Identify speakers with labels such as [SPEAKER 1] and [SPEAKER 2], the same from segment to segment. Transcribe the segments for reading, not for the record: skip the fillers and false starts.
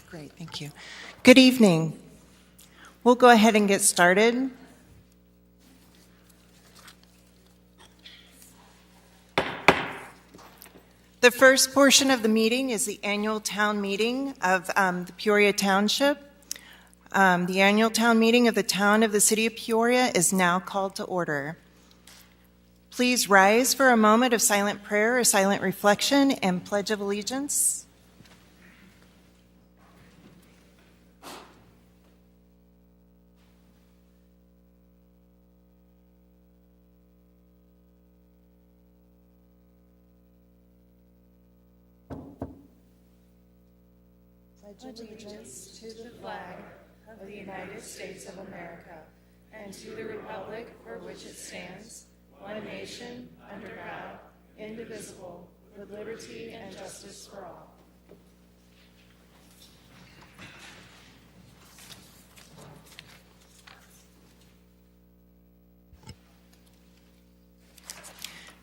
[SPEAKER 1] Great, thank you. Good evening. We'll go ahead and get started. The first portion of the meeting is the annual town meeting of the Peoria Township. The annual town meeting of the town of the city of Peoria is now called to order. Please rise for a moment of silent prayer or silent reflection and pledge of allegiance.
[SPEAKER 2] Pledge allegiance to the flag of the United States of America and to the republic for which it stands, one nation, under God, indivisible, with liberty and justice for all.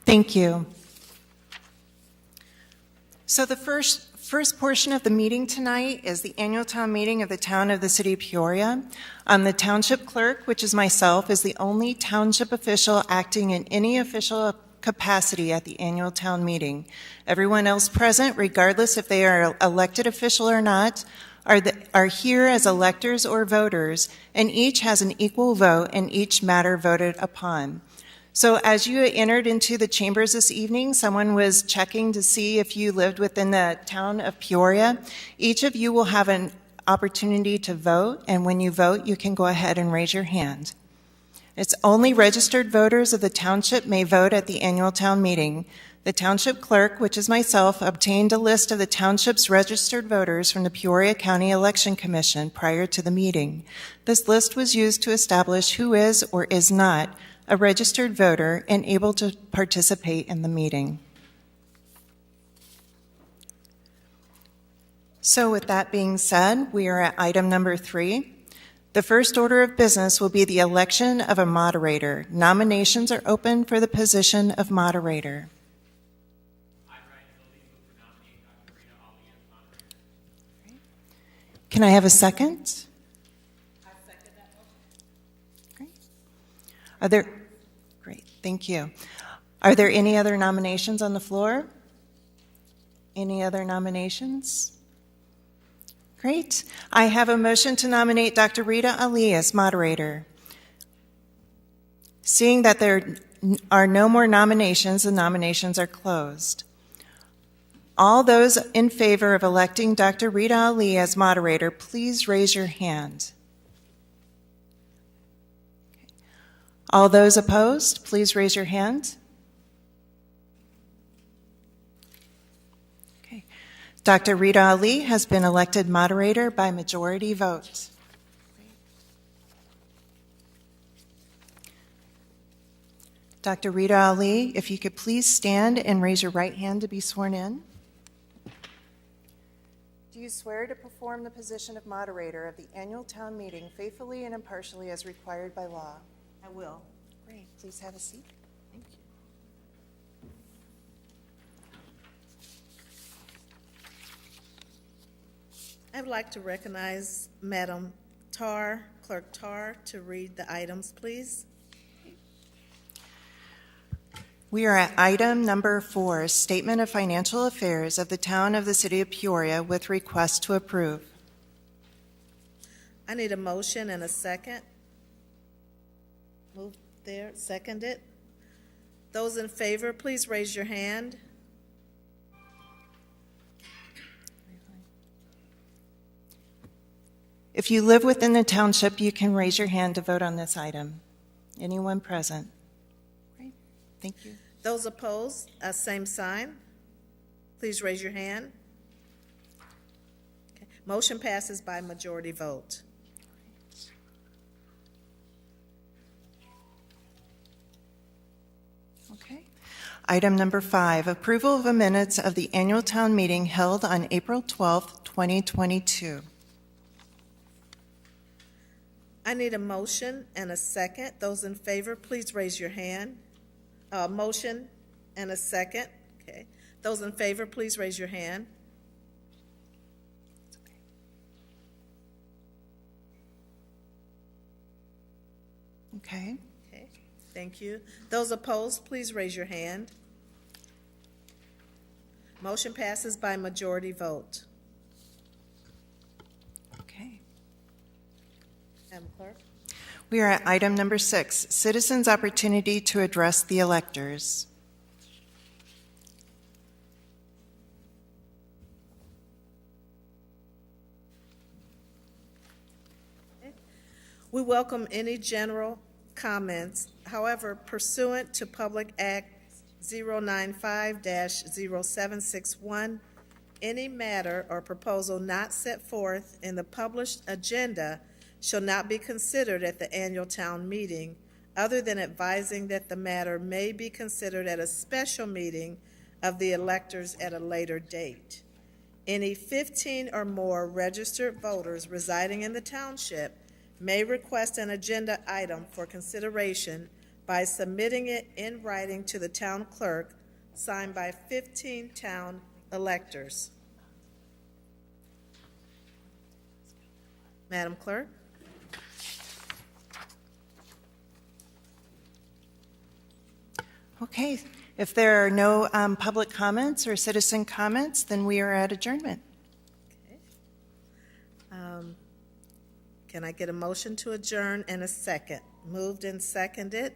[SPEAKER 1] Thank you. So the first portion of the meeting tonight is the annual town meeting of the town of the city of Peoria. The township clerk, which is myself, is the only township official acting in any official capacity at the annual town meeting. Everyone else present, regardless if they are elected official or not, are here as electors or voters, and each has an equal vote in each matter voted upon. So as you entered into the chambers this evening, someone was checking to see if you lived within the town of Peoria. Each of you will have an opportunity to vote, and when you vote, you can go ahead and raise your hand. It's only registered voters of the township may vote at the annual town meeting. The township clerk, which is myself, obtained a list of the township's registered voters from the Peoria County Election Commission prior to the meeting. This list was used to establish who is or is not a registered voter and able to participate in the meeting. So with that being said, we are at item number 3. The first order of business will be the election of a moderator. Nominations are open for the position of moderator. Can I have a second? Great, thank you. Are there any other nominations on the floor? Any other nominations? Great. I have a motion to nominate Dr. Rita Ali as moderator. Seeing that there are no more nominations, the nominations are closed. All those in favor of electing Dr. Rita Ali as moderator, please raise your hand. All those opposed, please raise your hand. Okay. Dr. Rita Ali has been elected moderator by majority vote. Dr. Rita Ali, if you could please stand and raise your right hand to be sworn in. Do you swear to perform the position of moderator of the annual town meeting faithfully and impartially as required by law?
[SPEAKER 3] I will.
[SPEAKER 1] Great. Please have a seat. Thank you.
[SPEAKER 3] I would like to recognize Madam Tarr, Clerk Tarr, to read the items, please.
[SPEAKER 1] We are at item number 4, Statement of Financial Affairs of the Town of the City of Peoria with request to approve.
[SPEAKER 3] I need a motion and a second. Move there, second it. Those in favor, please raise your hand.
[SPEAKER 1] If you live within the township, you can raise your hand to vote on this item. Anyone present? Great, thank you.
[SPEAKER 3] Those opposed, same sign. Please raise your hand. Okay. Motion passes by majority vote.
[SPEAKER 1] Okay. Item number 5, approval of the minutes of the annual town meeting held on April 12th, 2022.
[SPEAKER 3] I need a motion and a second. Those in favor, please raise your hand. Motion and a second. Okay. Those in favor, please raise your hand. Thank you. Those opposed, please raise your hand. Motion passes by majority vote.
[SPEAKER 1] Okay.
[SPEAKER 3] Madam Clerk?
[SPEAKER 1] We are at item number 6, citizens' opportunity to address the electors.
[SPEAKER 3] We welcome any general comments. However, pursuant to Public Act 095-0761, any matter or proposal not set forth in the published agenda shall not be considered at the annual town meeting, other than advising that the matter may be considered at a special meeting of the electors at a later date. Any 15 or more registered voters residing in the township may request an agenda item for consideration by submitting it in writing to the town clerk, signed by 15 town electors. Madam Clerk?
[SPEAKER 1] Okay, if there are no public comments or citizen comments, then we are at adjournment.
[SPEAKER 3] Can I get a motion to adjourn and a second? Moved and seconded.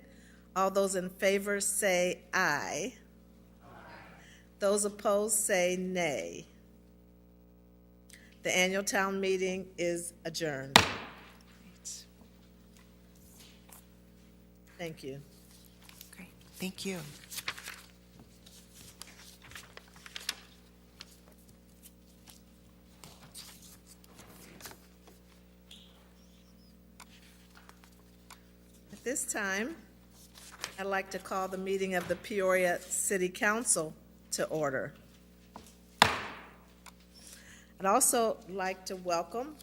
[SPEAKER 3] All those in favor say aye. Those opposed say nay. The annual town meeting is adjourned. Thank you.
[SPEAKER 1] Great, thank you.
[SPEAKER 3] At this time, I'd like to call the meeting of the Peoria City Council to order. I'd also like to welcome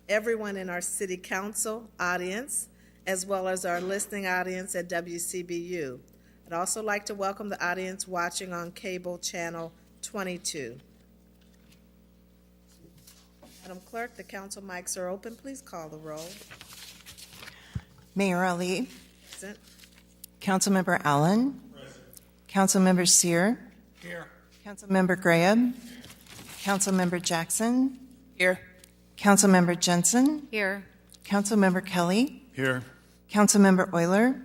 [SPEAKER 3] everyone in our City Council audience, as well as our listening audience at WCBU. I'd also like to welcome the audience watching on cable channel 22. Madam Clerk, the council mics are open. Please call the roll.
[SPEAKER 1] Mayor Ali,
[SPEAKER 3] Present.
[SPEAKER 1] Councilmember Allen, Councilmember Sear,
[SPEAKER 4] Here.
[SPEAKER 1] Councilmember Graham, Councilmember Jackson,
[SPEAKER 4] Here.
[SPEAKER 1] Councilmember Jensen,
[SPEAKER 2] Here.
[SPEAKER 1] Councilmember Kelly,
[SPEAKER 4] Here.
[SPEAKER 1] Councilmember Euler,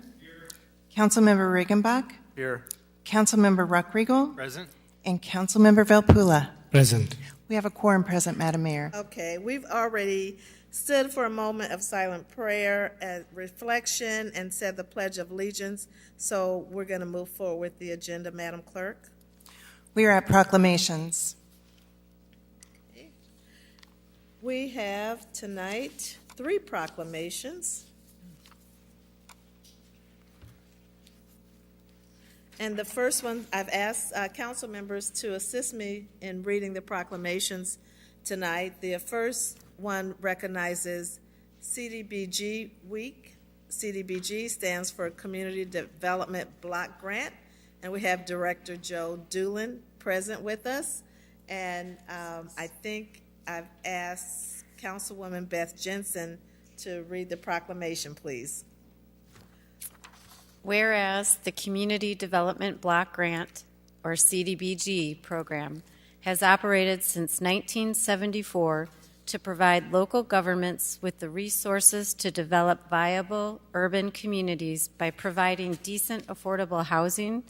[SPEAKER 1] Councilmember Regenbach,
[SPEAKER 4] Here.
[SPEAKER 1] Councilmember Ruckriegel,
[SPEAKER 4] Present.
[SPEAKER 1] and Councilmember Velpula.
[SPEAKER 5] Present.
[SPEAKER 1] We have a quorum present, Madam Mayor.
[SPEAKER 3] Okay, we've already stood for a moment of silent prayer and reflection and said the Pledge of Allegiance, so we're going to move forward with the agenda, Madam Clerk.
[SPEAKER 1] We are at proclamations.
[SPEAKER 3] We have tonight 3 proclamations. And the first one, I've asked council members to assist me in reading the proclamations tonight. The first one recognizes CDBG Week. CDBG stands for Community Development Block Grant, and we have Director Joe Doolin present with us. And I think I've asked Councilwoman Beth Jensen to read the proclamation, please.
[SPEAKER 2] Whereas the Community Development Block Grant, or CDBG, program has operated since 1974 to provide local governments with the resources to develop viable urban communities by providing decent, affordable housing,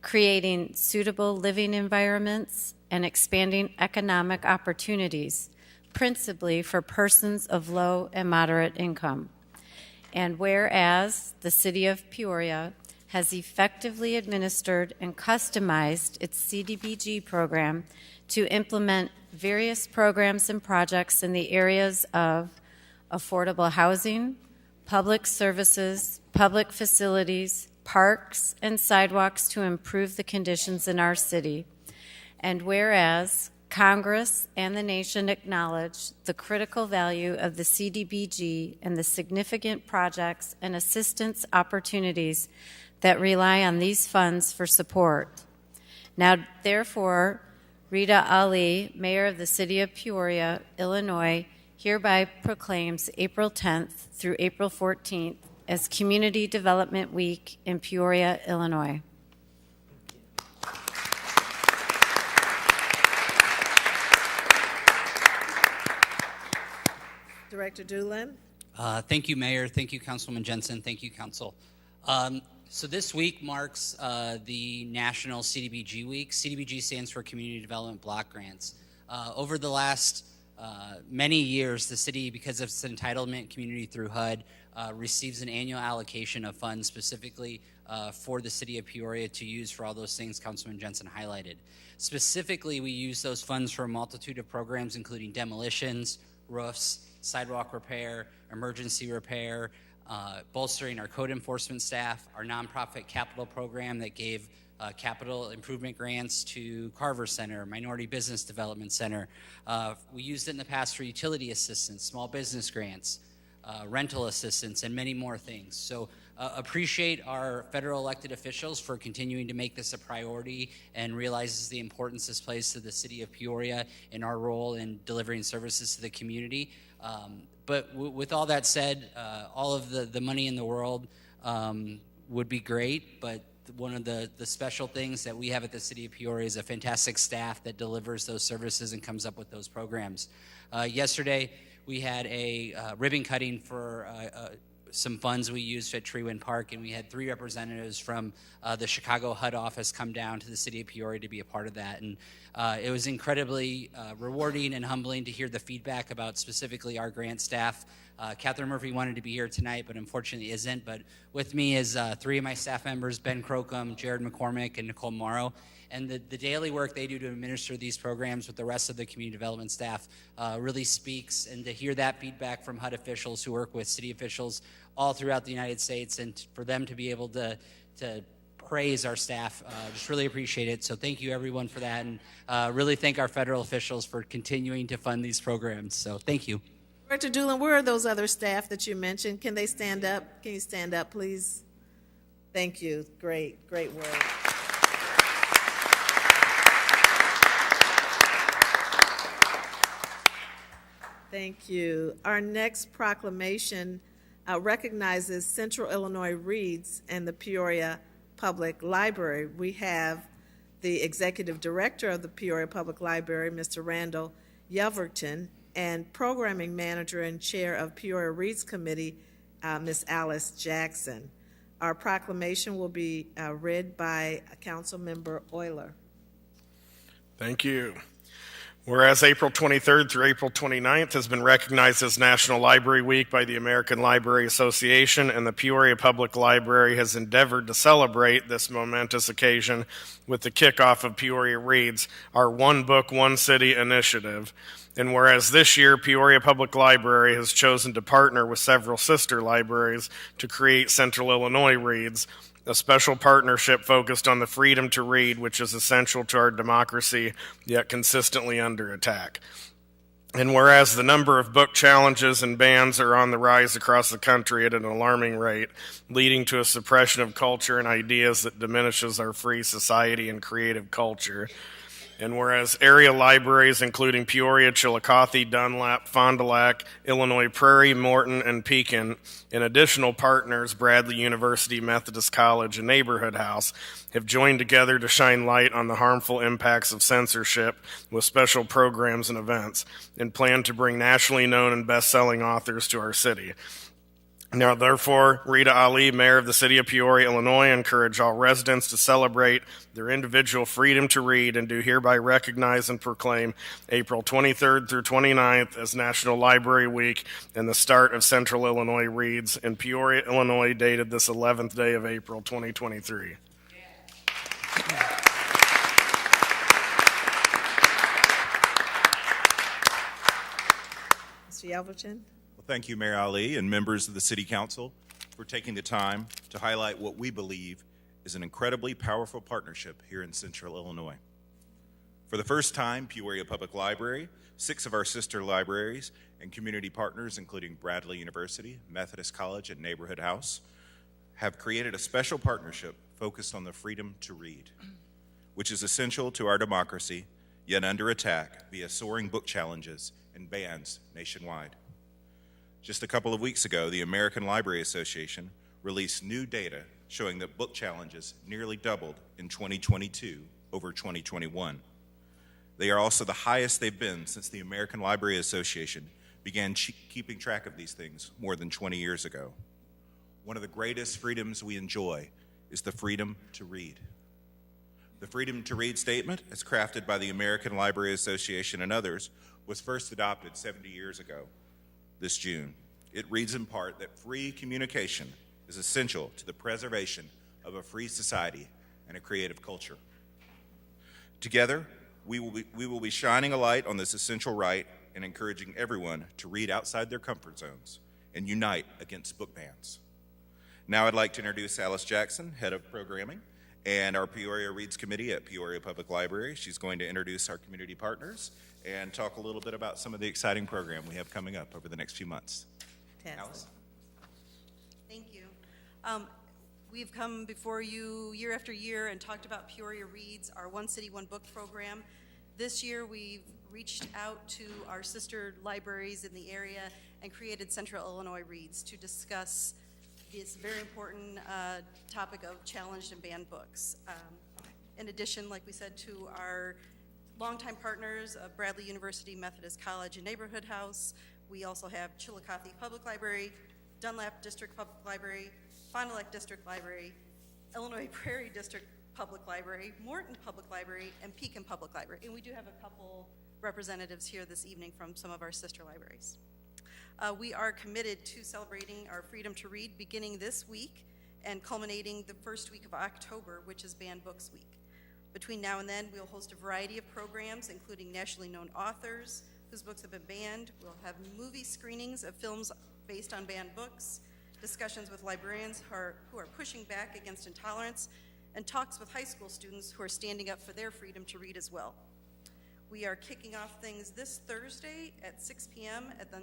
[SPEAKER 2] creating suitable living environments, and expanding economic opportunities, principally for persons of low and moderate income. And whereas the City of Peoria has effectively administered and customized its CDBG program to implement various programs and projects in the areas of affordable housing, public services, public facilities, parks, and sidewalks to improve the conditions in our city. And whereas Congress and the nation acknowledge the critical value of the CDBG and the significant projects and assistance opportunities that rely on these funds for support. Now, therefore, Rita Ali, Mayor of the City of Peoria, Illinois, hereby proclaims April 10th through April 14th
[SPEAKER 4] as Community Development Week in Peoria, Illinois.
[SPEAKER 3] Director Doolin.
[SPEAKER 5] Thank you, Mayor. Thank you, Councilwoman Jensen. Thank you, Council. So this week marks the National CDBG Week. CDBG stands for Community Development Block Grants. Over the last many years, the city, because of its entitlement community through HUD, receives an annual allocation of funds specifically for the city of Peoria to use for all those things Councilman Jensen highlighted. Specifically, we use those funds for a multitude of programs, including demolitions, roofs, sidewalk repair, emergency repair, bolstering our code enforcement staff, our nonprofit capital program that gave capital improvement grants to Carver Center, Minority Business Development Center. We used it in the past for utility assistance, small business grants, rental assistance, and many more things. So appreciate our federal elected officials for continuing to make this a priority and realizes the importance this plays to the city of Peoria and our role in delivering services to the community. But with all that said, all of the money in the world would be great, but one of the special things that we have at the city of Peoria is a fantastic staff that delivers those services and comes up with those programs. Yesterday, we had a ribbon cutting for some funds we used at Treewind Park, and we had 3 representatives from the Chicago HUD office come down to the city of Peoria to be a part of that. And it was incredibly rewarding and humbling to hear the feedback about specifically our grant staff. Catherine Murphy wanted to be here tonight, but unfortunately isn't. But with me is 3 of my staff members, Ben Crocum, Jared McCormick, and Nicole Morrow. And the daily work they do to administer these programs with the rest of the community development staff really speaks. And to hear that feedback from HUD officials who work with city officials all throughout the United States, and for them to be able to praise our staff, just really appreciate it. So thank you everyone for that, and really thank our federal officials for continuing to fund these programs. So thank you.
[SPEAKER 3] Director Doolin, where are those other staff that you mentioned? Can they stand up? Can you stand up, please? Thank you. Great work. Thank you. Our next proclamation recognizes Central Illinois Reads and the Peoria Public Library. We have the Executive Director of the Peoria Public Library, Mr. Randall Yelverton, and Programming Manager and Chair of Peoria Reads Committee, Ms. Alice Jackson. Our proclamation will be read by Council Member Euler.
[SPEAKER 6] Thank you. Whereas April 23rd through April 29th has been recognized as National Library Week by the American Library Association, and the Peoria Public Library has endeavored to celebrate this momentous occasion with the kickoff of Peoria Reads, our One Book, One City initiative. And whereas this year Peoria Public Library has chosen to partner with several sister libraries to create Central Illinois Reads, a special partnership focused on the freedom to read, which is essential to our democracy, yet consistently under attack. And whereas the number of book challenges and bans are on the rise across the country at an alarming rate, leading to a suppression of culture and ideas that diminishes our free society and creative culture. And whereas area libraries, including Peoria, Chillicothe, Dunlap, Fond du Lac, Illinois Prairie, Morton, and Pekin, and additional partners, Bradley University, Methodist College, and Neighborhood House, have joined together to shine light on the harmful impacts of censorship with special programs and events, and plan to bring nationally known and best-selling authors to our city. Now, therefore, Rita Ali, Mayor of the City of Peoria, Illinois, encourage all residents to celebrate their individual freedom to read and do hereby recognize and proclaim April 23rd through 29th as National Library Week and the start of Central Illinois Reads in Peoria, Illinois, dated this 11th day of April, 2023.
[SPEAKER 3] Mr. Yelverton.
[SPEAKER 7] Thank you, Mayor Ali, and members of the City Council for taking the time to highlight what we believe is an incredibly powerful partnership here in Central Illinois. For the first time, Peoria Public Library, 6 of our sister libraries, and community partners, including Bradley University, Methodist College, and Neighborhood House, have created a special partnership focused on the freedom to read, which is essential to our democracy, yet under attack via soaring book challenges and bans nationwide. Just a couple of weeks ago, the American Library Association released new data showing that book challenges nearly doubled in 2022 over 2021. They are also the highest they've been since the American Library Association began keeping track of these things more than 20 years ago. One of the greatest freedoms we enjoy is the freedom to read. The Freedom to Read statement, as crafted by the American Library Association and others, was first adopted 70 years ago this June. It reads in part that free communication is essential to the preservation of a free society and a creative culture. Together, we will be shining a light on this essential right and encouraging everyone to read outside their comfort zones and unite against book bans. Now I'd like to introduce Alice Jackson, Head of Programming, and our Peoria Reads Committee at Peoria Public Library. She's going to introduce our community partners and talk a little bit about some of the exciting program we have coming up over the next few months. Alice?
[SPEAKER 8] Thank you. We've come before you year after year and talked about Peoria Reads, our One City, One Book program. This year we've reached out to our sister libraries in the area and created Central Illinois Reads to discuss this very important topic of challenged and banned books. In addition, like we said, to our longtime partners of Bradley University Methodist College and Neighborhood House, we also have Chillicothe Public Library, Dunlap District Public Library, Fond du Lac District Library, Illinois Prairie District Public Library, Morton Public Library, and Pekin Public Library. And we do have a couple representatives here this evening from some of our sister libraries. We are committed to celebrating our freedom to read beginning this week and culminating the first week of October, which is Banned Books Week. Between now and then, we'll host a variety of programs, including nationally known authors whose books have been banned. We'll have movie screenings of films based on banned books, discussions with librarians who are pushing back against intolerance, and talks with high school students who are standing up for their freedom to read as well. We are kicking off things this Thursday at 6 p.m. at the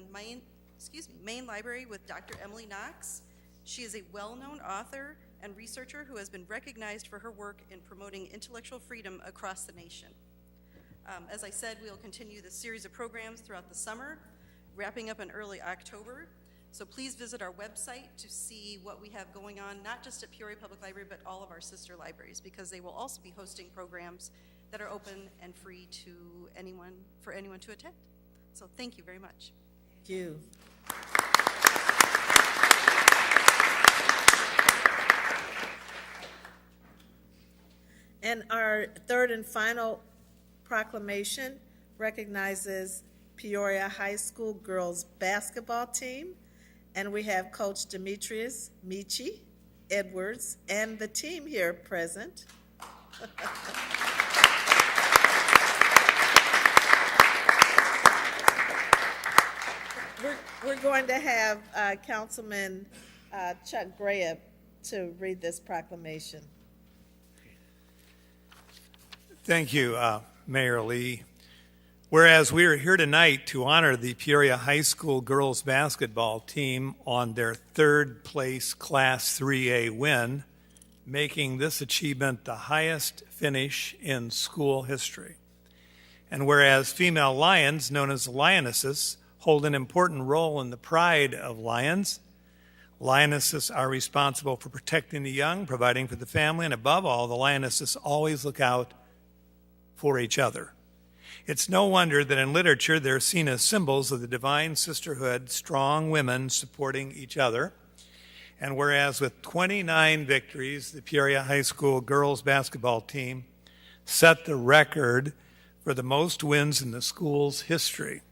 [SPEAKER 8] Main Library with Dr. Emily Knox. She is a well-known author and researcher who has been recognized for her work in promoting intellectual freedom across the nation. As I said, we'll continue this series of programs throughout the summer, wrapping up in early October. So please visit our website to see what we have going on, not just at Peoria Public Library, but all of our sister libraries, because they will also be hosting programs that are open and free to anyone, for anyone to attend. So thank you very much.
[SPEAKER 3] Thank you. And our third and final proclamation recognizes Peoria High School girls basketball team. And we have Coach Demetrius Michi Edwards and the team here present. We're going to have Councilman Chuck Graham to read this proclamation.
[SPEAKER 9] Thank you, Mayor Lee. Whereas we are here tonight to honor the Peoria High School girls basketball team on their third place Class 3A win, making this achievement the highest finish in school history. And whereas female Lions, known as Lionesses, hold an important role in the pride of Lions, Lionesses are responsible for protecting the young, providing for the family, and above all, the Lionesses always look out for each other. It's no wonder that in literature they're seen as symbols of the divine sisterhood, strong women supporting each other. And whereas with 29 victories, the Peoria High School girls basketball team set the record for the most wins in the school's history.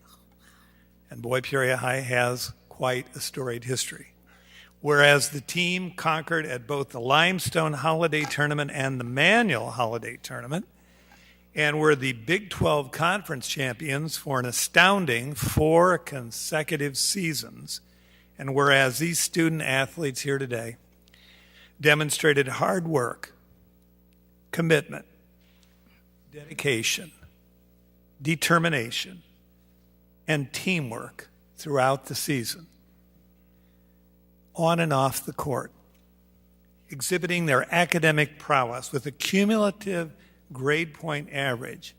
[SPEAKER 9] And boy, Peoria High has quite a storied history. Whereas the team conquered at both the Limestone Holiday Tournament and the Manual Holiday Tournament, and were the Big 12 Conference champions for an astounding 4 consecutive seasons. And whereas these student athletes here today demonstrated hard work, commitment, dedication, determination, and teamwork throughout the season, on and off the court, exhibiting their academic prowess with a cumulative grade point average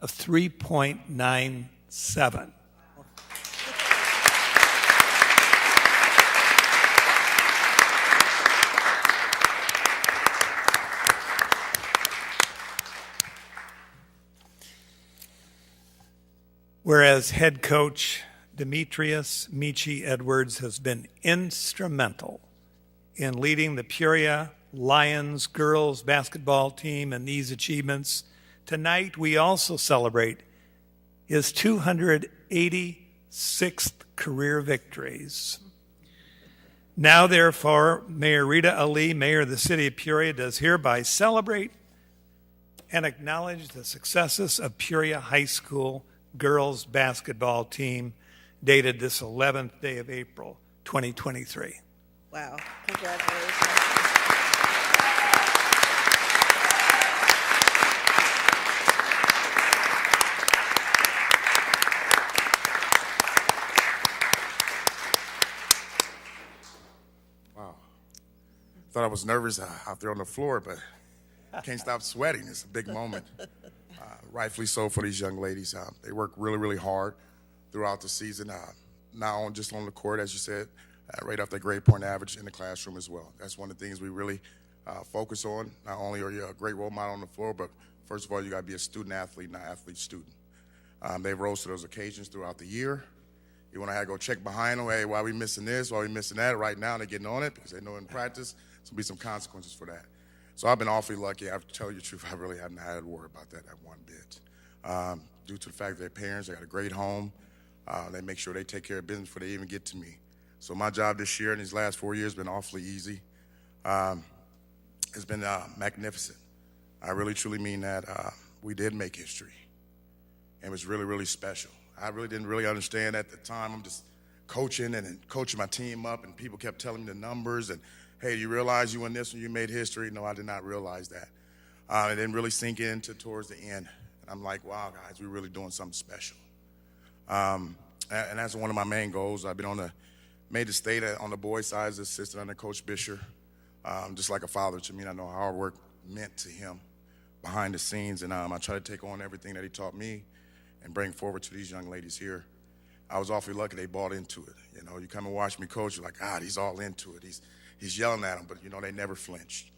[SPEAKER 9] of 3.97. Whereas head coach Demetrius Michi Edwards has been instrumental in leading the Peoria Lions girls basketball team in these achievements, tonight we also celebrate his 286th career victories. Now, therefore, Mayor Rita Ali, Mayor of the City of Peoria, does hereby celebrate and acknowledge the successes of Peoria High School girls basketball team dated this 11th day of April, 2023.
[SPEAKER 3] Wow, congratulations.
[SPEAKER 10] Thought I was nervous out there on the floor, but I can't stop sweating. It's a big moment. Rightfully so for these young ladies. They work really, really hard throughout the season, not just on the court, as you said, right off their grade point average in the classroom as well. That's one of the things we really focus on. Not only are you a great role model on the floor, but first of all, you got to be a student athlete, not athlete student. They rose to those occasions throughout the year. You want to have to go check behind them, hey, why are we missing this, why are we missing that? Right now, they're getting on it because they know in practice there's going to be some consequences for that. So I've been awfully lucky. I have to tell you the truth, I really haven't had to worry about that one bit. Due to the fact that their parents, they got a great home. They make sure they take care of business before they even get to me. So my job this year and these last 4 years has been awfully easy. It's been magnificent. I really, truly mean that. We did make history. It was really, really special. I really didn't really understand at the time. I'm just coaching and coaching my team up, and people kept telling me the numbers and, hey, you realize you won this when you made history? No, I did not realize that. It didn't really sink in towards the end. And I'm like, wow, guys, we're really doing something special. And that's one of my main goals. I've been made the state on the boys' side as assistant under Coach Bisher, just like a father to me. And I know how hard work meant to him behind the scenes. And I try to take on everything that he taught me and bring forward to these young ladies here. I was awfully lucky they bought into it. You know, you come and watch me coach, you're like, God, he's all into it. He's yelling at them, but, you know, they never flinched.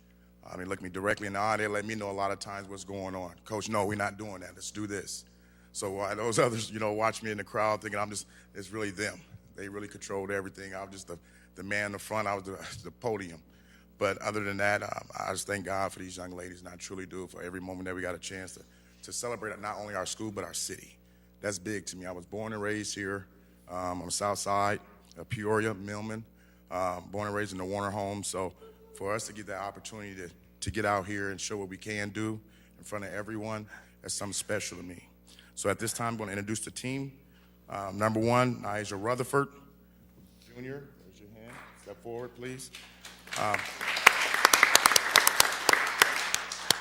[SPEAKER 10] They look me directly in the eye. They let me know a lot of times what's going on. Coach, no, we're not doing that. Let's do this. So those others, you know, watch me in the crowd thinking it's really them. They really controlled everything. I was just the man in the front. I was the podium. But other than that, I just thank God for these young ladies, and I truly do for every moment that we got a chance to celebrate not only our school but our city. That's big to me. I was born and raised here on the south side of Peoria, Millman, born and raised in the Warner home. So for us to get that opportunity to get out here and show what we can do in front of everyone, that's something special to me. So at this time, I'm going to introduce the team. Number one, Nyjah Rutherford, Jr. Raise your hand. Step forward, please.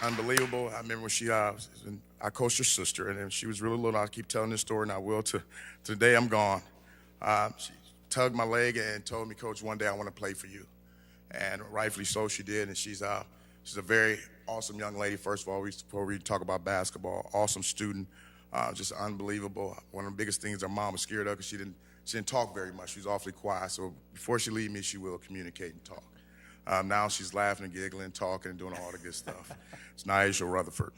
[SPEAKER 10] Unbelievable. I remember when I coached her sister, and she was really little. I keep telling this story, and I will to the day I'm gone. She tugged my leg and told me, Coach, one day I want to play for you. And rightfully so, she did. And she's a very awesome young lady, first of all, before we talk about basketball. Awesome student, just unbelievable. One of the biggest things her mom was scared of because she didn't talk very much. She was awfully quiet. So before she leave me, she will communicate and talk. Now she's laughing and giggling, talking, and doing all the good stuff. It's Nyjah Rutherford.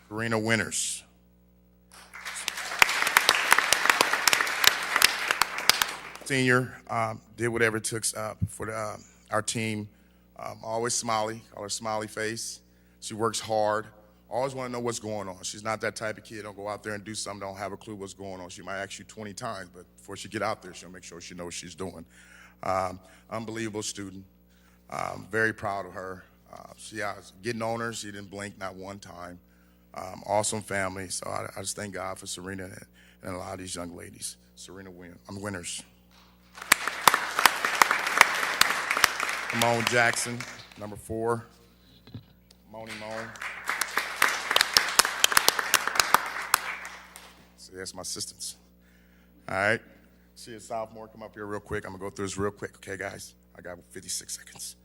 [SPEAKER 10] Karina Winters. Senior, did whatever it took for our team. Always smiley, call her smiley face. She works hard. Always want to know what's going on. She's not that type of kid. Don't go out there and do something, don't have a clue what's going on. She might ask you 20 times, but before she get out there, she'll make sure she knows what she's doing. Unbelievable student. Very proud of her. She was getting on her. She didn't blink not one time. Awesome family. So I just thank God for Serena and a lot of these young ladies. Serena Winters. Simone Jackson, number 4. Moni Moan. See, that's my assistants. All right. See a sophomore, come up here real quick. I'm going to go through this real quick, okay, guys? I got 56 seconds.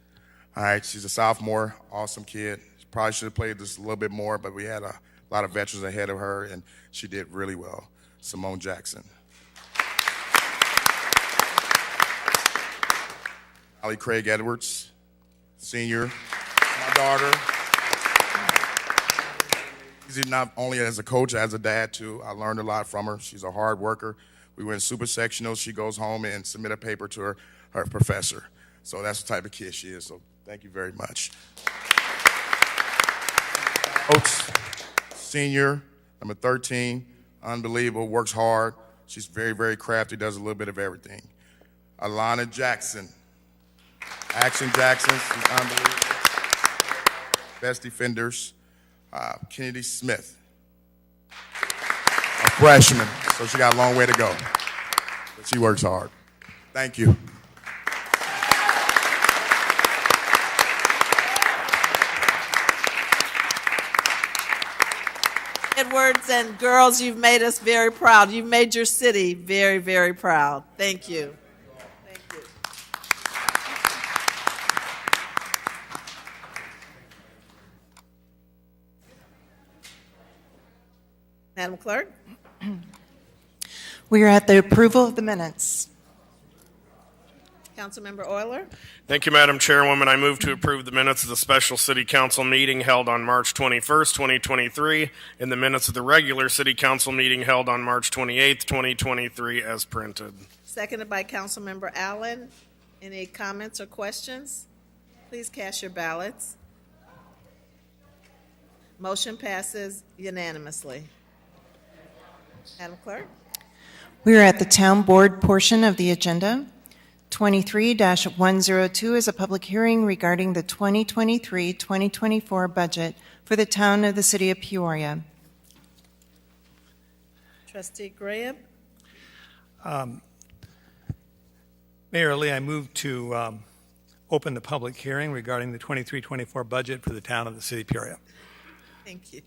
[SPEAKER 10] All right, she's a sophomore, awesome kid. She probably should have played this a little bit more, but we had a lot of veterans ahead of her, and she did really well. Simone Jackson. Allie Craig Edwards, senior, my daughter. Easy not only as a coach, as a dad too. I learned a lot from her. She's a hard worker. We were in super sectionals. She goes home and submit a paper to her professor. So that's the type of kid she is. So thank you very much. Coach, senior, number 13, unbelievable, works hard. She's very, very crafty, does a little bit of everything. Alana Jackson. Action Jackson, she's unbelievable. Best defenders. Kennedy Smith, a freshman, so she got a long way to go. But she works hard. Thank you.
[SPEAKER 3] Edwards and girls, you've made us very proud. You've made your city very, very proud. Thank you. Thank you. Madam Clerk?
[SPEAKER 1] We are at the approval of the minutes.
[SPEAKER 3] Councilmember Euler?
[SPEAKER 6] Thank you, Madam Chairwoman. I move to approve the minutes of the special city council meeting held on March 21st, 2023, and the minutes of the regular city council meeting held on March 28th, 2023, as printed.
[SPEAKER 3] Seconded by Councilmember Allen. Any comments or questions? Please cast your ballots. Motion passes unanimously. Madam Clerk?
[SPEAKER 1] We are at the town board portion of the agenda. 23-102 is a public hearing regarding the 2023-2024 budget for the town of the city of Peoria.
[SPEAKER 3] Trustee Graham?
[SPEAKER 9] Mayor Lee, I move to open the public hearing regarding the 23-24 budget for the town of the city of Peoria.
[SPEAKER 3] Thank you.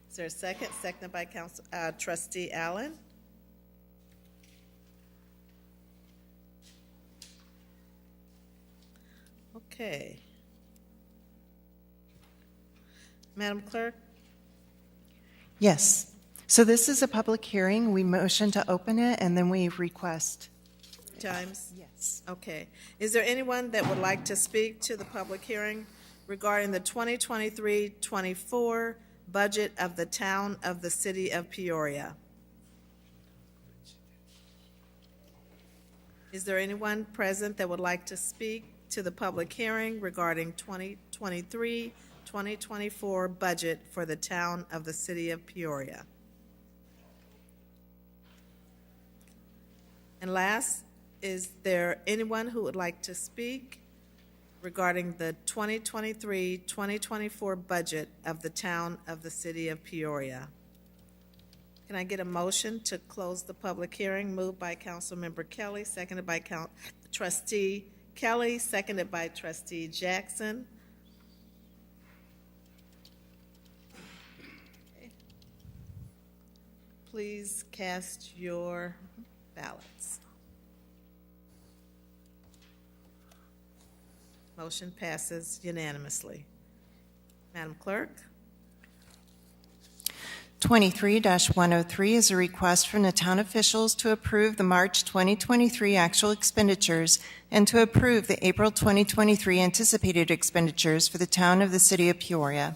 [SPEAKER 3] Is there a second? Seconded by Trustee Allen. Okay. Madam Clerk?
[SPEAKER 1] Yes. So this is a public hearing. We motion to open it, and then we request.
[SPEAKER 3] Times?
[SPEAKER 1] Yes.
[SPEAKER 3] Okay. Is there anyone that would like to speak to the public hearing regarding the 2023-24 budget of the town of the city of Peoria? Is there anyone present that would like to speak to the public hearing regarding 2023-2024 budget for the town of the city of Peoria? And last, is there anyone who would like to speak regarding the 2023-2024 budget of the town of the city of Peoria? Can I get a motion to close the public hearing? Moved by Councilmember Kelly, seconded by Trustee Kelly, seconded by Trustee Jackson. Okay. Please cast your ballots. Motion passes unanimously. Madam Clerk?
[SPEAKER 1] 23-103 is a request from the town officials to approve the March 2023 actual expenditures and to approve the April 2023 anticipated expenditures for the town of the city of Peoria.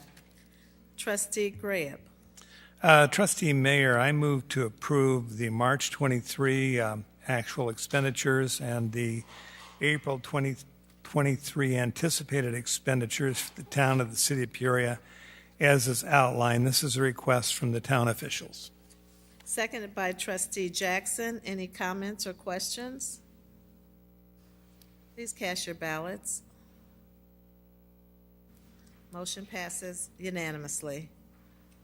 [SPEAKER 3] Trustee Graham.
[SPEAKER 9] Trustee Mayor, I move to approve the March 23 actual expenditures and the April 2023 anticipated expenditures for the town of the city of Peoria as is outlined. This is a request from the town officials.
[SPEAKER 3] Seconded by Trustee Jackson. Any comments or questions? Please cast your ballots. Motion passes unanimously.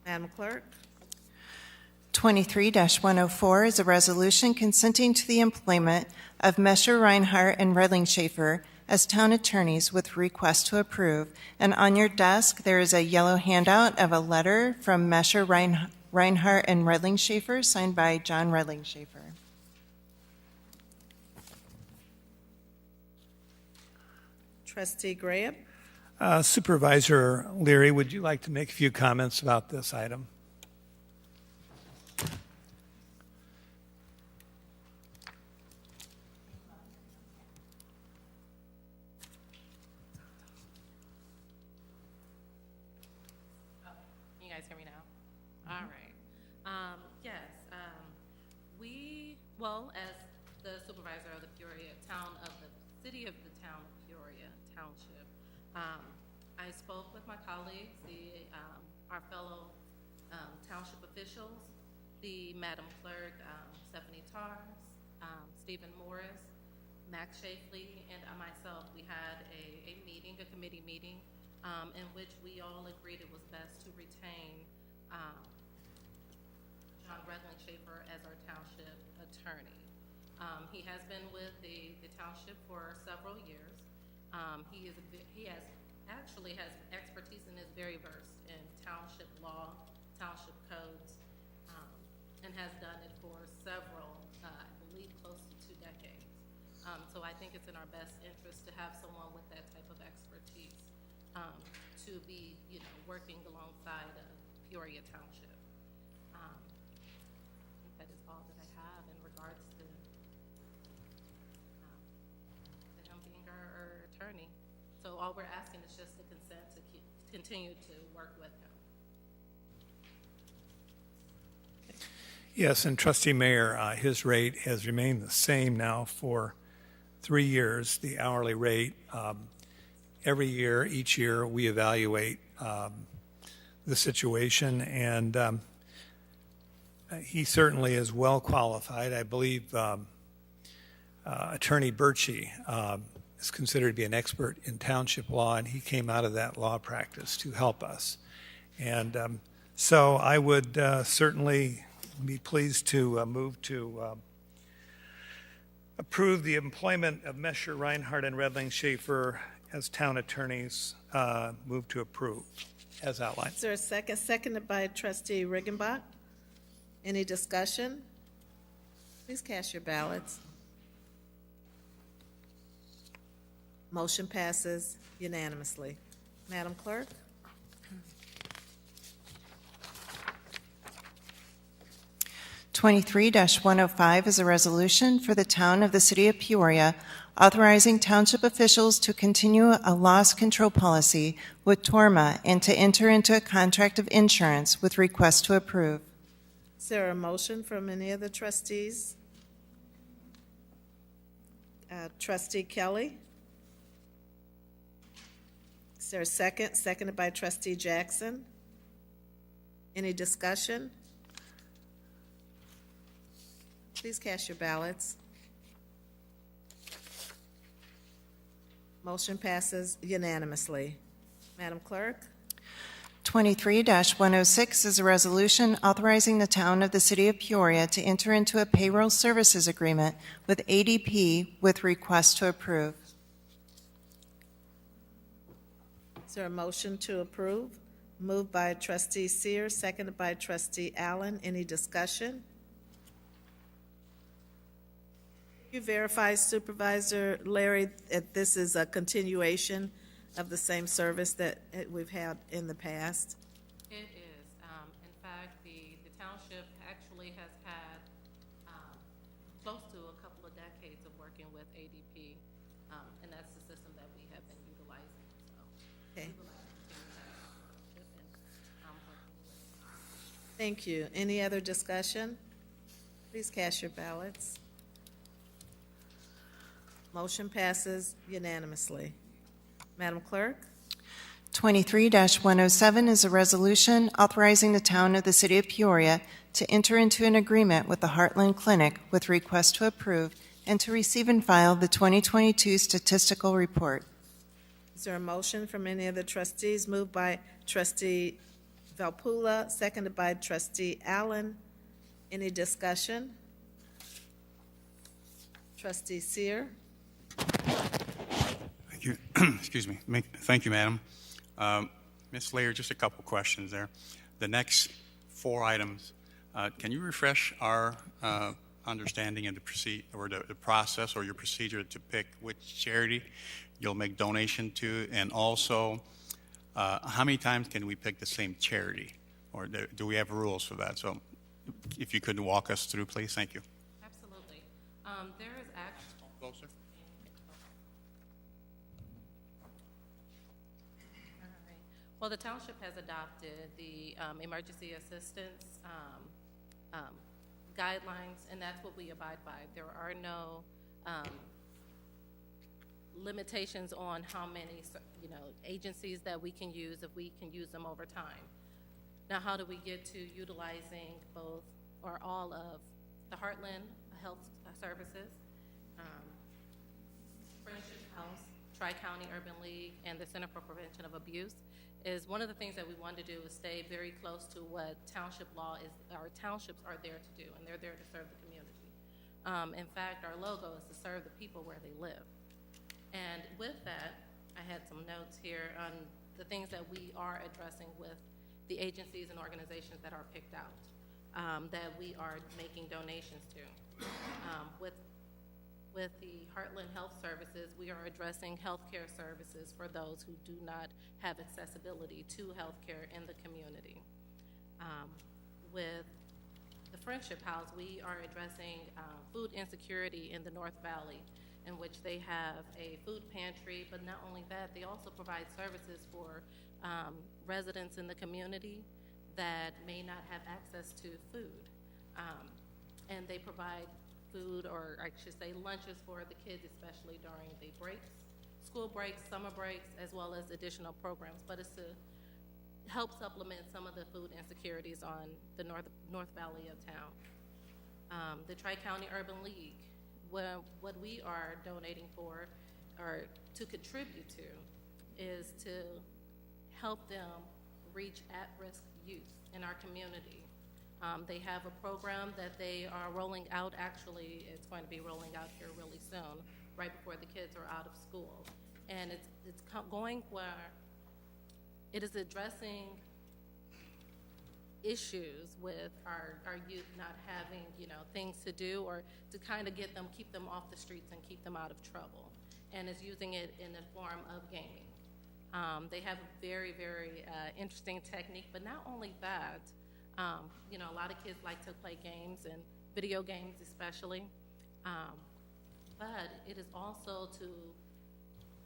[SPEAKER 3] Madam Clerk?
[SPEAKER 1] 23-104 is a resolution consenting to the employment of Mesher, Reinhardt, and Redling Schaefer as town attorneys with request to approve. And on your desk, there is a yellow handout of a letter from Mesher, Reinhardt, and Redling Schaefer, signed by John Redling Schaefer.
[SPEAKER 3] Trustee Graham?
[SPEAKER 9] Supervisor Leary, would you like to make a few comments about this item?
[SPEAKER 11] guys hear me now? All right. Yes, as the supervisor of the Peoria city of the town of Peoria Township, I spoke with my colleagues, our fellow township officials, the Madam Clerk, Stephanie Tars, Stephen Morris, Max Shafley, and myself. We had a committee meeting, in which we all agreed it was best to retain John Redling Schaefer as our township attorney. He has been with the township for several years. He has expertise and is very versed in township law, township codes, and has done it for several, I believe, close to 2 decades. So I think it's in our best interest to have someone with that type of expertise to be, working alongside Peoria Township. I think that is all that I have in regards to him being our attorney. So all we're asking is just the consent to continue to work with him.
[SPEAKER 9] Yes, and Trustee Mayor, his rate has remained the same now for 3 years, the hourly rate. Each year, we evaluate the situation, and he certainly is well qualified. I believe Attorney Birchie is considered to be an expert in township law, and he came out of that law practice to help us. And so I would certainly be pleased to move to approve the employment of Mesher, Reinhardt, and Redling Schaefer as town attorneys. Move to approve, as outlined.
[SPEAKER 3] Is there a second? Seconded by Trustee Riggenbach. Any discussion? Please cast your ballots. Motion passes unanimously. Madam Clerk?
[SPEAKER 1] (23-105) is a resolution for the town of the city of Peoria authorizing township officials to continue a loss control policy with Torma and to enter into a contract of insurance with request to approve.
[SPEAKER 3] Is there a motion from any of the trustees? Trustee Kelly? Is there a second? Seconded by Trustee Jackson. Any discussion? Please cast your ballots. Motion passes unanimously. Madam Clerk?
[SPEAKER 1] 23-106 is a resolution authorizing the town of the city of Peoria to enter into a payroll services agreement with ADP with request to approve.
[SPEAKER 3] Is there a motion to approve? Moved by Trustee Sears, seconded by Trustee Allen. Any discussion? You verify, Supervisor Larry, that this is a continuation of the same service that we've had in the past?
[SPEAKER 11] It is. In fact, the township actually has had close to a couple of decades of working with ADP, and that's the system that we have been utilizing. So,
[SPEAKER 3] Okay.
[SPEAKER 11] we would like to continue that partnership and working with.
[SPEAKER 3] Thank you. Any other discussion? Please cast your ballots. Motion passes unanimously. Madam Clerk?
[SPEAKER 1] 23-107 is a resolution authorizing the town of the city of Peoria to enter into an agreement with the Heartland Clinic with request to approve and to receive and file the 2022 statistical report.
[SPEAKER 3] Is there a motion from any of the trustees? Moved by Trustee Valpula, seconded by Trustee Allen. Any discussion? Trustee Sear?
[SPEAKER 12] Thank you. Excuse me. Thank you, Madam. Ms. Lair, just a couple questions there. The next 4 items, can you refresh our understanding of the process or your procedure to pick which charity you'll make donation to, and also how many times can we pick the same charity, or do we have rules for that? So, if you could walk us through, please. Thank you.
[SPEAKER 11] Absolutely. There is actually
[SPEAKER 12] Closer.
[SPEAKER 11] Well, the township has adopted the emergency assistance guidelines, and that's what we abide by. There are no limitations on how many, agencies that we can use if we can use them over time. Now, how do we get to utilizing both or all of the Heartland Health Services, Friendship House, Tri-County Urban League, and the Center for Prevention of Abuse? Is one of the things that we want to do is stay very close to what township law is. Our townships are there to do, and they're there to serve the community. In fact, our logo is to serve the people where they live. And with that, I had some notes here on the things that we are addressing with the agencies and organizations that are picked out, that we are making donations to. With the Heartland Health Services, we are addressing healthcare services for those who do not have accessibility to healthcare in the community. With the Friendship House, we are addressing food insecurity in the North Valley, in which they have a food pantry, but not only that, they also provide services for residents in the community that may not have access to food. And they provide food, or I should say lunches, for the kids, especially during the breaks, school breaks, summer breaks, as well as additional programs. But it's to help supplement some of the food insecurities on the North Valley of town. The Tri-County Urban League, what we are donating for, or to contribute to, is to help them reach at-risk youth in our community. They have a program that they are rolling out. Actually, it's going to be rolling out here really soon, right before the kids are out of school. And it's going where it is addressing issues with our youth not having, things to do, or to kind of keep them off the streets and keep them out of trouble. And it's using it in the form of gaming. They have a very, very interesting technique, but not only that, a lot of kids like to play games, and video games especially, but it is also to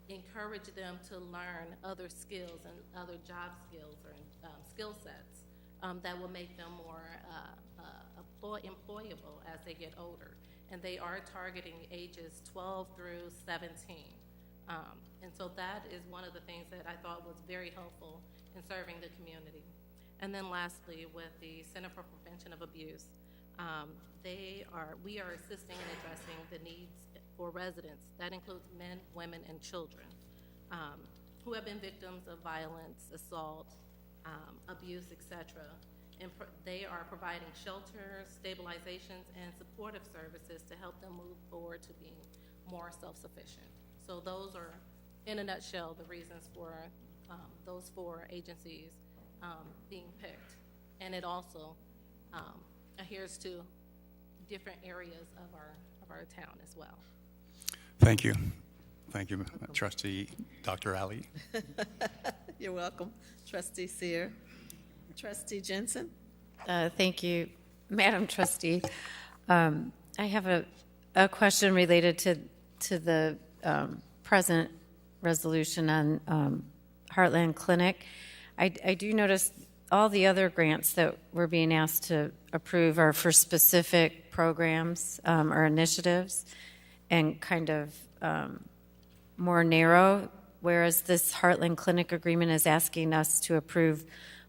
[SPEAKER 11] encourage them to learn other skills and other job skills or skill sets that will make them more employable as they get older. And they are targeting ages 12 through 17. And so that is one of the things that I thought was very helpful in serving the community. And then lastly, with the Center for Prevention of Abuse, we are assisting in addressing the needs for residents. That includes men, women, and children who have been victims of violence, assault, abuse, etc. And they are providing shelters, stabilizations, and supportive services to help them move forward to being more self-sufficient. So those are, in a nutshell, the reasons for those 4 agencies being picked. And it also adheres to different areas of our town as well.
[SPEAKER 12] Thank you. Thank you, Trustee Dr. Ali.
[SPEAKER 3] You're welcome. Trustee Sear. Trustee Jensen.
[SPEAKER 4] Thank you, Madam Trustee. I have a question related to the present resolution on Heartland Clinic. I do notice all the other grants that we're being asked to approve are for specific programs or initiatives, and kind of more narrow, whereas this Heartland Clinic agreement is asking us to approve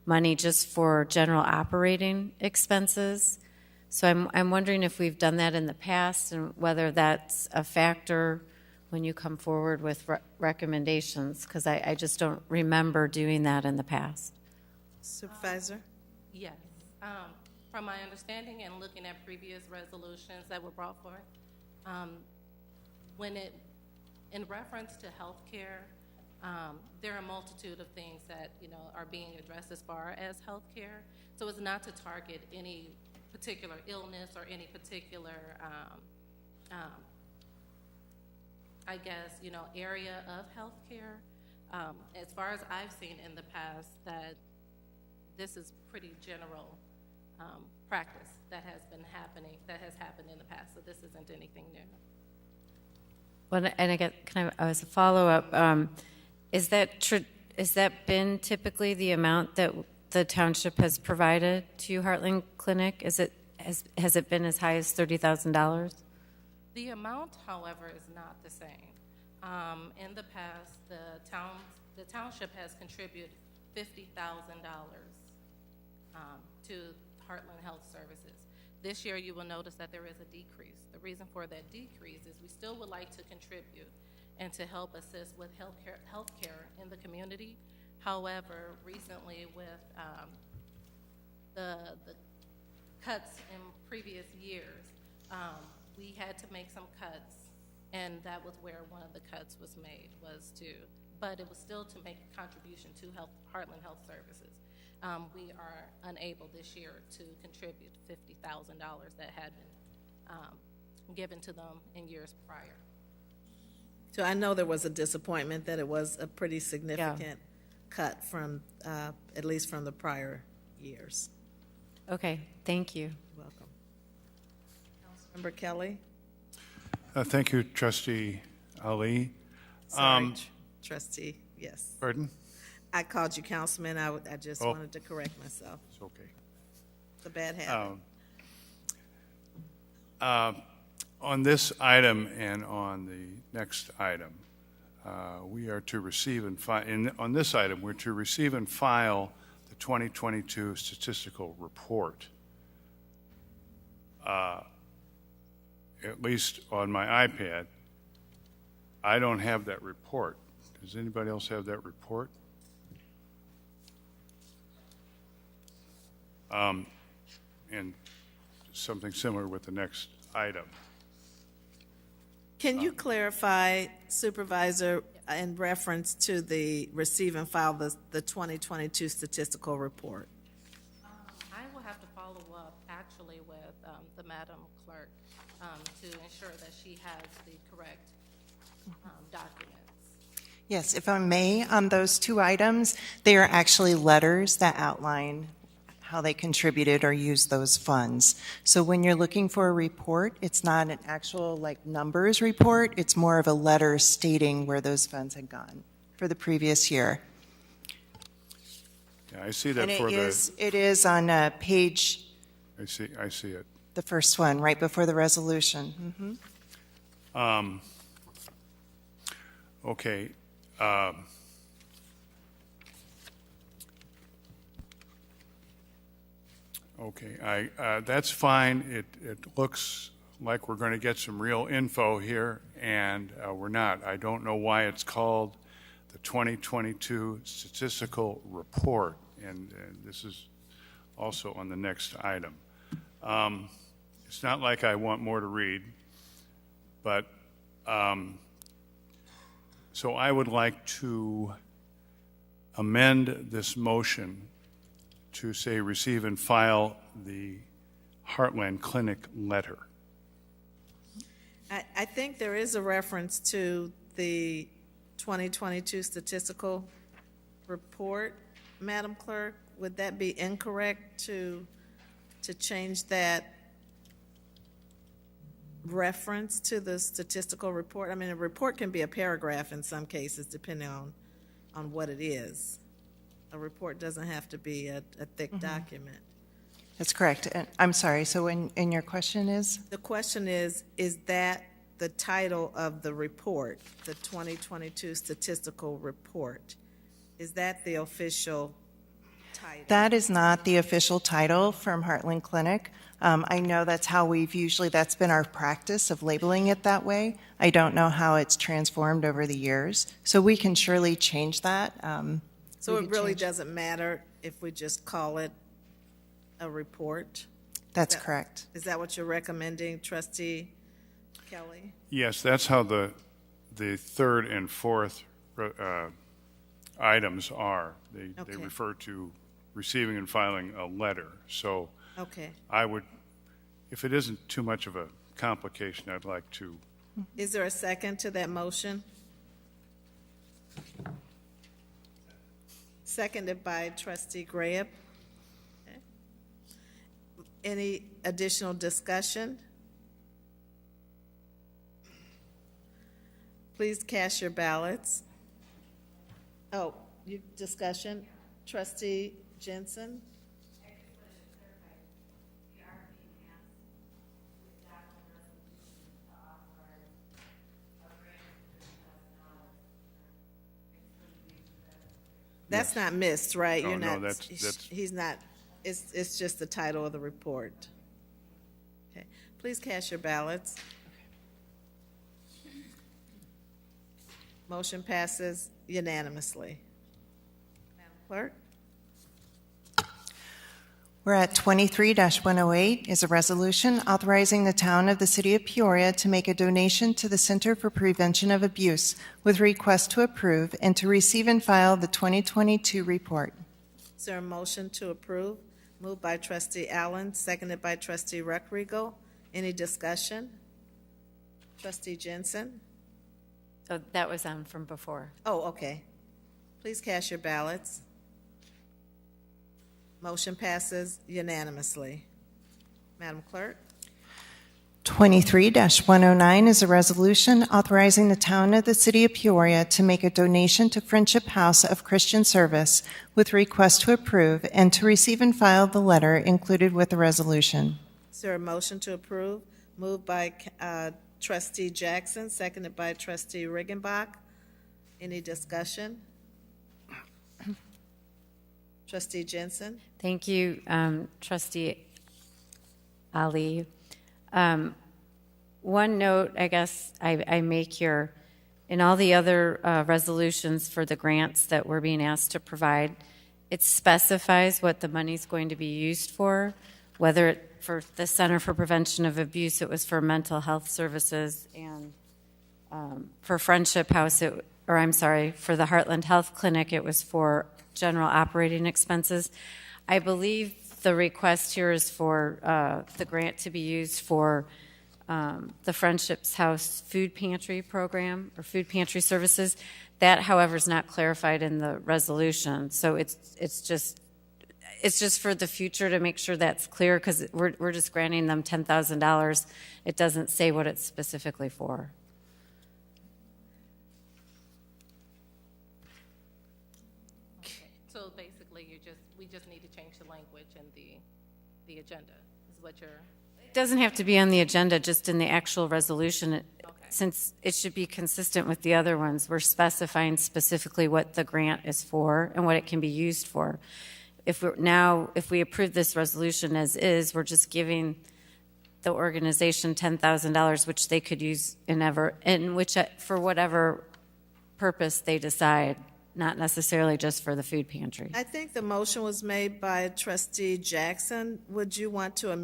[SPEAKER 4] money just for general operating expenses. So I'm wondering if we've done that in the past, and whether that's a factor when you come forward with recommendations, because I just don't remember doing that in the past.
[SPEAKER 3] Supervisor?
[SPEAKER 11] Yes. From my understanding and looking at previous resolutions that were brought forth, in reference to health care, there are a multitude of things that are being addressed as far as health care. So it's not to target any particular illness or any particular area of healthcare. As far as I've seen in the past, that this is pretty general practice that has happened in the past. So this isn't anything new. Well,
[SPEAKER 4] and I get as a follow-up, is that has that been typically the amount that the township has provided to Heartland Clinic? Has it been as high as $30,000?
[SPEAKER 11] The amount, however, is not the same. In the past, the township has contributed $50,000 to Heartland Health Services. This year, you will notice that there is a decrease. The reason for that decrease is we still would like to contribute and to help assist with healthcare in the community. However, recently with the cuts in previous years, we had to make some cuts, and that was where one of the cuts was made, but it was still to make a contribution to Heartland Health Services. We are unable this year to contribute $50,000 that had been given to them in years prior.
[SPEAKER 3] So I know there was a disappointment that it was a pretty significant cut from, at least from the prior years.
[SPEAKER 4] Okay, thank you.
[SPEAKER 3] Welcome. Councilmember Kelly?
[SPEAKER 13] Thank you, Trustee Ali.
[SPEAKER 3] Sorry, Trustee, yes.
[SPEAKER 13] Pardon?
[SPEAKER 3] I called you Councilman. I just wanted to correct myself.
[SPEAKER 13] It's okay.
[SPEAKER 3] It's a bad habit.
[SPEAKER 13] On this item and on the next item, we are to receive and file, on this item, we're to receive and file the 2022 statistical report. At least on my iPad, I don't have that report. Does anybody else have that report? And something similar with the next item.
[SPEAKER 3] Can you clarify, Supervisor, in reference to the receive and file the 2022 statistical report?
[SPEAKER 11] I will have to follow up actually with the Madam Clerk to ensure that she has the correct documents.
[SPEAKER 1] Yes, if I may, on those two items, they are actually letters that outline how they contributed or used those funds. So when you're looking for a report, it's not an actual numbers report, it's more of a letter stating where those funds had gone for the previous year.
[SPEAKER 13] Yeah, I see that
[SPEAKER 1] And
[SPEAKER 13] for
[SPEAKER 1] it is on page,
[SPEAKER 13] I see it.
[SPEAKER 1] the first one, right before the resolution. Mm-hmm.
[SPEAKER 13] Okay. Okay, that's fine. It looks like we're going to get some real info here, and we're not. I don't know why it's called the 2022 Statistical Report, and this is also on the next item. It's not like I want more to read, but so I would like to amend this motion to say receive and file the Heartland Clinic letter.
[SPEAKER 3] I think there is a reference to the 2022 statistical report, Madam Clerk. Would that be incorrect to change that reference to the statistical report? I mean, a report can be a paragraph in some cases, depending on what it is. A report doesn't have to be a thick document.
[SPEAKER 1] That's correct. And I'm sorry, so and your question is?
[SPEAKER 3] The question is that the title of the report, the 2022 statistical report? Is that the official title?
[SPEAKER 1] That is not the official title from Heartland Clinic. I know that's how that's been our practice of labeling it that way. I don't know how it's transformed over the years. So we can surely change that.
[SPEAKER 3] So it really doesn't matter if we just call it a report?
[SPEAKER 1] That's correct.
[SPEAKER 3] Is that what you're recommending, Trustee Kelly?
[SPEAKER 13] Yes, that's how the third and fourth items are. They refer to receiving and filing a letter. So
[SPEAKER 3] okay.
[SPEAKER 13] I would, if it isn't too much of a complication, I'd like to.
[SPEAKER 3] Is there a second to that motion? Seconded by Trustee Graham. Okay. Any additional discussion? Please cast your ballots. Oh, Discussion, trustee Jensen? That's not missed, right?
[SPEAKER 13] No,
[SPEAKER 3] You're
[SPEAKER 13] no,
[SPEAKER 3] not.
[SPEAKER 13] that's-
[SPEAKER 3] He's not. It's just the title of the report. Okay. Please cast your ballots. Motion passes unanimously. Madam Clerk?
[SPEAKER 1] We're at 23-108 is a resolution authorizing the town of the city of Peoria to make a donation to the Center for Prevention of Abuse with request to approve and to receive and file the 2022 report.
[SPEAKER 3] Is there a motion to approve? Moved by trustee Allen, seconded by trustee Reckriegel. Any discussion? Trustee Jensen?
[SPEAKER 4] So that was on from before.
[SPEAKER 3] Oh, okay. Please cast your ballots. Motion passes unanimously. Madam Clerk?
[SPEAKER 1] 23-109 is a resolution authorizing the town of the city of Peoria to make a donation to Friendship House of Christian Service with request to approve and to receive and file the letter included with the resolution.
[SPEAKER 3] Is there a motion to approve? Moved by trustee Jackson, seconded by trustee Riggenbach. Any discussion? Trustee Jensen?
[SPEAKER 4] Thank you, trustee Ali. One note, I guess, I make here, in all the other resolutions for the grants that we're being asked to provide, it specifies what the money's going to be used for, whether for the Center for Prevention of Abuse, it was for mental health services, and for Friendship House, for the Heartland Health Clinic, it was for general operating expenses. I believe the request here is for the grant to be used for the Friendships House food pantry program or food pantry services. That, however, is not clarified in the resolution. So it's just for the future to make sure that's clear, because we're just granting them $10,000. It doesn't say what it's specifically for.
[SPEAKER 11] So basically, we just need to change the language in the agenda, is what you're...
[SPEAKER 4] It doesn't have to be on the agenda, just in the actual resolution. Since it should be consistent with the other ones, we're specifying specifically what the grant is for and what it can be used for. If we approve this resolution as is, we're just giving the organization $10,000, which they could use for whatever purpose they decide, not necessarily just for the food pantry.
[SPEAKER 3] I think the motion was made by trustee Jackson. Would you want to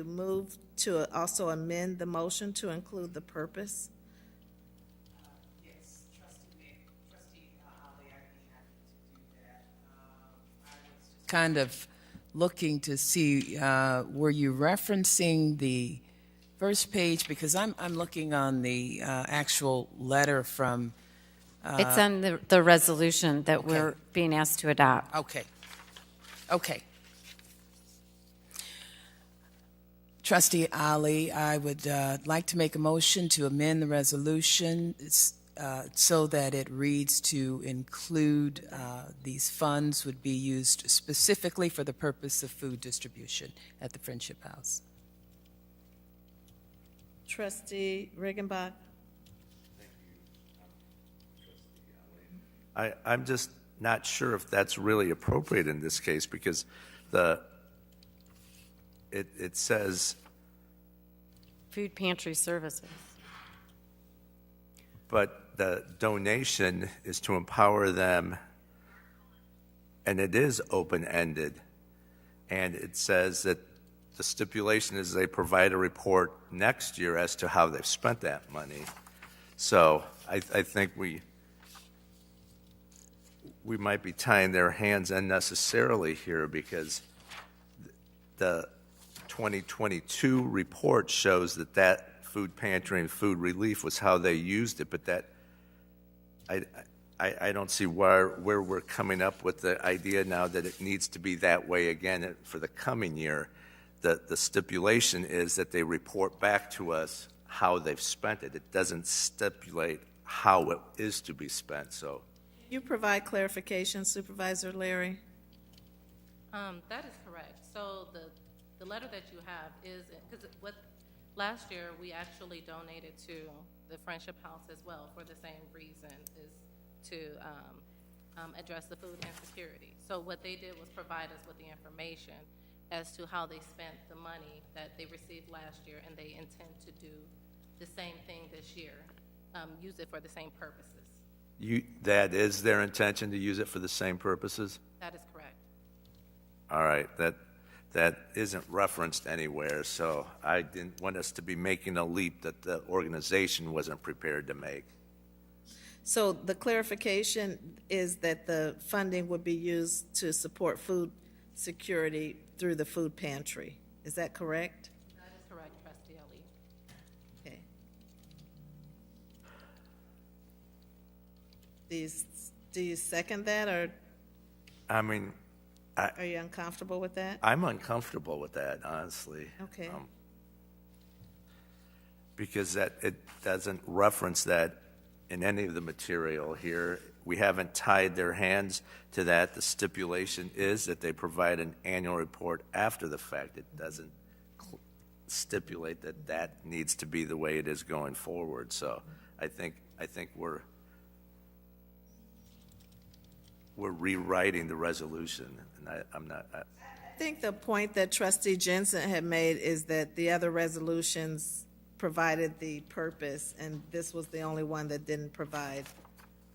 [SPEAKER 3] move to also amend the motion to include the purpose?
[SPEAKER 14] Yes, trustee Ali, I'd be happy to do that. I was just kind of looking to see, were you referencing the first page? Because I'm looking on the actual letter from...
[SPEAKER 4] It's on the resolution that we're being asked to adopt.
[SPEAKER 14] Okay. Trustee Ali, I would like to make a motion to amend the resolution so that it reads to include these funds would be used specifically for the purpose of food distribution at the Friendship House.
[SPEAKER 3] Trustee Riggenbach?
[SPEAKER 15] I'm just not sure if that's really appropriate in this case, because it says
[SPEAKER 4] Food pantry services.
[SPEAKER 15] but the donation is to empower them, and it is open-ended, and it says that the stipulation is they provide a report next year as to how they've spent that money. So I think we might be tying their hands unnecessarily here, because the 2022 report shows that food pantry and food relief was how they used it, but that I don't see where we're coming up with the idea now that it needs to be that way again for the coming year. The stipulation is that they report back to us how they've spent it. It doesn't stipulate how it is to be spent. So
[SPEAKER 3] you provide clarification, Supervisor Larry?
[SPEAKER 11] That is correct. So the letter that you have is, because last year we actually donated to the Friendship House as well for the same reason, is to address the food insecurity. So what they did was provide us with the information as to how they spent the money that they received last year, and they intend to do the same thing this year, use it for the same purposes.
[SPEAKER 15] That is their intention, to use it for the same purposes?
[SPEAKER 11] That is correct.
[SPEAKER 15] All right, that isn't referenced anywhere, so I didn't want us to be making a leap that the organization wasn't prepared to make.
[SPEAKER 3] So the clarification is that the funding would be used to support food security through the food pantry. Is that correct?
[SPEAKER 11] That is correct, Trustee Ali.
[SPEAKER 3] Okay. Do you second that, or
[SPEAKER 15] I mean,
[SPEAKER 3] are you uncomfortable with that?
[SPEAKER 15] I'm uncomfortable with that, honestly.
[SPEAKER 3] Okay.
[SPEAKER 15] Because it doesn't reference that in any of the material here. We haven't tied their hands to that. The stipulation is that they provide an annual report after the fact. It doesn't stipulate that that needs to be the way it is going forward. So I think we're rewriting the resolution, and I'm not.
[SPEAKER 3] I think the point that Trustee Jensen had made is that the other resolutions provided the purpose, and this was the only one that didn't provide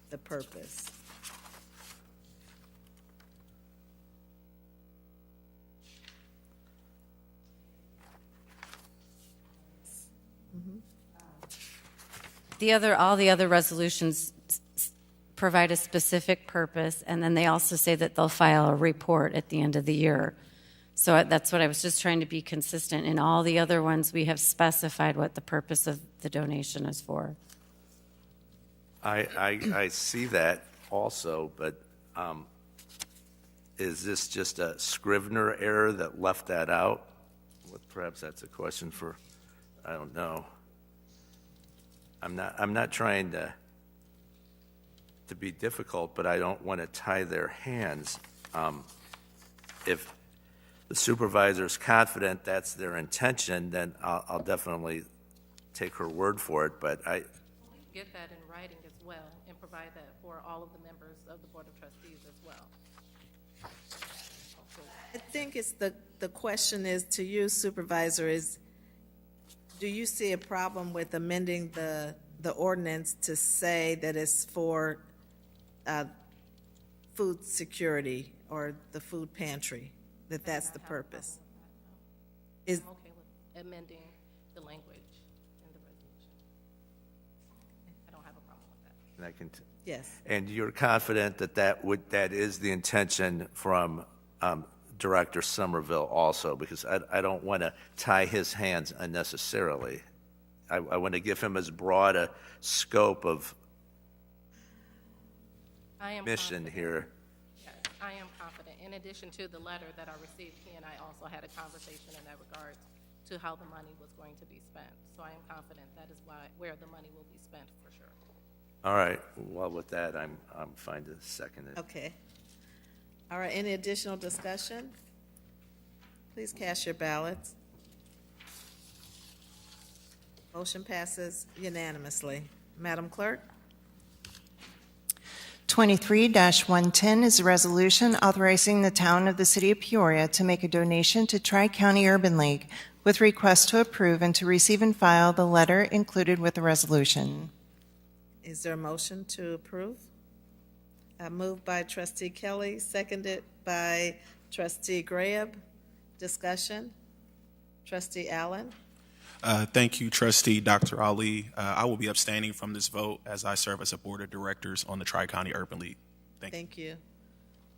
[SPEAKER 3] the purpose.
[SPEAKER 4] All the other resolutions provide a specific purpose, and then they also say that they'll file a report at the end of the year. So that's what I was just trying to be consistent. In all the other ones, we have specified what the purpose of the donation is for.
[SPEAKER 15] I see that also, but is this just a Scrivener error that left that out? Well, perhaps that's a question for, I don't know. I'm not trying to be difficult, but I don't want to tie their hands. If the supervisor is confident that's their intention, then I'll definitely take her word for it. But I
[SPEAKER 11] get that in writing as well and provide that for all of the members of the Board of Trustees as well.
[SPEAKER 3] I think it's the question is to you, Supervisor, is do you see a problem with amending the ordinance to say that it's for food security or the food pantry, that's the purpose?
[SPEAKER 11] I'm okay with amending the language in the resolution. I don't have a problem with that.
[SPEAKER 15] can.
[SPEAKER 3] Yes.
[SPEAKER 15] And you're confident that is the intention from Director Somerville also, because I don't want to tie his hands unnecessarily. I want to give him as broad a scope of mission here.
[SPEAKER 11] Yes, I am confident. In addition to the letter that I received, he and I also had a conversation in that regard to how the money was going to be spent. So I am confident that is where the money will be spent for sure.
[SPEAKER 15] All right. Well, with that, I'm fine to second it.
[SPEAKER 3] Okay. All right, any additional discussion? Please cast your ballots. Motion passes unanimously. Madam Clerk?
[SPEAKER 1] 23-110 is a resolution authorizing the town of the City of Peoria to make a donation to Tri-County Urban League with request to approve and to receive and file the letter included with the resolution.
[SPEAKER 3] Is there a motion to approve? Moved by Trustee Kelly, seconded by Trustee Graham. Discussion? Trustee Allen?
[SPEAKER 16] Thank you, Trustee Dr. Ali. I will be abstaining from this vote as I serve as a board of directors on the Tri-County Urban League.
[SPEAKER 3] Thank you.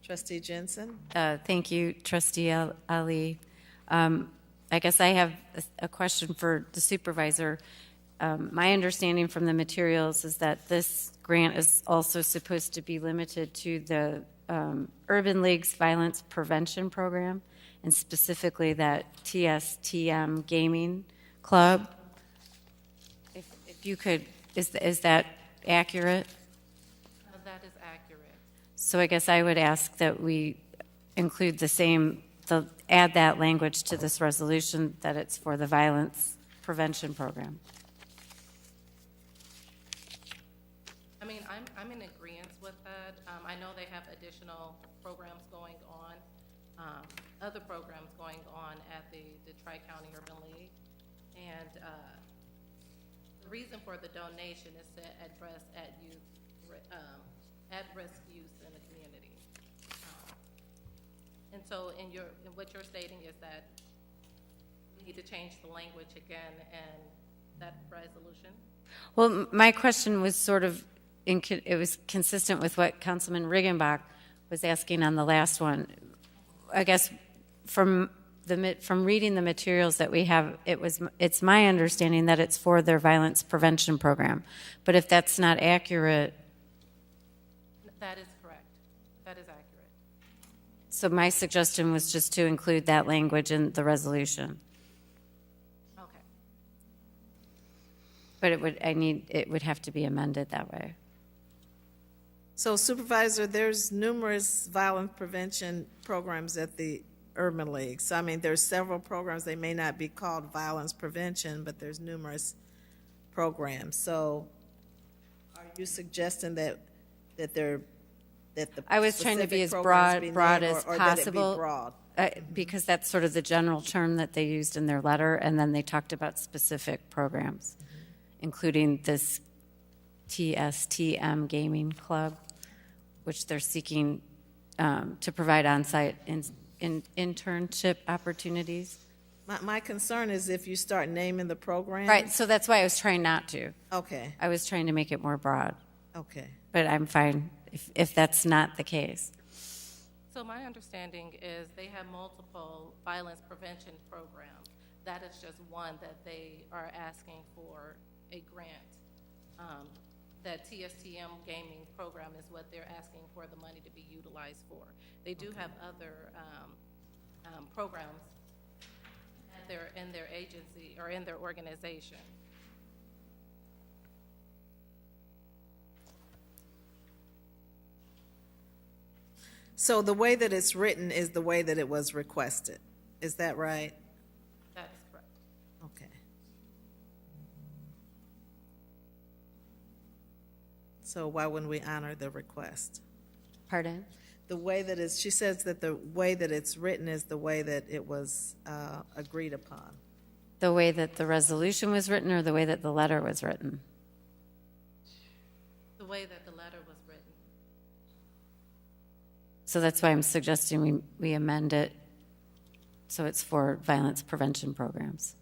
[SPEAKER 3] Trustee Jensen?
[SPEAKER 4] Thank you, Trustee Ali. I guess I have a question for the supervisor. My understanding from the materials is that this grant is also supposed to be limited to the Urban League's violence prevention program, and specifically that TSTM gaming club. If you could, is that accurate?
[SPEAKER 11] That is accurate.
[SPEAKER 4] So I guess I would ask that we include add that language to this resolution, that it's for the violence prevention program.
[SPEAKER 11] I mean, I'm in agreement with that. I know they have additional programs going on, other programs going on at the Tri-County Urban League. And the reason for the donation is to address at-risk youth in the community. And so in what you're stating is that we need to change the language again in that resolution?
[SPEAKER 4] Well, my question was sort of, it was consistent with what Councilman Riggenbach was asking on the last one. I guess from reading the materials that we have, it's my understanding that it's for their violence prevention program. But if that's not accurate...
[SPEAKER 11] That is correct. That is accurate.
[SPEAKER 4] So my suggestion was just to include that language in the resolution.
[SPEAKER 11] Okay.
[SPEAKER 4] But it would have to be amended that way.
[SPEAKER 3] So Supervisor, there's numerous violence prevention programs at the Urban League. So I mean, there's several programs. They may not be called violence prevention, but there's numerous programs. So are you suggesting that the
[SPEAKER 4] I was trying to be as broad as possible, because that's sort of the general term that they used in their letter, and then they talked about specific programs, including this TSTM Gaming Club, which they're seeking to provide on-site internship opportunities.
[SPEAKER 3] My concern is if you start naming the program.
[SPEAKER 4] Right, so that's why I was trying not to.
[SPEAKER 3] Okay.
[SPEAKER 4] I was trying to make it more broad.
[SPEAKER 3] Okay.
[SPEAKER 4] But I'm fine if that's not the case.
[SPEAKER 11] So my understanding is they have multiple violence prevention programs. That is just one that they are asking for a grant. That TSTM gaming program is what they're asking for the money to be utilized for. They do have other programs in their agency or in their organization.
[SPEAKER 3] So the way that it's written is the way that it was requested. Is that right?
[SPEAKER 11] That is correct.
[SPEAKER 3] Okay. So why wouldn't we honor the request?
[SPEAKER 4] Pardon?
[SPEAKER 3] The way that it's, she says that the way that it's written is the way that it was agreed upon.
[SPEAKER 4] The way that the resolution was written, or the way that the letter was written?
[SPEAKER 11] The way that the letter was written.
[SPEAKER 4] So that's why I'm suggesting we amend it so it's for violence prevention programs.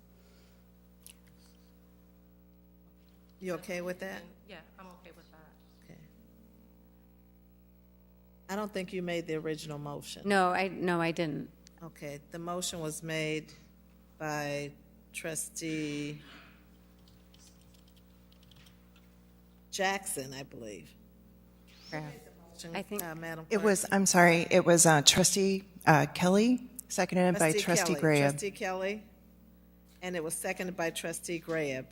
[SPEAKER 3] You okay with that?
[SPEAKER 11] Yeah, I'm okay with that.
[SPEAKER 3] Okay. I don't think you made the original motion.
[SPEAKER 4] No, I didn't.
[SPEAKER 3] Okay, the motion was made by Trustee Jackson, I believe.
[SPEAKER 4] I think
[SPEAKER 3] Madam
[SPEAKER 1] It
[SPEAKER 3] Clerk.
[SPEAKER 1] was, I'm sorry, it was Trustee Kelly, seconded by Trustee
[SPEAKER 3] Kelly.
[SPEAKER 1] Graham.
[SPEAKER 3] Trustee Kelly, and it was seconded by Trustee Graham.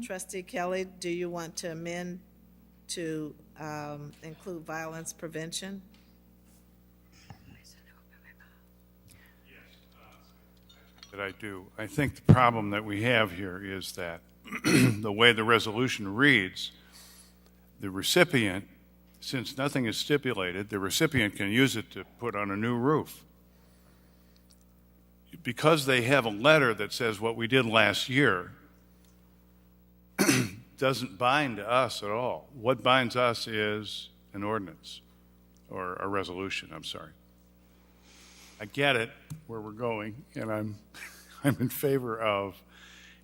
[SPEAKER 3] Trustee Kelly, do you want to amend to include violence prevention?
[SPEAKER 13] That I do. I think the problem that we have here is that the way the resolution reads, the recipient, since nothing is stipulated, the recipient can use it to put on a new roof. Because they have a letter that says what we did last year doesn't bind us at all. What binds us is an ordinance, or a resolution, I'm sorry. I get it, where we're going, and I'm in favor of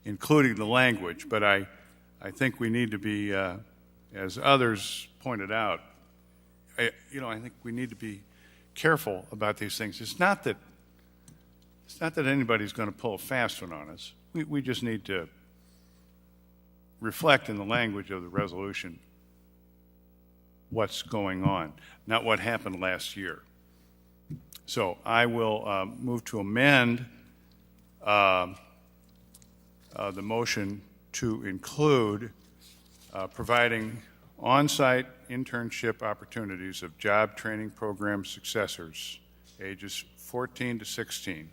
[SPEAKER 13] including the language, but I think we need to be, as others pointed out, I think we need to be careful about these things. It's not that anybody's going to pull a fast one on us. We just need to reflect in the language of the resolution what's going on, not what happened last year. So I will move to amend the motion to include providing on-site internship opportunities of job training program successors, ages 14 to 16.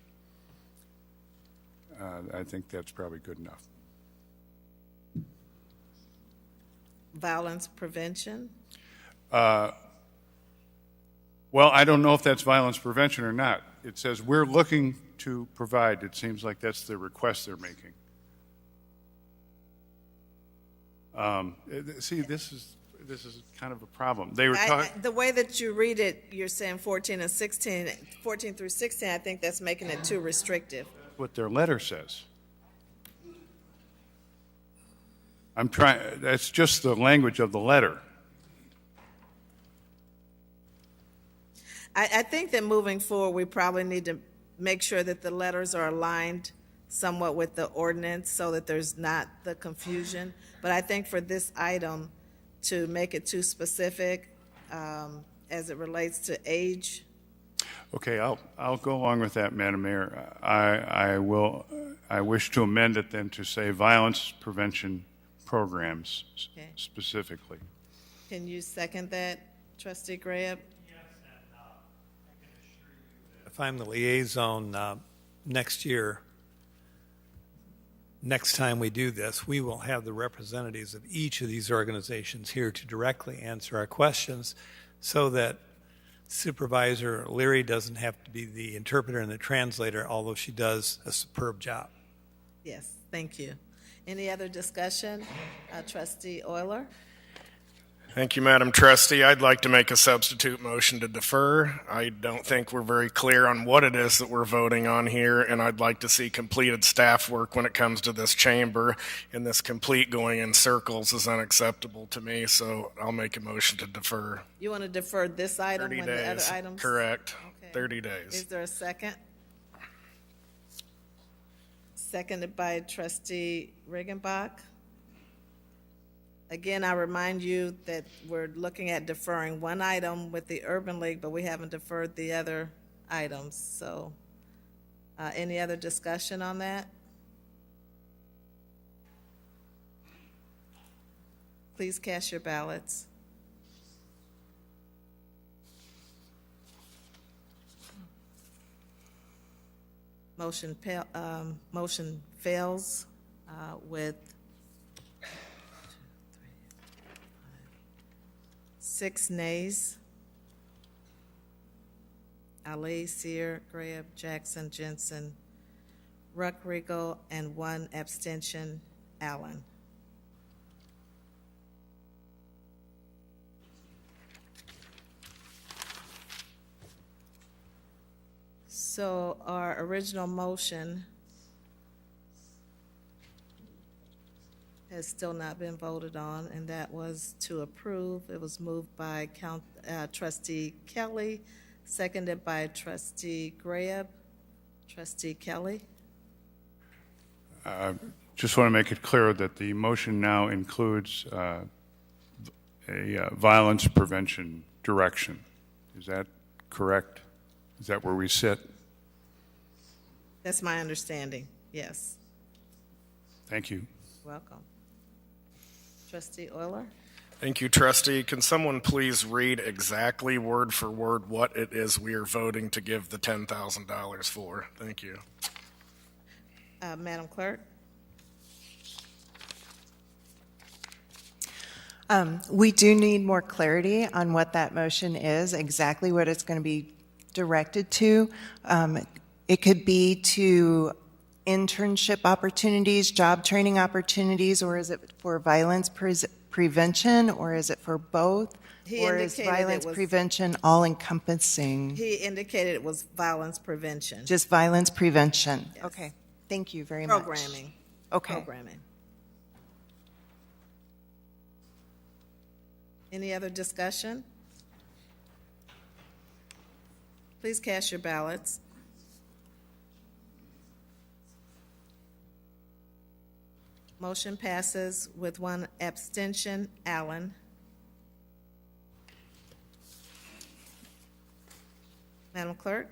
[SPEAKER 13] I think that's probably good enough.
[SPEAKER 3] Violence prevention.
[SPEAKER 13] Well, I don't know if that's violence prevention or not. It says we're looking to provide. It seems like that's the request they're making. See, this is kind of a problem. They were talking.
[SPEAKER 3] The way that you read it, you're saying 14 and 16, 14 through 16. I think that's making it too restrictive.
[SPEAKER 13] What their letter says. I'm trying. That's just the language of the letter.
[SPEAKER 3] I think that moving forward, we probably need to make sure that the letters are aligned somewhat with the ordinance so that there's not the confusion. But I think for this item, to make it too specific as it relates to age.
[SPEAKER 13] Okay, I'll go along with that, Madam Mayor. I wish to amend it then to say violence prevention programs specifically.
[SPEAKER 3] Can you second that, Trustee Graham?
[SPEAKER 9] If I'm the liaison next year, next time we do this, we will have the representatives of each of these organizations here to directly answer our questions so that Supervisor Leary doesn't have to be the interpreter and the translator, although she does a superb job.
[SPEAKER 3] Yes, thank you. Any other discussion? Trustee Euler?
[SPEAKER 6] Thank you, Madam Trustee. I'd like to make a substitute motion to defer. I don't think we're very clear on what it is that we're voting on here, and I'd like to see completed staff work when it comes to this chamber, and this complete going in circles is unacceptable to me, so I'll make a motion to defer.
[SPEAKER 3] You want to defer this item
[SPEAKER 6] 30
[SPEAKER 3] when
[SPEAKER 6] days.
[SPEAKER 3] the other items?
[SPEAKER 6] Correct.
[SPEAKER 3] Okay.
[SPEAKER 6] 30 days.
[SPEAKER 3] Is there a second? Seconded by Trustee Riggenbach. Again, I remind you that we're looking at deferring one item with the Urban League, but we haven't deferred the other items. So any other discussion on that? Please cast your ballots. Motion fails with 6 nays. Ali, Sear, Graham, Jackson, Jensen, Ruck, Riegel, and 1 abstention, Allen. So our original motion has still not been voted on, and that was to approve. It was moved by Trustee Kelly, seconded by Trustee Graham. Trustee Kelly?
[SPEAKER 13] Just want to make it clear that the motion now includes a violence prevention direction. Is that correct? Is that where we sit?
[SPEAKER 3] That's my understanding, yes.
[SPEAKER 13] Thank you.
[SPEAKER 3] Welcome. Trustee Euler?
[SPEAKER 6] Thank you, Trustee. Can someone please read exactly word for word what it is we are voting to give the $10,000 for? Thank you.
[SPEAKER 3] Madam Clerk?
[SPEAKER 1] We do need more clarity on what that motion is, exactly what it's going to be directed to. It could be to internship opportunities, job training opportunities, or is it for violence prevention, or is it for both? Or is violence prevention all encompassing?
[SPEAKER 3] He indicated it was violence prevention.
[SPEAKER 1] Just violence prevention.
[SPEAKER 3] Yes.
[SPEAKER 1] Okay. Thank you very much.
[SPEAKER 3] Programming.
[SPEAKER 1] Okay.
[SPEAKER 3] Programming. Any other discussion? Please cast your ballots. Motion passes with 1 abstention, Allen. Madam Clerk?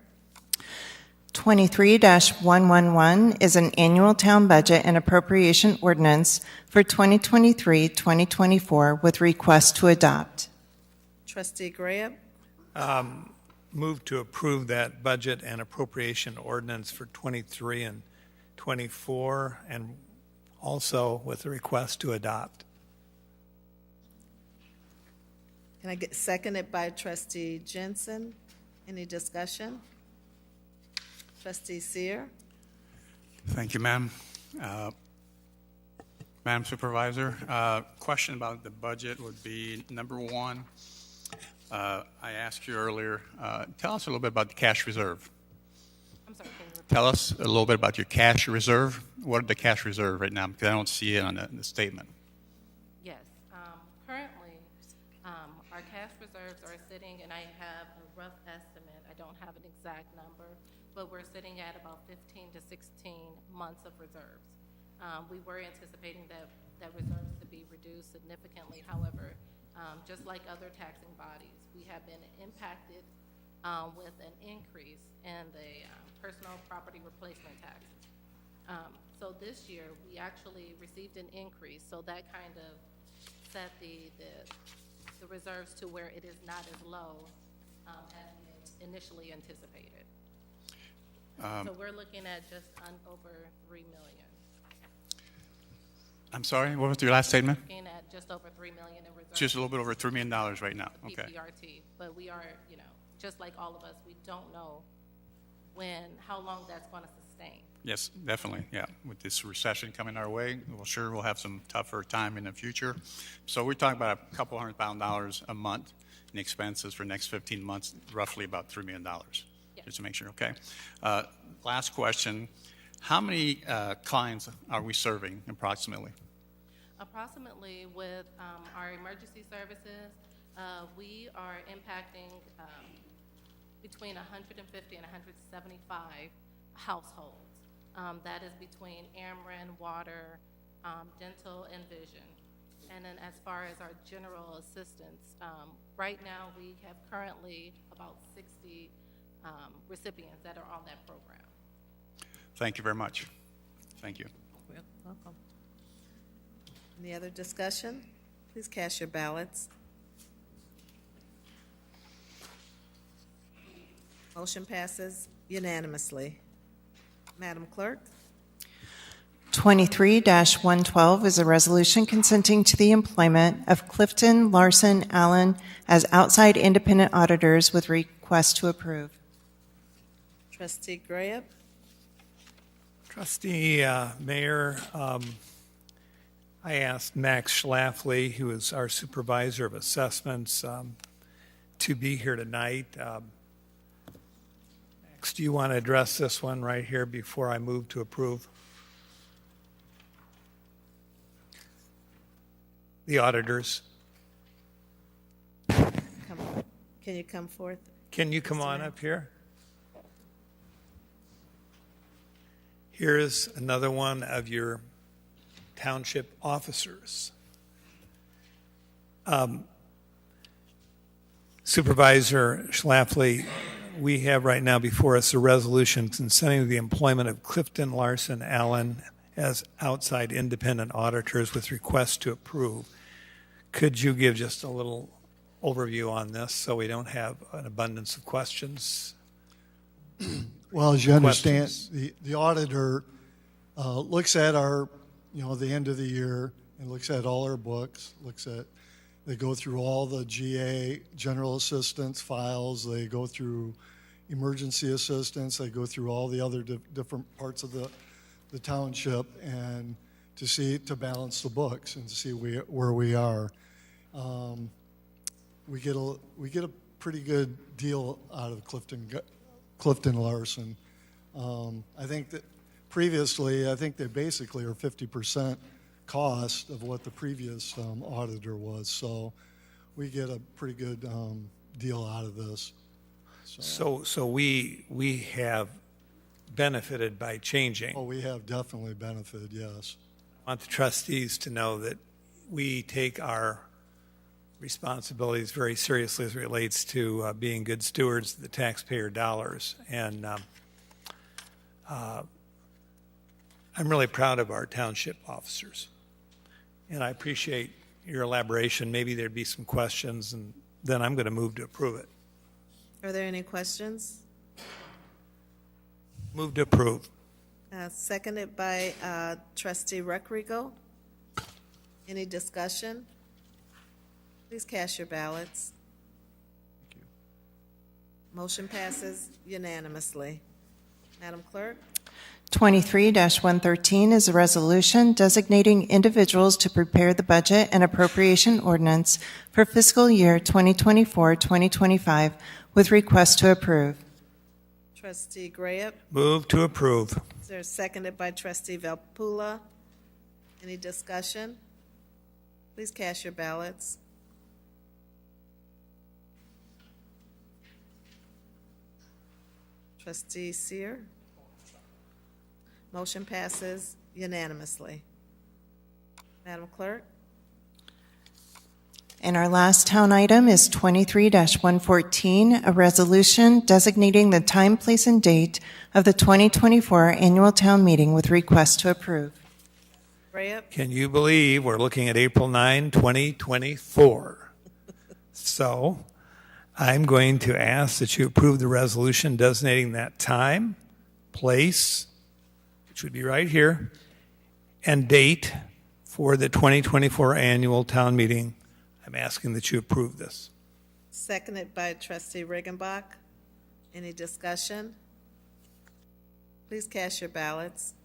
[SPEAKER 1] 23-111 is an annual town budget and appropriation ordinance for 2023-2024 with request to adopt.
[SPEAKER 3] Trustee Graham?
[SPEAKER 9] Move to approve that budget and appropriation ordinance for 23 and 24, and also with a request to adopt.
[SPEAKER 3] Can I get seconded by Trustee Jensen? Any discussion? Trustee Seer?
[SPEAKER 12] Thank you, ma'am. Madam Supervisor, question about the budget would be, number one, I asked you earlier, tell us a little bit about the cash reserve.
[SPEAKER 11] I'm sorry, can you repeat?
[SPEAKER 12] Tell us a little bit about your cash reserve. What is the cash reserve right now? Because I don't see it on the statement.
[SPEAKER 11] Yes. Currently, our cash reserves are sitting, and I have a rough estimate. I don't have an exact number, but we're sitting at about 15 to 16 months of reserves. We were anticipating that reserves to be reduced significantly. However, just like other taxing bodies, we have been impacted with an increase in the personal property replacement taxes. So this year, we actually received an increase, so that kind of set the reserves to where it is not as low as we initially anticipated. So we're looking at just over $3 million.
[SPEAKER 12] I'm sorry, what was your last statement?
[SPEAKER 11] Looking at just over $3 million in reserves.
[SPEAKER 12] Just a little bit over $3 million right now. Okay.
[SPEAKER 11] PPRT, but we are, just like all of us, we don't know how long that's going to sustain.
[SPEAKER 12] Yes, definitely. Yeah, with this recession coming our way, we'll have some tougher time in the future. So we're talking about a couple $100,000 a month in expenses for the next 15 months, roughly about $3 million. Yes. Just to make sure. Okay. Last question: how many clients are we serving approximately?
[SPEAKER 11] Approximately, with our emergency services, we are impacting between 150 and 175 households. That is between Ameren, water, dental, and vision. And then as far as our general assistance, right now we have currently about 60 recipients that are on that program.
[SPEAKER 12] Thank you very much. Thank you.
[SPEAKER 3] You're welcome. Any other discussion? Please cast your ballots. Motion passes unanimously. Madam Clerk?
[SPEAKER 1] 23-112 is a resolution consenting to the employment of Clifton, Larson, Allen as outside independent auditors with request to approve.
[SPEAKER 3] Trustee Graham?
[SPEAKER 9] Trustee Mayor, I asked Max Schlafly, who is our supervisor of assessments, to be here tonight. Max, do you want to address this one right here before I move to approve? The auditors.
[SPEAKER 3] Can you come forth?
[SPEAKER 9] Can you come on up here? Here's another one of your township officers. Supervisor Schlafly, we have right now before us a resolution consenting to the employment of Clifton, Larson, Allen as outside independent auditors with request to approve. Could you give just a little overview on this so we don't have an abundance of questions?
[SPEAKER 17] Well, as you understand, the auditor looks at our, the end of the year and looks at all our books, they go through all the GA, general assistance files, they go through emergency assistance, they go through all the other different parts of the township and to balance the books and to see where we are. We get a pretty good deal out of Clifton Larson. I think that previously, they basically are 50% cost of what the previous auditor was. So we get a pretty good deal out of this.
[SPEAKER 9] So we have benefited by changing.
[SPEAKER 17] Oh, we have definitely benefited, yes.
[SPEAKER 9] I want the trustees to know that we take our responsibilities very seriously as it relates to being good stewards of the taxpayer dollars. And I'm really proud of our township officers, and I appreciate your elaboration. Maybe there'd be some questions, and then I'm going to move to approve it.
[SPEAKER 3] Are there any questions?
[SPEAKER 9] Move to approve.
[SPEAKER 3] Seconded by trustee Recreago. Any discussion? Please cast your ballots. Motion passes unanimously. Madam Clerk?
[SPEAKER 1] 23-113 is a resolution designating individuals to prepare the budget and appropriation ordinance for fiscal year 2024-2025 with request to approve.
[SPEAKER 3] Trustee Graham?
[SPEAKER 9] Move to approve.
[SPEAKER 3] Is there seconded by trustee Valpula? Any discussion? Please cast your ballots. Trustee Seer? Motion passes unanimously. Madam Clerk?
[SPEAKER 1] And our last town item is 23-114, a resolution designating the time, place, and date of the 2024 annual town meeting with request to approve.
[SPEAKER 3] Graham?
[SPEAKER 9] Can you believe we're looking at April 9, 2024? So I'm going to ask that you approve the resolution designating that time, place, which would be right here, and date for the 2024 annual town meeting. I'm asking that you approve this.
[SPEAKER 3] Seconded by trustee Riggenbach. Any discussion? Please cast your ballots.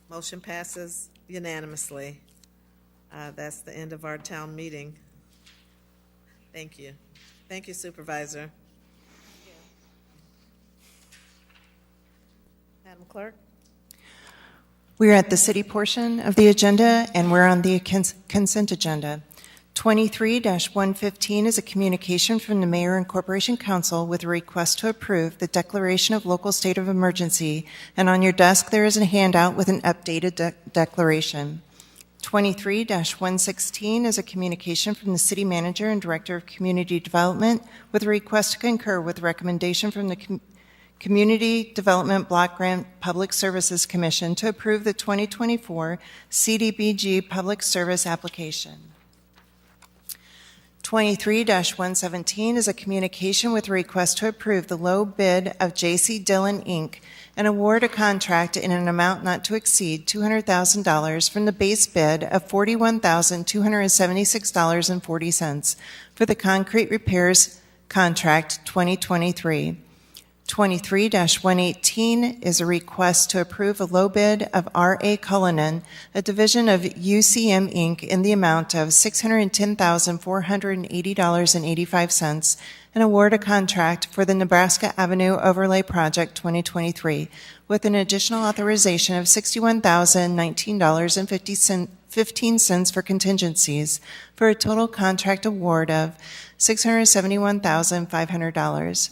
[SPEAKER 3] Motion passes unanimously. That's the end of our town meeting. Thank you. Thank you, Supervisor. Madam Clerk?
[SPEAKER 1] We're at the city portion of the agenda, and we're on the consent agenda. 23-115 is a communication from the Mayor and Corporation Council with a request to approve the declaration of local state of emergency, and on your desk there is a handout with an updated declaration. 23-116 is a communication from the City Manager and Director of Community Development with a request to concur with the recommendation from the Community Development Block Grant Public Services Commission to approve the 2024 CDBG Public Service Application. 23-117 is a communication with a request to approve the low bid of J.C. Dillon, Inc. and award a contract in an amount not to exceed $200,000 from the base bid of $41,276.40 for the concrete repairs contract 2023. 23-118 is a request to approve a low bid of R.A. Cullinan, a division of UCM Inc., in the amount of $610,480.85 and award a contract for the Nebraska Avenue Overlay Project 2023 with an additional authorization of $61,019.15 for contingencies for a total contract award of $671,500.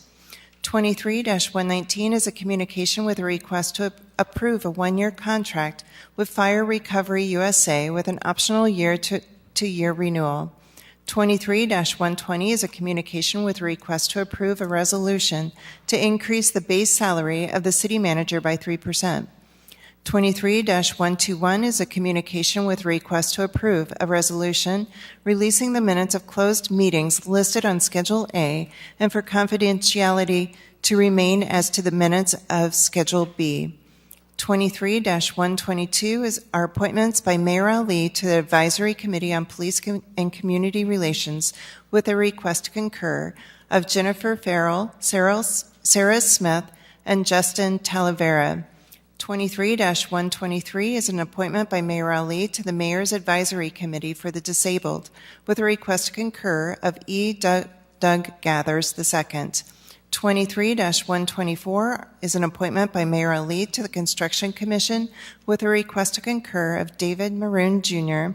[SPEAKER 1] 23-119 is a communication with a request to approve a one-year contract with Fire Recovery USA with an optional year-to-year renewal. 23-120 is a communication with a request to approve a resolution to increase the base salary of the city manager by 3%. 23-121 is a communication with a request to approve a resolution releasing the minutes of closed meetings listed on Schedule A and for confidentiality to remain as to the minutes of Schedule B. 23-122 is our appointments by Mayor Ali to the Advisory Committee on Police and Community Relations with a request to concur of Jennifer Farrell, Sarah Smith, and Justin Talavera. 23-123 is an appointment by Mayor Ali to the Mayor's Advisory Committee for the Disabled with a request to concur of E. Doug Gathers II. 23-124 is an appointment by Mayor Ali to the Construction Commission with a request to concur of David Maroon Jr.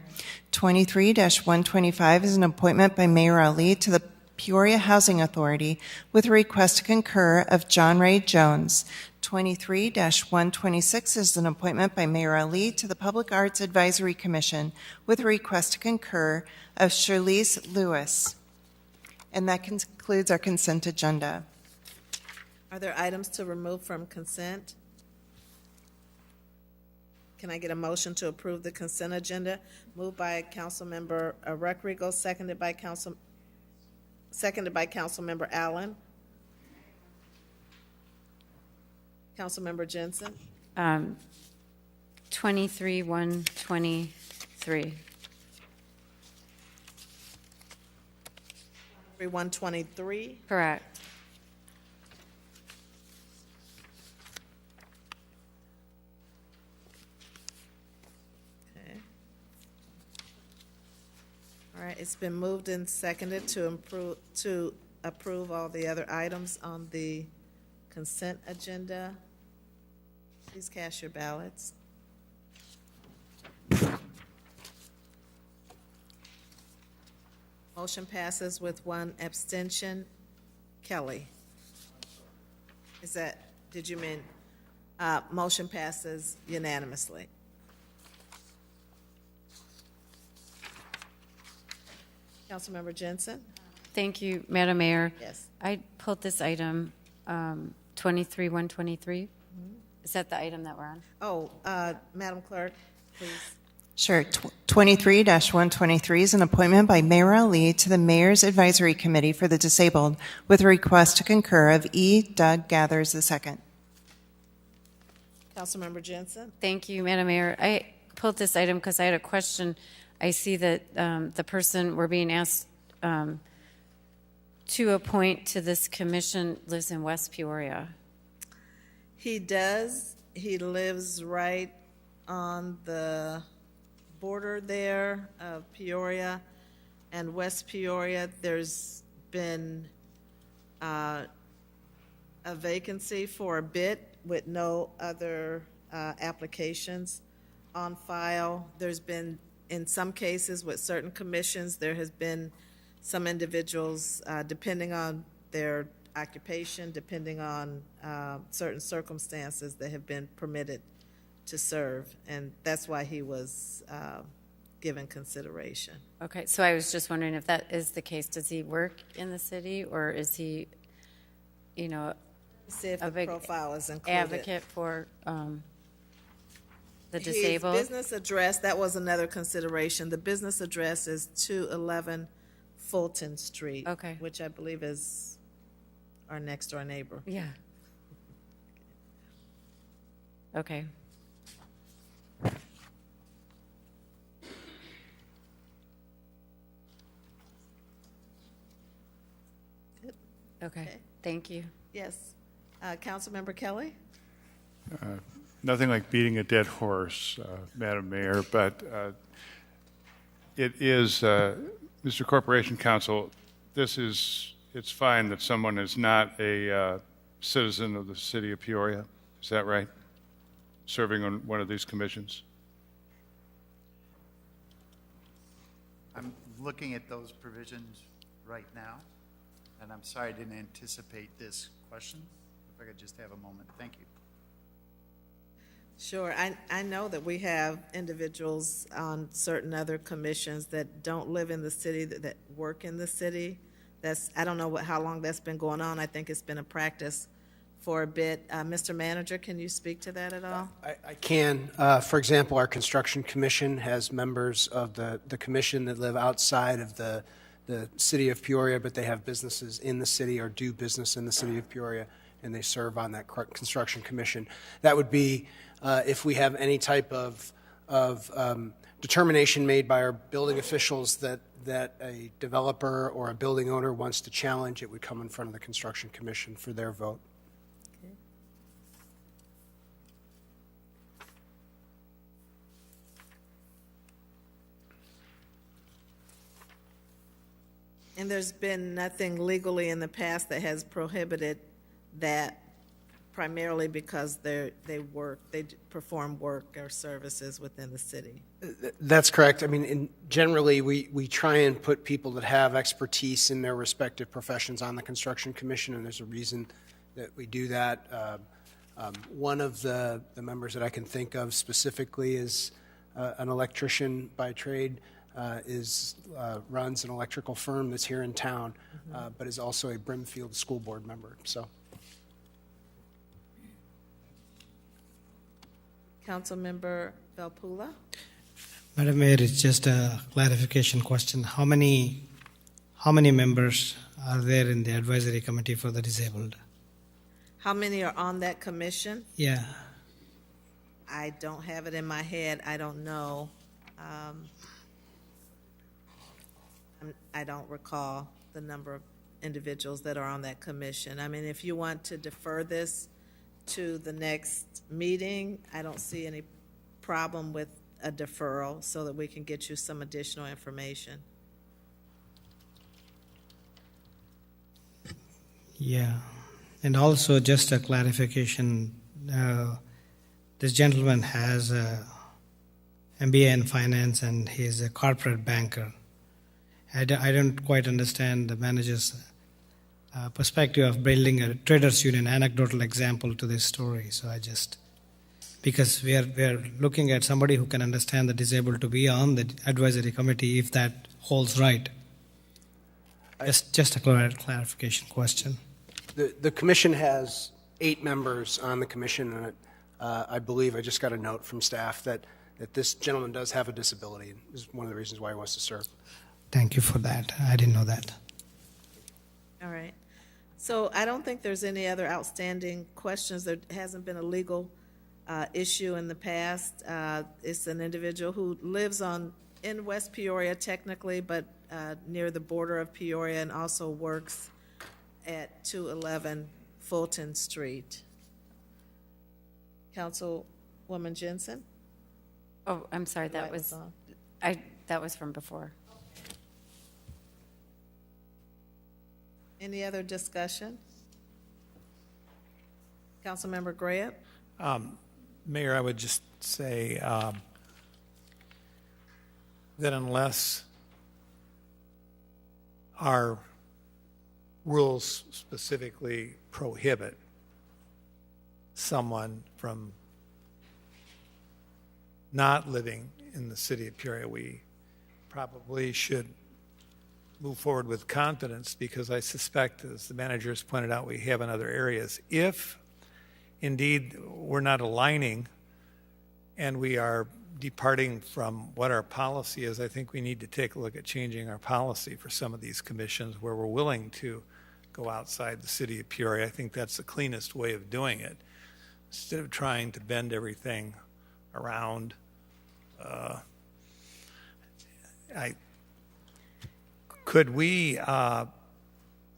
[SPEAKER 1] 23-125 is an appointment by Mayor Ali to the Peoria Housing Authority with a request to concur of John Ray Jones. 23-126 is an appointment by Mayor Ali to the Public Arts Advisory Commission with a request to concur of Shirlise Lewis. And that concludes our consent agenda.
[SPEAKER 3] Are there items to remove from consent? Can I get a motion to approve the consent agenda? Moved by Councilmember Recreago, seconded by Councilmember Allen. Councilmember Jensen.
[SPEAKER 4] 23-123.
[SPEAKER 3] 123.
[SPEAKER 4] Correct.
[SPEAKER 3] Okay. All right, it's been moved and seconded to approve all the other items on the consent agenda. Please cast your ballots. Motion passes with one abstention. Kelly? Did you mean, motion passes unanimously? Councilmember Jensen?
[SPEAKER 4] Thank you, Madam Mayor.
[SPEAKER 3] Yes.
[SPEAKER 4] I pulled this item, 23-123. Is that the item that we're on?
[SPEAKER 3] Oh, Madam Clerk, please.
[SPEAKER 1] Sure. 23-123 is an appointment by Mayor Ali to the Mayor's Advisory Committee for the Disabled with a request to concur of E. Doug Gathers II.
[SPEAKER 3] Councilmember Jensen?
[SPEAKER 4] Thank you, Madam Mayor. I pulled this item because I had a question. I see that the person we're being asked to appoint to this commission lives in West Peoria.
[SPEAKER 3] He does. He lives right on the border there of Peoria and West Peoria. There's been a vacancy for a bit with no other applications on file. There's been, in some cases with certain commissions, there has been some individuals, depending on their occupation, depending on certain circumstances, that have been permitted to serve, and that's why he was given consideration.
[SPEAKER 4] Okay, so I was just wondering if that is the case. Does he work in the city, or is he,
[SPEAKER 3] See if
[SPEAKER 4] a
[SPEAKER 3] the
[SPEAKER 4] big
[SPEAKER 3] profile is included.
[SPEAKER 4] advocate for the disabled?
[SPEAKER 3] His business address, that was another consideration. The business address is 211 Fulton Street.
[SPEAKER 4] Okay.
[SPEAKER 3] Which I believe is our next door neighbor.
[SPEAKER 4] Yeah. Okay. Okay, thank you.
[SPEAKER 3] Yes. Councilmember Kelly?
[SPEAKER 13] Nothing like beating a dead horse, Madam Mayor, but it is, Mr. Corporation Counsel, it's fine that someone is not a citizen of the city of Peoria. Is that right? Serving on one of these commissions?
[SPEAKER 18] I'm looking at those provisions right now, and I'm sorry I didn't anticipate this question. If I could just have a moment. Thank you.
[SPEAKER 3] Sure. I know that we have individuals on certain other commissions that don't live in the city, that work in the city. I don't know how long that's been going on. I think it's been a practice for a bit. Mr. Manager, can you speak to that at all?
[SPEAKER 19] I can. For example, our construction commission has members of the commission that live outside of the city of Peoria, but they have businesses in the city or do business in the city of Peoria, and they serve on that construction commission. That would be if we have any type of determination made by our building officials that a developer or a building owner wants to challenge, it would come in front of the construction commission for their vote.
[SPEAKER 3] Okay. And there's been nothing legally in the past that has prohibited that, primarily because they perform work or services within the city.
[SPEAKER 19] That's correct. I mean, generally, we try and put people that have expertise in their respective professions on the construction commission, and there's a reason that we do that. One of the members that I can think of specifically is an electrician by trade, runs an electrical firm that's here in town, but is also a Brimfield School Board member. So.
[SPEAKER 3] Councilmember Valpula?
[SPEAKER 20] Madam Mayor, it's just a clarification question. How many members are there in the advisory committee for the disabled?
[SPEAKER 3] How many are on that commission?
[SPEAKER 20] Yeah.
[SPEAKER 3] I don't have it in my head. I don't know. I don't recall the number of individuals that are on that commission. I mean, if you want to defer this to the next meeting, I don't see any problem with a deferral so that we can get you some additional information.
[SPEAKER 20] Yeah. And also, just a clarification, this gentleman has a MBA in finance and he's a corporate banker. I don't quite understand the manager's perspective of building a traders union anecdotal example to this story. So because we are looking at somebody who can understand the disabled to be on the advisory committee, if that holds right. Just a clarification question.
[SPEAKER 19] The commission has 8 members on the commission, and I believe I just got a note from staff that this gentleman does have a disability. This is one of the reasons why he wants to serve.
[SPEAKER 20] Thank you for that. I didn't know that.
[SPEAKER 3] All right. So I don't think there's any other outstanding questions. There hasn't been a legal issue in the past. It's an individual who lives in West Peoria technically, but near the border of Peoria, and also works at 211 Fulton Street. Councilwoman Jensen?
[SPEAKER 4] Oh, I'm sorry, that was from before.
[SPEAKER 3] Any other discussion? Councilmember Graham?
[SPEAKER 9] Mayor, I would just say that unless our rules specifically prohibit someone from not living in the city of Peoria, we probably should move forward with confidence, because I suspect, as the manager has pointed out, we have in other areas. If indeed we're not aligning and we are departing from what our policy is, I think we need to take a look at changing our policy for some of these commissions where we're willing to go outside the city of Peoria. I think that's the cleanest way of doing it, instead of trying to bend everything around. Could we,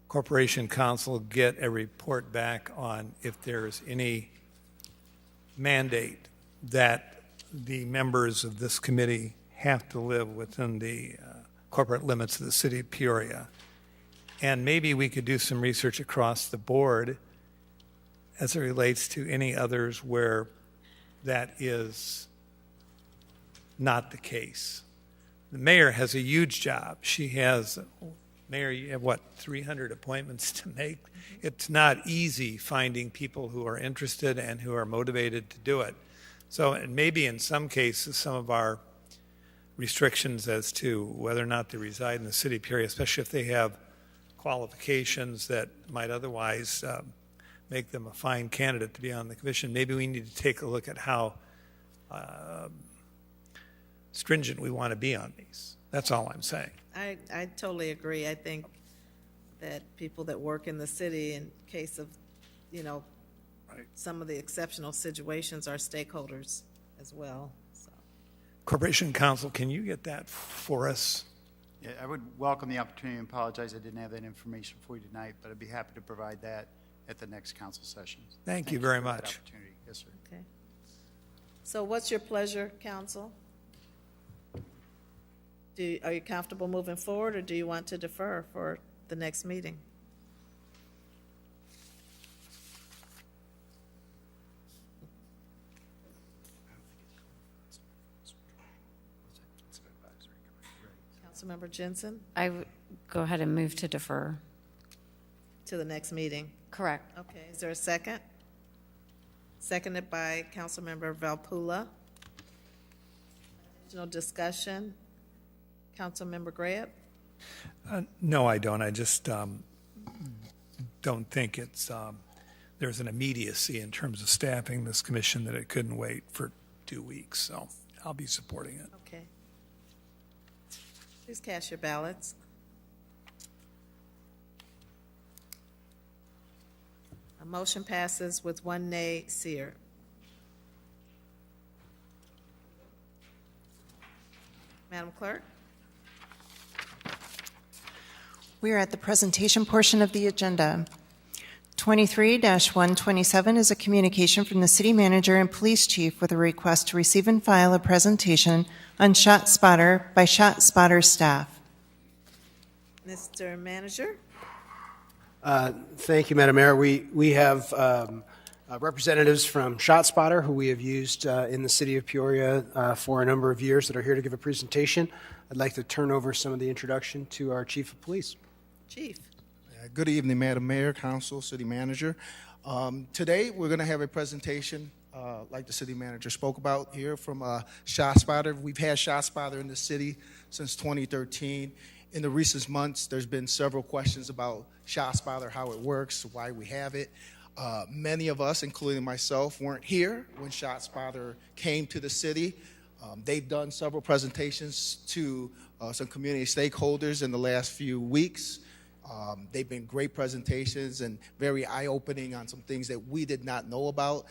[SPEAKER 9] Corporation Council, get a report back on if there's any mandate that the members of this committee have to live within the corporate limits of the city of Peoria? And maybe we could do some research across the board as it relates to any others where that is not the case. The mayor has a huge job. Mayor, you have 300 appointments to make? It's not easy finding people who are interested and who are motivated to do it. So, and maybe in some cases, some of our restrictions as to whether or not they reside in the city of Peoria, especially if they have qualifications that might otherwise make them a fine candidate to be on the commission, maybe we need to take a look at how stringent we want to be on these. That's all I'm saying.
[SPEAKER 3] I totally agree. I think that people that work in the city, in case of, some of the exceptional situations, are stakeholders as well. So.
[SPEAKER 9] Corporation Council, can you get that for us?
[SPEAKER 18] Yeah, I would welcome the opportunity and apologize I didn't have that information for you tonight, but I'd be happy to provide that at the next council session.
[SPEAKER 9] Thank you very
[SPEAKER 18] for that
[SPEAKER 9] much.
[SPEAKER 18] opportunity. Yes, sir.
[SPEAKER 3] Okay. So what's your pleasure, council? Are you comfortable moving forward, or do you want to defer for the next meeting? Councilmember Jensen?
[SPEAKER 4] I would go ahead and move to defer.
[SPEAKER 3] To the next meeting?
[SPEAKER 4] Correct.
[SPEAKER 3] Okay, is there a second? Seconded by Councilmember Valpula. Additional discussion? Councilmember Graham?
[SPEAKER 9] No, I don't. I just don't think there's an immediacy in terms of staffing this commission that it couldn't wait for 2 weeks. So I'll be supporting it.
[SPEAKER 3] Okay. Please cast your ballots. A motion passes with 1 nay, Seer. Madam Clerk?
[SPEAKER 1] We are at the presentation portion of the agenda. 23-127 is a communication from the city manager and police chief with a request to receive and file a presentation on ShotSpotter by ShotSpotter staff.
[SPEAKER 3] Mr. Manager?
[SPEAKER 19] Thank you, Madam Mayor. We have representatives from ShotSpotter, who we have used in the city of Peoria for a number of years, that are here to give a presentation. I'd like to turn over some of the introduction to our chief of police.
[SPEAKER 3] Chief.
[SPEAKER 21] Good evening, Madam Mayor, Council, City Manager. Today, we're going to have a presentation, like the City Manager spoke about here, from ShotSpotter. We've had ShotSpotter in the city since 2013. In the recent months, there's been several questions about ShotSpotter, how it works, why we have it. Many of us, including myself, weren't here when ShotSpotter came to the city. They've done several presentations to some community stakeholders in the last few weeks. They've been great presentations and very eye-opening on some things that we did not know about,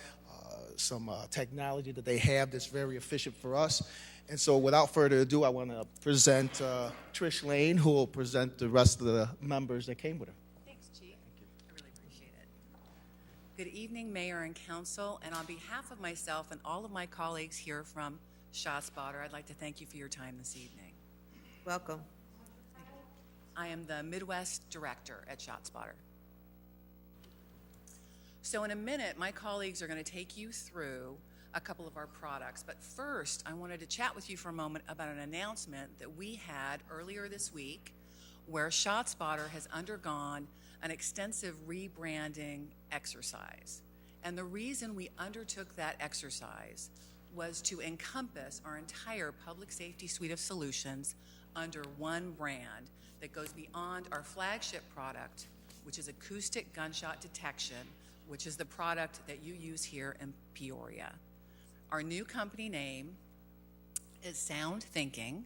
[SPEAKER 21] some technology that they have that's very efficient for us. And so without further ado, I want to present Trish Lane, who will present the rest of the members that came with her.
[SPEAKER 22] Thanks, Chief. I really appreciate it. Good evening, Mayor and Council, and on behalf of myself and all of my colleagues here from ShotSpotter, I'd like to thank you for your time this evening.
[SPEAKER 3] Welcome.
[SPEAKER 22] I am the Midwest Director at ShotSpotter. So in a minute, my colleagues are going to take you through a couple of our products. But first, I wanted to chat with you for a moment about an announcement that we had earlier this week, where ShotSpotter has undergone an extensive rebranding exercise. And the reason we undertook that exercise was to encompass our entire public safety suite of solutions under one brand that goes beyond our flagship product, which is acoustic gunshot detection, which is the product that you use here in Peoria. Our new company name is Sound Thinking,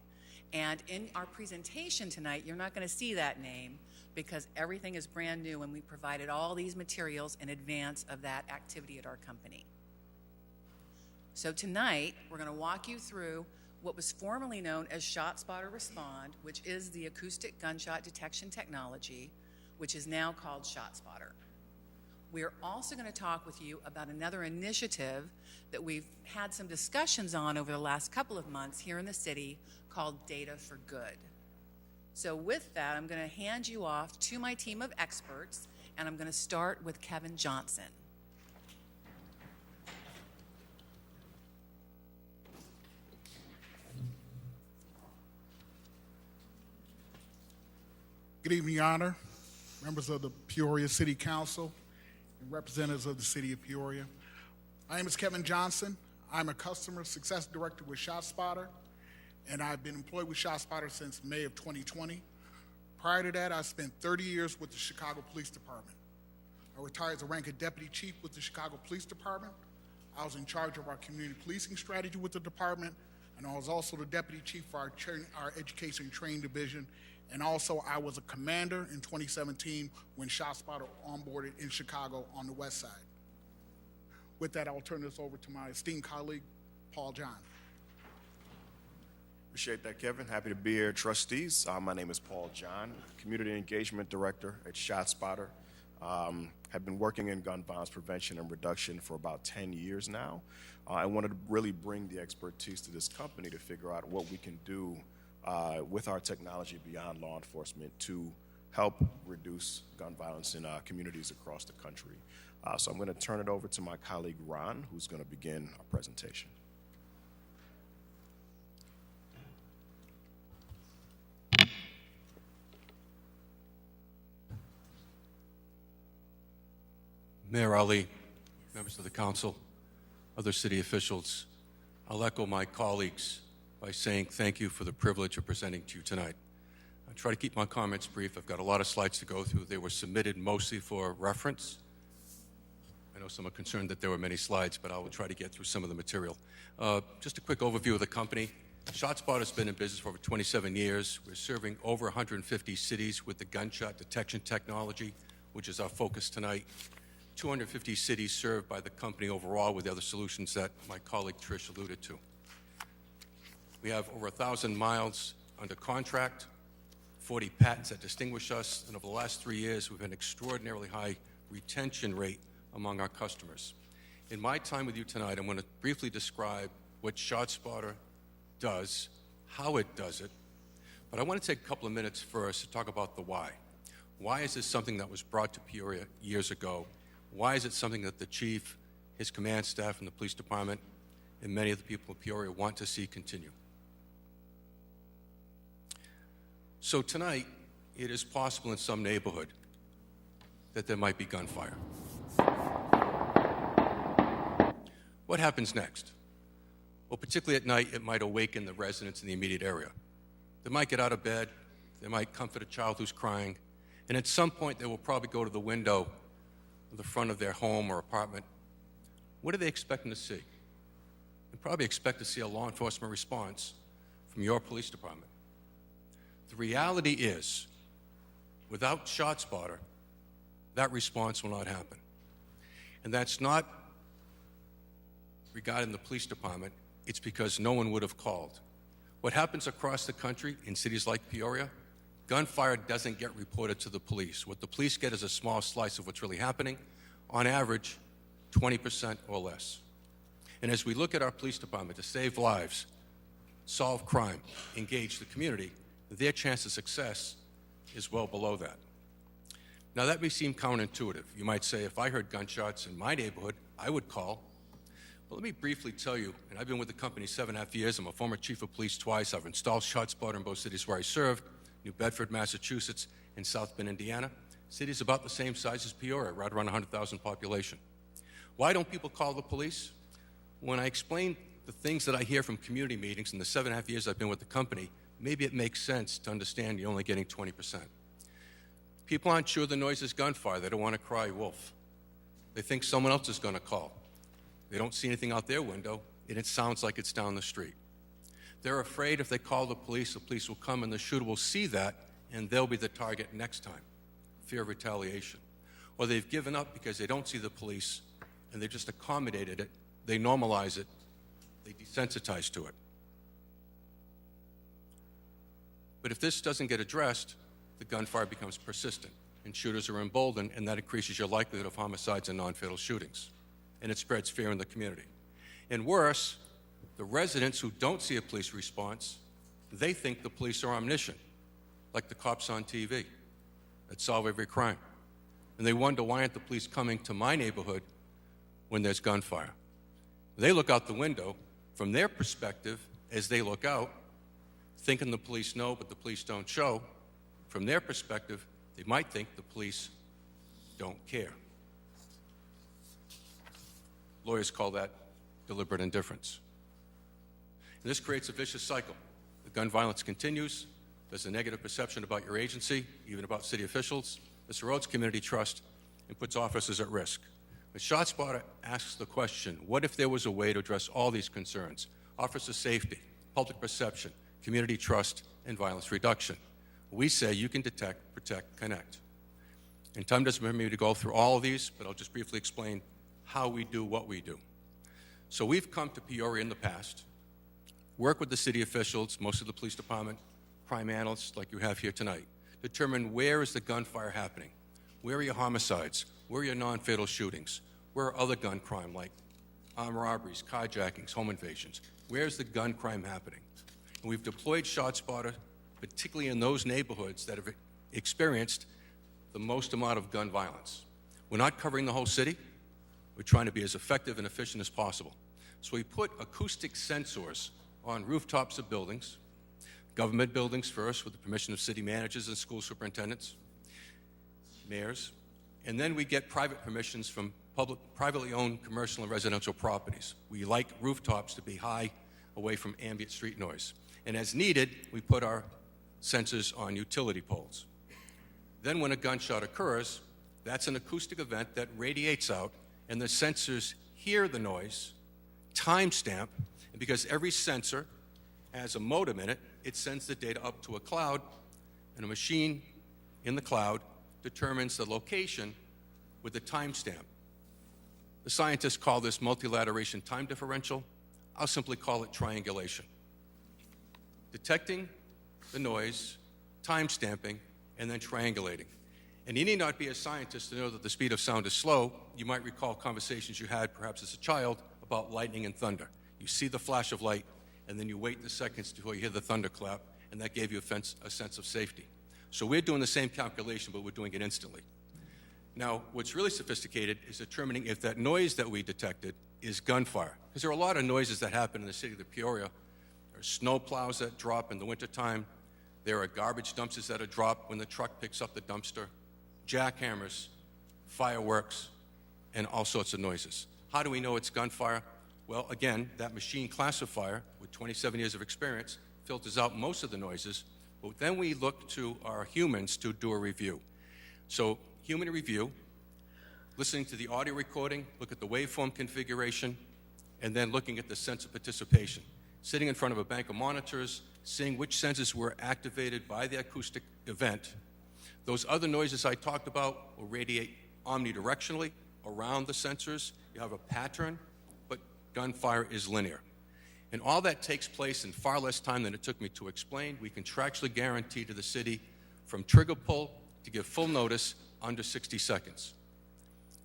[SPEAKER 22] and in our presentation tonight, you're not going to see that name because everything is brand new and we provided all these materials in advance of that activity at our company. So tonight, we're going to walk you through what was formerly known as ShotSpotter Respond, which is the acoustic gunshot detection technology, which is now called ShotSpotter. We are also going to talk with you about another initiative that we've had some discussions on over the last couple of months here in the city called Data for Good. So with that, I'm going to hand you off to my team of experts, and I'm going to start with Kevin Johnson.
[SPEAKER 23] Good evening, Your Honor, members of the Peoria City Council, and representatives of the City of Peoria. My name is Kevin Johnson. I'm a Customer Success Director with ShotSpotter, and I've been employed with ShotSpotter since May of 2020. Prior to that, I spent 30 years with the Chicago Police Department. I retired as a rank of Deputy Chief with the Chicago Police Department. I was in charge of our community policing strategy with the department, and I was also the Deputy Chief for our Education and Training Division. And also, I was a commander in 2017 when ShotSpotter onboarded in Chicago on the west side. With that, I'll turn this over to my esteemed colleague, Paul John.
[SPEAKER 24] Appreciate that, Kevin. Happy to be here. Trustees, my name is Paul John, Community Engagement Director at ShotSpotter. Have been working in gun violence prevention and reduction for about 10 years now. I wanted to really bring the expertise to this company to figure out what we can do with our technology beyond law enforcement to help reduce gun violence in communities across the country. So I'm going to turn it over to my colleague Ron, who's going to begin our presentation.
[SPEAKER 25] Mayor Ali, members of the council, other city officials, I'll echo my colleagues by saying thank you for the privilege of presenting to you tonight. I'll try to keep my comments brief. I've got a lot of slides to go through. They were submitted mostly for reference. I know some are concerned that there were many slides, but I will try to get through some of the material. Just a quick overview of the company. ShotSpotter has been in business for over 27 years. We're serving over 150 cities with the gunshot detection technology, which is our focus tonight. 250 cities served by the company overall with the other solutions that my colleague Trish alluded to. We have over 1,000 miles under contract, 40 patents that distinguish us, and over the last 3 years, we've had an extraordinarily high retention rate among our customers. In my time with you tonight, I'm going to briefly describe what ShotSpotter does, how it does it, but I want to take a couple of minutes first to talk about the why. Why is this something that was brought to Peoria years ago? Why is it something that the chief, his command staff, and the police department, and many of the people of Peoria want to see continue? So tonight, it is possible in some neighborhood that there might be gunfire. What happens next? Well, particularly at night, it might awaken the residents in the immediate area. They might get out of bed, they might comfort a child who's crying, and at some point they will probably go to the window of the front of their home or apartment. What are they expecting to see? They probably expect to see a law enforcement response from your police department. The reality is, without ShotSpotter, that response will not happen. And that's not regarding the police department, it's because no one would have called. What happens across the country in cities like Peoria, gunfire doesn't get reported to the police. What the police get is a small slice of what's really happening, on average, 20% or less. And as we look at our police department to save lives, solve crime, engage the community, their chance of success is well below that. Now, that may seem counterintuitive. You might say, if I heard gunshots in my neighborhood, I would call. But let me briefly tell you, and I've been with the company 7.5 years. I'm a former chief of police twice. I've installed ShotSpotter in both cities where I served, New Bedford, Massachusetts, and South Bend, Indiana. Cities about the same size as Peoria, right around 100,000 population. Why don't people call the police? When I explain the things that I hear from community meetings in the 7.5 years I've been with the company, maybe it makes sense to understand you're only getting 20%. People aren't sure the noise is gunfire. They don't want to cry wolf. They think someone else is going to call. They don't see anything out their window, and it sounds like it's down the street. They're afraid if they call the police will come and the shooter will see that, and they'll be the target next time. Fear of retaliation. Or they've given up because they don't see the police, and they've just accommodated it. They normalize it. They desensitize to it. But if this doesn't get addressed, the gunfire becomes persistent, and shooters are emboldened, and that increases your likelihood of homicides and non-fatal shootings. And it spreads fear in the community. And worse, the residents who don't see a police response, they think the police are omniscient, like the cops on TV that solve every crime. And they wonder, why aren't the police coming to my neighborhood when there's gunfire? They look out the window. From their perspective, as they look out, thinking the police know, but the police don't show, from their perspective, they might think the police don't care. Lawyers call that deliberate indifference. And this creates a vicious cycle. The gun violence continues. There's a negative perception about your agency, even about city officials. This erodes community trust and puts officers at risk. But ShotSpotter asks the question, what if there was a way to address all these concerns? Officer safety, public perception, community trust, and violence reduction. We say you can detect, protect, connect. And time doesn't permit me to go through all of these, but I'll just briefly explain how we do what we do. So we've come to Peoria in the past, work with the city officials, most of the police department, crime analysts like you have here tonight, determine where is the gunfire happening, where are your homicides, where are your non-fatal shootings, where are other gun crime like armed robberies, carjackings, home invasions, where's the gun crime happening? And we've deployed ShotSpotter, particularly in those neighborhoods that have experienced the most amount of gun violence. We're not covering the whole city. We're trying to be as effective and efficient as possible. So we put acoustic sensors on rooftops of buildings, government buildings first with the permission of city managers and school superintendents, mayors, and then we get private permissions from privately owned commercial and residential properties. We like rooftops to be high away from ambient street noise. And as needed, we put our sensors on utility poles. Then when a gunshot occurs, that's an acoustic event that radiates out and the sensors hear the noise, timestamp, and because every sensor has a modem in it, it sends the data up to a cloud, and a machine in the cloud determines the location with the timestamp. The scientists call this multilateration time differential. I'll simply call it triangulation. Detecting the noise, timestamping, and then triangulating. And you need not be a scientist to know that the speed of sound is slow. You might recall conversations you had, perhaps as a child, about lightning and thunder. You see the flash of light, and then you wait the seconds before you hear the thunderclap, and that gave you a sense of safety. So we're doing the same calculation, but we're doing it instantly. Now, what's really sophisticated is determining if that noise that we detected is gunfire. Because there are a lot of noises that happen in the city of Peoria. There are snow plows that drop in the wintertime. There are garbage dumpsters that are dropped when the truck picks up the dumpster, jackhammers, fireworks, and all sorts of noises. How do we know it's gunfire? Well, again, that machine classifier with 27 years of experience filters out most of the noises, but then we look to our humans to do a review. So human review, listening to the audio recording, look at the waveform configuration, and then looking at the sensor participation. Sitting in front of a bank of monitors, seeing which sensors were activated by the acoustic event. Those other noises I talked about will radiate omnidirectionally around the sensors. You have a pattern, but gunfire is linear. And all that takes place in far less time than it took me to explain. We contractually guarantee to the city from trigger pull to give full notice under 60 seconds.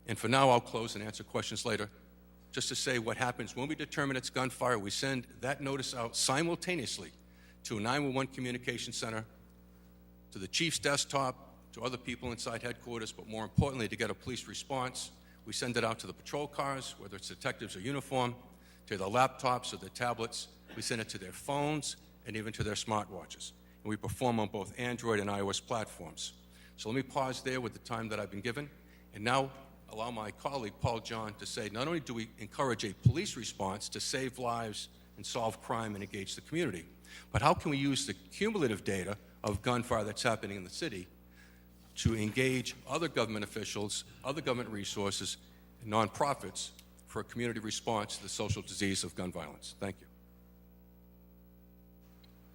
[SPEAKER 25] And for now, I'll close and answer questions later. Just to say what happens when we determine it's gunfire, we send that notice out simultaneously to a 911 communication center, to the chief's desktop, to other people inside headquarters, but more importantly, to get a police response. We send it out to the patrol cars, whether it's detectives or uniform, to their laptops or their tablets. We send it to their phones and even to their smartwatches. And we perform on both Android and iOS platforms. So let me pause there with the time that I've been given, and now allow my colleague, Paul John, to say not only do we encourage a police response to save lives and solve crime and engage the community, but how can we use the cumulative data of gunfire that's happening in the city to engage other government officials, other government resources, and nonprofits for a community response to the social disease of gun violence. Thank you.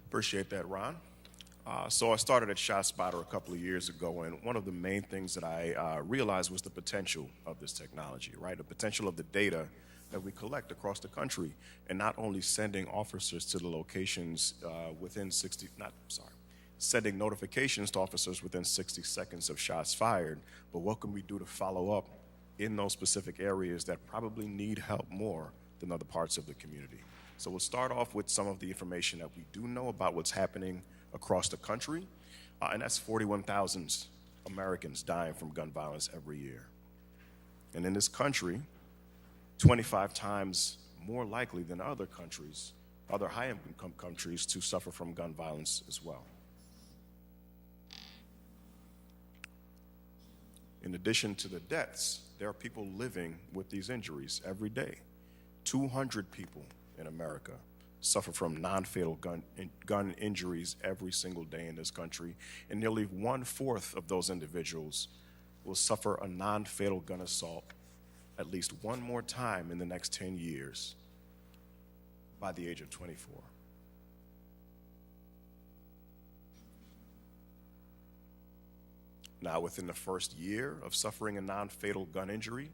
[SPEAKER 24] Appreciate that, Ron. So I started at ShotSpotter a couple of years ago, and one of the main things that I realized was the potential of this technology, right? The potential of the data that we collect across the country, and not only sending officers to the locations sending notifications to officers within 60 seconds of shots fired, but what can we do to follow up in those specific areas that probably need help more than other parts of the community? So we'll start off with some of the information that we do know about what's happening across the country, and that's 41,000 Americans dying from gun violence every year. And in this country, 25 times more likely than other countries, other high-income countries, to suffer from gun violence as well. In addition to the deaths, there are people living with these injuries every day. 200 people in America suffer from non-fatal gun injuries every single day in this country, and nearly 1/4 of those individuals will suffer a non-fatal gun assault at least one more time in the next 10 years by the age of 24. Now, within the first year of suffering a non-fatal gun injury,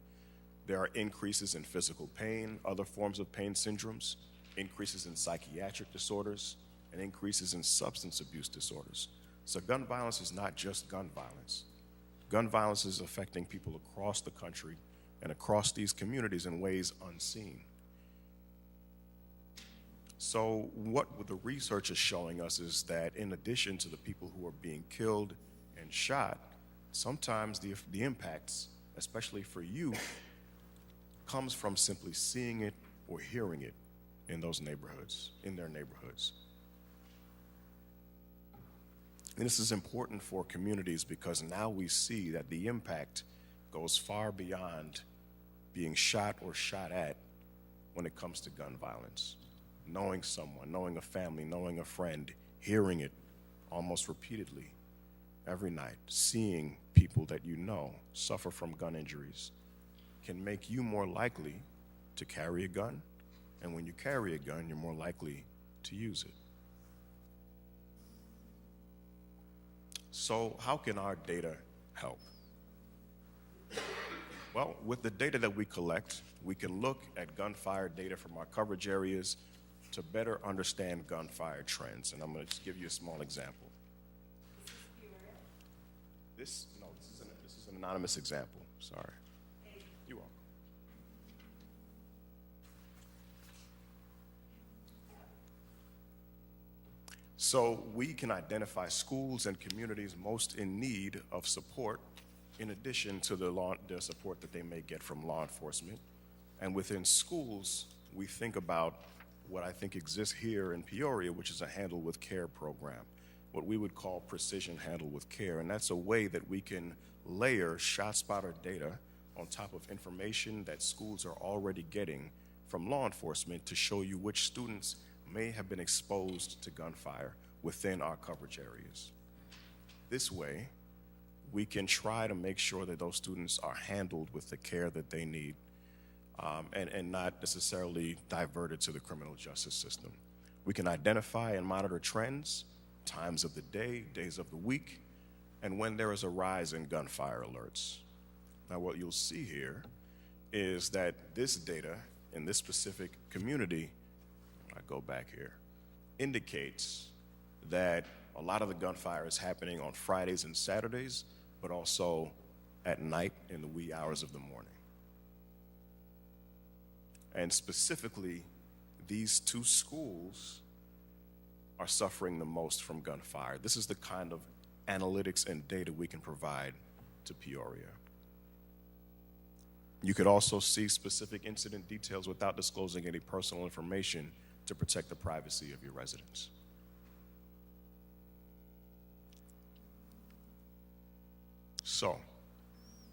[SPEAKER 24] there are increases in physical pain, other forms of pain syndromes, increases in psychiatric disorders, and increases in substance abuse disorders. So gun violence is not just gun violence. Gun violence is affecting people across the country and across these communities in ways unseen. So what the research is showing us is that in addition to the people who are being killed and shot, sometimes the impacts, especially for youth, comes from simply seeing it or hearing it in those neighborhoods, in their neighborhoods. And this is important for communities because now we see that the impact goes far beyond being shot or shot at when it comes to gun violence. Knowing someone, knowing a family, knowing a friend, hearing it almost repeatedly every night, seeing people that you know suffer from gun injuries can make you more likely to carry a gun, and when you carry a gun, you're more likely to use it. So how can our data help? Well, with the data that we collect, we can look at gunfire data from our coverage areas to better understand gunfire trends. And I'm going to just give you a small example. This is an anonymous example. Sorry. You are. So we can identify schools and communities most in need of support in addition to the support that they may get from law enforcement. And within schools, we think about what I think exists here in Peoria, which is a Handle with Care program, what we would call precision handle with care. And that's a way that we can layer ShotSpotter data on top of information that schools are already getting from law enforcement to show you which students may have been exposed to gunfire within our coverage areas. This way, we can try to make sure that those students are handled with the care that they need, and not necessarily diverted to the criminal justice system. We can identify and monitor trends, times of the day, days of the week, and when there is a rise in gunfire alerts. Now, what you'll see here is that this data in this specific community, I go back here, indicates that a lot of the gunfire is happening on Fridays and Saturdays, but also at night in the wee hours of the morning. And specifically, these two schools are suffering the most from gunfire. This is the kind of analytics and data we can provide to Peoria. You could also see specific incident details without disclosing any personal information to protect the privacy of your residents. So,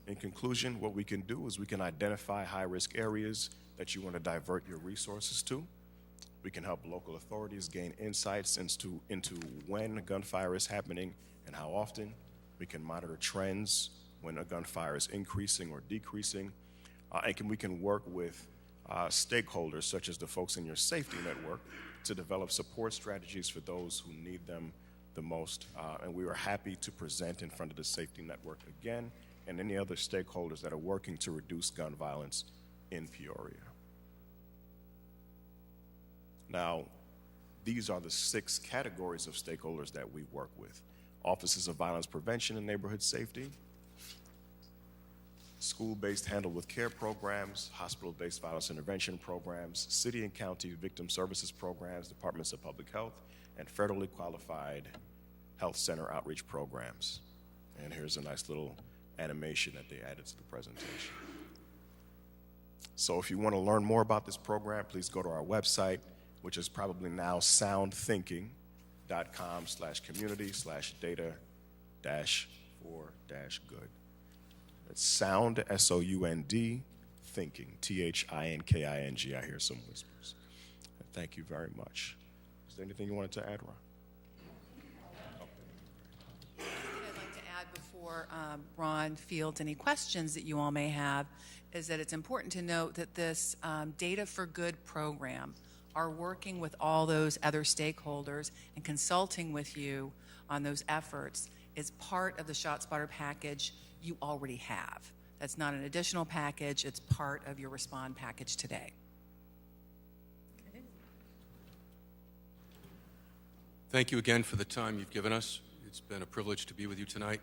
[SPEAKER 24] in conclusion, what we can do is we can identify high-risk areas that you want to divert your resources to. We can help local authorities gain insights into when gunfire is happening and how often. We can monitor trends when a gunfire is increasing or decreasing. We can work with stakeholders, such as the folks in your safety network, to develop support strategies for those who need them the most. And we are happy to present in front of the safety network again and any other stakeholders that are working to reduce gun violence in Peoria. Now, these are the 6 categories of stakeholders that we work with: offices of violence prevention and neighborhood safety, school-based Handle with Care programs, hospital-based violence intervention programs, city and county victim services programs, departments of public health, and federally qualified health center outreach programs. And here's a nice little animation that they added to the presentation. So if you want to learn more about this program, please go to our website, which is probably now soundthinking.com/community/data-for-good. It's sound, S-O-U-N-D, thinking, T-H-I-N-K-I-N-G. I hear some whispers. Thank you very much. Is there anything you wanted to add, Ron?
[SPEAKER 22] What I'd like to add before Ron fields any questions that you all may have is that it's important to note that this Data for Good program are working with all those other stakeholders and consulting with you on those efforts is part of the ShotSpotter package you already have. That's not an additional package, it's part of your Respond package today.
[SPEAKER 25] Thank you again for the time you've given us. It's been a privilege to be with you tonight.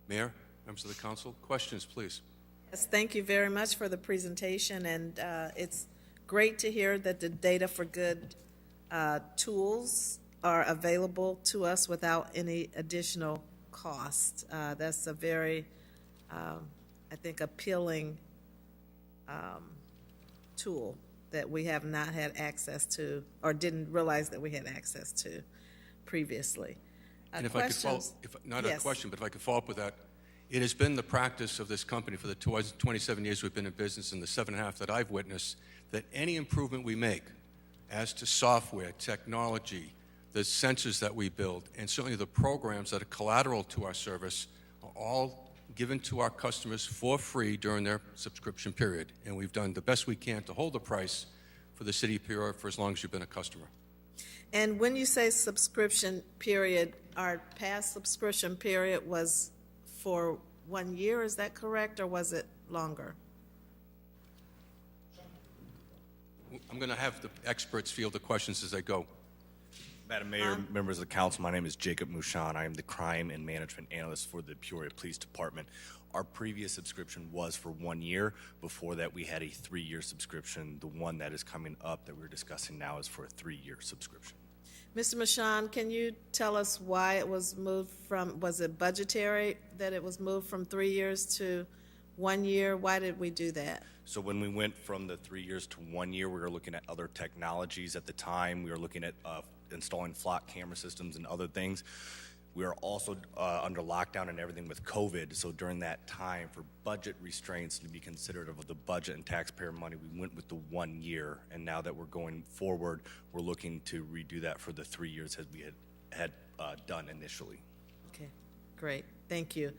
[SPEAKER 25] Mayor, members of the council, questions, please.
[SPEAKER 3] Yes, thank you very much for the presentation, and it's great to hear that the Data for Good tools are available to us without any additional cost. That's a very, I think, appealing tool that we have not had access to or didn't realize that we had access to previously.
[SPEAKER 25] And if I could follow, not a question, but if I could follow up with that, it has been the practice of this company for the 27 years we've been in business and the 7.5 that I've witnessed that any improvement we make as to software, technology, the sensors that we build, and certainly the programs that are collateral to our service are all given to our customers for free during their subscription period. And we've done the best we can to hold the price for the city of Peoria for as long as you've been a customer.
[SPEAKER 3] And when you say subscription period, our past subscription period was for 1 year, is that correct, or was it longer?
[SPEAKER 25] I'm going to have the experts field the questions as they go.
[SPEAKER 2] Madam Mayor, members of the council, my name is Jacob Mushan. I am the crime and management analyst for the Peoria Police Department. Our previous subscription was for 1 year. Before that, we had a 3-year subscription. The one that is coming up that we're discussing now is for a 3-year subscription.
[SPEAKER 3] Mr. Mashan, can you tell us why it was moved from, was it budgetary that it was moved from 3 years to 1 year? Why did we do that?
[SPEAKER 2] So when we went from the 3 years to 1 year, we were looking at other technologies at the time. We were looking at installing flock camera systems and other things. We are also under lockdown and everything with COVID. So during that time, for budget restraints to be considered of the budget and taxpayer money, we went with the 1 year. And now that we're going forward, we're looking to redo that for the 3 years as we had done initially.
[SPEAKER 3] Okay, great. Thank you.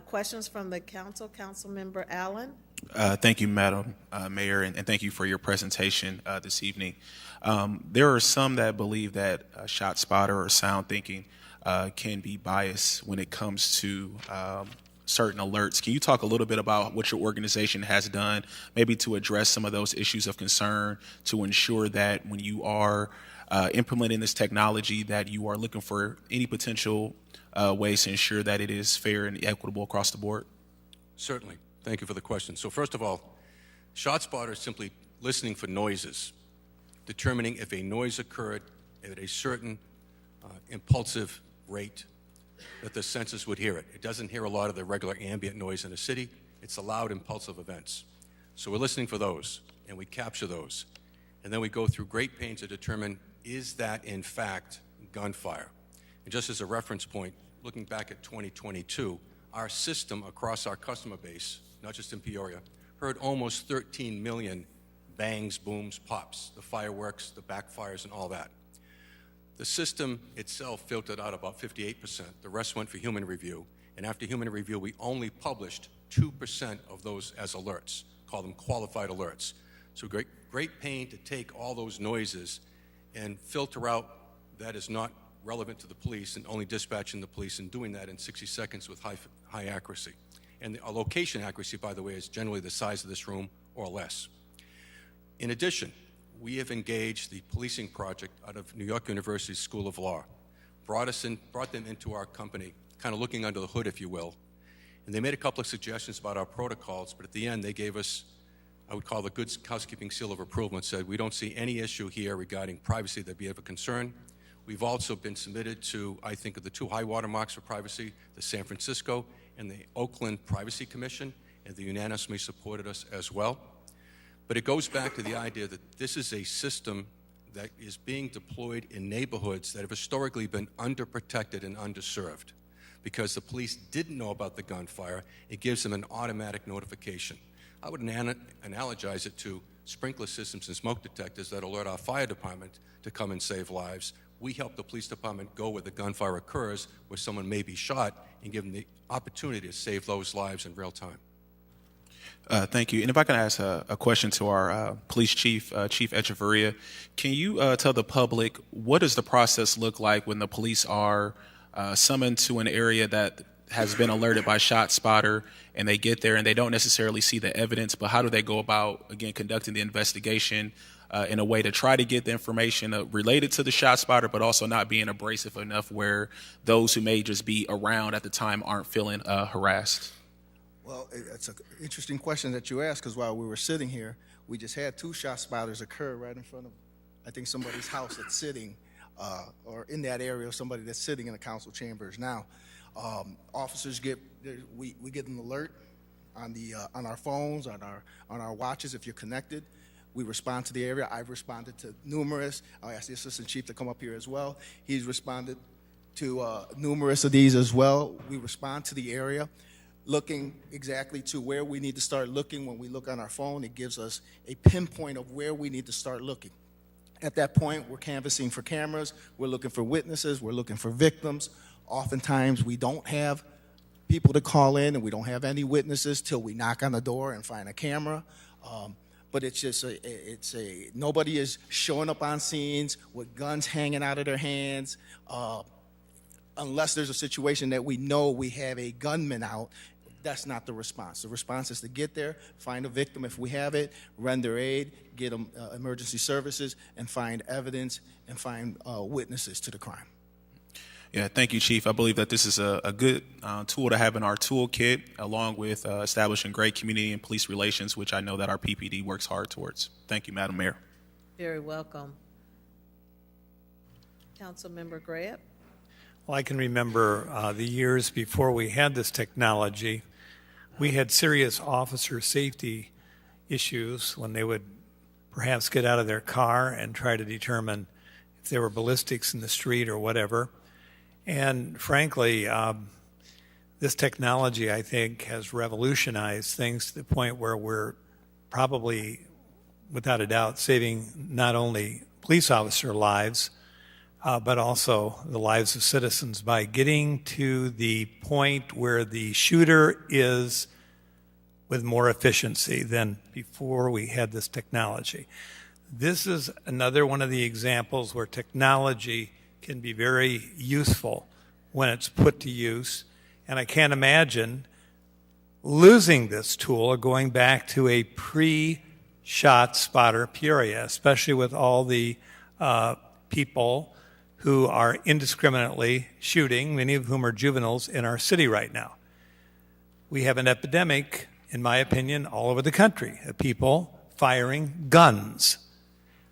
[SPEAKER 3] Questions from the council? Councilmember Allen?
[SPEAKER 16] Thank you, Madam Mayor, and thank you for your presentation this evening. There are some that believe that ShotSpotter or sound thinking can be biased when it comes to certain alerts. Can you talk a little bit about what your organization has done, maybe to address some of those issues of concern, to ensure that when you are implementing this technology, that you are looking for any potential ways to ensure that it is fair and equitable across the board?
[SPEAKER 25] Certainly. Thank you for the question. So first of all, ShotSpotter is simply listening for noises, determining if a noise occurred at a certain impulsive rate that the senses would hear it. It doesn't hear a lot of the regular ambient noise in a city. It's the loud, impulsive events. So we're listening for those, and we capture those. And then we go through great pains to determine, is that in fact gunfire? And just as a reference point, looking back at 2022, our system across our customer base, not just in Peoria, heard almost 13 million bangs, booms, pops, the fireworks, the backfires, and all that. The system itself filtered out about 58%. The rest went for human review. And after human review, we only published 2% of those as alerts, call them qualified alerts. So great pain to take all those noises and filter out that is not relevant to the police and only dispatching the police and doing that in 60 seconds with high accuracy. And our location accuracy, by the way, is generally the size of this room or less. In addition, we have engaged the policing project out of New York University School of Law, brought them into our company, kind of looking under the hood, if you will. And they made a couple of suggestions about our protocols, but at the end they gave us, I would call the good housekeeping seal of approval, and said, we don't see any issue here regarding privacy that be of a concern. We've also been submitted to, I think, of the 2 high water marks for privacy, the San Francisco and the Oakland Privacy Commission, and they unanimously supported us as well. But it goes back to the idea that this is a system that is being deployed in neighborhoods that have historically been underprotected and underserved. Because the police didn't know about the gunfire, it gives them an automatic notification. I would analogize it to sprinkler systems and smoke detectors that alert our fire department to come and save lives. We help the police department go where the gunfire occurs, where someone may be shot, and give them the opportunity to save those lives in real time.
[SPEAKER 16] Thank you. And if I can ask a question to our police chief, Chief Echeverria, can you tell the public what does the process look like when the police are summoned to an area that has been alerted by ShotSpotter, and they get there and they don't necessarily see the evidence, but how do they go about, again, conducting the investigation in a way to try to get the information related to the ShotSpotter, but also not being abrasive enough where those who may just be around at the time aren't feeling harassed?
[SPEAKER 21] Well, it's an interesting question that you asked, because while we were sitting here, we just had 2 ShotSpotters occur right in front of, I think, somebody's house that's sitting, or in that area, somebody that's sitting in the council chambers now. Officers we get an alert on our phones, on our watches if you're connected. We respond to the area. I've responded to numerous. I'll ask the assistant chief to come up here as well. He's responded to numerous of these as well. We respond to the area, looking exactly to where we need to start looking. When we look on our phone, it gives us a pinpoint of where we need to start looking. At that point, we're canvassing for cameras, we're looking for witnesses, we're looking for victims. Oftentimes, we don't have people to call in, and we don't have any witnesses till we knock on the door and find a camera. But it's just nobody is showing up on scenes with guns hanging out of their hands, unless there's a situation that we know we have a gunman out. That's not the response. The response is to get there, find a victim if we have it, render aid, get them emergency services, and find evidence and find witnesses to the crime.
[SPEAKER 16] Yeah, thank you, Chief. I believe that this is a good tool to have in our toolkit, along with establishing great community and police relations, which I know that our PPD works hard towards. Thank you, Madam Mayor.
[SPEAKER 3] Very welcome. Councilmember Graham?
[SPEAKER 9] Well, I can remember the years before we had this technology, we had serious officer safety issues when they would perhaps get out of their car and try to determine if there were ballistics in the street or whatever. And frankly, this technology, I think, has revolutionized things to the point where we're probably, without a doubt, saving not only police officer lives, but also the lives of citizens by getting to the point where the shooter is with more efficiency than before we had this technology. This is another one of the examples where technology can be very useful when it's put to use. And I can't imagine losing this tool or going back to a pre-shot spotter Peoria, especially with all the people who are indiscriminately shooting, many of whom are juveniles in our city right now. We have an epidemic, in my opinion, all over the country of people firing guns.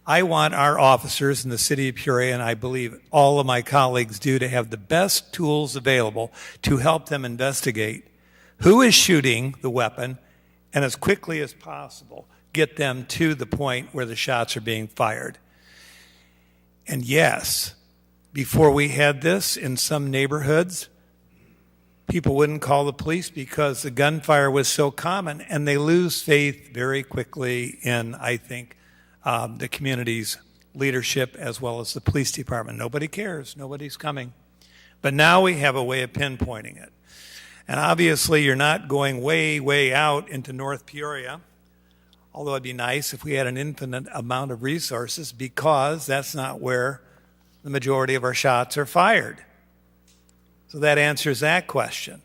[SPEAKER 9] I want our officers in the city of Peoria, and I believe all of my colleagues do, to have the best tools available to help them investigate who is shooting the weapon and as quickly as possible get them to the point where the shots are being fired. And yes, before we had this, in some neighborhoods, people wouldn't call the police because the gunfire was so common, and they lose faith very quickly in, I think, the community's leadership as well as the police department. Nobody cares. Nobody's coming. But now we have a way of pinpointing it. And obviously you're not going way, way out into North Peoria, although it'd be nice if we had an infinite amount of resources, because that's not where the majority of our shots are fired. So that answers that question.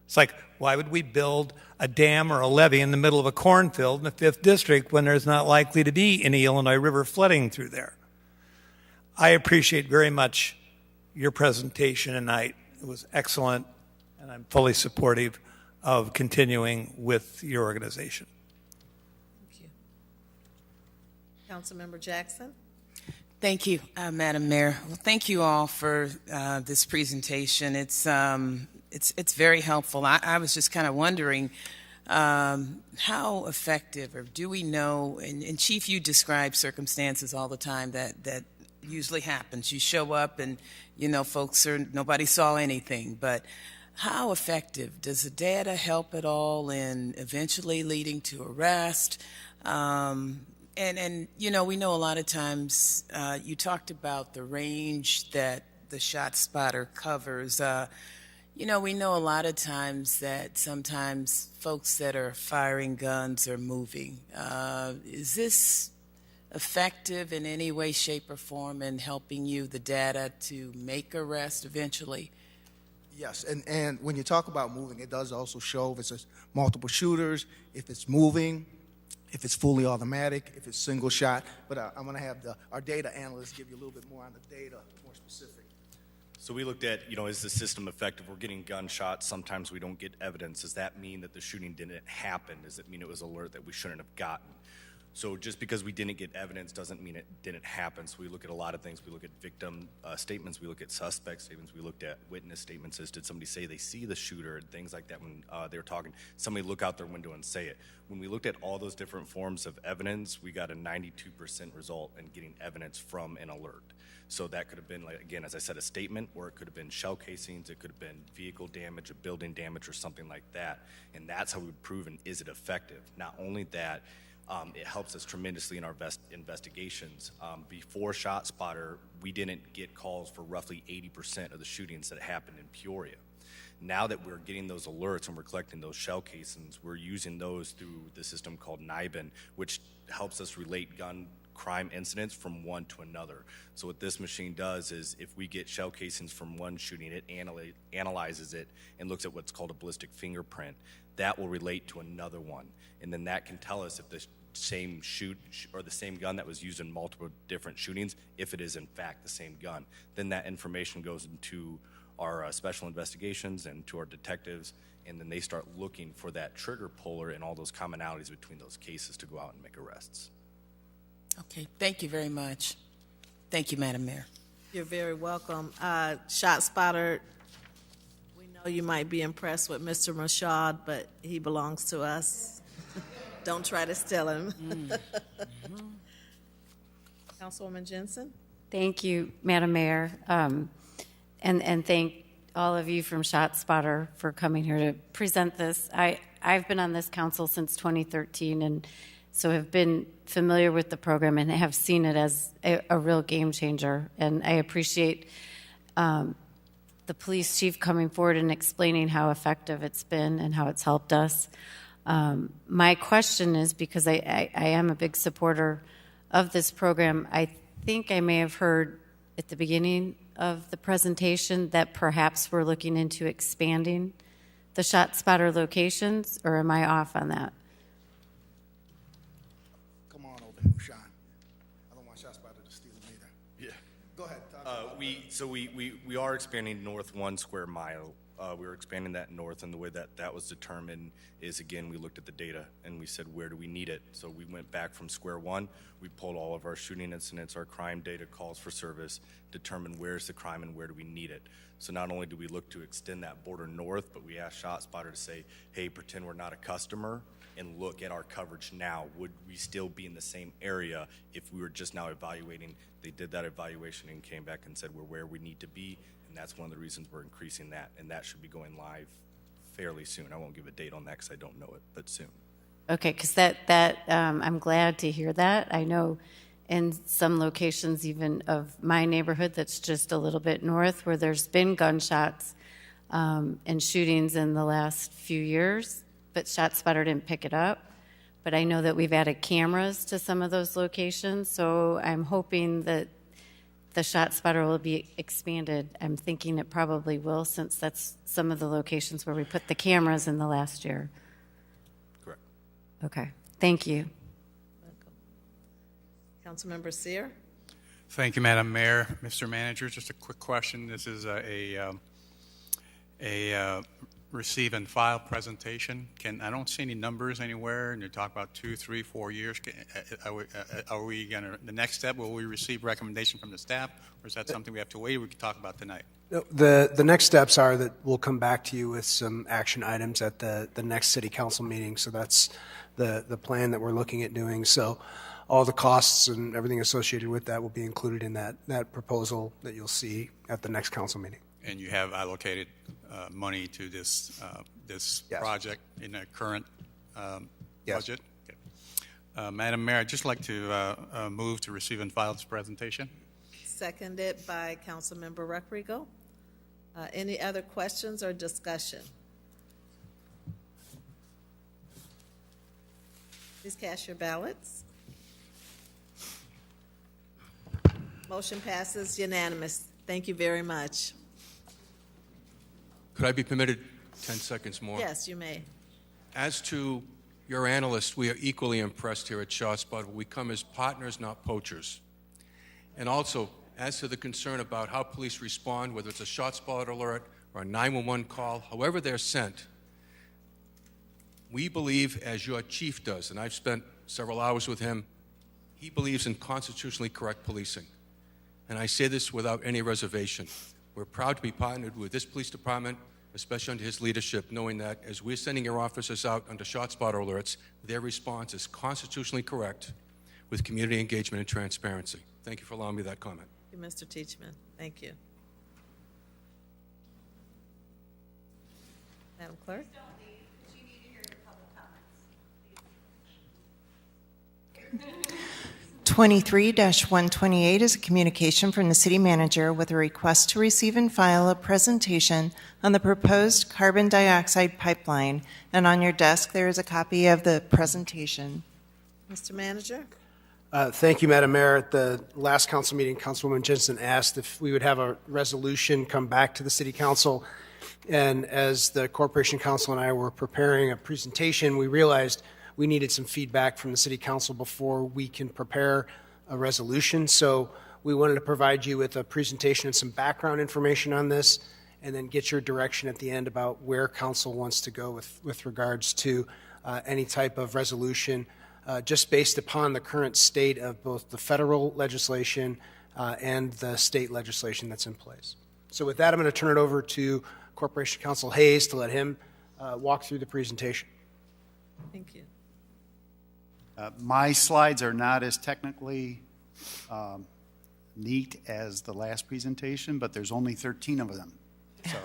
[SPEAKER 9] It's like, why would we build a dam or a levee in the middle of a cornfield in the 5th District when there's not likely to be any Illinois River flooding through there? I appreciate very much your presentation tonight. It was excellent, and I'm fully supportive of continuing with your organization.
[SPEAKER 3] Thank you. Councilmember Jackson?
[SPEAKER 5] Thank you, Madam Mayor. Well, thank you all for this presentation. It's very helpful. I was just kind of wondering how effective, or do we know, and Chief, you describe circumstances all the time that usually happens. You show up and, folks nobody saw anything, but how effective? Does the data help at all in eventually leading to arrest? And we know a lot of times, you talked about the range that the shot spotter covers. We know a lot of times that sometimes folks that are firing guns are moving. Is this effective in any way, shape, or form in helping you, the data, to make arrest eventually?
[SPEAKER 21] Yes, and when you talk about moving, it does also show if it's multiple shooters, if it's moving, if it's fully automatic, if it's single shot. But I'm going to have our data analysts give you a little bit more on the data, more specific.
[SPEAKER 2] So we looked at, is the system effective? We're getting gunshots. Sometimes we don't get evidence. Does that mean that the shooting didn't happen? Does it mean it was alert that we shouldn't have gotten? So just because we didn't get evidence doesn't mean it didn't happen. So we look at a lot of things. We look at victim statements. We look at suspect statements. We looked at witness statements. As did somebody say they see the shooter and things like that when they were talking. Somebody look out their window and say it. When we looked at all those different forms of evidence, we got a 92% result in getting evidence from an alert. So that could have been, like, again, as I said, a statement, or it could have been shell casings, it could have been vehicle damage, a building damage, or something like that. And that's how we would prove, and is it effective? Not only that, it helps us tremendously in our investigations. Before ShotSpotter, we didn't get calls for roughly 80% of the shootings that happened in Peoria. Now that we're getting those alerts and we're collecting those shell casings, we're using those through the system called NIBIN, which helps us relate gun crime incidents from one to another. So what this machine does is if we get shell casings from one shooting, it analyzes it and looks at what's called a ballistic fingerprint. That will relate to another one. And then that can tell us if the same or the same gun that was used in multiple different shootings, if it is in fact the same gun. Then that information goes into our special investigations and to our detectives, and then they start looking for that trigger puller and all those commonalities between those cases to go out and make arrests.
[SPEAKER 5] Okay, thank you very much. Thank you, Madam Mayor.
[SPEAKER 3] You're very welcome. ShotSpotter, we know you might be impressed with Mr. Rashad, but he belongs to us. Don't try to steal him. Councilwoman Jensen?
[SPEAKER 4] Thank you, Madam Mayor. And thank all of you from ShotSpotter for coming here to present this. I've been on this council since 2013, and so have been familiar with the program and have seen it as a real game changer. And I appreciate the police chief coming forward and explaining how effective it's been and how it's helped us. My question is, because I am a big supporter of this program, I think I may have heard at the beginning of the presentation that perhaps we're looking into expanding the ShotSpotter locations, or am I off on that?
[SPEAKER 21] Come on over here, Sean. I don't want ShotSpotter to steal him either.
[SPEAKER 2] Yeah.
[SPEAKER 21] Go ahead.
[SPEAKER 2] We are expanding north 1 square mile. We were expanding that north, and the way that was determined is, again, we looked at the data and we said, where do we need it? So we went back from square one. We pulled all of our shooting incidents, our crime data, calls for service, determined where's the crime and where do we need it. So not only do we look to extend that border north, but we asked ShotSpotter to say, hey, pretend we're not a customer and look at our coverage now. Would we still be in the same area if we were just now evaluating? They did that evaluation and came back and said we're where we need to be, and that's one of the reasons we're increasing that, and that should be going live fairly soon. I won't give a date on that because I don't know it, but soon.
[SPEAKER 4] Okay, because I'm glad to hear that. I know in some locations, even of my neighborhood that's just a little bit north, where there's been gunshots and shootings in the last few years, but ShotSpotter didn't pick it up. But I know that we've added cameras to some of those locations, so I'm hoping that the ShotSpotter will be expanded. I'm thinking it probably will, since that's some of the locations where we put the cameras in the last year.
[SPEAKER 2] Correct.
[SPEAKER 4] Okay, thank you.
[SPEAKER 3] Councilmember Sear?
[SPEAKER 12] Thank you, Madam Mayor. Mr. Manager, just a quick question. This is a receive and file presentation. I don't see any numbers anywhere, and you talk about 2, 3, 4 years. Are we going to, the next step, will we receive recommendation from the staff, or is that something we have to wait, or we can talk about tonight?
[SPEAKER 19] No, the next steps are that we'll come back to you with some action items at the next city council meeting. So that's the plan that we're looking at doing. So all the costs and everything associated with that will be included in that proposal that you'll see at the next council meeting.
[SPEAKER 12] And you have allocated money to this
[SPEAKER 19] Yes.
[SPEAKER 12] project in the current
[SPEAKER 19] Yes.
[SPEAKER 12] budget? Okay. Madam Mayor, I'd just like to move to receive and file this presentation.
[SPEAKER 3] Seconded by Councilmember Ruckrigo. Any other questions or discussion? Please cast your ballots. Motion passes unanimous. Thank you very much.
[SPEAKER 25] Could I be permitted 10 seconds more?
[SPEAKER 3] Yes, you may.
[SPEAKER 25] As to your analysts, we are equally impressed here at ShotSpotter. We come as partners, not poachers. And also, as to the concern about how police respond, whether it's a ShotSpotter alert or a 911 call, however they're sent, we believe, as your chief does, and I've spent several hours with him, he believes in constitutionally correct policing. And I say this without any reservation. We're proud to be partnered with this police department, especially under his leadership, knowing that as we're sending your officers out under ShotSpotter alerts, their response is constitutionally correct with community engagement and transparency. Thank you for allowing me that comment.
[SPEAKER 3] Thank you, Mr. Teachman. Thank you. Madam Clerk?
[SPEAKER 1] 23-128 is a communication from the city manager with a request to receive and file a presentation on the proposed carbon dioxide pipeline. And on your desk, there is a copy of the presentation.
[SPEAKER 3] Mr. Manager?
[SPEAKER 19] Thank you, Madam Mayor. At the last council meeting, Councilwoman Jensen asked if we would have a resolution come back to the City Council. And as the Corporation Council and I were preparing a presentation, we realized we needed some feedback from the City Council before we can prepare a resolution. So we wanted to provide you with a presentation and some background information on this, and then get your direction at the end about where Council wants to go with regards to any type of resolution, just based upon the current state of both the federal legislation and the state legislation that's in place. So with that, I'm going to turn it over to Corporation Counsel Hayes to let him walk through the presentation.
[SPEAKER 3] Thank you.
[SPEAKER 18] My slides are not as technically neat as the last presentation, but there's only 13 of them. So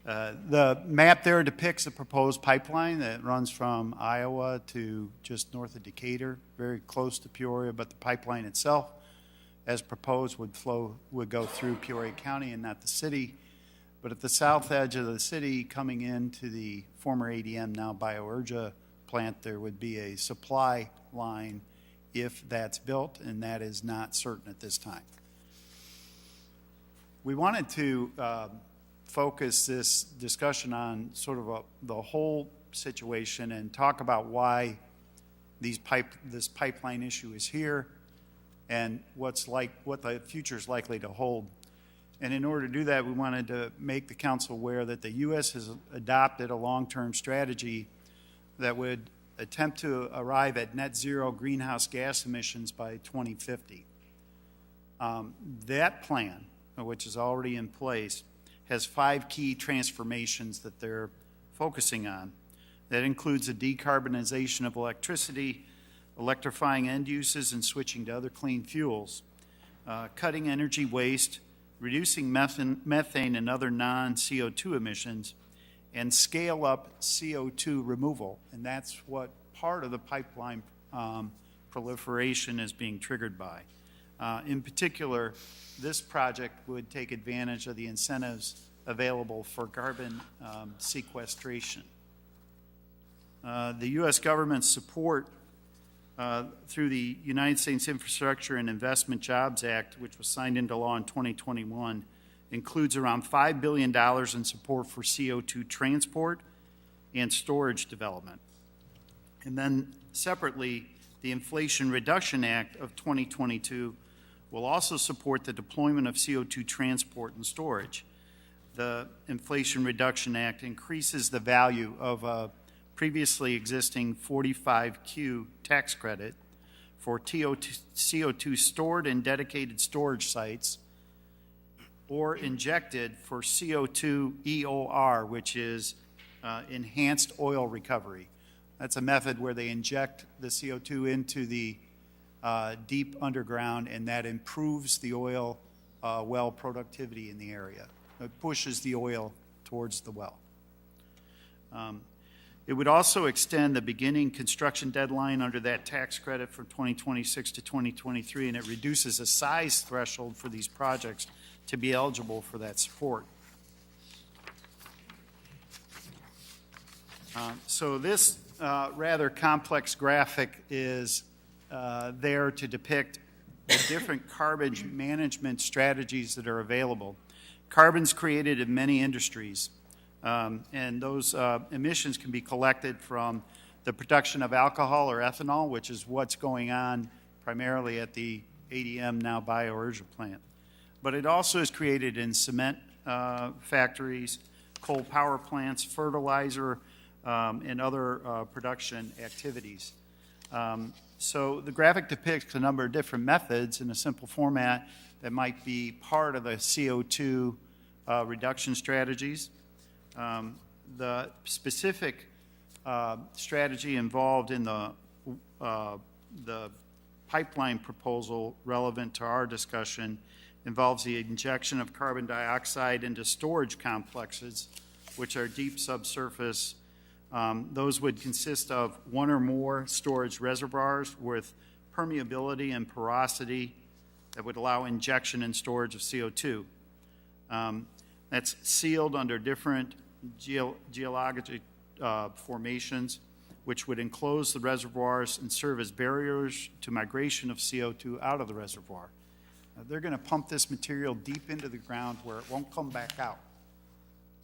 [SPEAKER 18] the map there depicts a proposed pipeline that runs from Iowa to just north of Decatur, very close to Peoria, but the pipeline itself, as proposed, would go through Peoria County and not the city. But at the south edge of the city, coming into the former ADM, now Biourgia plant, there would be a supply line if that's built, and that is not certain at this time. We wanted to focus this discussion on sort of the whole situation and talk about why this pipeline issue is here and what the future is likely to hold. And in order to do that, we wanted to make the council aware that the U.S. has adopted a long-term strategy that would attempt to arrive at net zero greenhouse gas emissions by 2050. That plan, which is already in place, has 5 key transformations that they're focusing on. That includes the decarbonization of electricity, electrifying end uses and switching to other clean fuels, cutting energy waste, reducing methane and other non-CO2 emissions, and scale up CO2 removal. And that's what part of the pipeline proliferation is being triggered by. In particular, this project would take advantage of the incentives available for carbon sequestration. The U.S. government's support through the United States Infrastructure and Investment Jobs Act, which was signed into law in 2021, includes around $5 billion in support for CO2 transport and storage development. And then separately, the Inflation Reduction Act of 2022 will also support the deployment of CO2 transport and storage. The Inflation Reduction Act increases the value of a previously existing 45Q tax credit for CO2 stored in dedicated storage sites or injected for CO2 EOR, which is enhanced oil recovery. That's a method where they inject the CO2 into the deep underground, and that improves the oil well productivity in the area. It pushes the oil towards the well. It would also extend the beginning construction deadline under that tax credit from 2026 to 2023, and it reduces the size threshold for these projects to be eligible for that support. So this rather complex graphic is there to depict the different carbon management strategies that are available. Carbon's created in many industries, and those emissions can be collected from the production of alcohol or ethanol, which is what's going on primarily at the ADM, now Biourgia plant. But it also is created in cement factories, coal power plants, fertilizer, and other production activities. So the graphic depicts a number of different methods in a simple format that might be part of the CO2 reduction strategies. The specific strategy involved in the pipeline proposal relevant to our discussion involves the injection of carbon dioxide into storage complexes, which are deep subsurface. Those would consist of one or more storage reservoirs with permeability and porosity that would allow injection and storage of CO2. That's sealed under different geologic formations, which would enclose the reservoirs and serve as barriers to migration of CO2 out of the reservoir. They're going to pump this material deep into the ground where it won't come back out.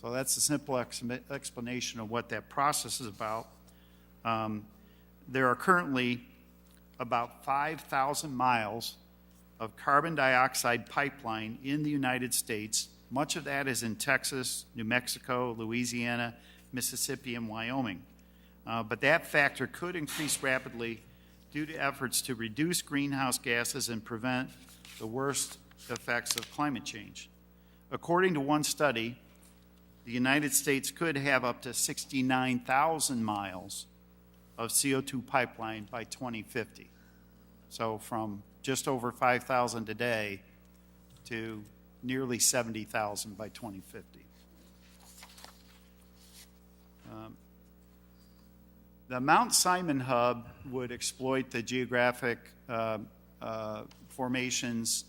[SPEAKER 18] So that's a simple explanation of what that process is about. There are currently about 5,000 miles of carbon dioxide pipeline in the United States. Much of that is in Texas, New Mexico, Louisiana, Mississippi, and Wyoming. But that factor could increase rapidly due to efforts to reduce greenhouse gases and prevent the worst effects of climate change. According to one study, the United States could have up to 69,000 miles of CO2 pipeline by 2050. So from just over 5,000 today to nearly 70,000 by 2050. The Mount Simon Hub would exploit the geographic formations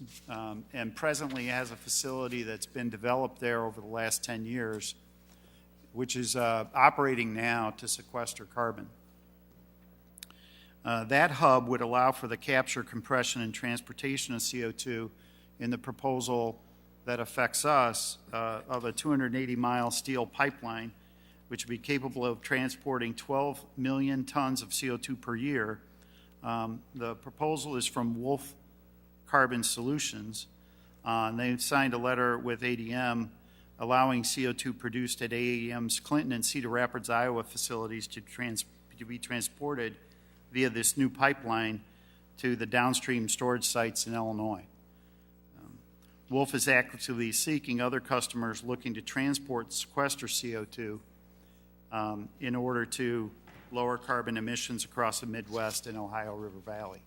[SPEAKER 18] and presently has a facility that's been developed there over the last 10 years, which is operating now to sequester carbon. That hub would allow for the capture, compression, and transportation of CO2 in the proposal that affects us of a 280-mile steel pipeline, which would be capable of transporting 12 million tons of CO2 per year. The proposal is from Wolf Carbon Solutions. And they've signed a letter with ADM allowing CO2 produced at AEM's Clinton and Cedar Rapids, Iowa facilities to be transported via this new pipeline to the downstream storage sites in Illinois. Wolf is actively seeking other customers looking to transport and sequester CO2 in order to lower carbon emissions across the Midwest and Ohio River Valley.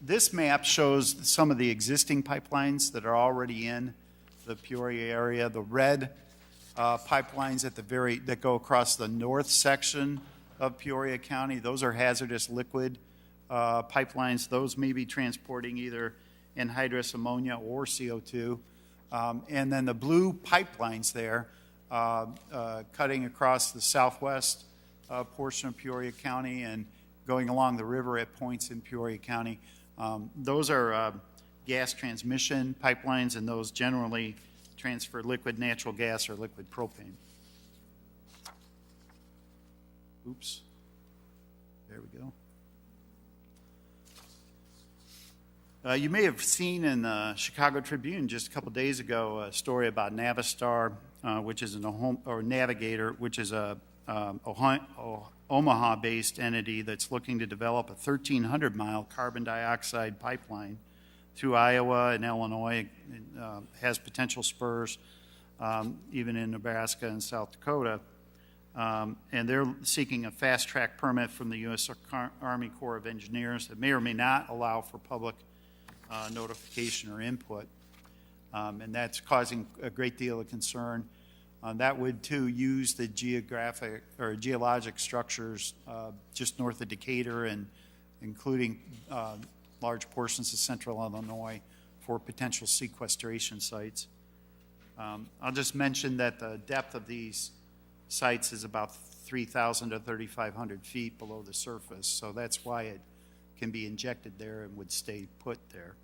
[SPEAKER 18] This map shows some of the existing pipelines that are already in the Peoria area. The red pipelines that go across the north section of Peoria County, those are hazardous liquid pipelines. Those may be transporting either anhydrous ammonia or CO2. And then the blue pipelines there cutting across the southwest portion of Peoria County and going along the river at points in Peoria County. Those are gas transmission pipelines, and those generally transfer liquid natural gas or liquid propane. Oops. There we go. You may have seen in the Chicago Tribune just a couple days ago a story about Navistar, which is Navigator, which is a Omaha-based entity that's looking to develop a 1,300-mile carbon dioxide pipeline through Iowa and Illinois. It has potential spurs even in Nebraska and South Dakota. And they're seeking a fast-track permit from the U.S. Army Corps of Engineers that may or may not allow for public notification or input. And that's causing a great deal of concern. That would, too, use the geologic structures just north of Decatur and including large portions of central Illinois for potential sequestration sites. I'll just mention that the depth of these sites is about 3,000 to 3,500 feet below the surface, so that's why it can be injected there and would stay put there.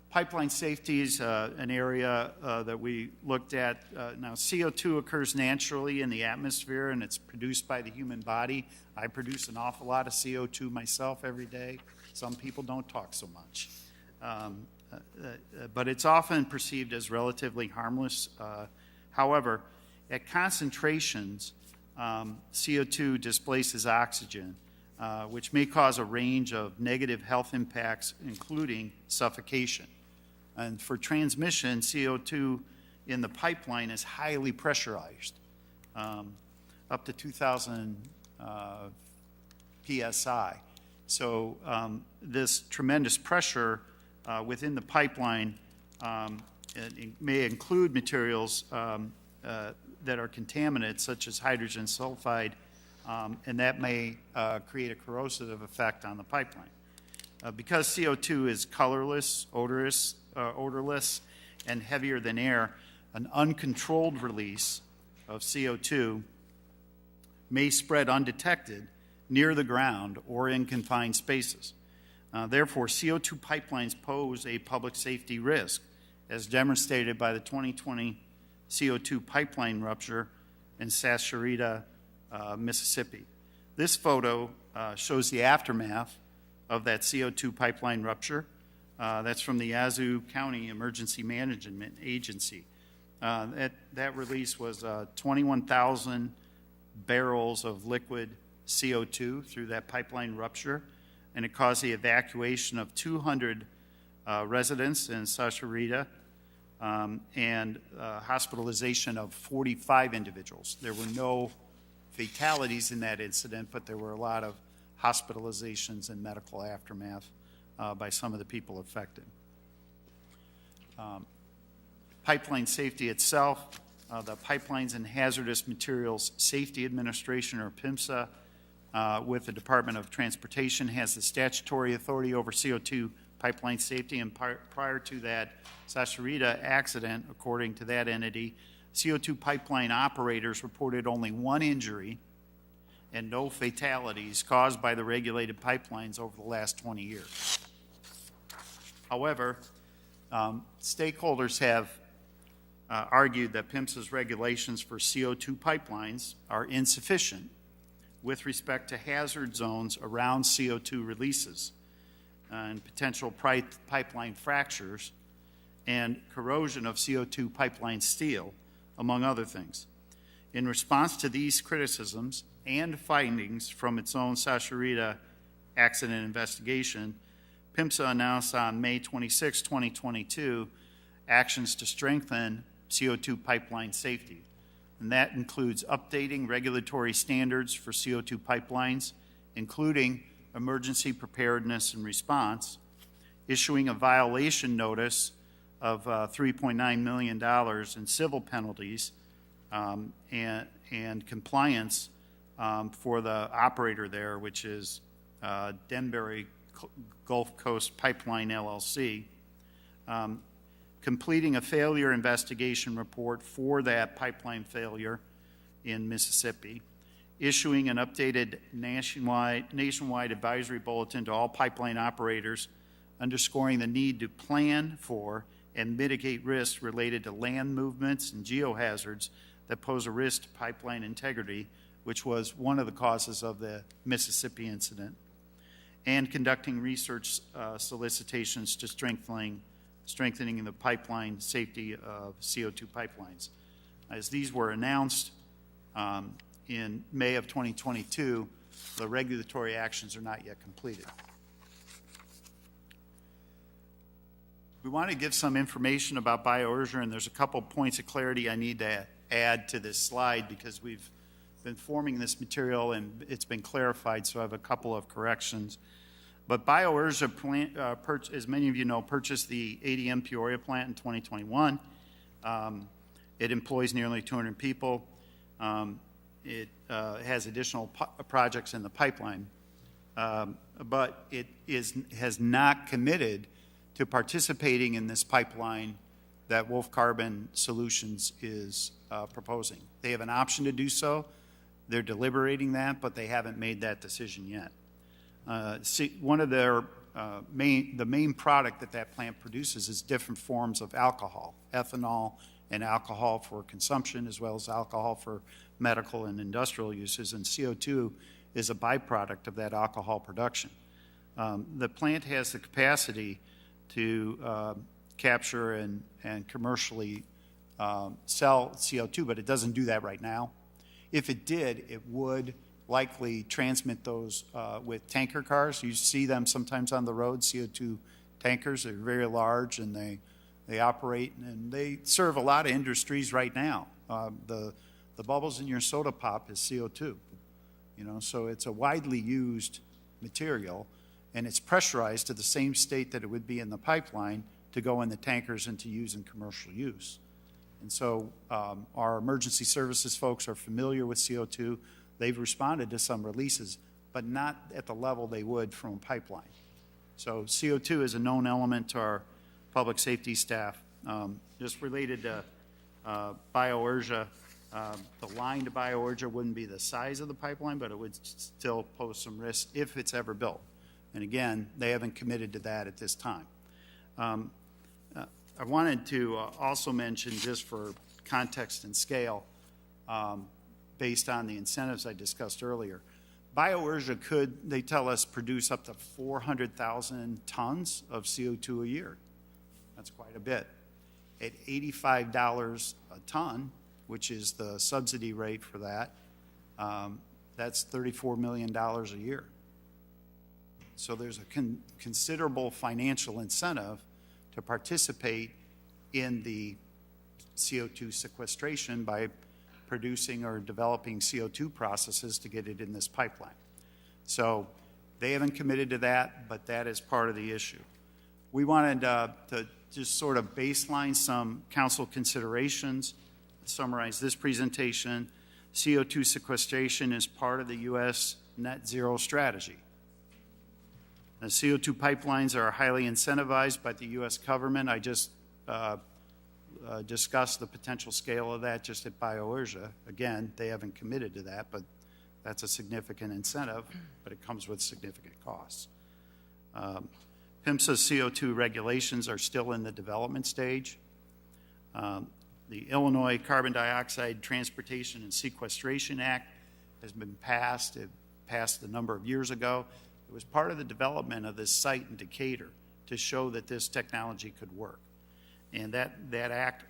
[SPEAKER 18] Pipeline safety is an area that we looked at. Now, CO2 occurs naturally in the atmosphere, and it's produced by the human body. I produce an awful lot of CO2 myself every day. Some people don't talk so much. But it's often perceived as relatively harmless. However, at concentrations, CO2 displaces oxygen, which may cause a range of negative health impacts, including suffocation. And for transmission, CO2 in the pipeline is highly pressurized, up to 2,000 psi. So this tremendous pressure within the pipeline it may include materials that are contaminants, such as hydrogen sulfide and that may create a corrosive effect on the pipeline. Because CO2 is colorless, odorless, and heavier than air, an uncontrolled release of CO2 may spread undetected near the ground or in confined spaces. Therefore, CO2 pipelines pose a public safety risk, as demonstrated by the 2020 CO2 pipeline rupture in Sassarita, Mississippi. This photo shows the aftermath of that CO2 pipeline rupture. That's from the Yazoo County Emergency Management Agency. That release was 21,000 barrels of liquid CO2 through that pipeline rupture, and it caused the evacuation of 200 residents in Sassarita and hospitalization of 45 individuals. There were no fatalities in that incident, but there were a lot of hospitalizations and medical aftermath by some of the people affected. Pipeline safety itself, the Pipelines and Hazardous Materials Safety Administration, or PIMSA, with the Department of Transportation, has the statutory authority over CO2 pipeline safety, and prior to that Sassarita accident, according to that entity, CO2 pipeline operators reported only one injury and no fatalities caused by the regulated pipelines over the last 20 years. However, stakeholders have argued that PIMSA's regulations for CO2 pipelines are insufficient with respect to hazard zones around CO2 releases and potential pipeline fractures and corrosion of CO2 pipeline steel, among other things. In response to these criticisms and findings from its own Sassarita accident investigation, PIMSA announced on May 26, 2022, actions to strengthen CO2 pipeline safety. And that includes updating regulatory standards for CO2 pipelines, including emergency preparedness and response, issuing a violation notice of $3.9 million in civil penalties and compliance for the operator there, which is Denbury Gulf Coast Pipeline LLC, completing a failure investigation report for that pipeline failure in Mississippi, issuing an updated nationwide advisory bulletin to all pipeline operators, underscoring the need to plan for and mitigate risks related to land movements and geohazards that pose a risk to pipeline integrity, which was one of the causes of the Mississippi incident, and conducting research solicitations to strengthening the pipeline safety of CO2 pipelines. As these were announced in May of 2022, the regulatory actions are not yet completed. We want to give some information about bioerasure, and there's a couple points of clarity I need to add to this slide because we've been forming this material and it's been clarified, so I have a couple of corrections. But bioerasure plant, as many of you know, purchased the ADM Peoria plant in 2021. It employs nearly 200 people. It has additional projects in the pipeline, but it has not committed to participating in this pipeline that Wolf Carbon Solutions is proposing. They have an option to do so. They're deliberating that, but they haven't made that decision yet. One of their the main product that plant produces is different forms of alcohol, ethanol and alcohol for consumption, as well as alcohol for medical and industrial uses, and CO2 is a byproduct of that alcohol production. The plant has the capacity to capture and commercially sell CO2, but it doesn't do that right now. If it did, it would likely transmit those with tanker cars. You see them sometimes on the road, CO2 tankers. They're very large and they operate and they serve a lot of industries right now. The bubbles in your soda pop is CO2, so it's a widely used material and it's pressurized to the same state that it would be in the pipeline to go in the tankers and to use in commercial use. And so our emergency services folks are familiar with CO2. they've responded to some releases, but not at the level they would from a pipeline. So CO2 is a known element to our public safety staff. Just related to BioUrgia, the line to BioUrgia wouldn't be the size of the pipeline, but it would still pose some risk if it's ever built. And again, they haven't committed to that at this time. I wanted to also mention, just for context and scale, based on the incentives I discussed earlier, BioUrgia could, they tell us, produce up to 400,000 tons of CO2 a year. That's quite a bit. At $85 a ton, which is the subsidy rate for that, that's $34 million a year. So there's a considerable financial incentive to participate in the CO2 sequestration by producing or developing CO2 processes to get it in this pipeline. So they haven't committed to that, but that is part of the issue. We wanted to just sort of baseline some council considerations, summarize this presentation. CO2 sequestration is part of the U.S. net zero strategy. The CO2 pipelines are highly incentivized by the U.S. government. I just discussed the potential scale of that just at BioUrgia. Again, they haven't committed to that, but that's a significant incentive, but it comes with significant costs. PHMSA's CO2 regulations are still in the development stage. The Illinois Carbon Dioxide Transportation and Sequestration Act has been passed. It passed a number of years ago. It was part of the development of this site in Decatur to show that this technology could work. And that act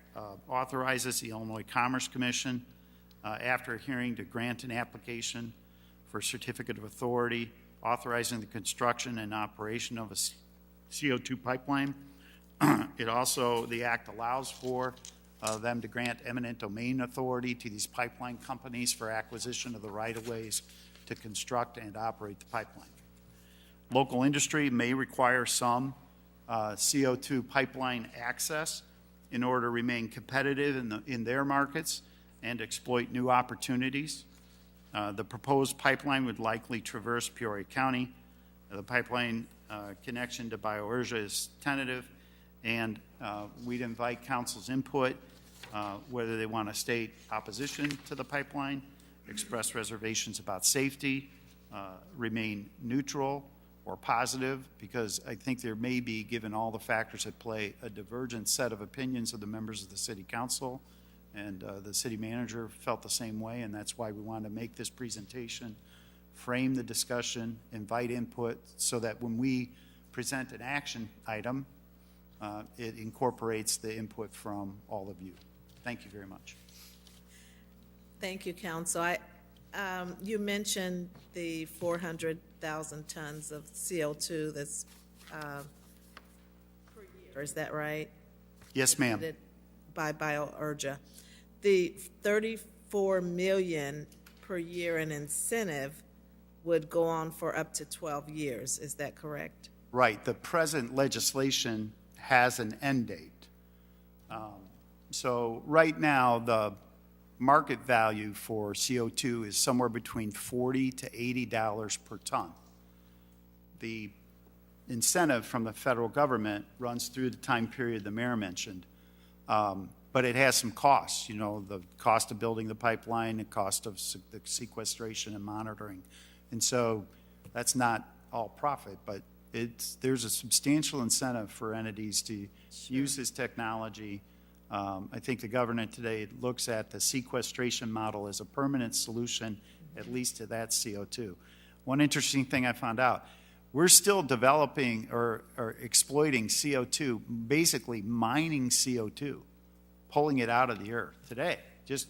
[SPEAKER 18] authorizes the Illinois Commerce Commission, after a hearing, to grant an application for certificate of authority, authorizing the construction and operation of a CO2 pipeline. It also, the act allows for them to grant eminent domain authority to these pipeline companies for acquisition of the right-of-ways to construct and operate the pipeline. Local industry may require some CO2 pipeline access in order to remain competitive in their markets and exploit new opportunities. The proposed pipeline would likely traverse Peoria County. The pipeline connection to BioUrgia is tentative, and we'd invite council's input, whether they want to state opposition to the pipeline, express reservations about safety, remain neutral or positive, because I think there may be, given all the factors at play, a divergent set of opinions of the members of the city council, and the city manager felt the same way, and that's why we wanted to make this presentation, frame the discussion, invite input, so that when we present an action item, it incorporates the input from all of you. Thank you very much.
[SPEAKER 3] Thank you, Council. You mentioned the 400,000 tons of CO2 that's per year. Is that right?
[SPEAKER 18] Yes, ma'am.
[SPEAKER 3] By BioUrgia. The $34 million per year in incentive would go on for up to 12 years. Is that correct?
[SPEAKER 18] Right. The present legislation has an end date. So right now, the market value for CO2 is somewhere between $40 to $80 per ton. The incentive from the federal government runs through the time period the mayor mentioned, but it has some costs, you know, the cost of building the pipeline, the cost of the sequestration and monitoring. And so that's not all profit, but there's a substantial incentive for entities to use this technology. I think the government today looks at the sequestration model as a permanent solution, at least to that CO2. One interesting thing I found out, we're still developing or exploiting CO2, basically mining CO2, pulling it out of the earth today, just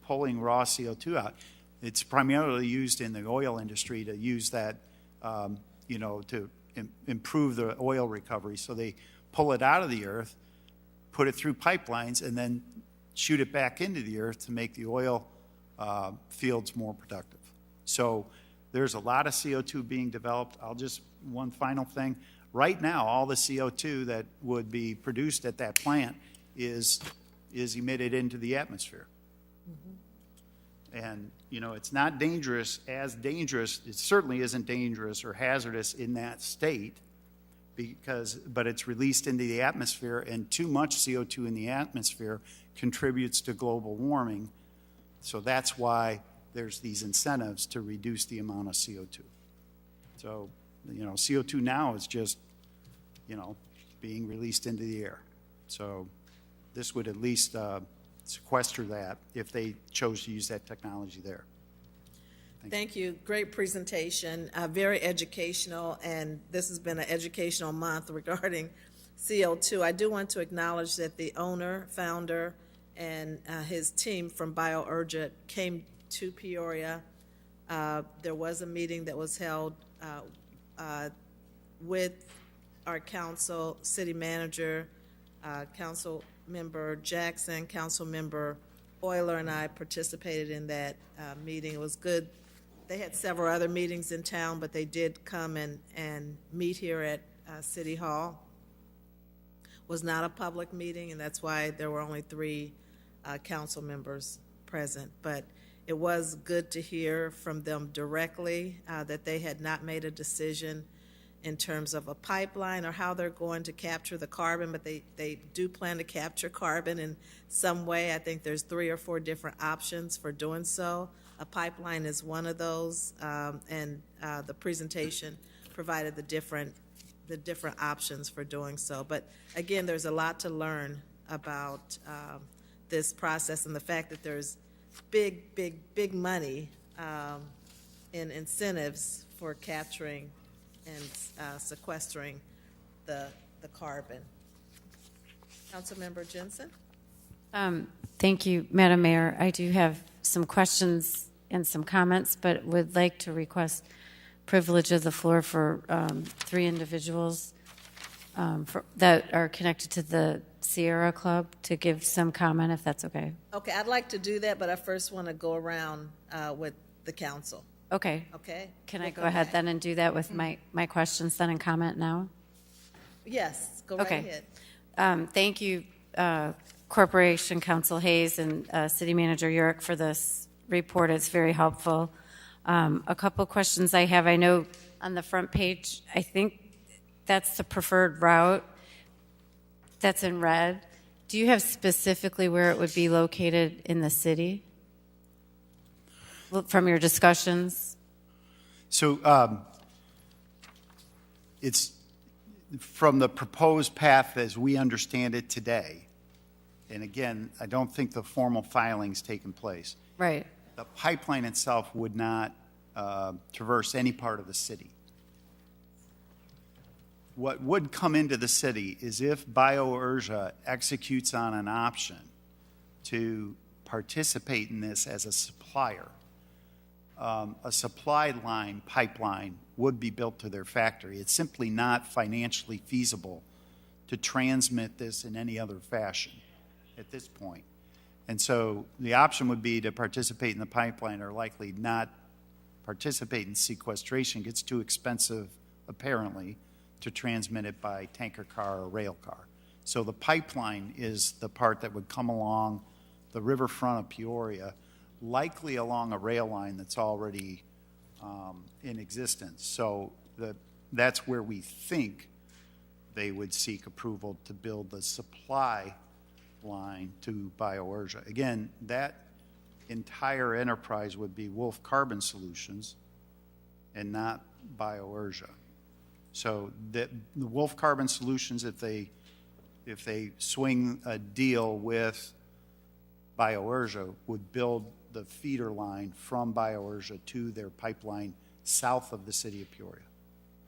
[SPEAKER 18] pulling raw CO2 out. It's primarily used in the oil industry to use that, to improve the oil recovery. So they pull it out of the earth, put it through pipelines, and then shoot it back into the earth to make the oil fields more productive. So there's a lot of CO2 being developed. One final thing. Right now, all the CO2 that would be produced at that plant is emitted into the atmosphere. And, it's not dangerous, it certainly isn't dangerous or hazardous in that state, but it's released into the atmosphere, and too much CO2 in the atmosphere contributes to global warming. So that's why there's these incentives to reduce the amount of CO2. So, CO2 now is just, being released into the air. So this would at least sequester that if they chose to use that technology there.
[SPEAKER 3] Thank you. Great presentation, very educational, and this has been an educational month regarding CO2. I do want to acknowledge that the owner, founder, and his team from BioUrgent came to Peoria. There was a meeting that was held with our council, city manager, council member Jackson, council member Euler, and I participated in that meeting. It was good. They had several other meetings in town, but they did come and meet here at City Hall. It was not a public meeting, and that's why there were only 3 council members present. But it was good to hear from them directly that they had not made a decision in terms of a pipeline or how they're going to capture the carbon, but they do plan to capture carbon in some way. I think there's 3 or 4 different options for doing so. A pipeline is one of those, and the presentation provided the different options for doing so. But again, there's a lot to learn about this process and the fact that there's big money in incentives for capturing and sequestering the carbon. Councilmember Jensen?
[SPEAKER 4] Thank you, Madam Mayor. I do have some questions and some comments, but would like to request privilege of the floor for 3 individuals that are connected to the Sierra Club to give some comment, if that's okay.
[SPEAKER 3] Okay, I'd like to do that, but I first want to go around with the council.
[SPEAKER 4] Okay.
[SPEAKER 3] Okay?
[SPEAKER 4] Can I go ahead then and do that with my questions then and comment now?
[SPEAKER 3] Yes, go right ahead.
[SPEAKER 4] Thank you, Corporation Counsel Hayes and City Manager Yurick, for this report. It's very helpful. A couple questions I have. I know on the front page, I think that's the preferred route that's in red. Do you have specifically where it would be located in the city from your discussions?
[SPEAKER 18] So it's from the proposed path as we understand it today. And again, I don't think the formal filing's taken place.
[SPEAKER 4] Right.
[SPEAKER 18] The pipeline itself would not traverse any part of the city. What would come into the city is if BioUrgent executes on an option to participate in this as a supplier, a supply line pipeline would be built to their factory. It's simply not financially feasible to transmit this in any other fashion at this point. And so the option would be to participate in the pipeline or likely not participate in sequestration. It gets too expensive, apparently, to transmit it by tanker car or rail car. So the pipeline is the part that would come along the riverfront of Peoria, likely along a rail line that's already in existence. So that's where we think they would seek approval to build the supply line to BioUrgent. Again, that entire enterprise would be Wolf Carbon Solutions and not BioUrgent. So the Wolf Carbon Solutions, if they swing a deal with BioUrgent, would build the feeder line from BioUrgent to their pipeline south of the city of Peoria.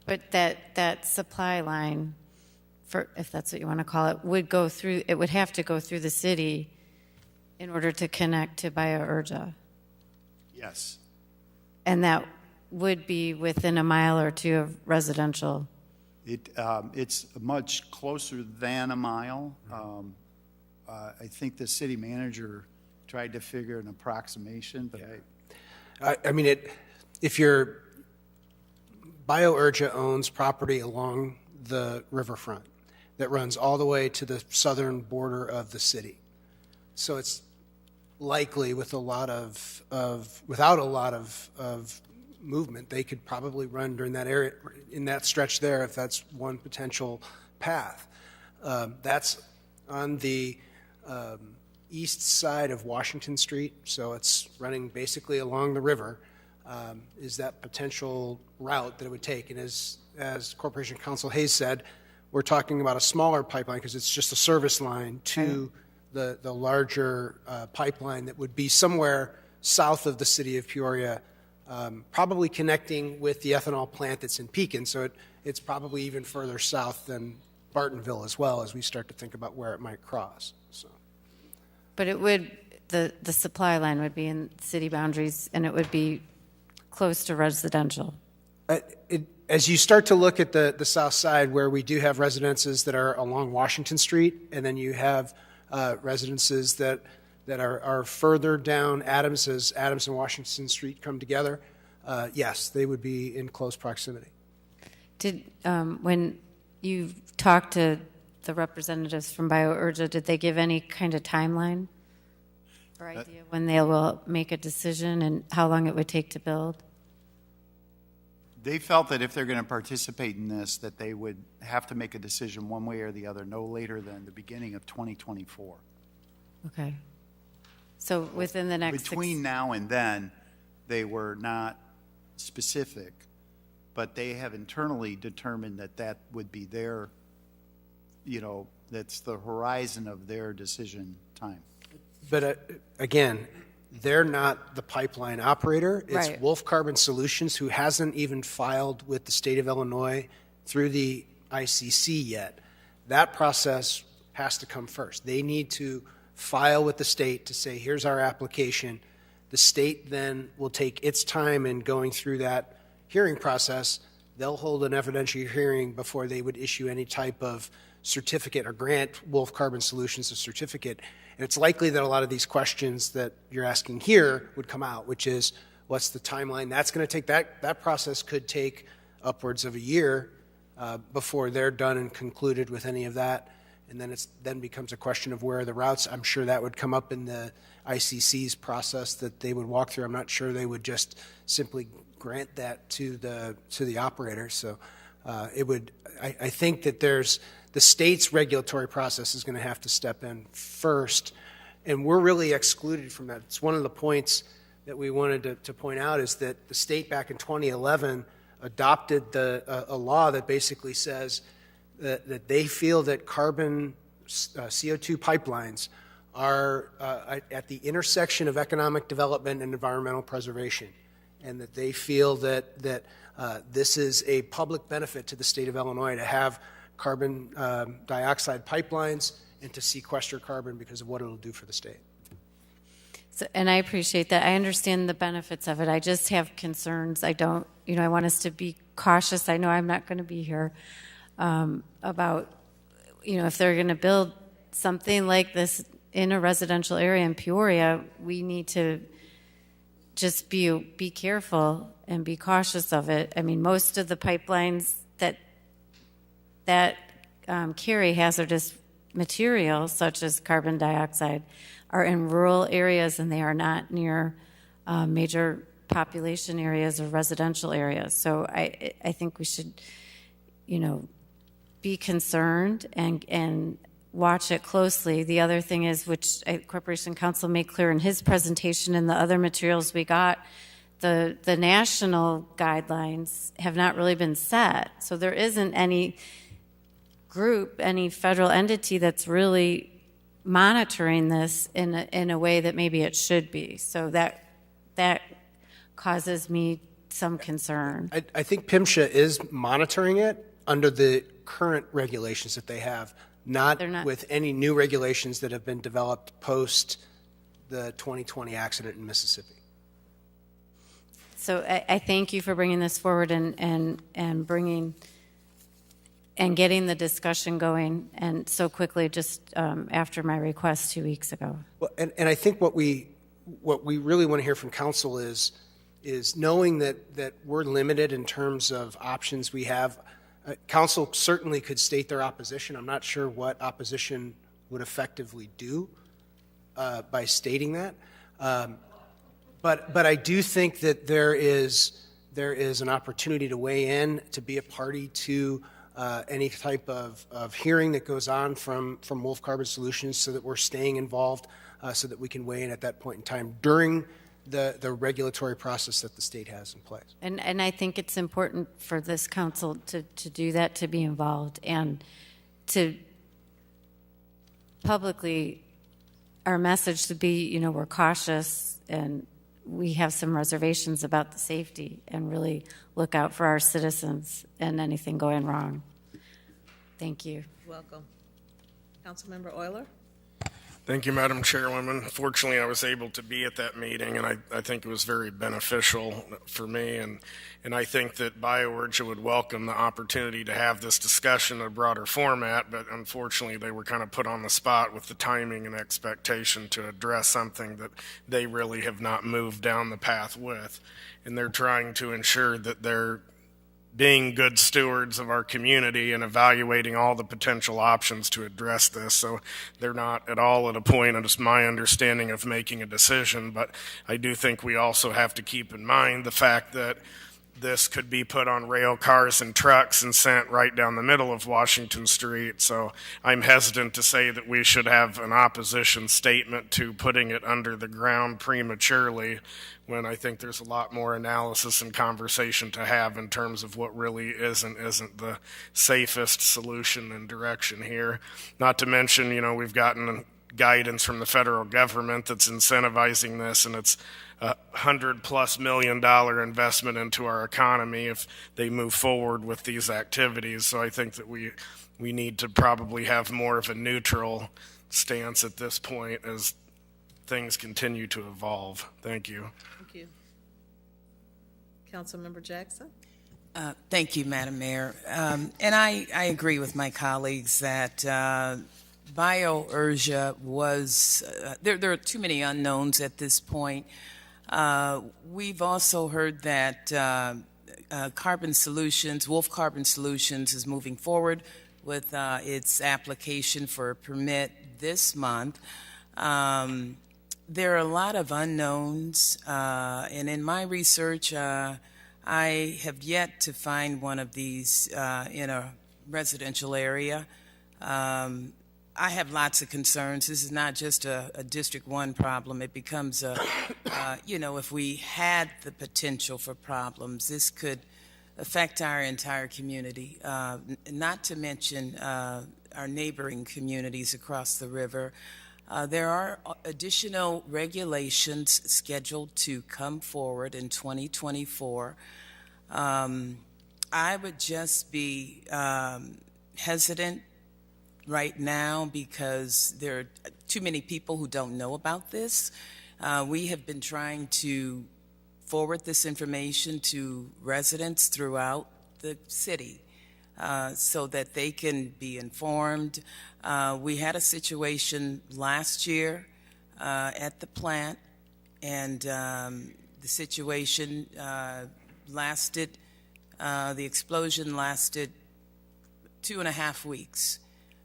[SPEAKER 4] But that supply line, for if that's what you want to call it, would go through. It would have to go through the city in order to connect to BioUrgent.
[SPEAKER 18] Yes.
[SPEAKER 4] And that would be within a mile or 2 of residential.
[SPEAKER 18] It's much closer than a mile. I think the city manager tried to figure an approximation, but
[SPEAKER 19] I mean, if BioUrgent owns property along the riverfront that runs all the way to the southern border of the city. So it's likely with without a lot of movement, they could probably run during that area, in that stretch there, if that's one potential path. That's on the east side of Washington Street, so it's running basically along the river, is that potential route that it would take. And as Corporation Counsel Hayes said, we're talking about a smaller pipeline because it's just a service line to the larger pipeline that would be somewhere south of the city of Peoria, probably connecting with the ethanol plant that's in Pekin. So it's probably even further south than Bartonville as well, as we start to think about where it might cross. So.
[SPEAKER 4] But it would, the supply line would be in city boundaries, and it would be close to residential.
[SPEAKER 19] As you start to look at the south side, where we do have residences that are along Washington Street, and then you have residences that are further down Adams, as Adams and Washington Street come together, yes, they would be in close proximity.
[SPEAKER 4] Did when you talked to the representatives from BioUrja, did they give any kind of timeline or idea when they will make a decision and how long it would take to build?
[SPEAKER 18] They felt that if they're going to participate in this, that they would have to make a decision one way or the other no later than the beginning of 2024.
[SPEAKER 4] Okay. So within the next
[SPEAKER 18] Between now and then, they were not specific, but they have internally determined that that would be their, that's the horizon of their decision time.
[SPEAKER 19] But again, they're not the pipeline operator. It's
[SPEAKER 4] Right.
[SPEAKER 19] Wolf Carbon Solutions, who hasn't even filed with the state of Illinois through the ICC yet. That process has to come first. They need to file with the state to say, here's our application. The state then will take its time in going through that hearing process. They'll hold an evidentiary hearing before they would issue any type of certificate or grant Wolf Carbon Solutions a certificate. And it's likely that a lot of these questions that you're asking here would come out, which is, what's the timeline? That's going to take, that process could take upwards of a year before they're done and concluded with any of that. And then then becomes a question of where are the routes. I'm sure that would come up in the ICC's process that they would walk through. I'm not sure they would just simply grant that to the operator. So it would, I think that the state's regulatory process is going to have to step in first, and we're really excluded from that. It's one of the points that we wanted to point out, is that the state back in 2011 adopted a law that basically says that they feel that carbon CO2 pipelines are at the intersection of economic development and environmental preservation, and that they feel that this is a public benefit to the state of Illinois to have carbon dioxide pipelines and to sequester carbon because of what it'll do for the state.
[SPEAKER 4] So, and I appreciate that. I understand the benefits of it. I just have concerns. I don't, I want us to be cautious. I know I'm not going to be here about, if they're going to build something like this in a residential area in Peoria, we need to just be careful and be cautious of it. I mean, most of the pipelines that carry hazardous materials, such as carbon dioxide, are in rural areas, and they are not near major population areas or residential areas. So I think we should, be concerned and watch it closely. The other thing is, which Corporation Counsel made clear in his presentation and the other materials we got, the national guidelines have not really been set. So there isn't any group, any federal entity that's really monitoring this in a way that maybe it should be. So that causes me some concern.
[SPEAKER 19] I think PIMSHA is monitoring it under the current regulations that they have, not with any new regulations that have been developed post the 2020 accident in Mississippi.
[SPEAKER 4] So I thank you for bringing this forward and bringing and getting the discussion going, and so quickly just after my request 2 weeks ago.
[SPEAKER 19] Well, and I think what we really want to hear from council is knowing that we're limited in terms of options we have. Council certainly could state their opposition. I'm not sure what opposition would effectively do. by stating that. But I do think that there is an opportunity to weigh in, to be a party to any type of hearing that goes on from Wolf Carbon Solutions, so that we're staying involved, so that we can weigh in at that point in time during the regulatory process that the state has in place.
[SPEAKER 4] And I think it's important for this council to do that, to be involved, and to publicly, our message to be, we're cautious and we have some reservations about the safety, and really look out for our citizens and anything going wrong. Thank you.
[SPEAKER 3] Welcome. Councilmember Euler?
[SPEAKER 6] Thank you, Madam Chairwoman. Fortunately, I was able to be at that meeting, and I think it was very beneficial for me. And I think that BioUrgia would welcome the opportunity to have this discussion in a broader format, but unfortunately, they were kind of put on the spot with the timing and expectation to address something that they really have not moved down the path with. And they're trying to ensure that they're being good stewards of our community and evaluating all the potential options to address this. So they're not at all at a point, and it's my understanding, of making a decision. But I do think we also have to keep in mind the fact that this could be put on rail cars and trucks and sent right down the middle of Washington Street. So I'm hesitant to say that we should have an opposition statement to putting it under the ground prematurely, when I think there's a lot more analysis and conversation to have in terms of what really is and isn't the safest solution and direction here. Not to mention, we've gotten guidance from the federal government that's incentivizing this, and it's $100+ million investment into our economy if they move forward with these activities. So I think that we need to probably have more of a neutral stance at this point as things continue to evolve. Thank you.
[SPEAKER 3] Thank you. Councilmember Jackson?
[SPEAKER 5] Thank you, Madam Mayor. And I agree with my colleagues that BioUrgia was, there are too many unknowns at this point. We've also heard that Carbon Solutions, Wolf Carbon Solutions, is moving forward with its application for a permit this month. There are a lot of unknowns, and in my research, I have yet to find one of these in a residential area. I have lots of concerns. This is not just a District 1 problem. It becomes if we had the potential for problems, this could affect our entire community, not to mention our neighboring communities across the river. There are additional regulations scheduled to come forward in 2024. I would just be hesitant right now because there are too many people who don't know about this. We have been trying to forward this information to residents throughout the city so that they can be informed. We had a situation last year at the plant, and the situation lasted, the explosion lasted 2.5 weeks.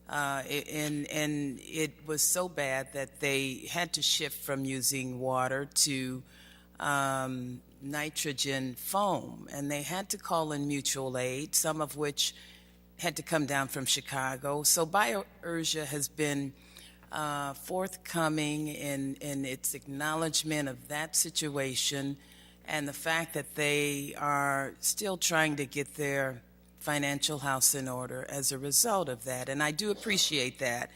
[SPEAKER 5] And it was so bad that they had to shift from using water to nitrogen foam, and they had to call in mutual aid, some of which had to come down from Chicago. So BioUrgia has been forthcoming in its acknowledgement of that situation and the fact that they are still trying to get their financial house in order as a result of that. And I do appreciate that.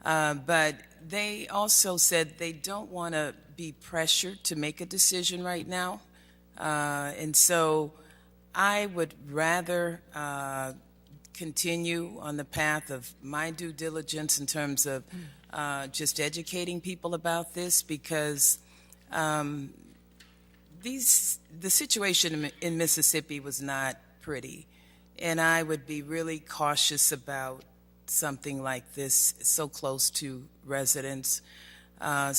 [SPEAKER 5] But they also said they don't want to be pressured to make a decision right now. And so I would rather continue on the path of my due diligence in terms of just educating people about this, because the situation in Mississippi was not pretty. And I would be really cautious about something like this so close to residents. Like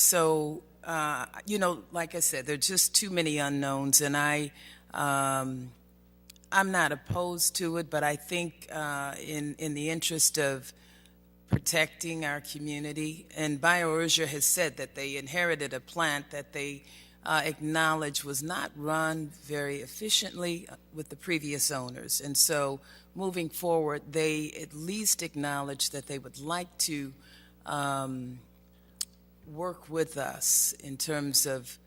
[SPEAKER 5] I said, there are just too many unknowns, and I'm not opposed to it, but I think in the interest of protecting our community. And Peoria has said that they inherited a plant that they acknowledge was not run very efficiently with the previous owners. And so moving forward, they at least acknowledge that they would like to work with us in terms of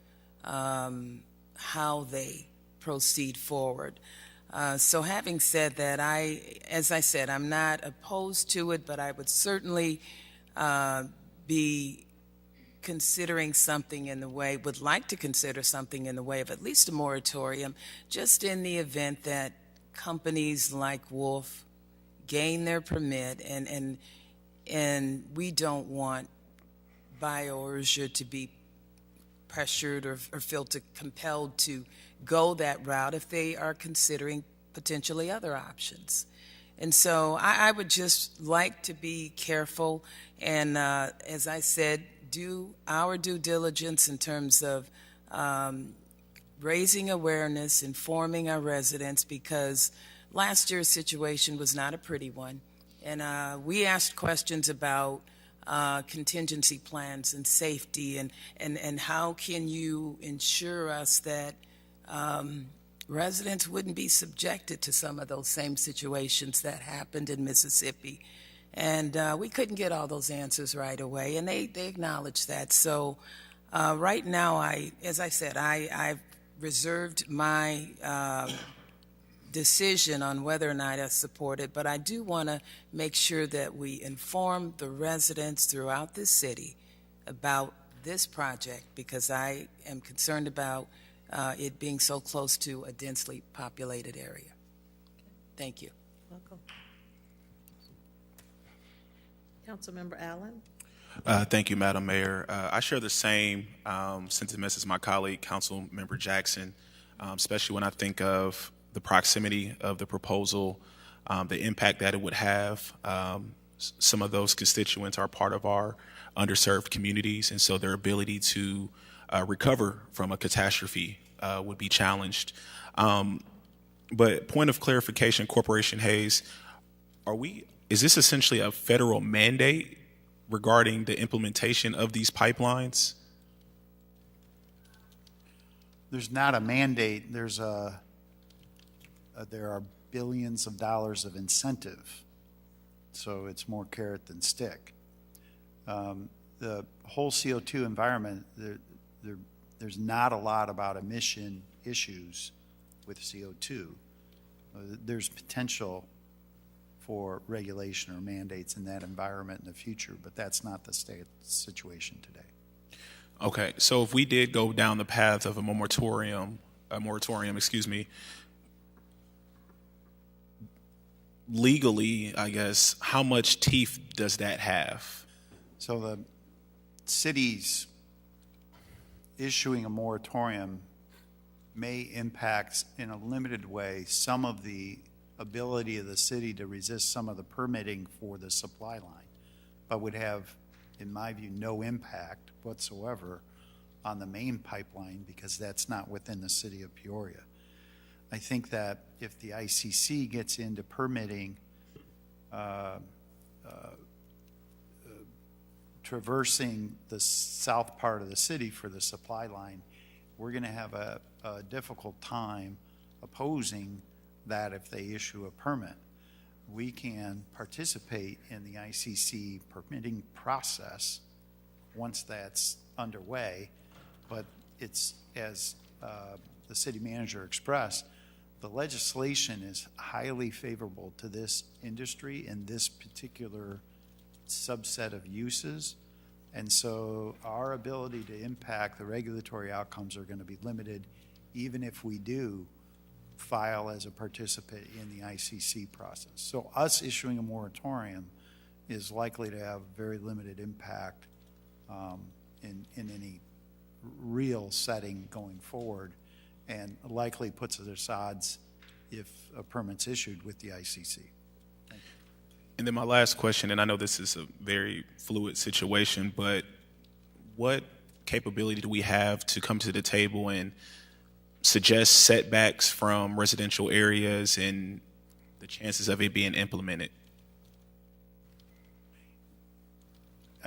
[SPEAKER 5] how they proceed forward. So having said that, as I said, I'm not opposed to it, but I would certainly be considering something in the way, would like to consider something in the way of at least a moratorium, just in the event that companies like Wolf gain their permit, and we don't want Peoria to be pressured or feel compelled to go that route if they are considering potentially other options. And so I would just like to be careful and, as I said, do our due diligence in terms of raising awareness, informing our residents, because last year's situation was not a pretty one. And we asked questions about contingency plans and safety and how can you ensure us that residents wouldn't be subjected to some of those same situations that happened in Mississippi. And we couldn't get all those answers right away, and they acknowledged that. So right now, as I said, I've reserved my decision on whether or not I support it, but I do want to make sure that we inform the residents throughout this city about this project, because I am concerned about it being so close to a densely populated area. Thank you.
[SPEAKER 3] Welcome. Councilmember Allen.
[SPEAKER 16] Thank you, Madam Mayor. I share the same sentiments as my colleague, Councilmember Jackson, especially when I think of the proximity of the proposal, the impact that it would have. Some of those constituents are part of our underserved communities, and so their ability to recover from a catastrophe would be challenged. But point of clarification, Corporation Hayes, is this essentially a federal mandate regarding the implementation of these pipelines?
[SPEAKER 18] There's not a mandate. There are billions of dollars of incentive, so it's more carrot than stick. The whole CO2 environment, there's not a lot about emission issues with CO2. There's potential for regulation or mandates in that environment in the future, but that's not the situation today.
[SPEAKER 16] Okay, so if we did go down the path of a moratorium, legally, I guess, how much teeth does that have?
[SPEAKER 18] So the city's issuing a moratorium may impact in a limited way some of the ability of the city to resist some of the permitting for the supply line, but would have, in my view, no impact whatsoever on the main pipeline, because that's not within the city of Peoria. I think that if the ICC gets into permitting traversing the south part of the city for the supply line, we're going to have a difficult time opposing that if they issue a permit. We can participate in the ICC permitting process once that's underway, but it's, as the city manager expressed, the legislation is highly favorable to this industry and this particular subset of uses, and so our ability to impact the regulatory outcomes are going to be limited, even if we do file as a participant in the ICC process. So us issuing a moratorium is likely to have very limited impact in any real setting going forward, and likely puts us at odds if a permit's issued with the ICC.
[SPEAKER 16] And then my last question, and I know this is a very fluid situation, but what capability do we have to come to the table and suggest setbacks from residential areas and the chances of it being implemented?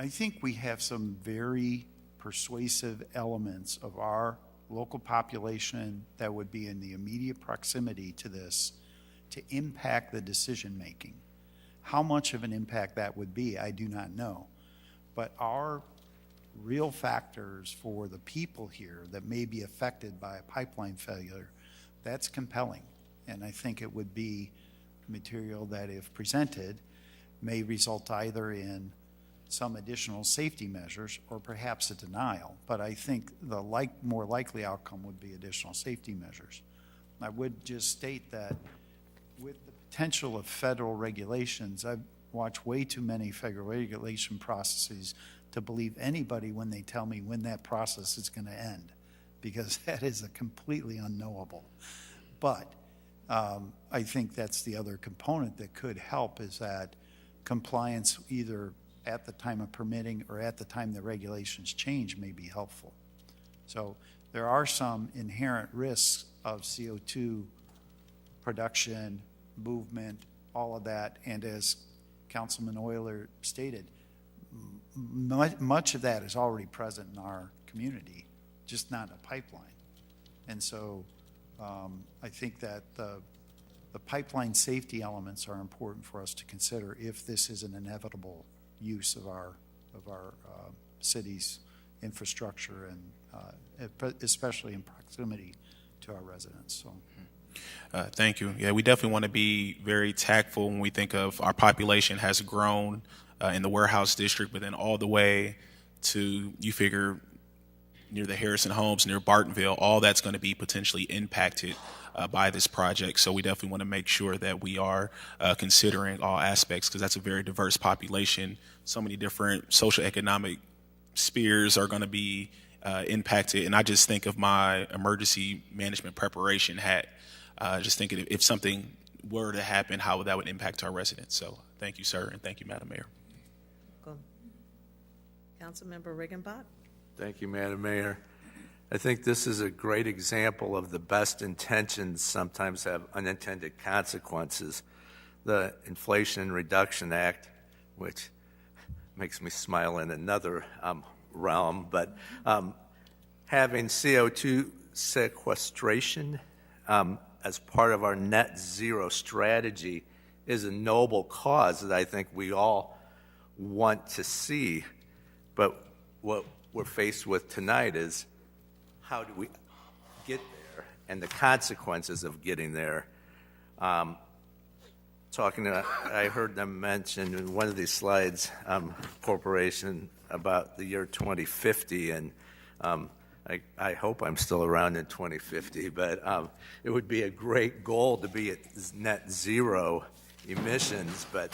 [SPEAKER 18] I think we have some very persuasive elements of our local population that would be in the immediate proximity to this to impact the decision-making. How much of an impact that would be, I do not know. But our real factors for the people here that may be affected by a pipeline failure, that's compelling. And I think it would be material that, if presented, may result either in some additional safety measures or perhaps a denial. But I think the more likely outcome would be additional safety measures. I would just state that with the potential of federal regulations, I've watched way too many federal regulation processes to believe anybody when they tell me when that process is going to end, because that is a completely unknowable. But I think that's the other component that could help, is that compliance either at the time of permitting or at the time the regulations change may be helpful. So there are some inherent risks of CO2 production, movement, all of that. And as Councilman Euler stated, much of that is already present in our community, just not in a pipeline. And so I think that the pipeline safety elements are important for us to consider if this is an inevitable use of our city's infrastructure, and especially in proximity to our residents. So.
[SPEAKER 16] Thank you. Yeah, we definitely want to be very tactful when we think of our population has grown in the warehouse district, but then all the way to, you figure, near the Harrison Homes, near Bartonville, all that's going to be potentially impacted by this project. So we definitely want to make sure that we are considering all aspects, because that's a very diverse population. So many different social economic spheres are going to be impacted. And I just think of my emergency management preparation hat, just thinking if something were to happen, how that would impact our residents. So thank you, sir, and thank you, Madam Mayor.
[SPEAKER 3] Welcome. Councilmember Riggenbach.
[SPEAKER 7] Thank you, Madam Mayor. I think this is a great example of the best intentions sometimes have unintended consequences. The Inflation Reduction Act, which makes me smile in another realm, but having CO2 sequestration as part of our net zero strategy is a noble cause that I think we all want to see. But what we're faced with tonight is, how do we get there, and the consequences of getting there. I heard them mention in one of these slides, corporation, about the year 2050, and I hope I'm still around in 2050, but it would be a great goal to be at net zero emissions. But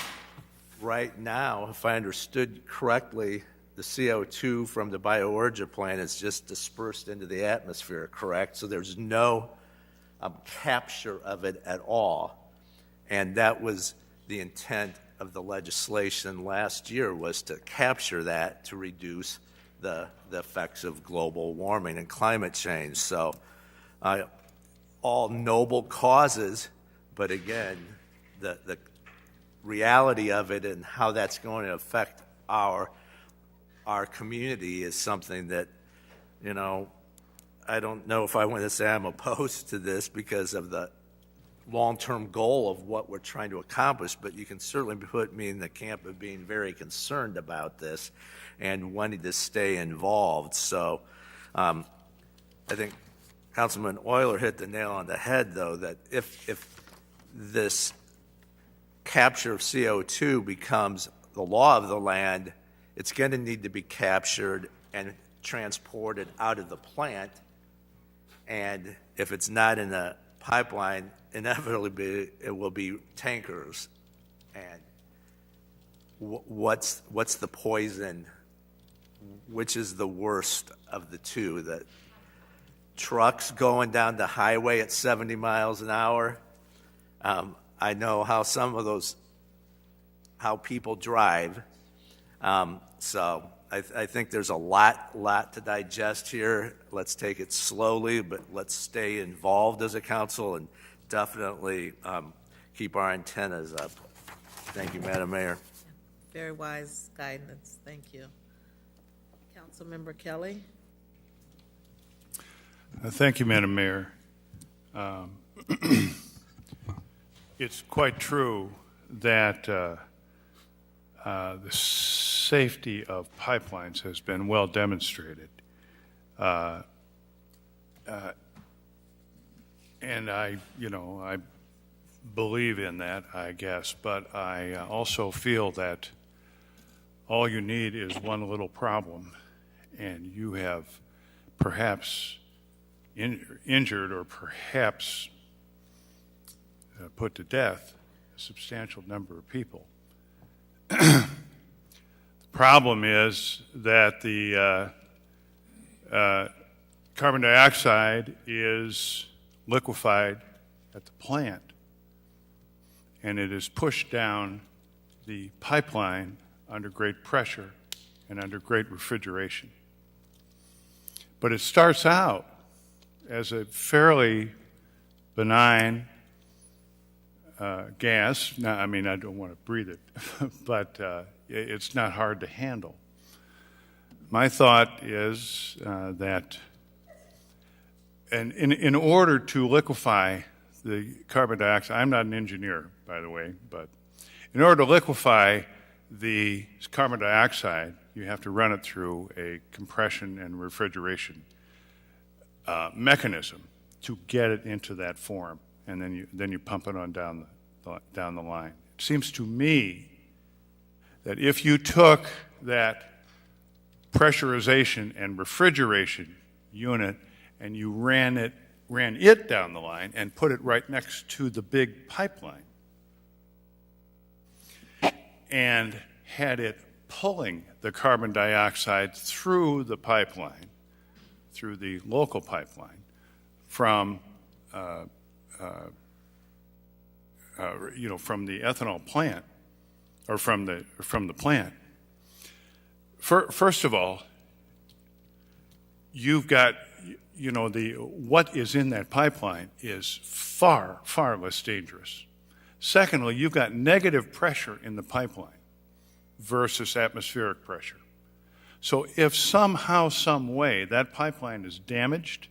[SPEAKER 7] right now, if I understood correctly, the CO2 from the bioorigin plant is just dispersed into the atmosphere, correct? So there's no capture of it at all. And that was the intent of the legislation last year, was to capture that to reduce the effects of global warming and climate change. So all noble causes, but again, the reality of it and how that's going to affect our community is something that, I don't know if I want to say I'm opposed to this because of the long-term goal of what we're trying to accomplish, but you can certainly put me in the camp of being very concerned about this and wanting to stay involved. So I think Councilman Euler hit the nail on the head, though, that if this capture of CO2 becomes the law of the land, it's going to need to be captured and transported out of the plant. And if it's not in a pipeline, inevitably it will be tankers. And what's the poison? Which is the worst of the two? The trucks going down the highway at 70 miles an hour? I know how how people drive. So I think there's a lot to digest here. Let's take it slowly, but let's stay involved as a council and definitely keep our antennas up. Thank you, Madam Mayor.
[SPEAKER 3] Very wise guidance. Thank you. Councilmember Kelly?
[SPEAKER 13] Thank you, Madam Mayor. It's quite true that the safety of pipelines has been well demonstrated. And I believe in that, I guess, but I also feel that all you need is one little problem, and you have perhaps injured or perhaps put to death a substantial number of people. The problem is that the carbon dioxide is liquefied at the plant, and it is pushed down the pipeline under great pressure and under great refrigeration. But it starts out as a fairly benign gas. Now, I mean, I don't want to breathe it, but it's not hard to handle. My thought is that in order to liquefy the carbon dioxide, I'm not an engineer, by the way, but in order to liquefy the carbon dioxide, you have to run it through a compression and refrigeration mechanism to get it into that form, and then you pump it on down the line. It seems to me that if you took that pressurization and refrigeration unit and you ran it down the line and put it right next to the big pipeline and had it pulling the carbon dioxide through the pipeline, through the local pipeline, from from the ethanol plant, or from the plant. First of all, you've got what is in that pipeline is far, far less dangerous. Secondly, you've got negative pressure in the pipeline versus atmospheric pressure. So if somehow, some way, that pipeline is damaged,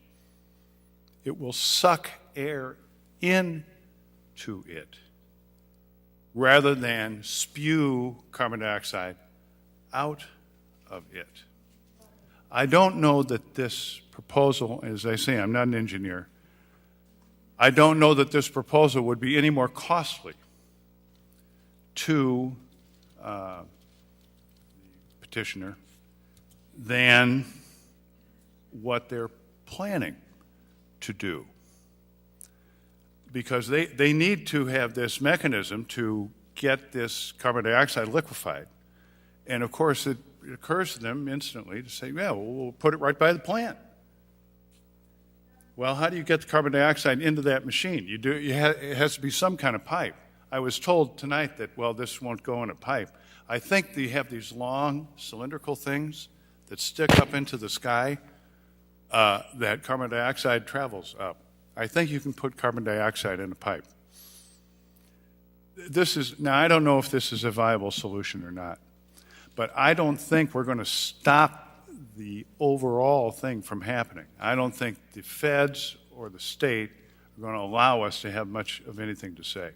[SPEAKER 13] it will suck air into it rather than spew carbon dioxide out of it. I don't know that this proposal, as I say, I'm not an engineer, I don't know that this proposal would be any more costly to the petitioner than what they're planning to do. Because they need to have this mechanism to get this carbon dioxide liquefied. And of course, it occurs to them instantly to say, yeah, well, we'll put it right by the plant. Well, how do you get the carbon dioxide into that machine? It has to be some kind of pipe. I was told tonight that, well, this won't go in a pipe. I think they have these long cylindrical things that stick up into the sky that carbon dioxide travels up. I think you can put carbon dioxide in a pipe. Now, I don't know if this is a viable solution or not, but I don't think we're going to stop the overall thing from happening. I don't think the feds or the state are going to allow us to have much of anything to say.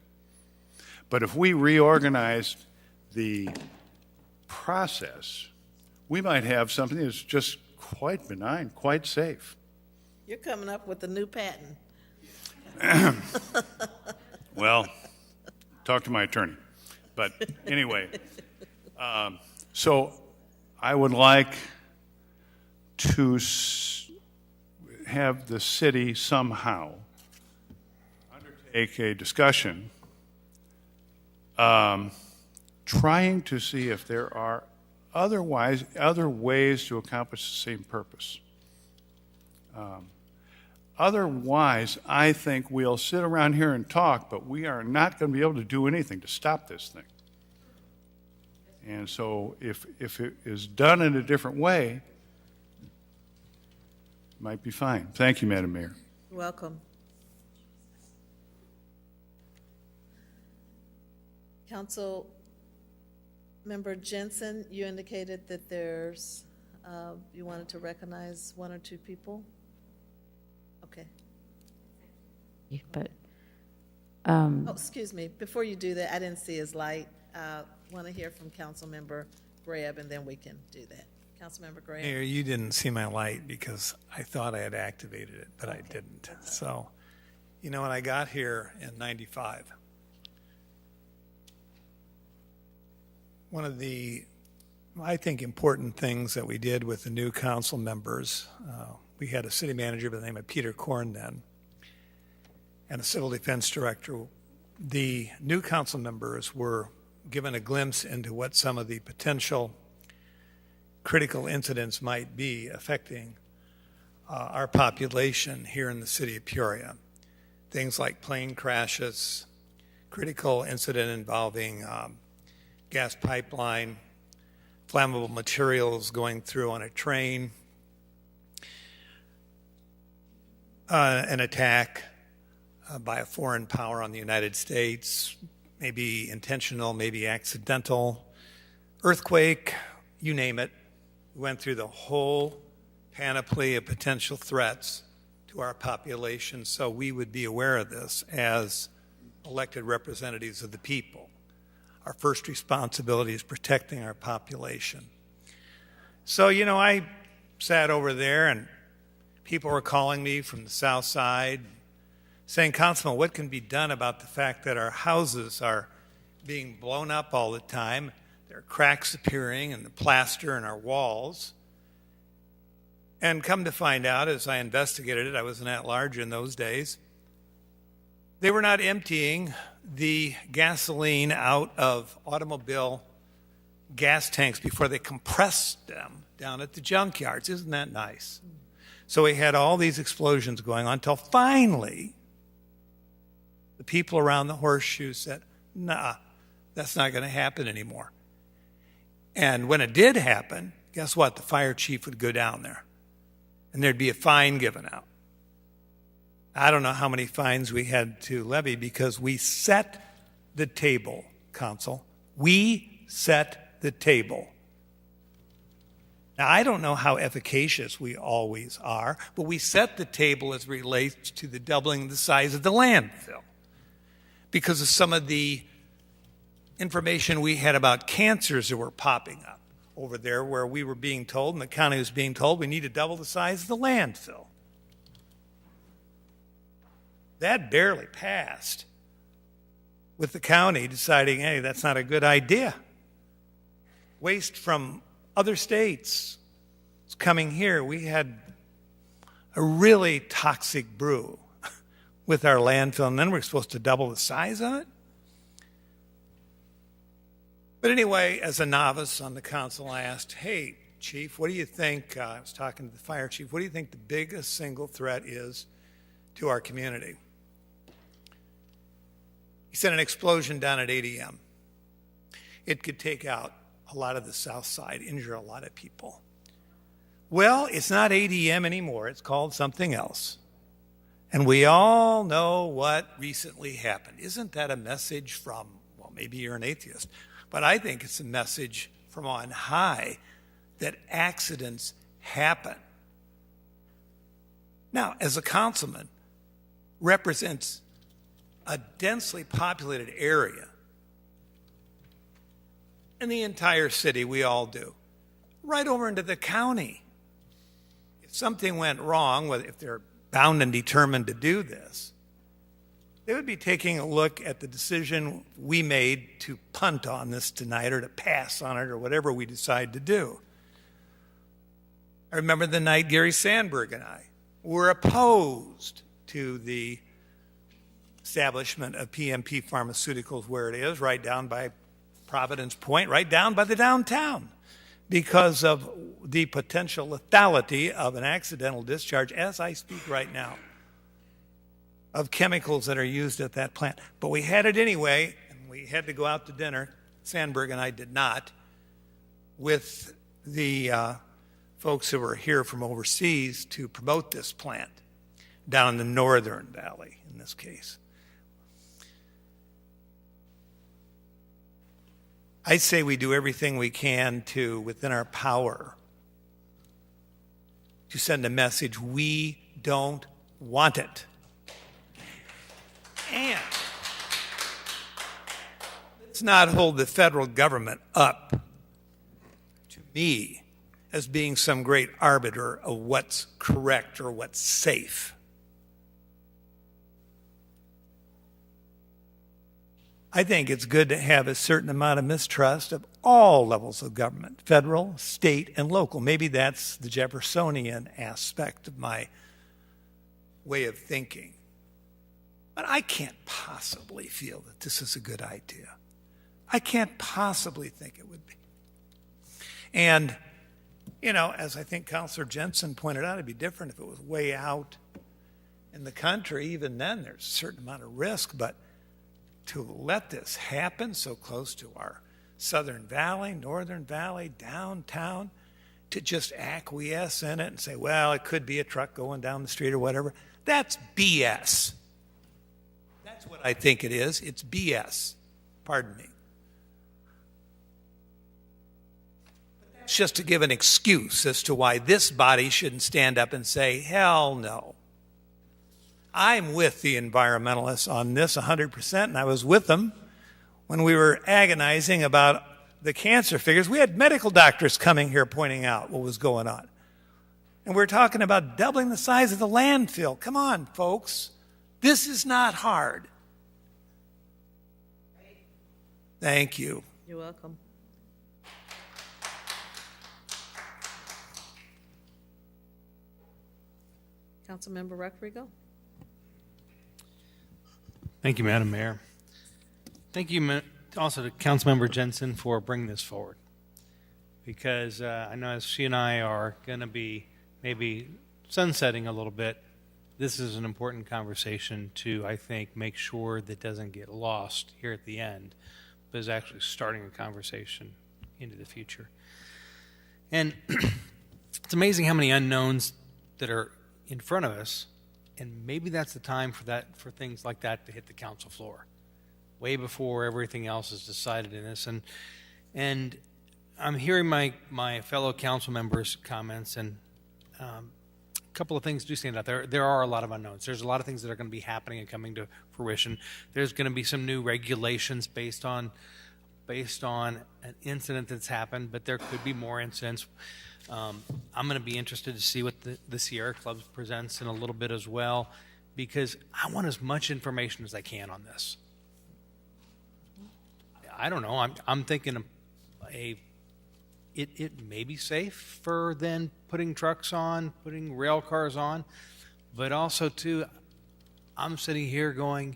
[SPEAKER 13] But if we reorganized the process, we might have something that's just quite benign, quite safe.
[SPEAKER 3] You're coming up with a new patent.
[SPEAKER 13] Well, talk to my attorney. But anyway, so I would like to have the city somehow undertake a discussion trying to see if there are other ways to accomplish the same purpose. Otherwise, I think we'll sit around here and talk, but we are not going to be able to do anything to stop this thing. And so if it is done in a different way, it might be fine. Thank you, Madam Mayor.
[SPEAKER 3] You're welcome. Member Jensen, you indicated that there's, you wanted to recognize one or two people? Okay.
[SPEAKER 4] But,
[SPEAKER 3] Oh, excuse me, before you do that, I didn't see his light. Want to hear from Councilmember Grab, and then we can do that. Councilmember Grab.
[SPEAKER 9] Mayor, you didn't see my light because I thought I had activated it, but I didn't. So, when I got here in 95, one of the, I think, important things that we did with the new council members, we had a city manager by the name of Peter Korn then, and a civil defense director. The new council members were given a glimpse into what some of the potential critical incidents might be affecting our population here in the city of Peoria. Things like plane crashes, critical incident involving gas pipeline, flammable materials going through on a train, an attack by a foreign power on the United States, maybe intentional, maybe accidental, earthquake, you name it. We went through the whole panoply of potential threats to our population, so we would be aware of this as elected representatives of the people. Our first responsibility is protecting our population. So, I sat over there and people were calling me from the south side saying, Councilman, what can be done about the fact that our houses are being blown up all the time? There are cracks appearing in the plaster in our walls. And come to find out, as I investigated it, I was an at-large in those days, they were not emptying the gasoline out of automobile gas tanks before they compressed them down at the junkyards. Isn't that nice? So we had all these explosions going on until finally the people around the horseshoe said, nah, that's not going to happen anymore. And when it did happen, guess what? The fire chief would go down there and there'd be a fine given out. I don't know how many fines we had to levy because we set the table, Council. We set the table. Now, I don't know how efficacious we always are, but we set the table as it relates to the doubling the size of the landfill because of some of the information we had about cancers that were popping up over there where we were being told, and the county was being told, we need to double the size of the landfill. That barely passed with the county deciding, hey, that's not a good idea. Waste from other states is coming here. We had a really toxic brew with our landfill, and then we're supposed to double the size of it? But anyway, as a novice on the council, I asked, hey, Chief, what do you think, I was talking to the fire chief, what do you think the biggest single threat is to our community? He said an explosion down at 8 a.m. It could take out a lot of the south side, injure a lot of people. Well, it's not 8 a.m. anymore. It's called something else. And we all know what recently happened. Isn't that a message from, well, maybe you're an atheist, but I think it's a message from on high that accidents happen. Now, as a councilman, represents a densely populated area in the entire city, we all do, right over into the county. If something went wrong, if they're bound and determined to do this, they would be taking a look at the decision we made to punt on this tonight or to pass on it or whatever we decide to do. I remember the night Gary Sandberg and I were opposed to the establishment of PMP Pharmaceuticals where it is, right down by Providence Point, right down by the downtown, because of the potential lethality of an accidental discharge, as I speak right now, of chemicals that are used at that plant. But we had it anyway, and we had to go out to dinner. Sandberg and I did not, with the folks who were here from overseas to promote this plant down in the Northern Valley, in this case. I say we do everything we can to, within our power, to send a message: we don't want it. And let's not hold the federal government up to me as being some great arbiter of what's correct or what's safe. I think it's good to have a certain amount of mistrust of all levels of government, federal, state, and local. Maybe that's the Jeffersonian aspect of my way of thinking. But I can't possibly feel that this is a good idea. I can't possibly think it would be. And, you know, as I think Councilor Jensen pointed out, it'd be different if it was way out in the country. Even then, there's a certain amount of risk. But to let this happen so close to our Southern Valley, Northern Valley, downtown, to just acquiesce in it and say, well, it could be a truck going down the street or whatever, that's BS. That's what I think it is. It's BS. Pardon me. It's just to give an excuse as to why this body shouldn't stand up and say, hell no. I'm with the environmentalists on this 100%, and I was with them when we were agonizing about the cancer figures. We had medical doctors coming here pointing out what was going on. And we're talking about doubling the size of the landfill. Come on, folks. This is not hard. Thank you.
[SPEAKER 3] You're welcome. Councilmember Rodrigo.
[SPEAKER 8] Thank you, Madam Mayor. Thank you also to Councilmember Jensen for bringing this forward, because I know as she and I are going to be maybe sunsetting a little bit, this is an important conversation to, I think, make sure that doesn't get lost here at the end, but is actually starting a conversation into the future. And it's amazing how many unknowns that are in front of us. And maybe that's the time for things like that to hit the council floor, way before everything else is decided in this. And I'm hearing my fellow council members' comments, and a couple of things do stand out. There are a lot of unknowns. There's a lot of things that are going to be happening and coming to fruition. There's going to be some new regulations based on an incident that's happened, but there could be more incidents. I'm going to be interested to see what the Sierra Club presents in a little bit as well, because I want as much information as I can on this. I don't know. I'm thinking it may be safe for then putting trucks on, putting rail cars on, but also too, I'm sitting here going,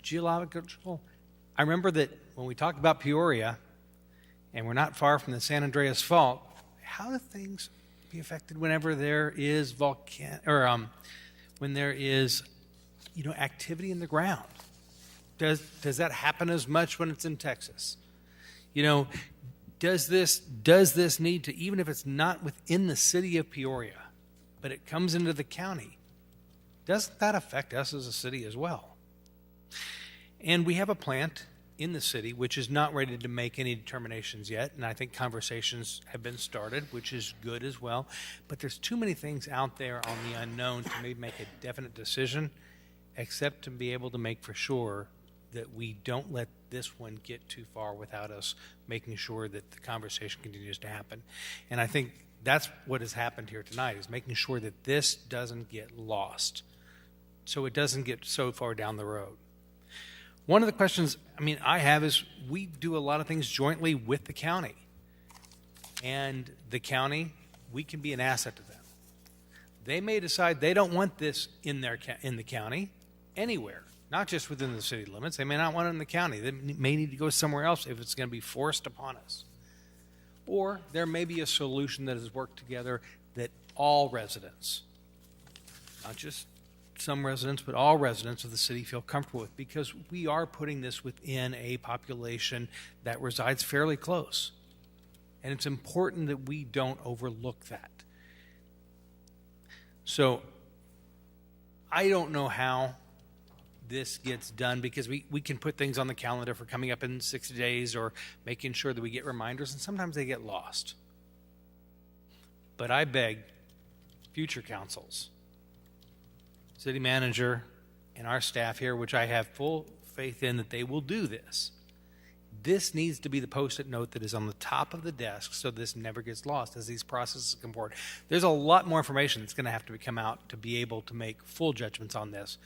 [SPEAKER 8] geological. I remember that when we talked about Peoria, and we're not far from the San Andreas Fault. How do things be affected whenever there is when there is, activity in the ground? Does that happen as much when it's in Texas? Does this need to, even if it's not within the city of Peoria, but it comes into the county, doesn't that affect us as a city as well? And we have a plant in the city which is not ready to make any determinations yet, and I think conversations have been started, which is good as well. But there's too many things out there on the unknown to maybe make a definite decision, except to be able to make for sure that we don't let this one get too far without us making sure that the conversation continues to happen. And I think that's what has happened here tonight, is making sure that this doesn't get lost, so it doesn't get so far down the road. One of the questions I have is, we do a lot of things jointly with the county, and the county, we can be an asset to them. They may decide they don't want this in the county anywhere, not just within the city limits. They may not want it in the county. They may need to go somewhere else if it's going to be forced upon us. Or there may be a solution that has worked together that all residents, not just some residents, but all residents of the city feel comfortable with, because we are putting this within a population that resides fairly close. And it's important that we don't overlook that. So I don't know how this gets done, because we can put things on the calendar for coming up in 60 days or making sure that we get reminders, and sometimes they get lost. But I beg future councils, city manager, and our staff here, which I have full faith in that they will do this. This needs to be the post-it note that is on the top of the desk so this never gets lost as these processes come forward. There's a lot more information that's going to have to come out to be able to make full judgments on this.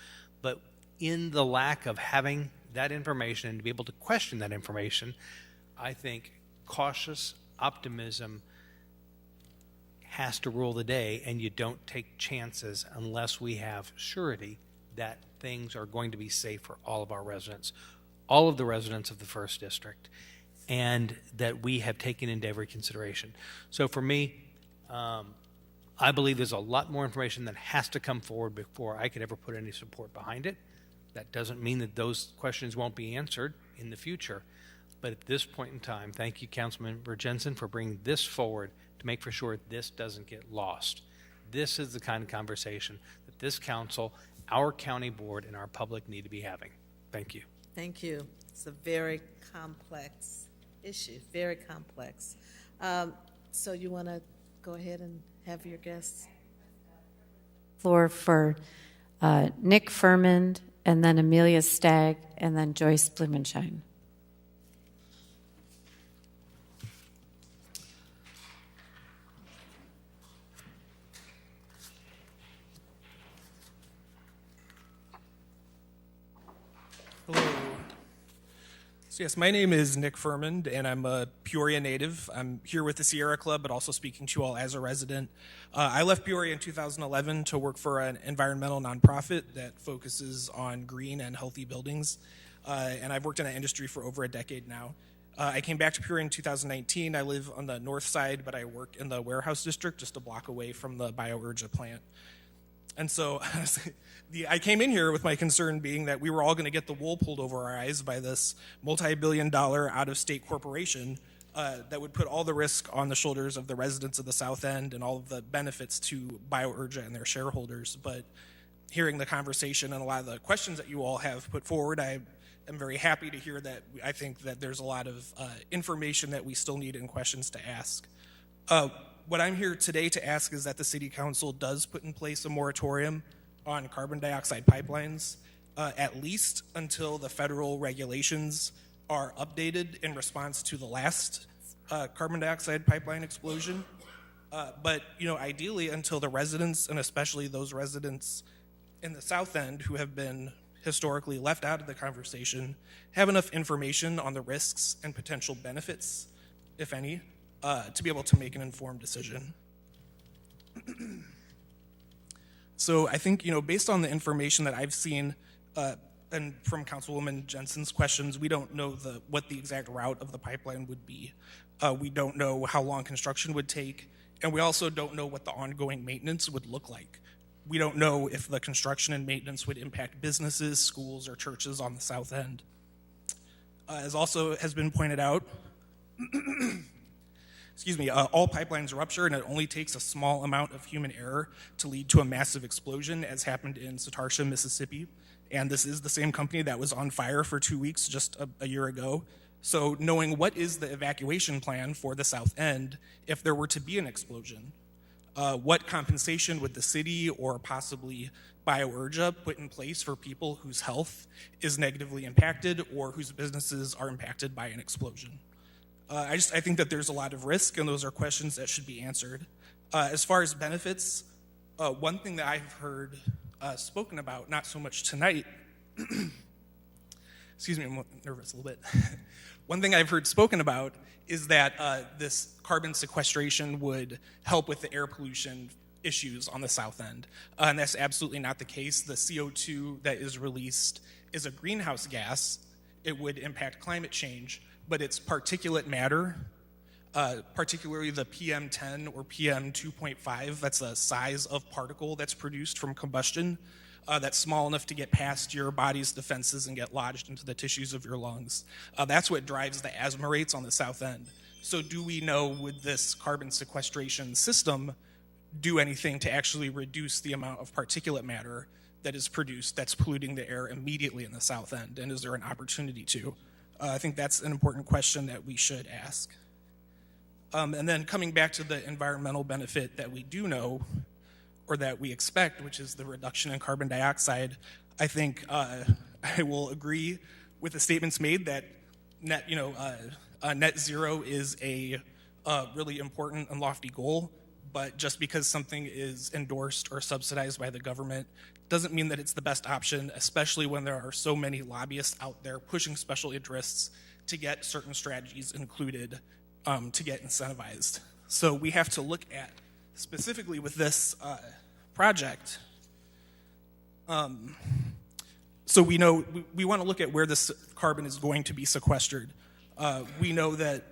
[SPEAKER 8] But in the lack of having that information and to be able to question that information, I think cautious optimism has to rule the day, and you don't take chances unless we have surety that things are going to be safe for all of our residents, all of the residents of the first district, and that we have taken into every consideration. So for me, I believe there's a lot more information that has to come forward before I could ever put any support behind it. That doesn't mean that those questions won't be answered in the future. But at this point in time, thank you, Councilmember Jensen, for bringing this forward to make for sure this doesn't get lost. This is the kind of conversation that this council, our county board, and our public need to be having. Thank you.
[SPEAKER 3] Thank you. It's a very complex issue, very complex. So you want to go ahead and have your guests?
[SPEAKER 4] Floor for Nick Furman, and then Amelia Stagg, and then Joyce Blumenshine.
[SPEAKER 10] Hello. So yes, my name is Nick Furman, and I'm a Peoria native. I'm here with the Sierra Club, but also speaking to you all as a resident. I left Peoria in 2011 to work for an environmental nonprofit that focuses on green and healthy buildings, and I've worked in that industry for over a decade now. I came back to Peoria in 2019. I live on the north side, but I work in the warehouse district just a block away from the BioUrja plant. And so I came in here with my concern being that we were all going to get the wool pulled over our eyes by this multi-billion-dollar out-of-state corporation that would put all the risk on the shoulders of the residents of the South End and all of the benefits to BioUrja and their shareholders. But hearing the conversation and a lot of the questions that you all have put forward, I am very happy to hear that I think that there's a lot of information that we still need and questions to ask. What I'm here today to ask is that the City Council does put in place a moratorium on carbon dioxide pipelines, at least until the federal regulations are updated in response to the last carbon dioxide pipeline explosion. But ideally until the residents, and especially those residents in the South End who have been historically left out of the conversation, have enough information on the risks and potential benefits, if any, to be able to make an informed decision. So I think, based on the information that I've seen, and from Councilwoman Jensen's questions, we don't know what the exact route of the pipeline would be. We don't know how long construction would take, and we also don't know what the ongoing maintenance would look like. We don't know if the construction and maintenance would impact businesses, schools, or churches on the South End. As also has been pointed out, all pipelines rupture, and it only takes a small amount of human error to lead to a massive explosion, as happened in Satarsha, Mississippi. And this is the same company that was on fire for 2 weeks just a year ago. So knowing what is the evacuation plan for the South End if there were to be an explosion, what compensation would the city or possibly BioUrja put in place for people whose health is negatively impacted or whose businesses are impacted by an explosion? I think that there's a lot of risk, and those are questions that should be answered. As far as benefits, one thing that I've heard spoken about, not so much tonight, excuse me, I'm nervous a little bit. One thing I've heard spoken about is that this carbon sequestration would help with the air pollution issues on the South End. And that's absolutely not the case. The CO2 that is released is a greenhouse gas. It would impact climate change, but it's particulate matter, particularly the PM10 or PM2.5. That's a size of particle that's produced from combustion that's small enough to get past your body's defenses and get lodged into the tissues of your lungs. That's what drives the asthma rates on the South End. So do we know, would this carbon sequestration system do anything to actually reduce the amount of particulate matter that is produced that's polluting the air immediately in the south end, and is there an opportunity to? I think that's an important question that we should ask. And then coming back to the environmental benefit that we do know, or that we expect, which is the reduction in carbon dioxide, I think I will agree with the statements made that net zero is a really important and lofty goal, but just because something is endorsed or subsidized by the government doesn't mean that it's the best option, especially when there are so many lobbyists out there pushing special interests to get certain strategies included to get incentivized. So we have to look at, specifically with this project, so we know we want to look at where this carbon is going to be sequestered. We know that,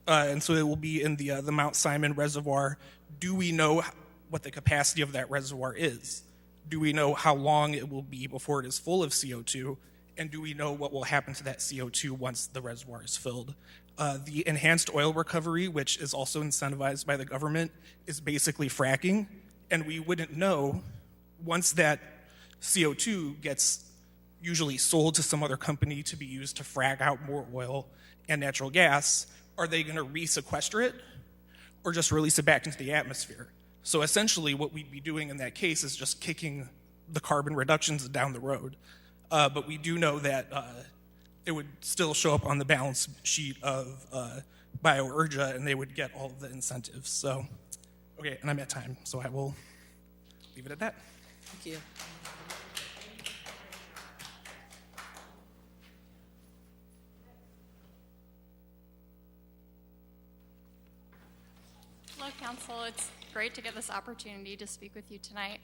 [SPEAKER 10] and so it will be in the Mount Simon Reservoir. Do we know what the capacity of that reservoir is? Do we know how long it will be before it is full of CO2? And do we know what will happen to that CO2 once the reservoir is filled? The enhanced oil recovery, which is also incentivized by the government, is basically fracking. And we wouldn't know once that CO2 gets usually sold to some other company to be used to frack out more oil and natural gas, are they going to re-sequester it or just release it back into the atmosphere? So essentially what we'd be doing in that case is just kicking the carbon reductions down the road. But we do know that it would still show up on the balance sheet of BioUrja, and they would get all of the incentives. So, okay, and I'm at time, so I will leave it at that.
[SPEAKER 5] Thank you.
[SPEAKER 11] Hello, Council. It's great to get this opportunity to speak with you tonight.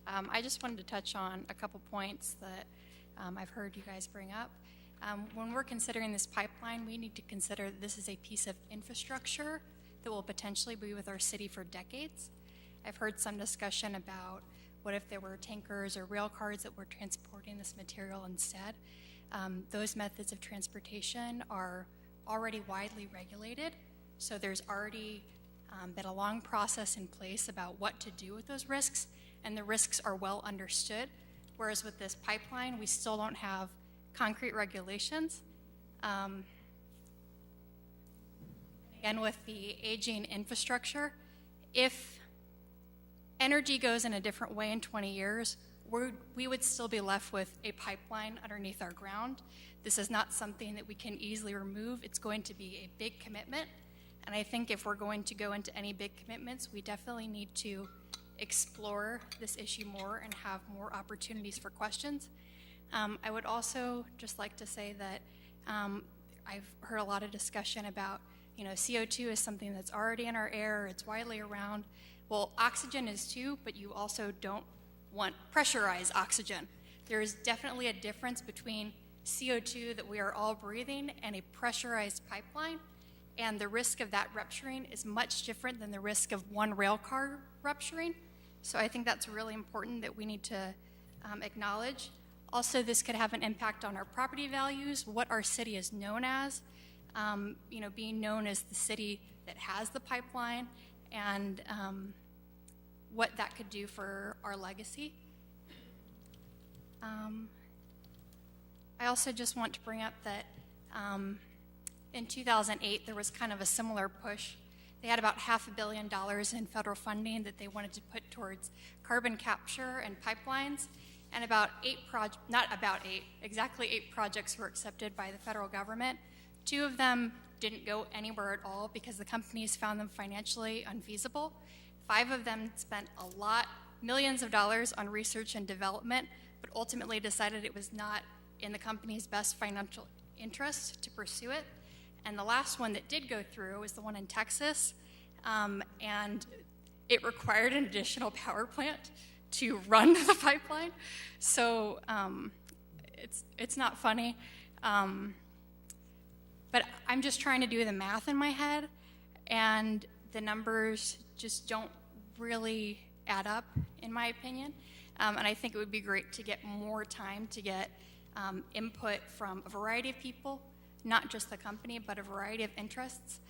[SPEAKER 11] I just wanted to touch on a couple points that I've heard you guys bring up. When we're considering this pipeline, we need to consider that this is a piece of infrastructure that will potentially be with our city for decades. I've heard some discussion about what if there were tankers or rail cars that were transporting this material instead. Those methods of transportation are already widely regulated, so there's already been a long process in place about what to do with those risks, and the risks are well understood. Whereas with this pipeline, we still don't have concrete regulations. Again, with the aging infrastructure, if energy goes in a different way in 20 years, we would still be left with a pipeline underneath our ground. This is not something that we can easily remove. It's going to be a big commitment. And I think if we're going to go into any big commitments, we definitely need to explore this issue more and have more opportunities for questions. I would also just like to say that I've heard a lot of discussion about, CO2 is something that's already in our air, it's widely around. Well, oxygen is too, but you also don't want pressurized oxygen. There is definitely a difference between CO2 that we are all breathing and a pressurized pipeline, and the risk of that rupturing is much different than the risk of one rail car rupturing. So I think that's really important that we need to acknowledge. Also, this could have an impact on our property values, what our city is known as, being known as the city that has the pipeline, and what that could do for our legacy. I also just want to bring up that in 2008, there was kind of a similar push. They had about $500 million in federal funding that they wanted to put towards carbon capture and pipelines, and exactly eight projects were accepted by the federal government. 2 of them didn't go anywhere at all because the companies found them financially unfeasible. 5 of them spent millions of dollars on research and development, but ultimately decided it was not in the company's best financial interest to pursue it. And the last one that did go through was the one in Texas, and it required an additional power plant to run the pipeline. So it's not funny. But I'm just trying to do the math in my head, and the numbers just don't really add up, in my opinion. And I think it would be great to get more time to get input from a variety of people, not just the company, but a variety of interests.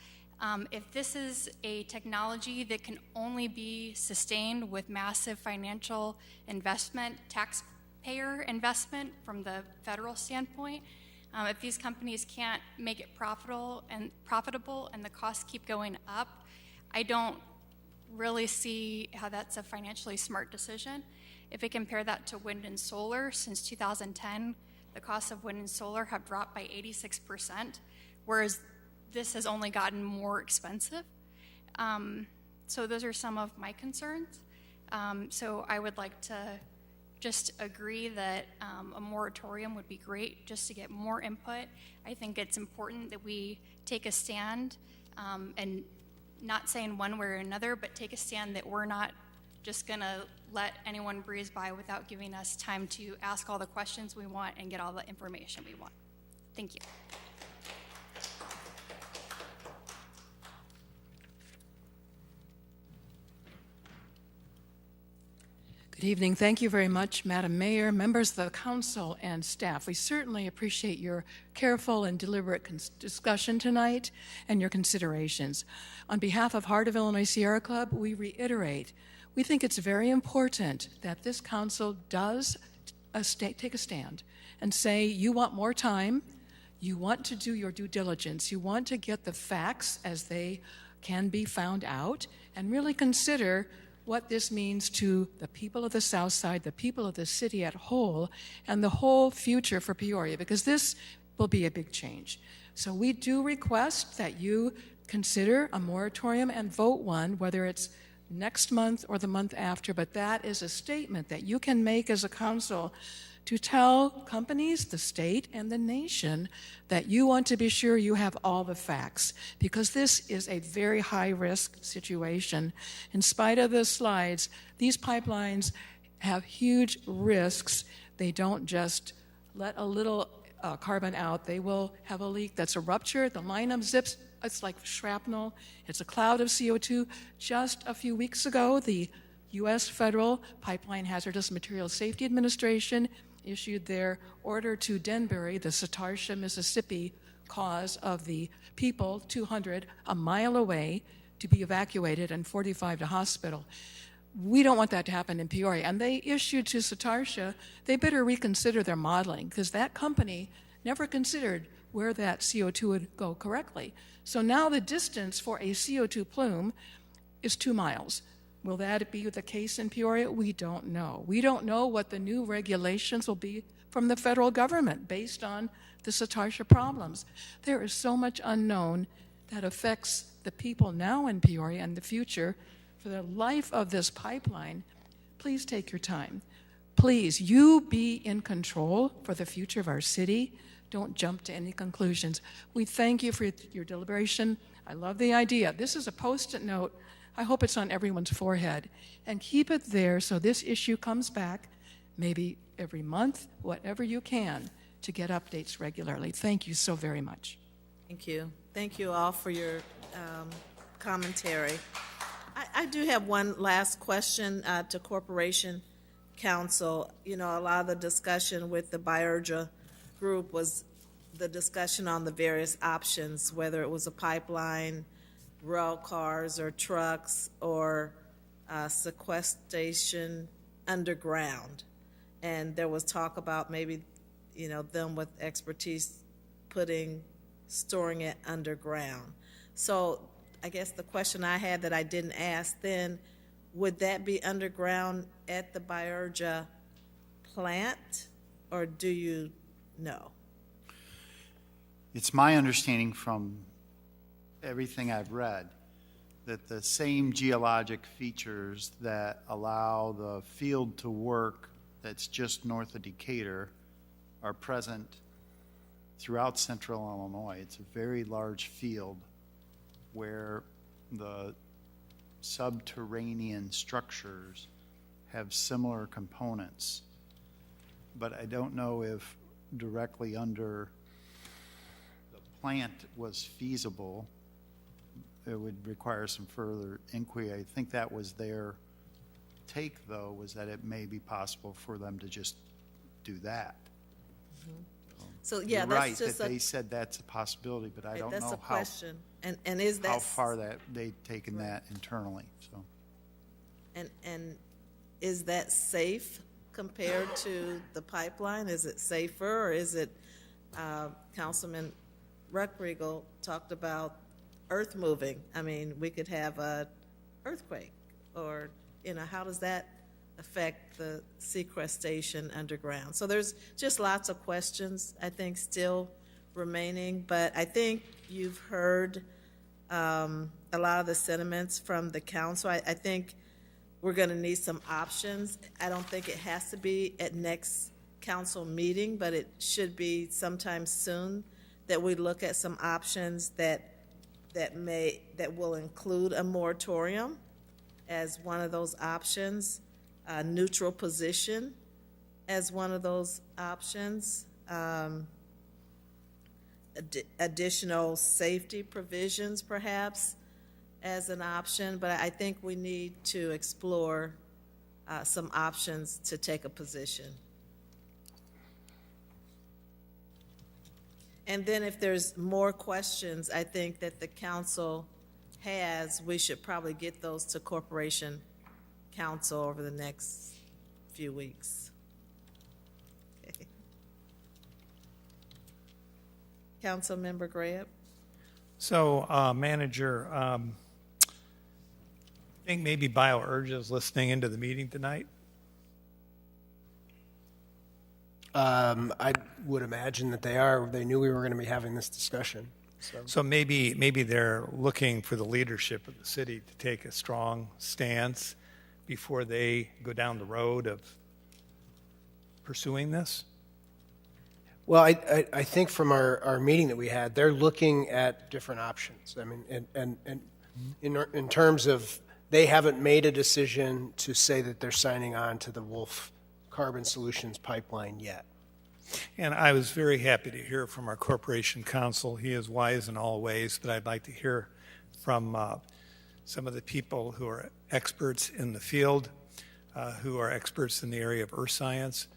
[SPEAKER 11] If this is a technology that can only be sustained with massive financial investment, taxpayer investment from the federal standpoint. If these companies can't make it profitable and the costs keep going up, I don't really see how that's a financially smart decision. If we compare that to wind and solar, since 2010, the costs of wind and solar have dropped by 86%, whereas this has only gotten more expensive. So those are some of my concerns. So I would like to just agree that a moratorium would be great just to get more input. I think it's important that we take a stand and not saying one way or another, but take a stand that we're not just going to let anyone breeze by without giving us time to ask all the questions we want and get all the information we want. Thank you.
[SPEAKER 14] Good evening. Thank you very much, Madam Mayor, members of the council, and staff. We certainly appreciate your careful and deliberate discussion tonight and your considerations. On behalf of Heart of Illinois Sierra Club, we reiterate, we think it's very important that this council does take a stand and say you want more time, you want to do your due diligence, you want to get the facts as they can be found out, and really consider what this means to the people of the South Side, the people of the city at whole, and the whole future for Peoria, because this will be a big change. So we do request that you consider a moratorium and vote one, whether it's next month or the month after, but that is a statement that you can make as a council to tell companies, the state, and the nation that you want to be sure you have all the facts, because this is a very high-risk situation. In spite of the slides, these pipelines have huge risks. They don't just let a little carbon out. They will have a leak that's a rupture. The line zips. It's like shrapnel. It's a cloud of CO2. Just a few weeks ago, the U.S. Federal Pipeline Hazardous Materials Safety Administration issued their order to Denbury, the Satartia, Mississippi cause of the people, 200 a mile away, to be evacuated and 45 to hospital. We don't want that to happen in Peoria. And they issued to Satartia, they better reconsider their modeling, because that company never considered where that CO2 would go correctly. So now the distance for a CO2 plume is 2 miles. Will that be the case in Peoria? We don't know. We don't know what the new regulations will be from the federal government based on the Satartia problems. There is so much unknown that affects the people now in Peoria and the future. For the life of this pipeline, please take your time. Please, you be in control for the future of our city. Don't jump to any conclusions. We thank you for your deliberation. I love the idea. This is a Post-it note. I hope it's on everyone's forehead. And keep it there so this issue comes back maybe every month, whatever you can, to get updates regularly. Thank you so very much.
[SPEAKER 3] Thank you. Thank you all for your commentary. I do have one last question to Corporation Counsel. You know, a lot of the discussion with the Peoria group was the discussion on the various options, whether it was a pipeline, rail cars or trucks, or sequestration underground. And there was talk about maybe, you know, them with expertise storing it underground. So I guess the question I had that I didn't ask then, would that be underground at the Peoria plant, or do you know?
[SPEAKER 18] It's my understanding from everything I've read that the same geologic features that allow the field to work that's just north of Decatur are present throughout central Illinois. It's a very large field where the subterranean structures have similar components. But I don't know if directly under the plant was feasible. It would require some further inquiry. I think that was their take, though, was that it may be possible for them to just do that.
[SPEAKER 3] So yeah,
[SPEAKER 18] you're
[SPEAKER 3] that's
[SPEAKER 18] right
[SPEAKER 3] just
[SPEAKER 18] that they said that's a possibility, but I don't
[SPEAKER 3] that's
[SPEAKER 18] know
[SPEAKER 3] a question. And is that
[SPEAKER 18] how far that they've taken that internally. So,
[SPEAKER 3] and is that safe compared to the pipeline? Is it safer, or is it, Councilman Ruckriegel talked about earth moving. I mean, we could have a earthquake, or, how does that affect the sequestration underground? So there's just lots of questions, I think, still remaining, but I think you've heard a lot of the sentiments from the council. I think we're going to need some options. I don't think it has to be at next council meeting, but it should be sometime soon that we look at some options that will include a moratorium as one of those options, a neutral position as one of those options, additional safety provisions perhaps as an option, but I think we need to explore some options to take a position. And then if there's more questions, I think that the council has, we should probably get those to Corporation Council over the next few weeks. Okay. Councilmember Graham?
[SPEAKER 9] So, Manager, I think maybe BioUrge is listening into the meeting tonight.
[SPEAKER 19] I would imagine that they are. They knew we were going to be having this discussion.
[SPEAKER 9] So maybe they're looking for the leadership of the city to take a strong stance before they go down the road of pursuing this?
[SPEAKER 19] Well, I think from our meeting that we had, they're looking at different options. I mean, and in terms of, they haven't made a decision to say that they're signing on to the Wolf Carbon Solutions pipeline yet.
[SPEAKER 9] And I was very happy to hear from our Corporation Counsel. He is wise in all ways, but I'd like to hear from some of the people who are experts in the field, who are experts in the area of earth science,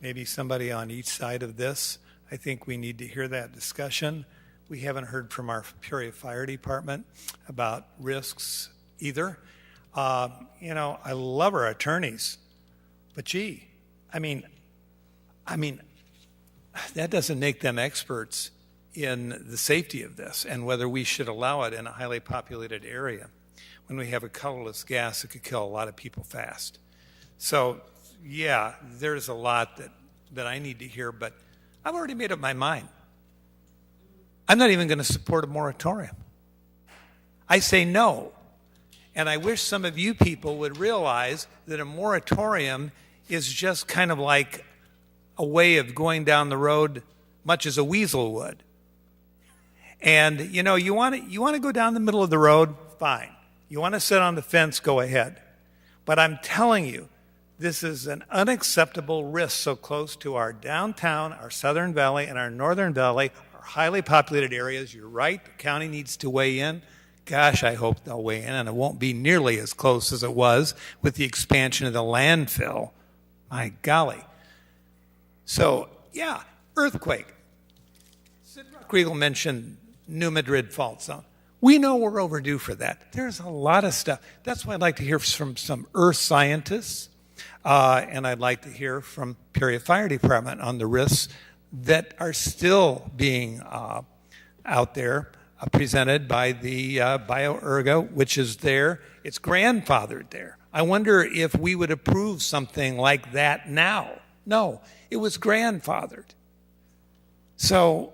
[SPEAKER 9] maybe somebody on each side of this. I think we need to hear that discussion. We haven't heard from our Peoria Fire Department about risks either. I love our attorneys, but gee, I mean, that doesn't make them experts in the safety of this and whether we should allow it in a highly populated area when we have a colorless gas that could kill a lot of people fast. So, yeah, there's a lot that I need to hear, but I've already made up my mind. I'm not even going to support a moratorium. I say no. And I wish some of you people would realize that a moratorium is just kind of like a way of going down the road much as a weasel would. And, you want to go down the middle of the road, fine. You want to sit on the fence, go ahead. But I'm telling you, this is an unacceptable risk so close to our downtown, our Southern Valley, and our Northern Valley, our highly populated areas. You're right, the county needs to weigh in. Gosh, I hope they'll weigh in, and it won't be nearly as close as it was with the expansion of the landfill. My golly. So, yeah, earthquake. Sid Kriegel mentioned New Madrid Fault Zone. We know we're overdue for that. There's a lot of stuff. That's why I'd like to hear from some earth scientists, and I'd like to hear from Peoria Fire Department on the risks that are still being out there, presented by the BioErgo, which is there. It's grandfathered there. I wonder if we would approve something like that now. No, it was grandfathered. So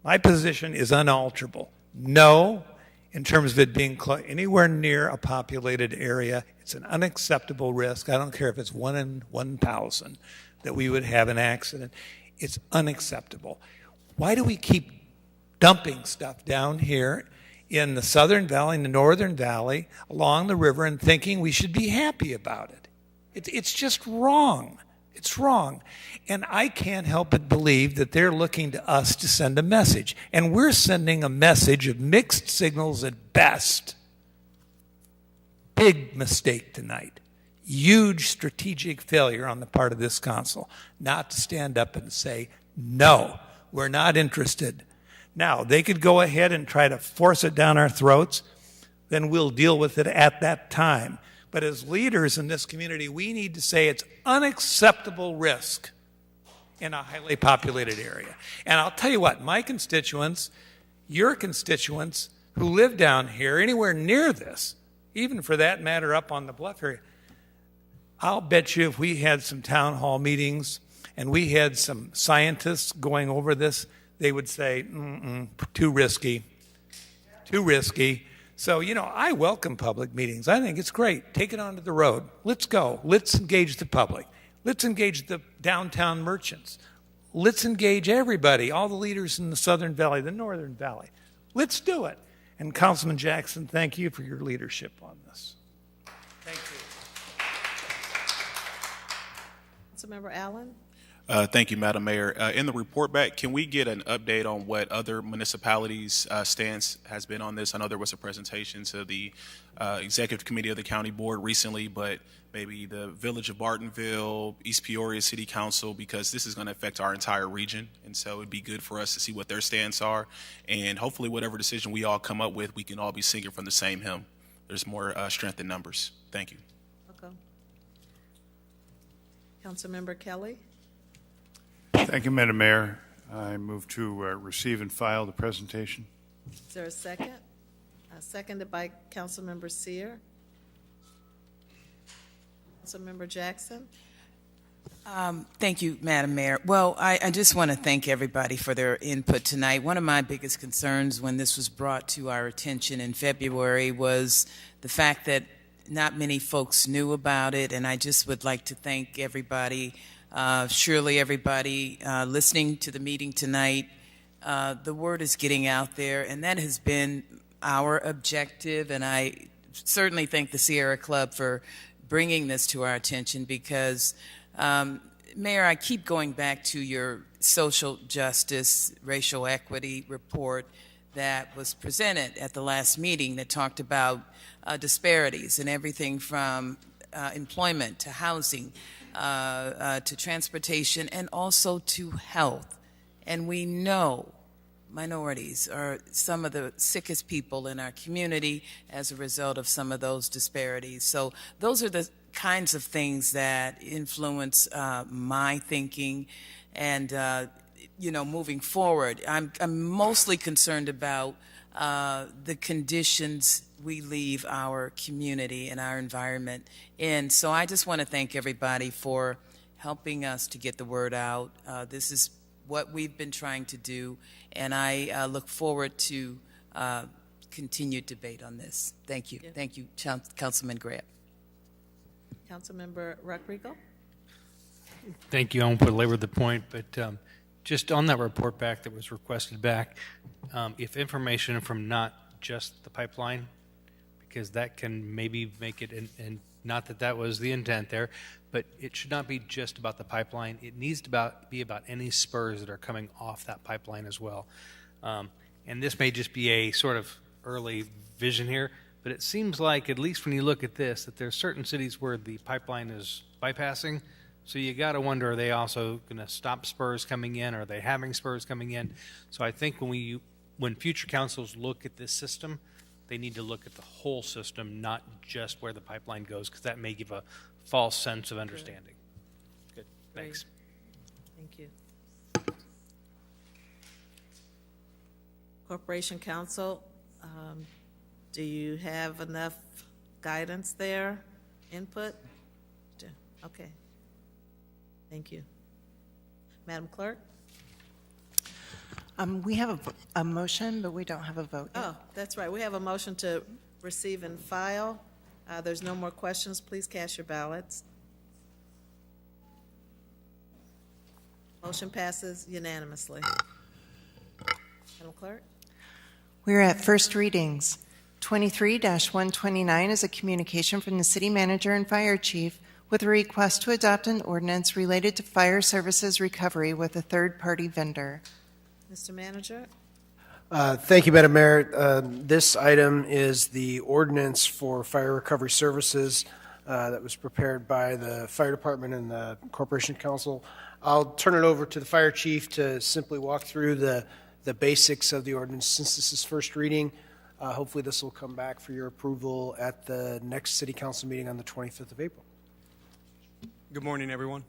[SPEAKER 9] my position is unalterable. No, in terms of it being anywhere near a populated area, it's an unacceptable risk. I don't care if it's 1 in 1,000 that we would have an accident. It's unacceptable. Why do we keep dumping stuff down here in the Southern Valley and the Northern Valley along the river and thinking we should be happy about it? It's just wrong. It's wrong. And I can't help but believe that they're looking to us to send a message. And we're sending a message of mixed signals at best. Big mistake tonight. Huge strategic failure on the part of this council not to stand up and say, no, we're not interested. Now, they could go ahead and try to force it down our throats. Then we'll deal with it at that time. But as leaders in this community, we need to say it's unacceptable risk in a highly populated area. And I'll tell you what, my constituents, your constituents who live down here, anywhere near this, even for that matter up on the bluff area, I'll bet you if we had some town hall meetings and we had some scientists going over this, they would say, too risky, too risky. So, I welcome public meetings. I think it's great. Take it onto the road. Let's go. Let's engage the public. Let's engage the downtown merchants. Let's engage everybody, all the leaders in the Southern Valley, the Northern Valley. Let's do it. And Councilman Jackson, thank you for your leadership on this. Thank you.
[SPEAKER 3] Councilmember Allen?
[SPEAKER 16] Thank you, Madam Mayor. In the report back, can we get an update on what other municipalities' stance has been on this? I know there was a presentation to the Executive Committee of the County Board recently, but maybe the Village of Bartonville, East Peoria City Council, because this is going to affect our entire region. And so it'd be good for us to see what their stance are. And hopefully whatever decision we all come up with, we can all be singing from the same hymn. There's more strength in numbers. Thank you.
[SPEAKER 3] Okay. Councilmember Kelly?
[SPEAKER 13] Thank you, Madam Mayor. I move to receive and file the presentation.
[SPEAKER 3] Is there a second? Seconded by Councilmember Sear. Councilmember Jackson?
[SPEAKER 5] Thank you, Madam Mayor. Well, I just want to thank everybody for their input tonight. One of my biggest concerns when this was brought to our attention in February was the fact that not many folks knew about it, and I just would like to thank everybody, surely everybody listening to the meeting tonight. The word is getting out there, and that has been our objective, and I certainly thank the Sierra Club for bringing this to our attention because, Mayor, I keep going back to your social justice, racial equity report that was presented at the last meeting that talked about disparities in everything from employment to housing to transportation and also to health. And we know minorities are some of the sickest people in our community as a result of some of those disparities. So those are the kinds of things that influence my thinking and, moving forward. I'm mostly concerned about the conditions we leave our community and our environment in. So I just want to thank everybody for helping us to get the word out. This is what we've been trying to do, and I look forward to continued debate on this. Thank you. Thank you, Councilman Graham.
[SPEAKER 3] Councilmember Rodrigo?
[SPEAKER 8] Thank you. I won't belabor the point, but just on that report back that was requested back, if information from not just the pipeline, because that can maybe make it, and not that that was the intent there, but it should not be just about the pipeline. It needs to be about any spurs that are coming off that pipeline as well. And this may just be a sort of early vision here, but it seems like, at least when you look at this, that there are certain cities where the pipeline is bypassing. So you got to wonder, are they also going to stop spurs coming in? Are they having spurs coming in? So I think when future councils look at this system, they need to look at the whole system, not just where the pipeline goes, because that may give a false sense of understanding. Good. Thanks.
[SPEAKER 3] Thank you. Corporation Counsel, do you have enough guidance there, input? Okay. Thank you. Madam Clerk?
[SPEAKER 1] We have a motion, but we don't have a vote yet.
[SPEAKER 3] Oh, that's right. We have a motion to receive and file. There's no more questions. Please cast your ballots. Motion passes unanimously. Madam Clerk?
[SPEAKER 1] We're at first readings. 23-129 is a communication from the city manager and fire chief with a request to adopt an ordinance related to fire services recovery with a third-party vendor.
[SPEAKER 3] Mr. Manager?
[SPEAKER 19] Thank you, Madam Mayor. This item is the ordinance for fire recovery services that was prepared by the fire department and the Corporation Council. I'll turn it over to the fire chief to simply walk through the basics of the ordinance. Since this is first reading, Hopefully, this will come back for your approval at the next city council meeting on the 25th of April.
[SPEAKER 15] Good morning, everyone.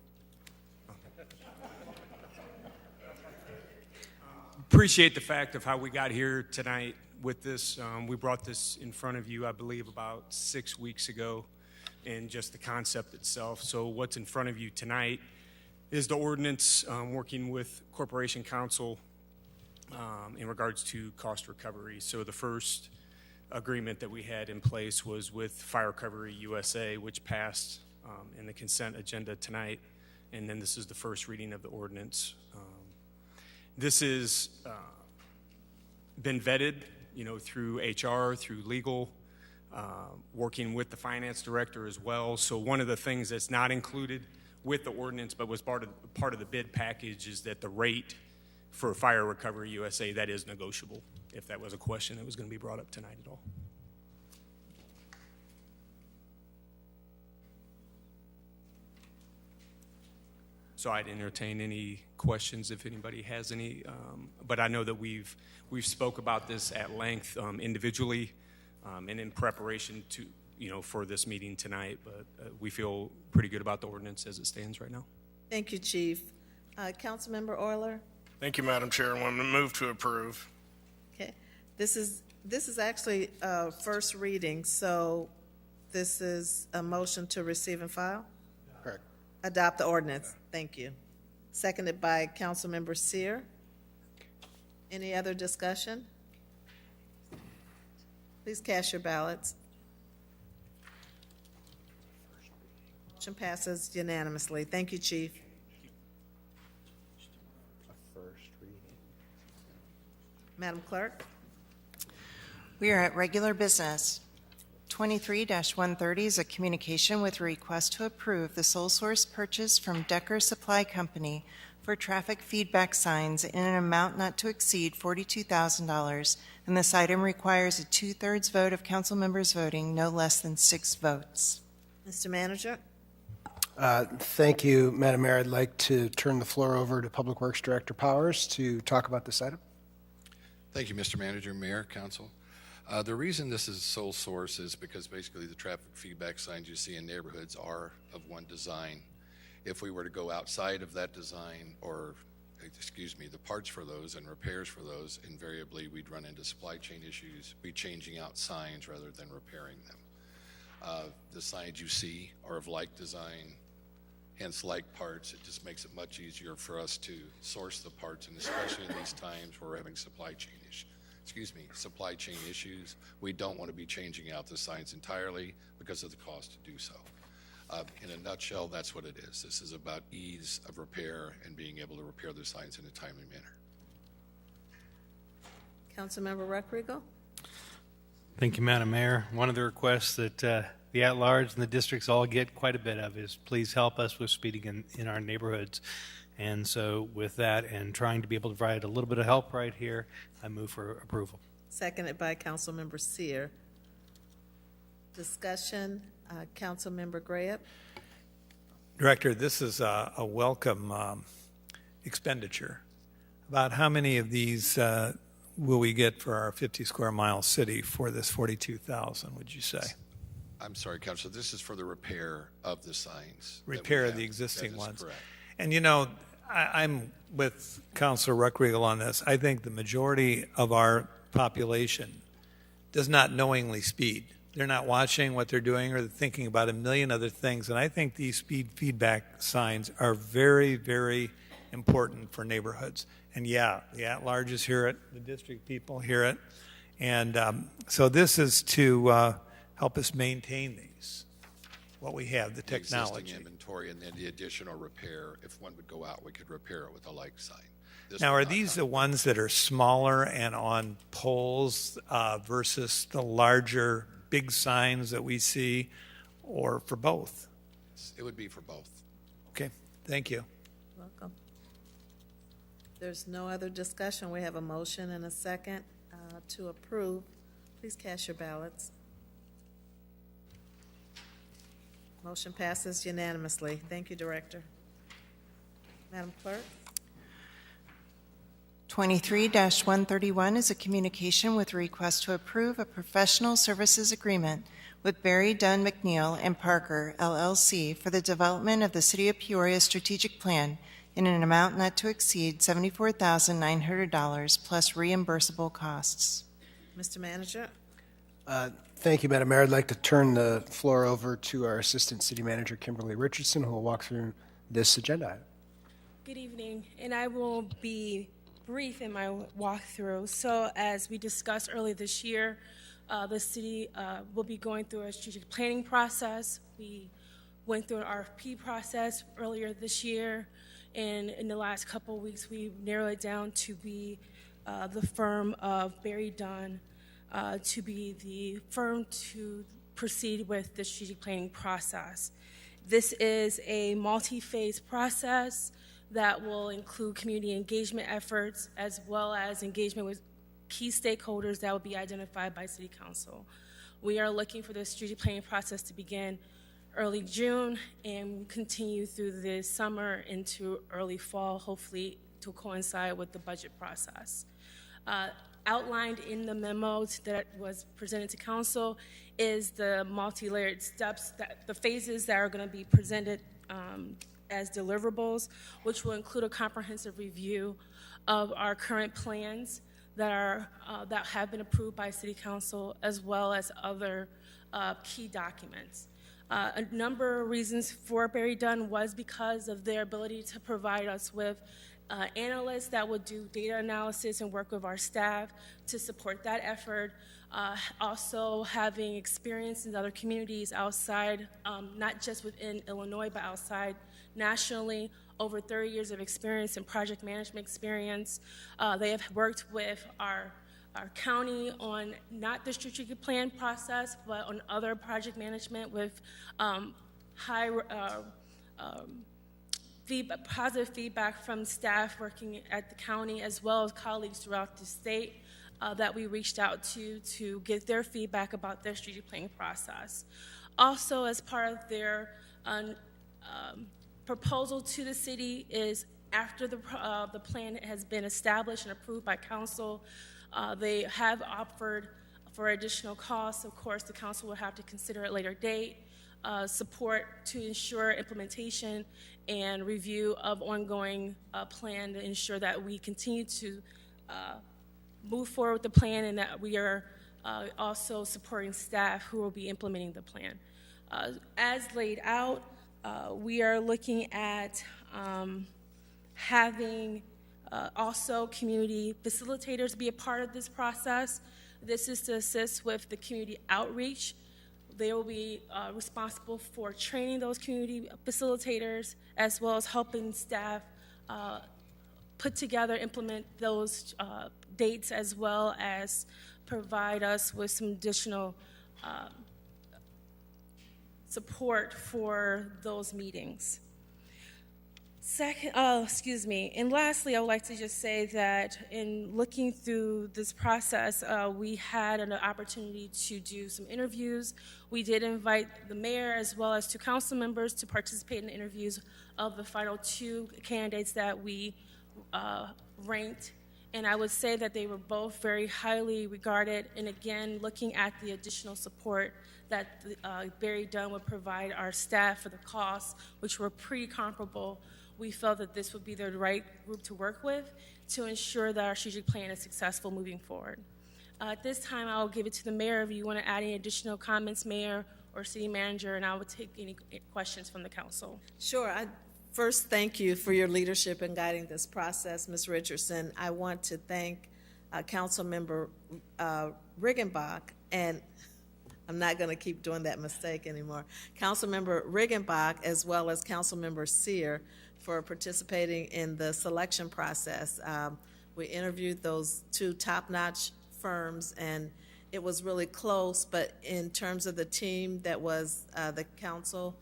[SPEAKER 15] Appreciate the fact of how we got here tonight with this. We brought this in front of you, I believe, about 6 weeks ago, and just the concept itself. So what's in front of you tonight is the ordinance working with Corporation Counsel in regards to cost recovery. So the first agreement that we had in place was with Fire Recovery USA, which passed in the consent agenda tonight, and then this is the first reading of the ordinance. This has been vetted, through HR, through legal, working with the finance director as well. So one of the things that's not included with the ordinance, but was part of the bid package, is that the rate for Fire Recovery USA, that is negotiable, if that was a question that was going to be brought up tonight at all. So I'd entertain any questions if anybody has any. But I know that we've spoke about this at length individually and in preparation to for this meeting tonight. But we feel pretty good about the ordinance as it stands right now.
[SPEAKER 3] Thank you, Chief. Councilmember Euler?
[SPEAKER 6] Thank you, Madam Chairwoman. Move to approve.
[SPEAKER 3] Okay. This is actually first reading, so this is a motion to receive and file?
[SPEAKER 19] Correct.
[SPEAKER 3] Adopt the ordinance. Thank you. Seconded by Councilmember Sear. Any other discussion? Please cast your ballots. Motion passes unanimously. Thank you, Chief. Madam Clerk?
[SPEAKER 1] We are at regular business. 23-130 is a communication with a request to approve the sole source purchase from Decker Supply Company for traffic feedback signs in an amount not to exceed $42,000, and this item requires a 2/3 vote of council members voting, no less than 6 votes.
[SPEAKER 3] Mr. Manager?
[SPEAKER 19] Thank you, Madam Mayor. I'd like to turn the floor over to Public Works Director Powers to talk about this item.
[SPEAKER 17] Thank you, Mr. Manager, Mayor, Council. The reason this is sole source is because basically the traffic feedback signs you see in neighborhoods are of one design. If we were to go outside of that design, or, the parts for those and repairs for those, invariably we'd run into supply chain issues, be changing out signs rather than repairing them. The signs you see are of like design, hence like parts. It just makes it much easier for us to source the parts, and especially in these times where we're having supply chain issues, we don't want to be changing out the signs entirely because of the cost to do so. In a nutshell, that's what it is. This is about ease of repair and being able to repair the signs in a timely manner.
[SPEAKER 3] Councilmember Ruckriegel?
[SPEAKER 8] Thank you, Madam Mayor. One of the requests that the at-large and the districts all get quite a bit of is please help us with speeding in our neighborhoods. And so with that and trying to be able to provide a little bit of help right here, I move for approval.
[SPEAKER 3] Seconded by Councilmember Sear. Discussion, Councilmember Graham?
[SPEAKER 9] Director, this is a welcome expenditure. About how many of these will we get for our 50 square mile city for this 42,000, would you say?
[SPEAKER 17] I'm sorry, Councilor, this is for the repair of the signs.
[SPEAKER 9] Repair of the existing ones.
[SPEAKER 17] Correct.
[SPEAKER 9] And I'm with Councilor Ruckriegel on this. I think the majority of our population does not knowingly speed. They're not watching what they're doing, or they're thinking about a million other things. And I think these speed feedback signs are very, very important for neighborhoods. And yeah, the at-larges hear it, the district people hear it. And so this is to help us maintain these, what we have, the technology.
[SPEAKER 17] The existing inventory, and then the additional repair. If one would go out, we could repair it with a like sign.
[SPEAKER 9] Now, are these the ones that are smaller and on poles versus the larger big signs that we see, or for both?
[SPEAKER 17] It would be for both.
[SPEAKER 9] Okay, thank you.
[SPEAKER 3] Welcome. There's no other discussion. We have a motion and a second to approve. Please cast your ballots. Motion passes unanimously. Thank you, Director. Madam Clerk?
[SPEAKER 1] 23-131 is a communication with a request to approve a professional services agreement with Barry Dunn McNeil and Parker, LLC, for the development of the City of Peoria Strategic Plan in an amount not to exceed $74,900 plus reimbursable costs.
[SPEAKER 3] Mr. Manager?
[SPEAKER 19] Thank you, Madam Mayor. I'd like to turn the floor over to our Assistant City Manager, Kimberly Richardson, who will walk through this agenda item.
[SPEAKER 20] Good evening, and I will be brief in my walkthrough. So as we discussed earlier this year, the city will be going through a strategic planning process. We went through an RFP process earlier this year, and in the last couple of weeks, we narrowed it down to be the firm of Barry Dunn to be the firm to proceed with the strategic planning process. This is a multi-phase process that will include community engagement efforts as well as engagement with key stakeholders that will be identified by City Council. We are looking for the strategic planning process to begin early June and continue through the summer into early fall, hopefully to coincide with the budget process. Outlined in the memo that was presented to Council is the multi-layered steps, the phases that are going to be presented as deliverables, which will include a comprehensive review of our current plans that have been approved by City Council, as well as other key documents. A number of reasons for Barry Dunn was because of their ability to provide us with analysts that would do data analysis and work with our staff to support that effort. Also having experience in other communities outside, not just within Illinois, but outside nationally, over 30 years of experience in project management experience. They have worked with our county on not the strategic plan process, but on other project management with positive feedback from staff working at the county, as well as colleagues throughout the state that we reached out to get their feedback about their strategic planning process. Also, as part of their proposal to the city is after the plan has been established and approved by council, they have offered for additional costs. Of course, the council will have to consider at a later date, support to ensure implementation and review of ongoing plan to ensure that we continue to move forward with the plan and that we are also supporting staff who will be implementing the plan. As laid out, we are looking at having also community facilitators be a part of this process. This is to assist with the community outreach. They will be responsible for training those community facilitators as well as helping staff put together, implement those dates, as well as provide us with some additional support for those meetings. And lastly, I would like to just say that in looking through this process, we had an opportunity to do some interviews. We did invite the mayor as well as 2 council members to participate in the interviews of the final 2 candidates that we ranked. And I would say that they were both very highly regarded. And again, looking at the additional support that Barry Dunn would provide our staff for the costs, which were pretty comparable, we felt that this would be the right group to work with to ensure that our strategic plan is successful moving forward. At this time, I'll give it to the mayor if you want to add any additional comments, mayor or city manager, and I will take any questions from the council.
[SPEAKER 3] Sure. First, thank you for your leadership in guiding this process, Ms. Richardson. I want to thank Councilmember Riggenbach, and I'm not going to keep doing that mistake anymore. Councilmember Riggenbach, as well as Councilmember Sear, for participating in the selection process. We interviewed those 2 top-notch firms, and it was really close, but in terms of the team that was the council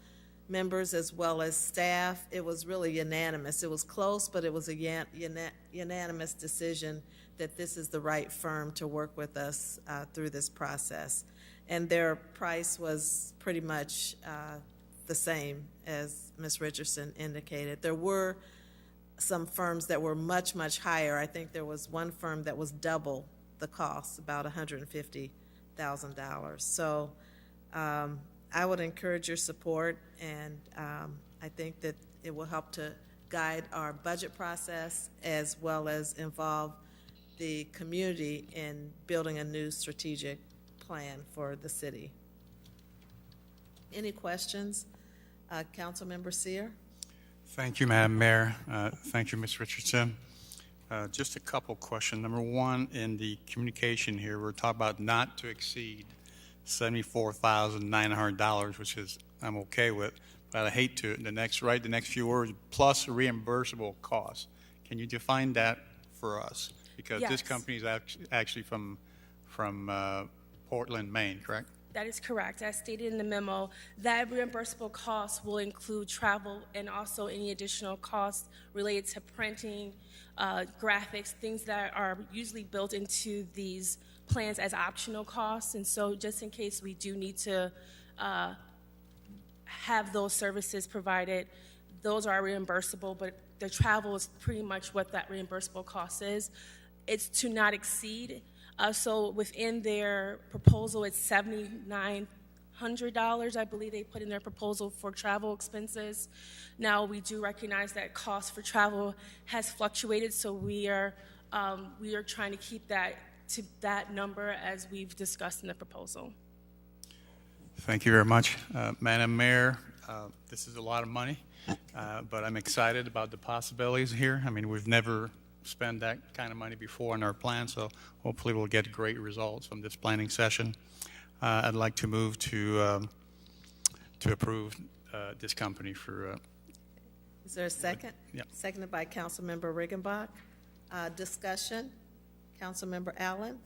[SPEAKER 3] members as well as staff, it was really unanimous. It was close, but it was a unanimous decision that this is the right firm to work with us through this process. And their price was pretty much the same as Ms. Richardson indicated. There were some firms that were much, much higher. I think there was one firm that was double the cost, about $150,000. So I would encourage your support, and I think that it will help to guide our budget process as well as involve the community in building a new strategic plan for the city. Any questions? Councilmember Sear?
[SPEAKER 12] Thank you, Madam Mayor. Thank you, Ms. Richardson. Just a couple questions. Number one, in the communication here, we're talking about not to exceed $74,900, which is I'm okay with, but I hate to. The next few words, plus reimbursable costs. Can you define that for us? Because
[SPEAKER 20] Yes.
[SPEAKER 12] this company is actually from Portland, Maine, correct?
[SPEAKER 20] That is correct. As stated in the memo, that reimbursable cost will include travel and also any additional costs related to printing, graphics, things that are usually built into these plans as optional costs. And so just in case we do need to have those services provided, those are reimbursable, but the travel is pretty much what that reimbursable cost is. It's to not exceed. So within their proposal, it's $7,900, I believe they put in their proposal for travel expenses. Now, we do recognize that cost for travel has fluctuated, so we are trying to keep that to that number as we've discussed in the proposal.
[SPEAKER 12] Thank you very much. Madam Mayor, this is a lot of money, but I'm excited about the possibilities here. I mean, we've never spent that kind of money before in our plan, so hopefully we'll get great results from this planning session. I'd like to move to approve this company for...
[SPEAKER 3] Is there a second?
[SPEAKER 12] Yep.
[SPEAKER 3] Seconded by Councilmember Riggenbach. Discussion. Councilmember Allen?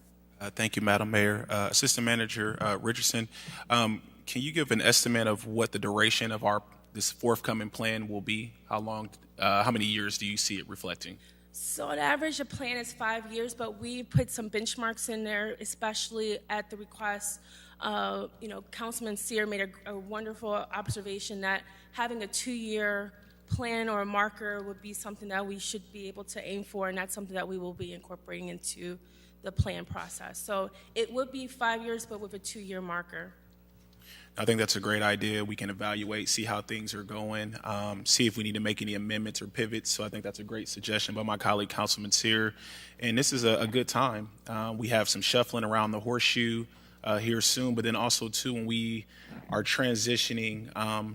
[SPEAKER 16] Thank you, Madam Mayor. Assistant Manager Richardson, can you give an estimate of what the duration of this forthcoming plan will be? How long, how many years do you see it reflecting?
[SPEAKER 20] So on average, the plan is 5 years, but we put some benchmarks in there, especially at the request. Councilman Sear made a wonderful observation that having a 2-year plan or a marker would be something that we should be able to aim for, and that's something that we will be incorporating into the plan process. So it would be 5 years, but with a 2-year marker.
[SPEAKER 16] I think that's a great idea. We can evaluate, see how things are going, see if we need to make any amendments or pivots. So I think that's a great suggestion by my colleague, Councilman Sear. And this is a good time. We have some shuffling around the horseshoe here soon, but then also, too, when we are transitioning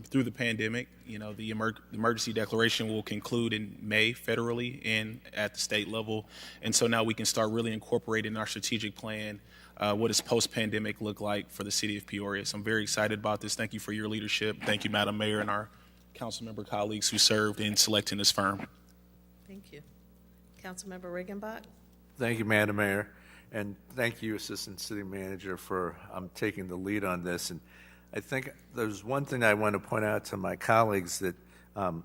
[SPEAKER 16] through the pandemic, the emergency declaration will conclude in May federally and at the state level. And so now we can start really incorporating our strategic plan. What does post-pandemic look like for the city of Peoria? So I'm very excited about this. Thank you for your leadership. Thank you, Madam Mayor, and our council member colleagues who served in selecting this firm.
[SPEAKER 3] Thank you. Councilmember Riggenbach?
[SPEAKER 7] Thank you, Madam Mayor, and thank you, Assistant City Manager, for taking the lead on this. And I think there's one thing I want to point out to my colleagues that the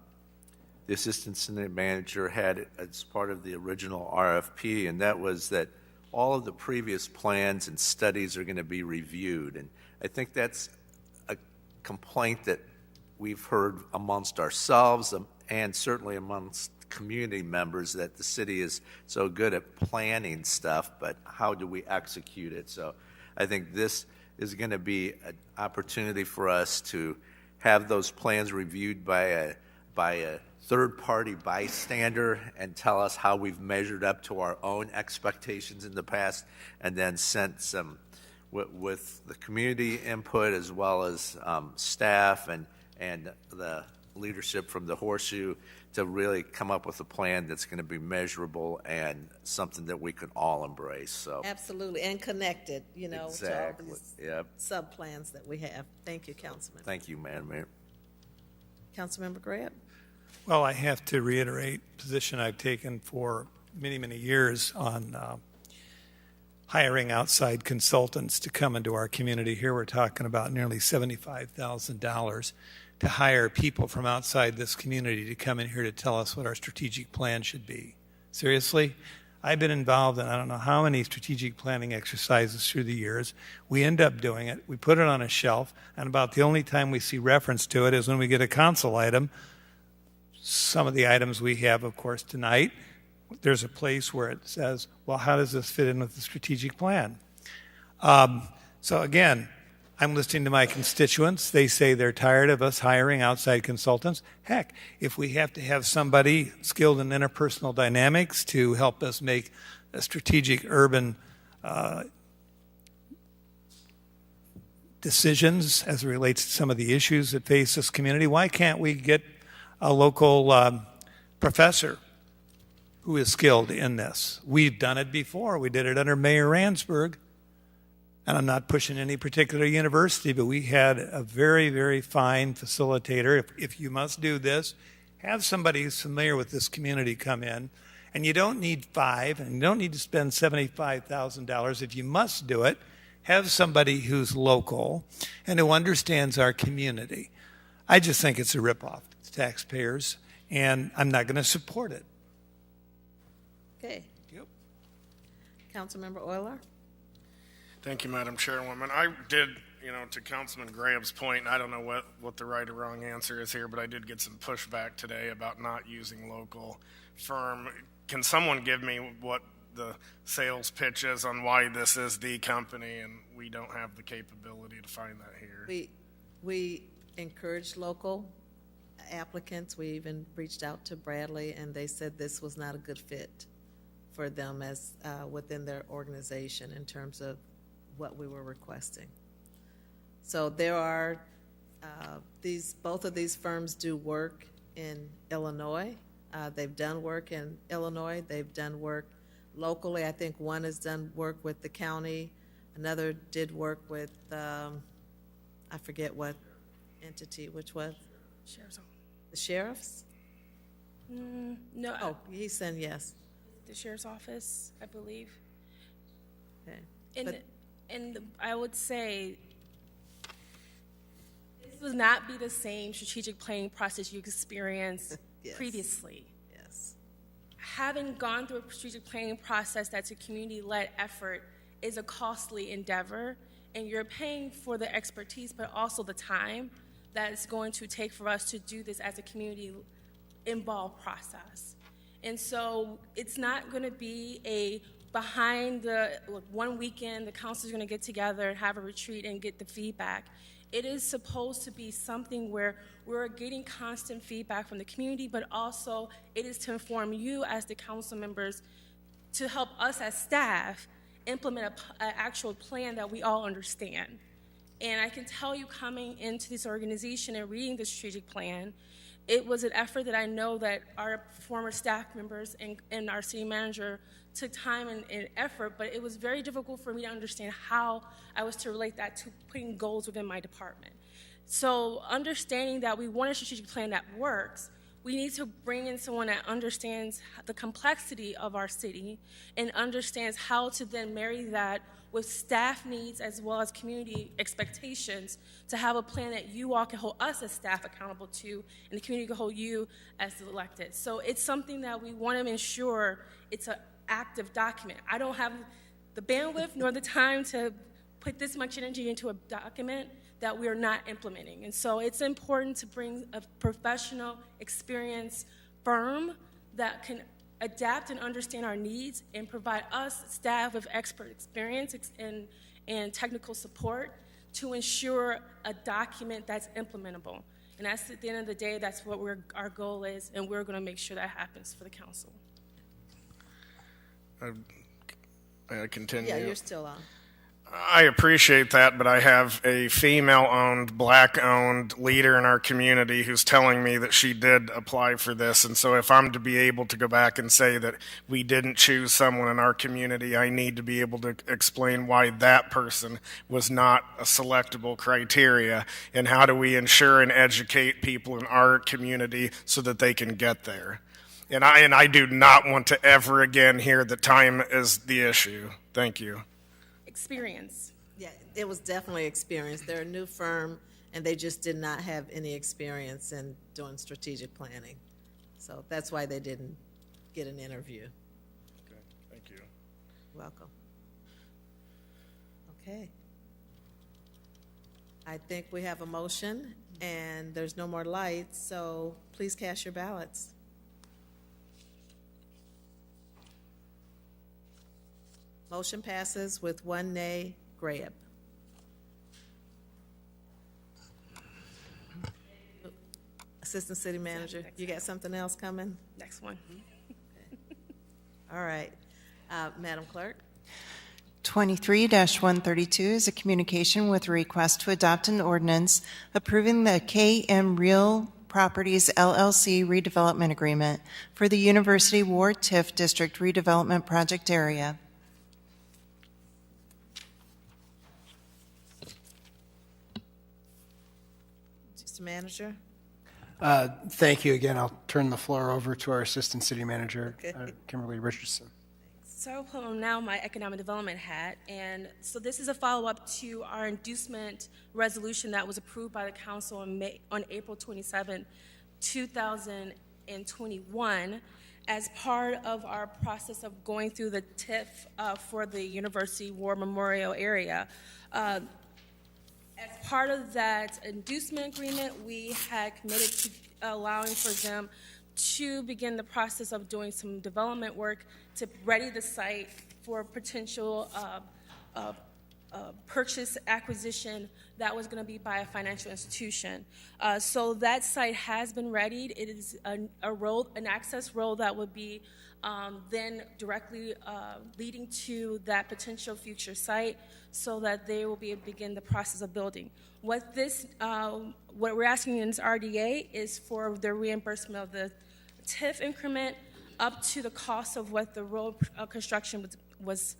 [SPEAKER 7] Assistant City Manager had as part of the original RFP, and that was that all of the previous plans and studies are going to be reviewed. And I think that's a complaint that we've heard amongst ourselves and certainly amongst community members, that the city is so good at planning stuff, but how do we execute it? So I think this is going to be an opportunity for us to have those plans reviewed by a third-party bystander and tell us how we've measured up to our own expectations in the past, and then sent some with the community input as well as staff and the leadership from the Horseshoe to really come up with a plan that's going to be measurable and something that we can all embrace. So
[SPEAKER 3] Absolutely, and connected,
[SPEAKER 7] exactly.
[SPEAKER 3] to all these
[SPEAKER 7] Yep.
[SPEAKER 3] sub-plans that we have. Thank you, Councilman.
[SPEAKER 7] Thank you, Madam Mayor.
[SPEAKER 3] Councilmember Grant?
[SPEAKER 9] Well, I have to reiterate a position I've taken for many, many years on hiring outside consultants to come into our community. Here we're talking about nearly $75,000 to hire people from outside this community to come in here to tell us what our strategic plan should be. Seriously? I've been involved in I don't know how many strategic planning exercises through the years. We end up doing it. We put it on a shelf, and about the only time we see reference to it is when we get a council item some of the items we have, of course, tonight, there's a place where it says, well, how does this fit in with the strategic plan? So again, I'm listening to my constituents. They say they're tired of us hiring outside consultants. Heck, if we have to have somebody skilled in interpersonal dynamics to help us make a strategic urban decisions as it relates to some of the issues that face this community, why can't we get a local professor who is skilled in this? We've done it before. We did it under Mayor Ransburg. And I'm not pushing any particular university, but we had a very, very fine facilitator. If you must do this, have somebody who's familiar with this community come in. And you don't need 5, and you don't need to spend $75,000. If you must do it, have somebody who's local and who understands our community. I just think it's a ripoff to taxpayers, and I'm not going to support it.
[SPEAKER 3] Okay.
[SPEAKER 9] Yep.
[SPEAKER 3] Councilmember Euler?
[SPEAKER 6] Thank you, Madam Chairwoman. I did, to Councilman Graham's point, I don't know what the right or wrong answer is here, but I did get some pushback today about not using local firm. Can someone give me what the sales pitch is on why this is the company, and we don't have the capability to find that here?
[SPEAKER 3] We encourage local applicants. We even reached out to Bradley, and they said this was not a good fit for them as within their organization in terms of what we were requesting. So there are both of these firms do work in Illinois. They've done work in Illinois. They've done work locally. I think one has done work with the county. Another did work with I forget what entity. Which was?
[SPEAKER 20] Sheriff's Office.
[SPEAKER 3] The sheriffs?
[SPEAKER 20] No.
[SPEAKER 3] Oh, he's saying yes.
[SPEAKER 20] The Sheriff's Office, I believe.
[SPEAKER 3] Okay.
[SPEAKER 20] And I would say this would not be the same strategic planning process you experienced
[SPEAKER 3] Yes.
[SPEAKER 20] previously.
[SPEAKER 3] Yes.
[SPEAKER 20] Having gone through a strategic planning process that's a community-led effort is a costly endeavor, and you're paying for the expertise, but also the time that it's going to take for us to do this as a community-involved process. And so it's not going to be a behind the one weekend, the council's going to get together and have a retreat and get the feedback. It is supposed to be something where we're getting constant feedback from the community, but also it is to inform you as the council members to help us as staff implement an actual plan that we all understand. And I can tell you, coming into this organization and reading the strategic plan, it was an effort that I know that our former staff members and our city manager took time and effort, but it was very difficult for me to understand how I was to relate that to putting goals within my department. So understanding that we want a strategic plan that works, we need to bring in someone that understands the complexity of our city and understands how to then marry that with staff needs as well as community expectations to have a plan that you all can hold us as staff accountable to and the community can hold you as the elected. So it's something that we want to ensure it's an active document. I don't have the bandwidth nor the time to put this much energy into a document that we are not implementing. And so it's important to bring a professional, experienced firm that can adapt and understand our needs and provide us, staff, with expert experience and technical support to ensure a document that's implementable. And that's, at the end of the day, that's what our goal is, and we're going to make sure that happens for the council.
[SPEAKER 6] I continue.
[SPEAKER 3] Yeah, you're still on.
[SPEAKER 6] I appreciate that, but I have a female-owned, black-owned leader in our community who's telling me that she did apply for this. And so if I'm to be able to go back and say that we didn't choose someone in our community, I need to be able to explain why that person was not a selectable criteria, and how do we ensure and educate people in our community so that they can get there. And I do not want to ever again hear that time is the issue. Thank you.
[SPEAKER 20] Experience.
[SPEAKER 3] Yeah, it was definitely experience. They're a new firm, and they just did not have any experience in doing strategic planning. So that's why they didn't get an interview.
[SPEAKER 6] Okay, thank you.
[SPEAKER 3] Welcome. Okay. I think we have a motion, and there's no more lights, so please cast your ballots. Motion passes with 1 nay. Graham. Assistant City Manager, you got something else coming?
[SPEAKER 20] Next one.
[SPEAKER 3] All right. Madam Clerk?
[SPEAKER 1] 23-132 is a communication with a request to adopt an ordinance approving the KM Real Properties LLC redevelopment agreement for the University Ward TIF District redevelopment project area.
[SPEAKER 3] Mr. Manager?
[SPEAKER 19] Thank you again. I'll turn the floor over to our Assistant City Manager,
[SPEAKER 3] Okay.
[SPEAKER 19] Kimberly Richardson.
[SPEAKER 20] So I'll put on now my economic development hat, and so this is a follow-up to our inducement resolution that was approved by the council on April 27, 2021, as part of our process of going through the TIF for the University War Memorial area. As part of that inducement agreement, we had committed to allowing for them to begin the process of doing some development work to ready the site for potential purchase acquisition that was going to be by a financial institution. So that site has been readied. It is an access road that would be then directly leading to that potential future site, so that they will be able to begin the process of building. What we're asking in this RDA is for the reimbursement of the TIF increment up to the cost of what the road construction was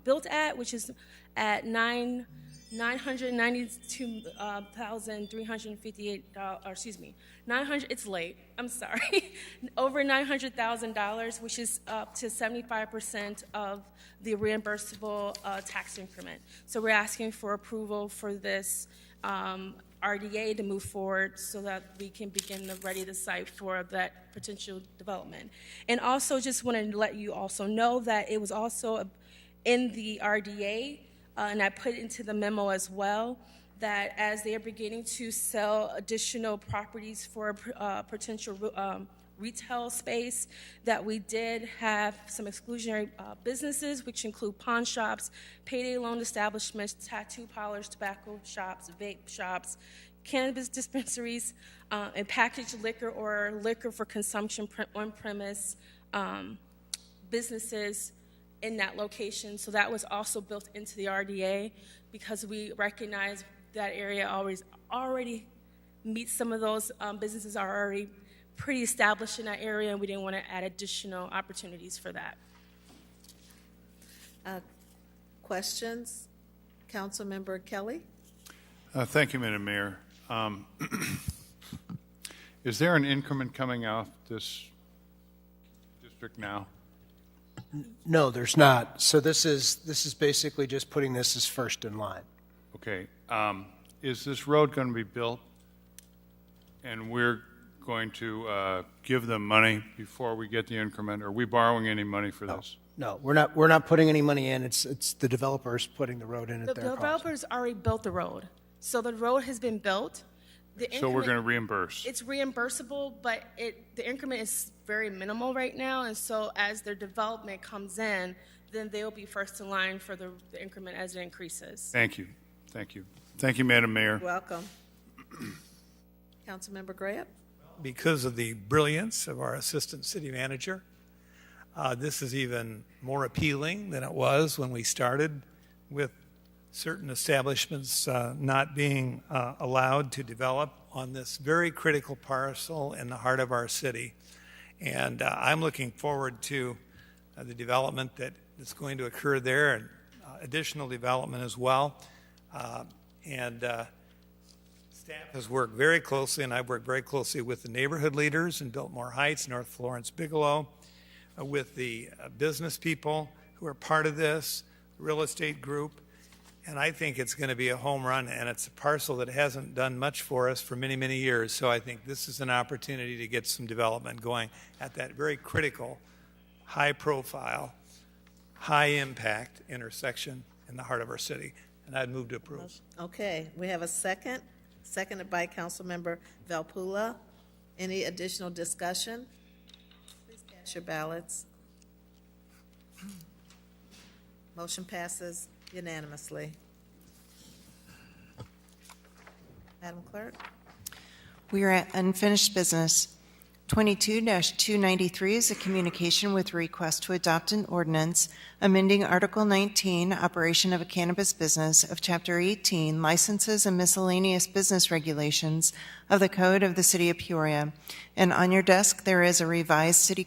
[SPEAKER 20] built at, which is at $992,358. It's late. I'm sorry. Over $900,000, which is up to 75% of the reimbursable tax increment. So we're asking for approval for this RDA to move forward so that we can begin to ready the site for that potential development. And also just wanted to let you also know that it was also in the RDA, and I put it into the memo as well, that as they are beginning to sell additional properties for potential retail space, that we did have some exclusionary businesses, which include pawn shops, payday loan establishments, tattoo parlors, tobacco shops, vape shops, cannabis dispensaries, and packaged liquor or liquor for consumption on premise businesses in that location. So that was also built into the RDA because we recognize that area already meets some of those businesses are already pretty established in that area, and we didn't want to add additional opportunities for that.
[SPEAKER 3] Questions? Councilmember Kelly?
[SPEAKER 13] Thank you, Madam Mayor. Is there an increment coming out this district now?
[SPEAKER 19] No, there's not. So this is basically just putting this as first in line.
[SPEAKER 13] Okay. Is this road going to be built, and we're going to give them money before we get the increment? Are we borrowing any money for this?
[SPEAKER 19] No, we're not putting any money in. It's the developers putting the road in at their
[SPEAKER 20] The
[SPEAKER 19] cost.
[SPEAKER 20] developers already built the road. So the road has been built.
[SPEAKER 13] So we're going to reimburse?
[SPEAKER 20] It's reimbursable, but the increment is very minimal right now, and so as their development comes in, then they'll be first in line for the increment as it increases.
[SPEAKER 13] Thank you. Thank you. Thank you, Madam Mayor.
[SPEAKER 3] Welcome. Councilmember Graham?
[SPEAKER 9] Because of the brilliance of our Assistant City Manager, this is even more appealing than it was when we started, with certain establishments not being allowed to develop on this very critical parcel in the heart of our city. And I'm looking forward to the development that is going to occur there, and additional development as well. Staff has worked very closely, and I've worked very closely with the neighborhood leaders in Biltmore Heights, North Florence, Bigelow, with the business people who are part of this real estate group. And I think it's going to be a home run, and it's a parcel that hasn't done much for us for many, many years. So I think this is an opportunity to get some development going at that very critical, high-profile, high-impact intersection in the heart of our city. And I'd move to approve.
[SPEAKER 3] Okay, we have a second, seconded by Councilmember Valpula. Any additional discussion? Please cast your ballots. Motion passes unanimously. Madam Clerk?
[SPEAKER 1] We are at unfinished business. 22-293 is a communication with request to adopt an ordinance amending Article 19, Operation of a Cannabis Business of Chapter 18, Licenses and Miscellaneous Business Regulations of the Code of the City of Peoria. And on your desk, there is a revised City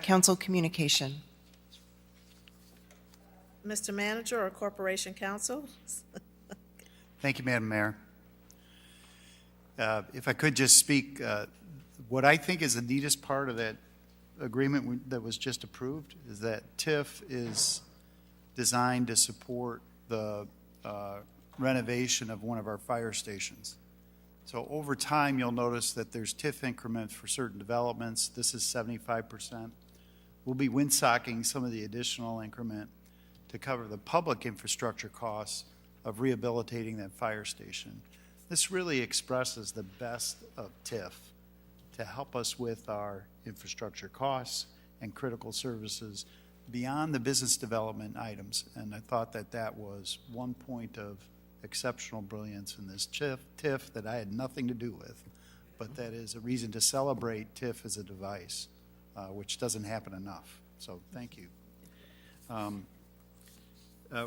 [SPEAKER 1] Council communication.
[SPEAKER 3] Mr. Manager or Corporation Counsel?
[SPEAKER 18] Thank you, Madam Mayor. If I could just speak, what I think is the neatest part of that agreement that was just approved is that TIF is designed to support the renovation of one of our fire stations. So over time, you'll notice that there's TIF increments for certain developments. This is 75%. We'll be windsocking some of the additional increment to cover the public infrastructure costs of rehabilitating that fire station. This really expresses the best of TIF to help us with our infrastructure costs and critical services beyond the business development items. And I thought that that was one point of exceptional brilliance in this TIF that I had nothing to do with, but that is a reason to celebrate TIF as a device, which doesn't happen enough. So thank you.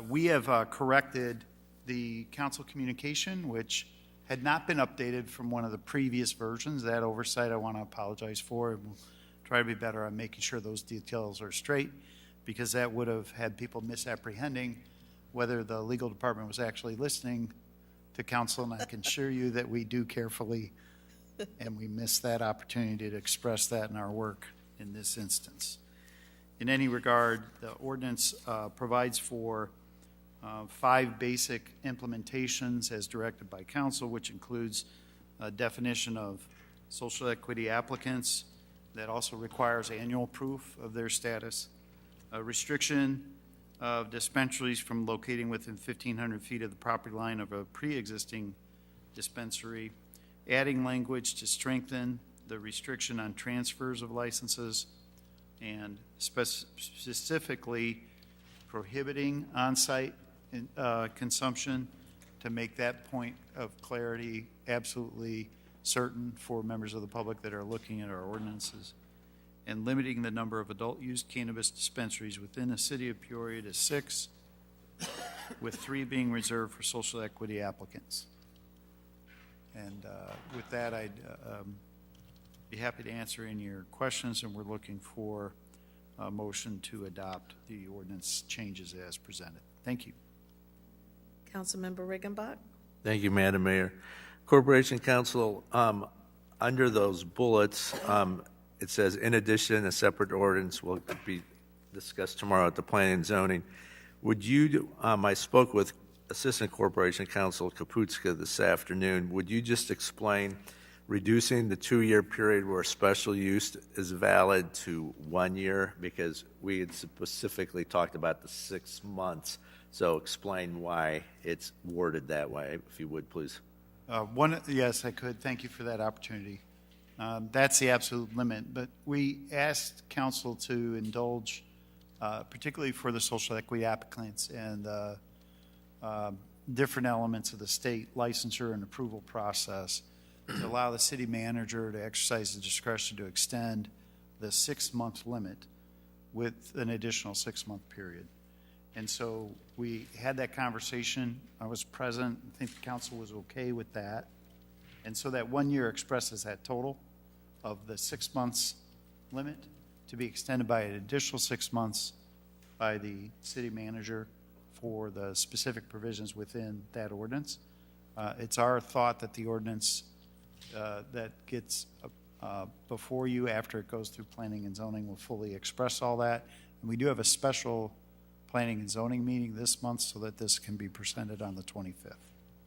[SPEAKER 18] We have corrected the council communication, which had not been updated from one of the previous versions. That oversight I want to apologize for, and we'll try to be better on making sure those details are straight, because that would have had people misapprehending whether the legal department was actually listening to council, and I can assure you that we do carefully, and we miss that opportunity to express that in our work in this instance. In any regard, the ordinance provides for 5 basic implementations as directed by council, which includes a definition of social equity applicants that also requires annual proof of their status, a restriction of dispensaries from locating within 1,500 feet of the property line of a pre-existing dispensary, adding language to strengthen the restriction on transfers of licenses, and specifically prohibiting on-site consumption to make that point of clarity absolutely certain for members of the public that are looking at our ordinances, and limiting the number of adult-use cannabis dispensaries within the city of Peoria to 6, with 3 being reserved for social equity applicants. And with that, I'd be happy to answer any of your questions, and we're looking for a motion to adopt the ordinance changes as presented. Thank you.
[SPEAKER 3] Councilmember Riggenbach?
[SPEAKER 7] Thank you, Madam Mayor. Corporation Counsel, under those bullets, it says, in addition, a separate ordinance will be discussed tomorrow at the Planning and Zoning. Would you, I spoke with Assistant Corporation Counsel Kaputska this afternoon. Would you just explain reducing the 2-year period where special use is valid to 1 year? Because we had specifically talked about the 6 months. So explain why it's worded that way, if you would, please.
[SPEAKER 18] Yes, I could. Thank you for that opportunity. That's the absolute limit. But we asked council to indulge, particularly for the social equity applicants and different elements of the state licensure and approval process, to allow the city manager to exercise the discretion to extend the 6-month limit with an additional 6-month period. And so we had that conversation. I was present. I think the council was okay with that. And so that 1 year expresses that total of the 6 months limit to be extended by an additional 6 months by the city manager for the specific provisions within that ordinance. It's our thought that the ordinance that gets before you after it goes through planning and zoning will fully express all that. And we do have a special planning and zoning meeting this month so that this can be presented on the 25th.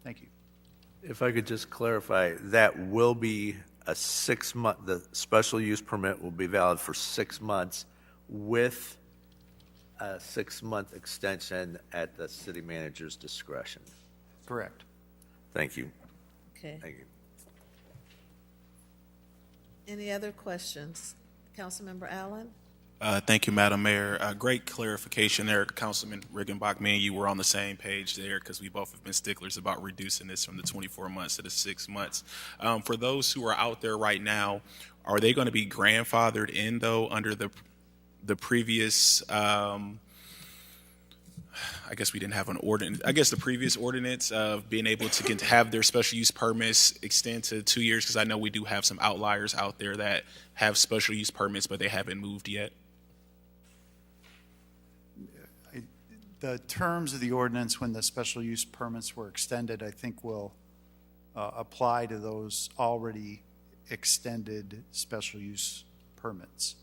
[SPEAKER 18] Thank you.
[SPEAKER 7] If I could just clarify, that will be a 6-month, the special use permit will be valid for 6 months with a 6-month extension at the city manager's discretion.
[SPEAKER 18] Correct.
[SPEAKER 7] Thank you.
[SPEAKER 3] Okay.
[SPEAKER 7] Thank you.
[SPEAKER 3] Any other questions? Councilmember Allen?
[SPEAKER 16] Thank you, Madam Mayor. Great clarification there, Councilman Riggenbach. Me and you were on the same page there because we both have been sticklers about reducing this from the 24 months to the 6 months. For those who are out there right now, are they going to be grandfathered in, though, under the previous I guess we didn't have an ordinance. I guess the previous ordinance of being able to have their special use permits extend to 2 years, because I know we do have some outliers out there that have special use permits, but they haven't moved yet.
[SPEAKER 18] The terms of the ordinance when the special use permits were extended, I think will apply to those already extended special use permits.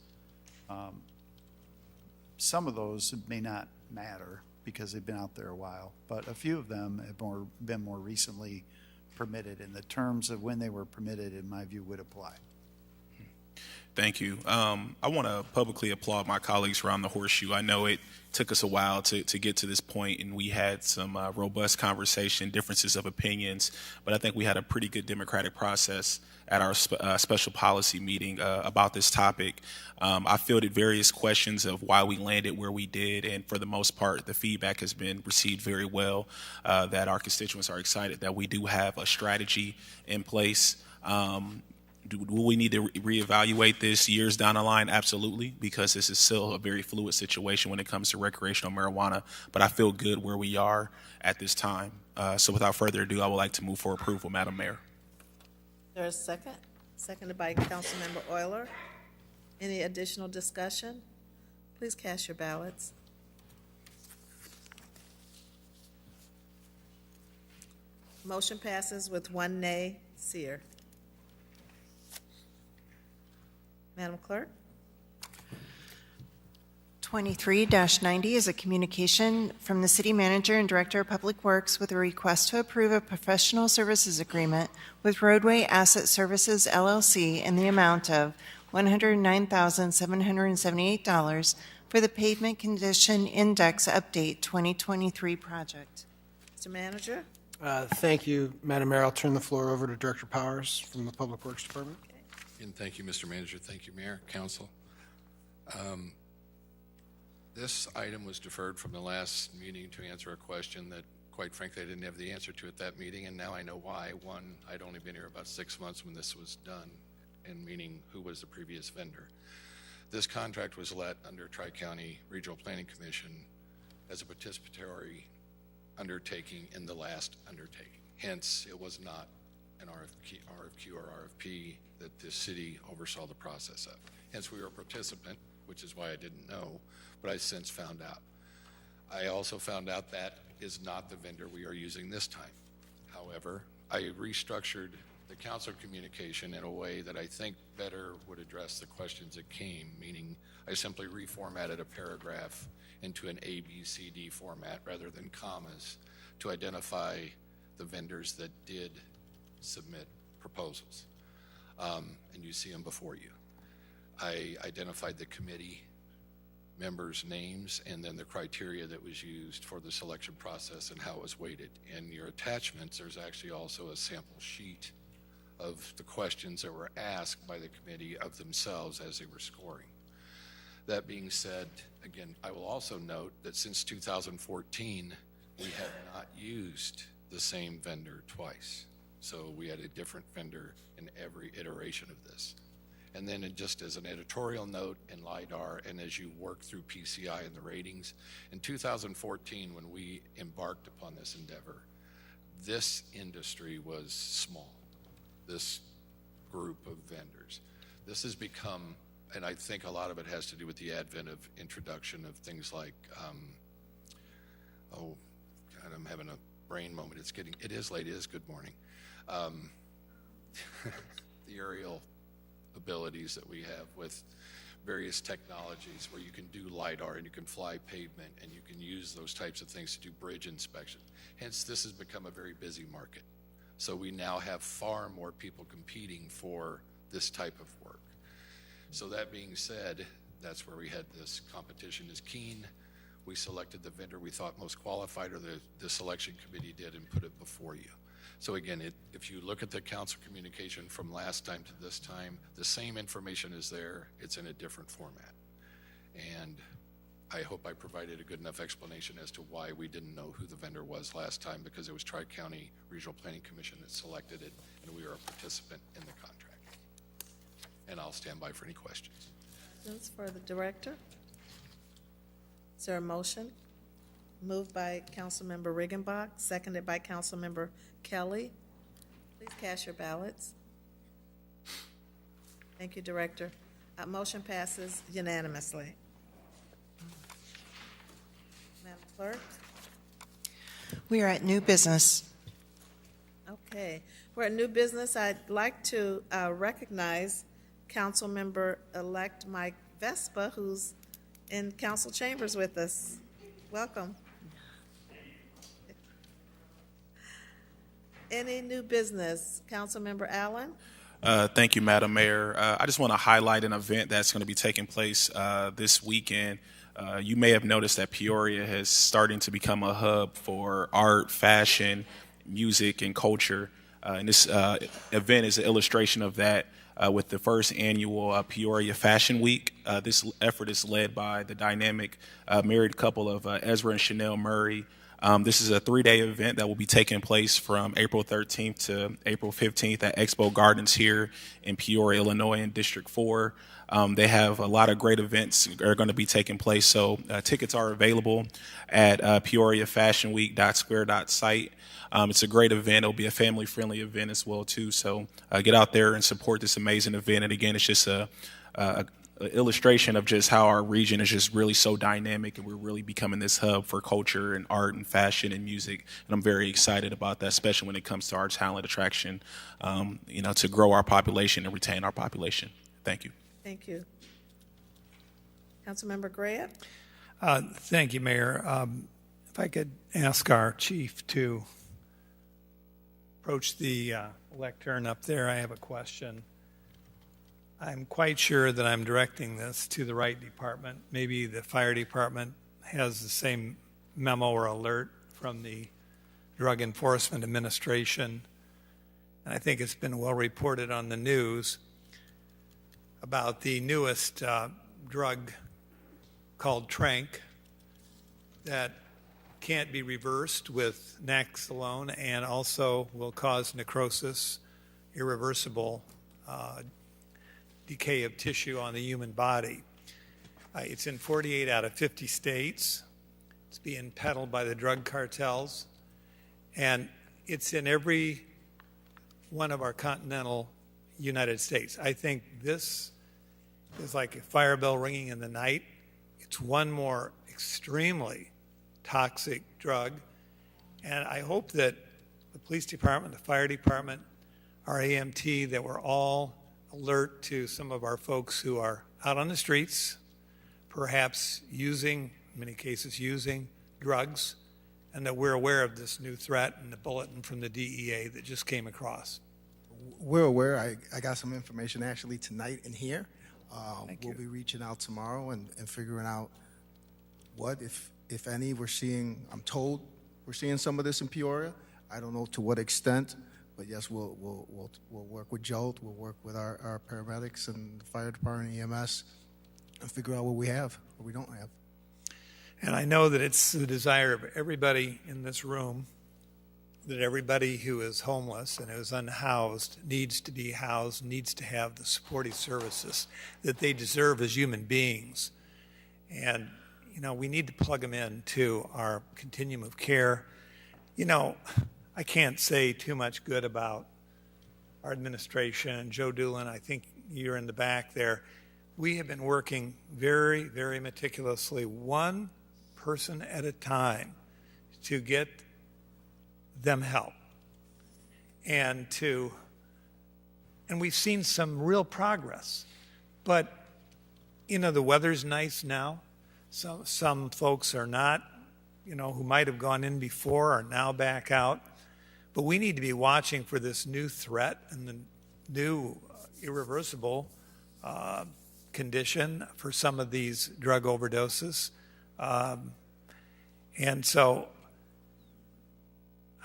[SPEAKER 18] Some of those may not matter because they've been out there a while, but a few of them have been more recently permitted, and the terms of when they were permitted, in my view, would apply.
[SPEAKER 16] Thank you. I want to publicly applaud my colleagues around the Horseshoe. I know it took us a while to get to this point, and we had some robust conversation, differences of opinions, but I think we had a pretty good democratic process at our special policy meeting about this topic. I fielded various questions of why we landed where we did, and for the most part, the feedback has been received very well, that our constituents are excited that we do have a strategy in place. Do we need to reevaluate this years down the line? Absolutely, because this is still a very fluid situation when it comes to recreational marijuana, but I feel good where we are at this time. So without further ado, I would like to move for approval, Madam Mayor.
[SPEAKER 3] There's a second? Seconded by Councilmember Euler. Any additional discussion? Please cast your ballots. Motion passes with 1 nay. Seer. Madam Clerk?
[SPEAKER 1] 23-90 is a communication from the City Manager and Director of Public Works with a request to approve a professional services agreement with Roadway Asset Services, LLC, in the amount of $109,778 for the Pavement Condition Index Update 2023 project.
[SPEAKER 3] Mr. Manager?
[SPEAKER 19] Thank you, Madam Mayor. I'll turn the floor over to Director Powers from the Public Works Department.
[SPEAKER 17] And thank you, Mr. Manager. Thank you, Mayor, Council. This item was deferred from the last meeting to answer a question that, quite frankly, I didn't have the answer to at that meeting, and now I know why. One, I'd only been here about 6 months when this was done, and meaning who was the previous vendor. This contract was let under Tri-County Regional Planning Commission as a participatory undertaking in the last undertaking. Hence, it was not an RFQ or RFP that the city oversaw the process of. Hence, we were a participant, which is why I didn't know, but I since found out. I also found out that is not the vendor we are using this time. However, I restructured the council communication in a way that I think better would address the questions that came, meaning I simply reformatted a paragraph into an A, B, C, D format rather than commas to identify the vendors that did submit proposals. And you see them before you. I identified the committee members' names and then the criteria that was used for the selection process and how it was weighted. In your attachments, there's actually also a sample sheet of the questions that were asked by the committee of themselves as they were scoring. That being said, again, I will also note that since 2014, we have not used the same vendor twice. So we had a different vendor in every iteration of this. And then just as an editorial note in LIDAR, and as you work through PCI and the ratings, in 2014, when we embarked upon this endeavor, this industry was small, this group of vendors. This has become, and I think a lot of it has to do with the advent of introduction of things like, oh, God, I'm having a brain moment. It is late, it is good morning. The aerial abilities that we have with various technologies where you can do LIDAR and you can fly pavement and you can use those types of things to do bridge inspection. Hence, this has become a very busy market. So we now have far more people competing for this type of work. So that being said, that's where we had this competition is keen. We selected the vendor we thought most qualified, or the selection committee did, and put it before you. So again, if you look at the council communication from last time to this time, the same information is there. It's in a different format. And I hope I provided a good enough explanation as to why we didn't know who the vendor was last time, because it was Tri-County Regional Planning Commission that selected it, and we were a participant in the contract. And I'll stand by for any questions.
[SPEAKER 3] Questions for the director? Is there a motion? Moved by Councilmember Riggenbach, seconded by Councilmember Kelly. Please cast your ballots. Thank you, Director. Motion passes unanimously. Madam Clerk?
[SPEAKER 1] We are at new business.
[SPEAKER 3] Okay. We're at new business. I'd like to recognize Councilmember-elect Mike Vespa, who's in council chambers with us. Welcome. Any new business? Councilmember Allen?
[SPEAKER 16] Thank you, Madam Mayor. I just want to highlight an event that's going to be taking place this weekend. You may have noticed that Peoria is starting to become a hub for art, fashion, music, and culture. And this event is an illustration of that with the first annual Peoria Fashion Week. This effort is led by the dynamic married couple of Ezra and Chanel Murray. This is a 3-day event that will be taking place from April 13th to April 15th at Expo Gardens here in Peoria, Illinois, in District 4. They have a lot of great events that are going to be taking place, so tickets are available at peoriafashionweek.square.site. It's a great event. It'll be a family-friendly event as well, too, so get out there and support this amazing event. And again, it's just a illustration of just how our region is just really so dynamic, and we're really becoming this hub for culture and art and fashion and music. And I'm very excited about that, especially when it comes to our talent attraction, to grow our population and retain our population. Thank you.
[SPEAKER 3] Thank you. Councilmember Grant?
[SPEAKER 9] Thank you, Mayor. If I could ask our chief to approach the lectern up there, I have a question. I'm quite sure that I'm directing this to the right department. Maybe the fire department has the same memo or alert from the Drug Enforcement Administration. And I think it's been well reported on the news about the newest drug called Trank that can't be reversed with Naloxone and also will cause necrosis, irreversible decay of tissue on the human body. It's in 48 out of 50 states. It's being peddled by the drug cartels. And it's in every one of our continental United States. I think this is like a fire bell ringing in the night. It's one more extremely toxic drug. And I hope that the police department, the fire department, our AMT, that we're all alert to some of our folks who are out on the streets, perhaps using, in many cases, using drugs, and that we're aware of this new threat and the bulletin from the DEA that just came across.
[SPEAKER 2] We're aware. I got some information actually tonight in here. We'll be reaching out tomorrow and figuring out what, if any, we're seeing. I'm told we're seeing some of this in Peoria. I don't know to what extent. But yes, we'll work with JOLT, we'll work with our paramedics and the fire department, EMS, and figure out what we have, what we don't have.
[SPEAKER 9] And I know that it's the desire of everybody in this room that everybody who is homeless and is unhoused needs to be housed, needs to have the supportive services that they deserve as human beings. And, we need to plug them into our continuum of care. I can't say too much good about our administration. Joe Doolin, I think you're in the back there. We have been working very, very meticulously, one person at a time, to get them help. And we've seen some real progress. But, the weather's nice now. Some folks are not, who might have gone in before are now back out. But we need to be watching for this new threat and the new irreversible condition for some of these drug overdoses. And so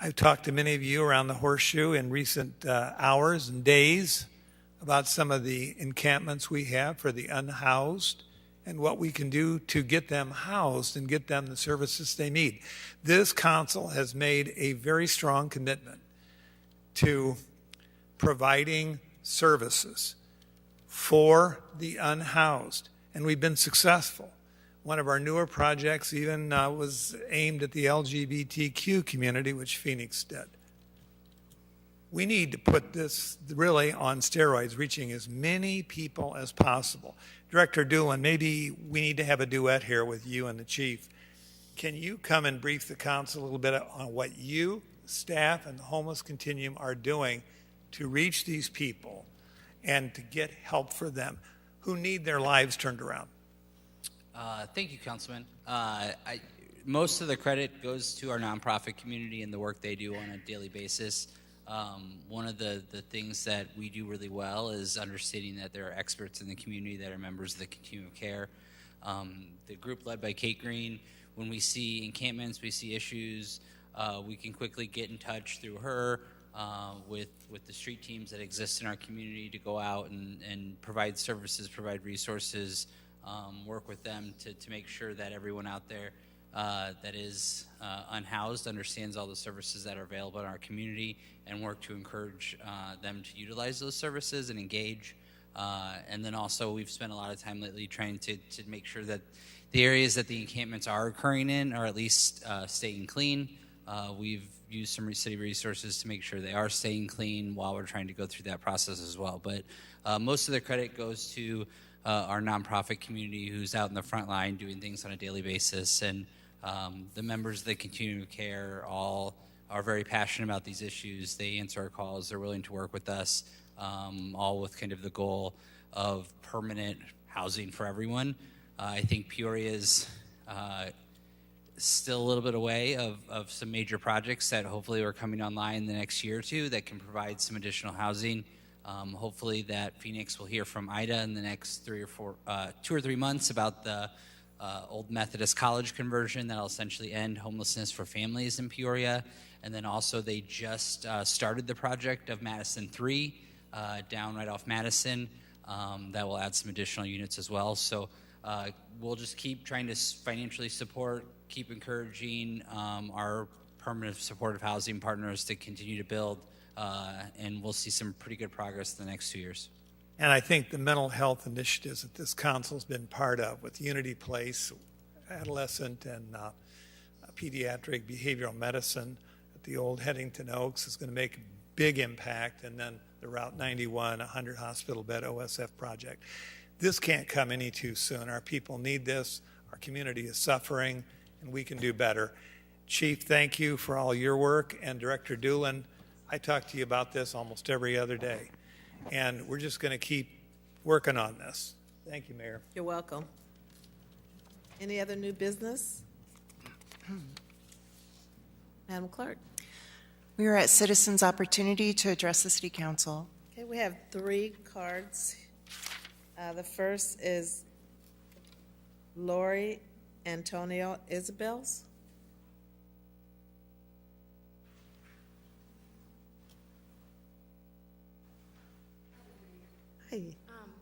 [SPEAKER 9] I've talked to many of you around the Horseshoe in recent hours and days about some of the encampments we have for the unhoused and what we can do to get them housed and get them the services they need. This council has made a very strong commitment to providing services for the unhoused, and we've been successful. One of our newer projects even was aimed at the LGBTQ community, which Phoenix did. We need to put this really on steroids, reaching as many people as possible. Director Doolin, maybe we need to have a duet here with you and the chief. Can you come and brief the council a little bit on what you, staff, and the Homeless Continuum are doing to reach these people and to get help for them who need their lives turned around?
[SPEAKER 21] Thank you, Councilman. Most of the credit goes to our nonprofit community and the work they do on a daily basis. One of the things that we do really well is understanding that there are experts in the community that are members of the continuum of care. The group led by Kate Green, when we see encampments, we see issues, we can quickly get in touch through her with the street teams that exist in our community to go out and provide services, provide resources, work with them to make sure that everyone out there that is unhoused understands all the services that are available in our community and work to encourage them to utilize those services and engage. And then also we've spent a lot of time lately trying to make sure that the areas that the encampments are occurring in are at least staying clean. We've used some city resources to make sure they are staying clean while we're trying to go through that process as well. But most of the credit goes to our nonprofit community who's out in the front line doing things on a daily basis. And the members of the continuum of care all are very passionate about these issues. They answer our calls. They're willing to work with us, all with kind of the goal of permanent housing for everyone. I think Peoria is still a little bit away of some major projects that hopefully are coming online in the next year or two that can provide some additional housing. Hopefully that Phoenix will hear from Ida in the next 2 or 3 months about the old Methodist College conversion that'll essentially end homelessness for families in Peoria. And then also they just started the project of Madison 3 down right off Madison that will add some additional units as well. So we'll just keep trying to financially support, keep encouraging our permanent supportive housing partners to continue to build, and we'll see some pretty good progress in the next 2 years.
[SPEAKER 9] And I think the mental health initiatives that this council's been part of with Unity Place, adolescent and pediatric behavioral medicine at the old Headington Oaks is going to make a big impact, and then the Route 91 100 hospital bed OSF project. This can't come any too soon. Our people need this. Our community is suffering, and we can do better. Chief, thank you for all your work, and Director Doolin, I talk to you about this almost every other day. And we're just going to keep working on this. Thank you, Mayor.
[SPEAKER 3] You're welcome. Any other new business? Madam Clerk.
[SPEAKER 1] We are at citizens' opportunity to address the City Council.
[SPEAKER 3] Okay, we have 3 cards. The first is Lori Antonio Isabels. Hi.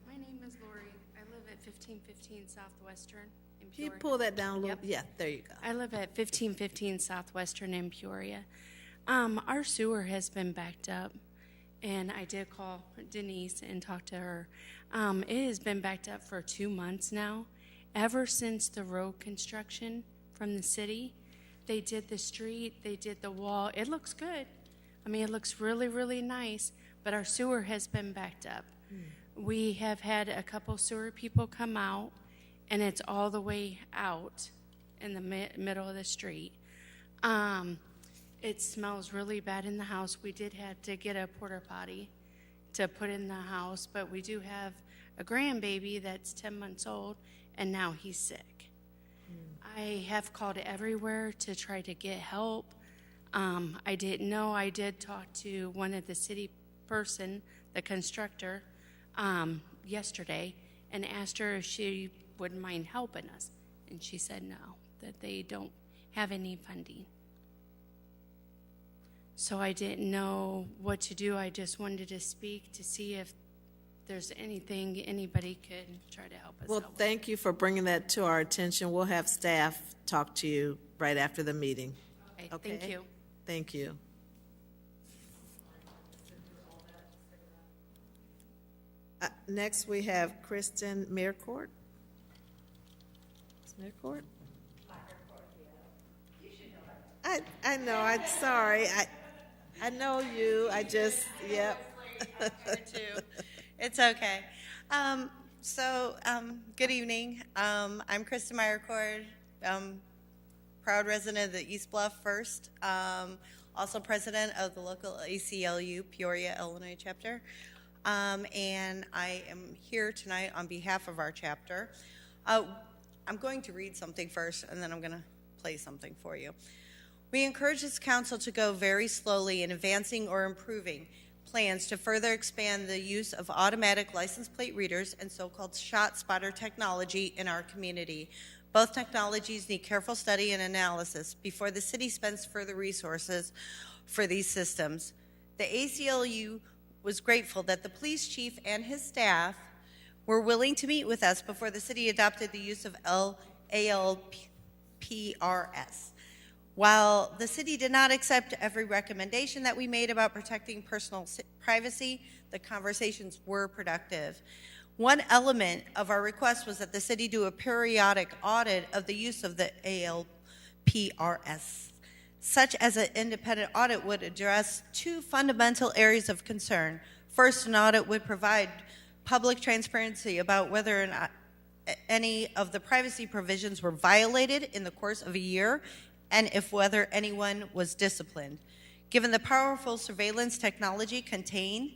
[SPEAKER 22] My name is Lori. I live at 1515 Southwestern in
[SPEAKER 3] Can you
[SPEAKER 22] Peoria.
[SPEAKER 3] pull that down a little?
[SPEAKER 22] Yep.
[SPEAKER 3] Yeah, there you go.
[SPEAKER 22] I live at 1515 Southwestern in Peoria. Our sewer has been backed up, and I did call Denise and talk to her. It has been backed up for 2 months now. Ever since the road construction from the city, they did the street, they did the wall. It looks good. I mean, it looks really, really nice, but our sewer has been backed up. We have had a couple sewer people come out, and it's all the way out in the middle of the street. It smells really bad in the house. We did have to get a porta potty to put in the house, but we do have a grandbaby that's 10 months old, and now he's sick. I have called everywhere to try to get help. I didn't know. I did talk to one of the city person, the constructor, yesterday, and asked her if she wouldn't mind helping us. And she said no, that they don't have any funding. So I didn't know what to do. I just wanted to speak to see if there's anything anybody could try to help us
[SPEAKER 3] Well,
[SPEAKER 22] out with.
[SPEAKER 3] thank you for bringing that to our attention. We'll have staff talk to you right after the meeting.
[SPEAKER 22] Okay, thank you.
[SPEAKER 3] Thank you. Next, we have Kristen Mearcourt. Mearcourt? I know, I'm sorry. I know you, I just, yep.
[SPEAKER 4] Too. It's okay. Good evening. I'm Kristen Meyercord, proud resident of the East Bluff First, also president of the local ACLU Peoria, Illinois chapter. And I am here tonight on behalf of our chapter. I'm going to read something first, and then I'm going to play something for you. We encourage this council to go very slowly in advancing or improving plans to further expand the use of automatic license plate readers and so-called shot spotter technology in our community. Both technologies need careful study and analysis before the city spends further resources for these systems. The ACLU was grateful that the police chief and his staff were willing to meet with us before the city adopted the use of ALPRS. While the city did not accept every recommendation that we made about protecting personal privacy, the conversations were productive. One element of our request was that the city do a periodic audit of the use of the ALPRS. Such as an independent audit would address two fundamental areas of concern. First, an audit would provide public transparency about whether or not any of the privacy provisions were violated in the course of a year, and if whether anyone was disciplined. Given the powerful surveillance technology contained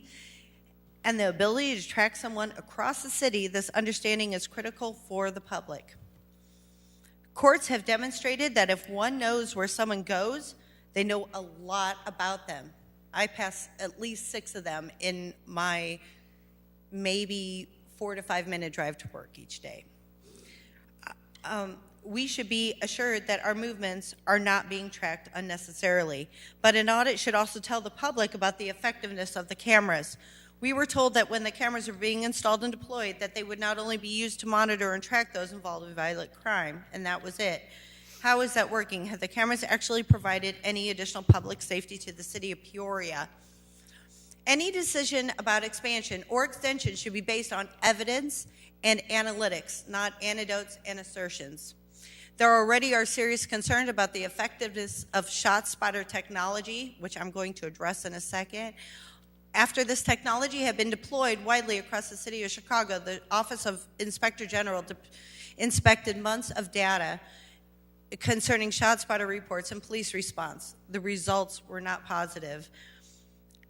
[SPEAKER 4] and the ability to track someone across the city, this understanding is critical for the public. Courts have demonstrated that if one knows where someone goes, they know a lot about them. I pass at least 6 of them in my maybe 4 to 5 minute drive to work each day. We should be assured that our movements are not being tracked unnecessarily. But an audit should also tell the public about the effectiveness of the cameras. We were told that when the cameras were being installed and deployed, that they would not only be used to monitor and track those involved in violent crime, and that was it. How is that working? Have the cameras actually provided any additional public safety to the city of Peoria? Any decision about expansion or extension should be based on evidence and analytics, not anecdotes and assertions. There already are serious concerns about the effectiveness of shot spotter technology, which I'm going to address in a second. After this technology had been deployed widely across the city of Chicago, the Office of Inspector General inspected months of data concerning shot spotter reports and police response. The results were not positive.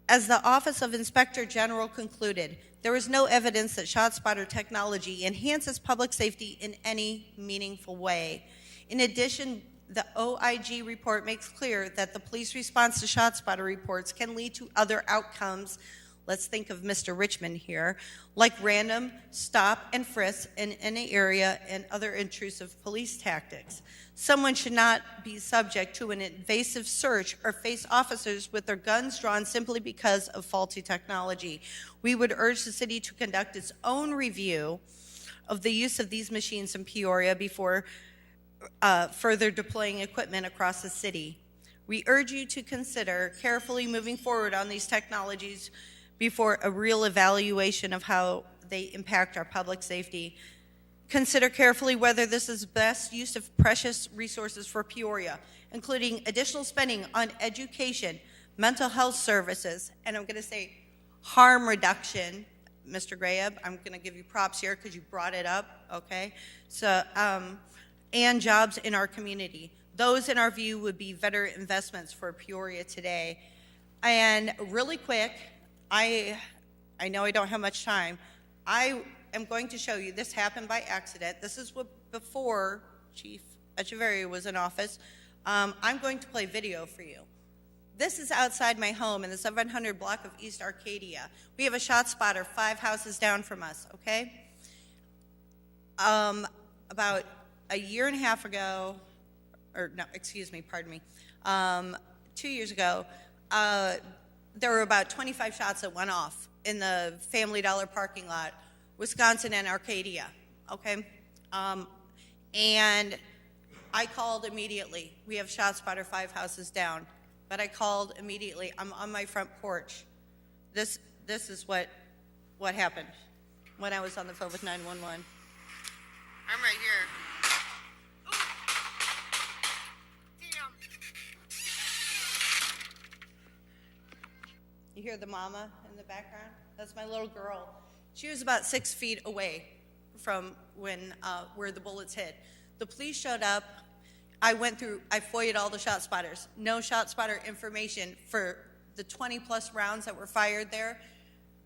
[SPEAKER 4] As the Office of Inspector General concluded, there is no evidence that shot spotter technology enhances public safety in any meaningful way. In addition, the OIG report makes clear that the police response to shot spotter reports can lead to other outcomes. Let's think of Mr. Richmond here, like random stop and frisk in any area and other intrusive police tactics. Someone should not be subject to an invasive search or face officers with their guns drawn simply because of faulty technology. We would urge the city to conduct its own review of the use of these machines in Peoria before further deploying equipment across the city. We urge you to consider carefully moving forward on these technologies before a real evaluation of how they impact our public safety. Consider carefully whether this is best use of precious resources for Peoria, including additional spending on education, mental health services, and I'm going to say harm reduction. Mr. Graham, I'm going to give you props here because you brought it up, okay? So, and jobs in our community. Those, in our view, would be better investments for Peoria today. And really quick, I know I don't have much time. I am going to show you, this happened by accident. This is what before Chief Echeverria was in office. I'm going to play video for you. This is outside my home in the 700 block of East Arcadia. We have a shot spotter 5 houses down from us, okay? About a year and a half ago, pardon me, 2 years ago, there were about 25 shots that went off in the Family Dollar parking lot, Wisconsin and Arcadia, okay? And I called immediately. We have ShotSpotter 5 houses down, but I called immediately. I'm on my front porch. This is what happened when I was on the phone with 911. I'm right here. You hear the mama in the background? That's my little girl. She was about 6 feet away from where the bullets hit. The police showed up. I FOIA'd all the shot spotters. No shot spotter information for the 20 plus rounds that were fired there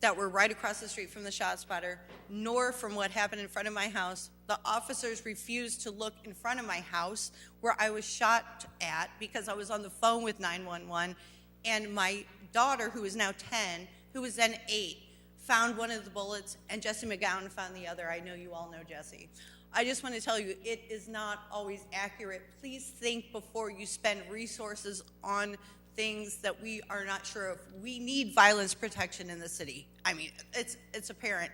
[SPEAKER 4] that were right across the street from the shot spotter, nor from what happened in front of my house. The officers refused to look in front of my house where I was shot at because I was on the phone with 911, and my daughter, who is now 10, who was then 8, found one of the bullets, and Jesse McGowan found the other. I know you all know Jesse. I just want to tell you, it is not always accurate. Please think before you spend resources on things that we are not sure of. We need violence protection in the city. I mean, it's apparent,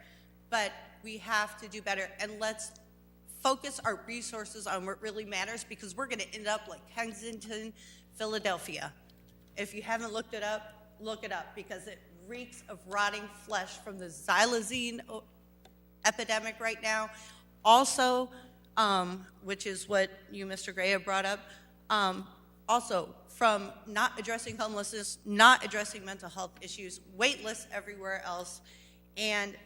[SPEAKER 4] but we have to do better, and let's focus our resources on what really matters, because we're going to end up like Kensington, Philadelphia. If you haven't looked it up, look it up, because it reeks of rotting flesh from the xylazine epidemic right now. Also, which is what you, Mr. Gray, have brought up, also from not addressing homelessness, not addressing mental health issues, wait lists everywhere else, and